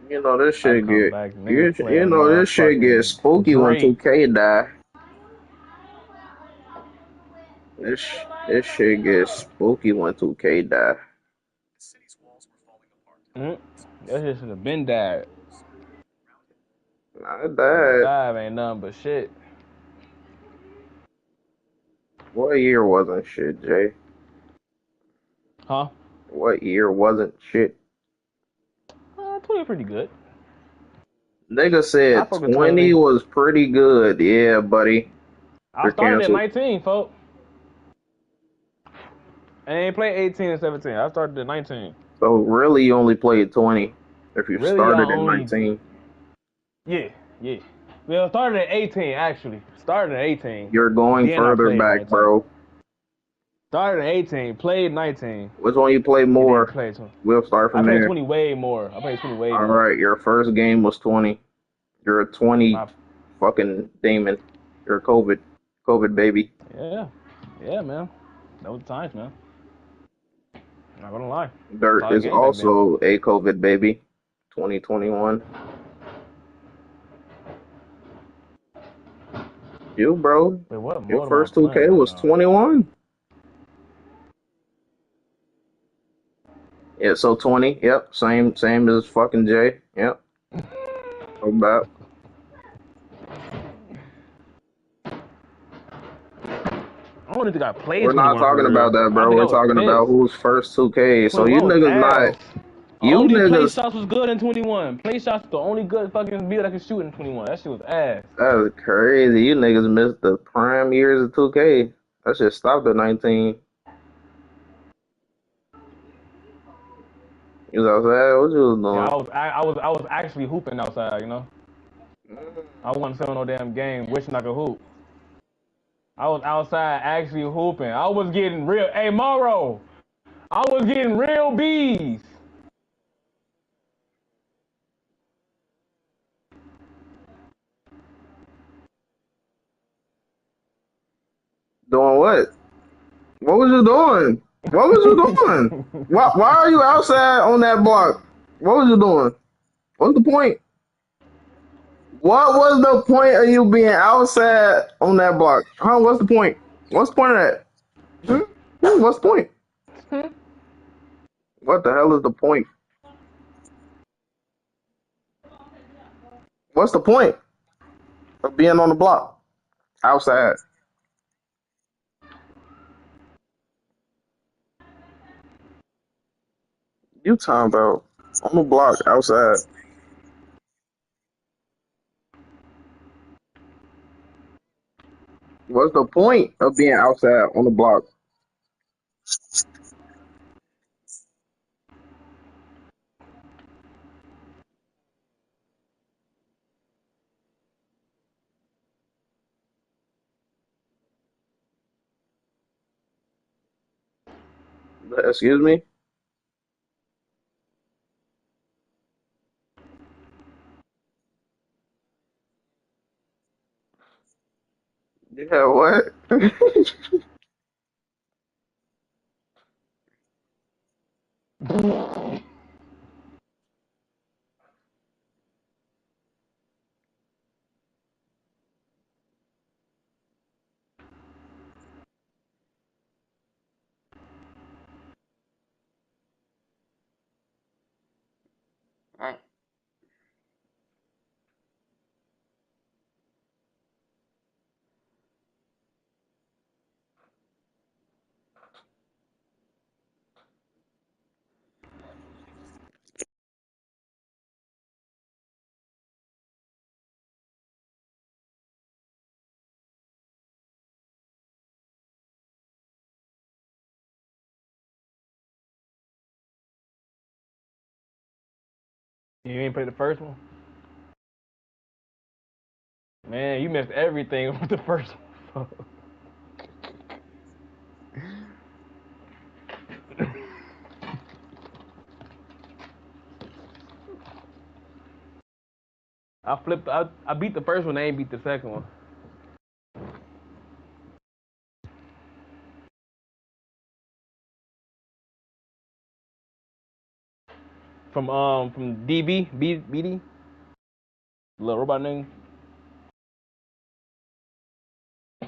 Speaker 16: You know this shit get
Speaker 22: back,
Speaker 16: you know this shit get spooky when 2K die. This shit gets spooky when 2K die.
Speaker 22: That shit should have been died.
Speaker 16: Nah, it died.
Speaker 22: 5 ain't nothing but shit.
Speaker 16: What year wasn't shit, Jay?
Speaker 22: Huh?
Speaker 16: What year wasn't shit?
Speaker 22: 20 pretty good.
Speaker 16: Nigga said 20 was pretty good. Yeah, buddy.
Speaker 22: I started at 19, folks. I ain't played 18 and 17. I started at 19.
Speaker 16: So really, you only played 20 if you
Speaker 22: Really,
Speaker 16: started at 19.
Speaker 22: Yeah. Well, I started at 18, actually. Started at 18.
Speaker 16: You're going further back,
Speaker 22: 19.
Speaker 16: bro.
Speaker 22: Started at 18, played 19.
Speaker 16: Which one you play more? We'll start from there.
Speaker 22: I played 20 way more.
Speaker 16: All right, your first game was 20. You're a 20 fucking demon. You're a COVID baby.
Speaker 22: Yeah, man. That was the times, man. Not gonna lie.
Speaker 16: Dirt is also a COVID baby. 2021. You, bro.
Speaker 22: Wait,
Speaker 16: your first 2K was 21. Yeah, so 20. Yep, same as fucking Jay. Yep. No bad.
Speaker 22: I don't think I played.
Speaker 16: We're not talking about that, bro. We're talking about who's first 2K. So you niggas not. You
Speaker 22: only
Speaker 16: niggas.
Speaker 22: Play shots was good in 21. Play shots the only good fucking build I could shoot in 21. That shit was ass.
Speaker 16: That's crazy. You niggas missed the prime years of 2K. That shit stopped at 19. You was outside? What you was doing?
Speaker 22: Yeah, I was actually hooping outside, you know? I wasn't selling no damn game, wishing I could hoop. I was outside actually hooping. I was getting real. Hey, Morrow! I was getting real bees.
Speaker 16: Doing what? What was you doing? What was you doing? Why are you outside on that block? What was you doing? What's the point? What was the point of you being outside on that block? Huh? What's the point? What's the point of that? What's the point? What the hell is the point? What's the point of being on the block outside? You talking about on the block outside? What's the point of being outside on the block? Excuse me? Yeah, what?
Speaker 22: You ain't played the first one? Man, you missed everything with the first one. I beat the first one, I ain't beat the second one. From BD, little robot name.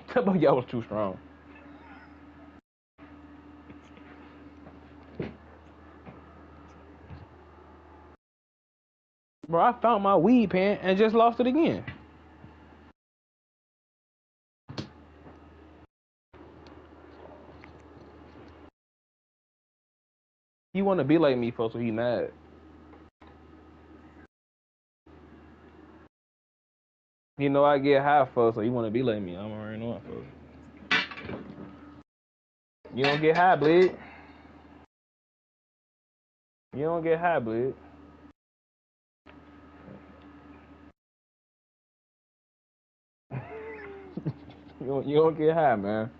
Speaker 22: Tell me y'all was too strong. Bro, I found my weed pen and just lost it again. He want to be like me, folks, so he mad. You know I get high, folks, so you want to be like me. I'm already know it, folks. You don't get high, bleed. You don't get high, bleed. You don't get high, man.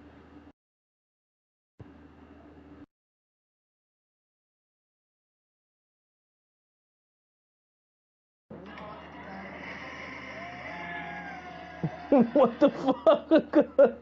Speaker 22: What the fuck?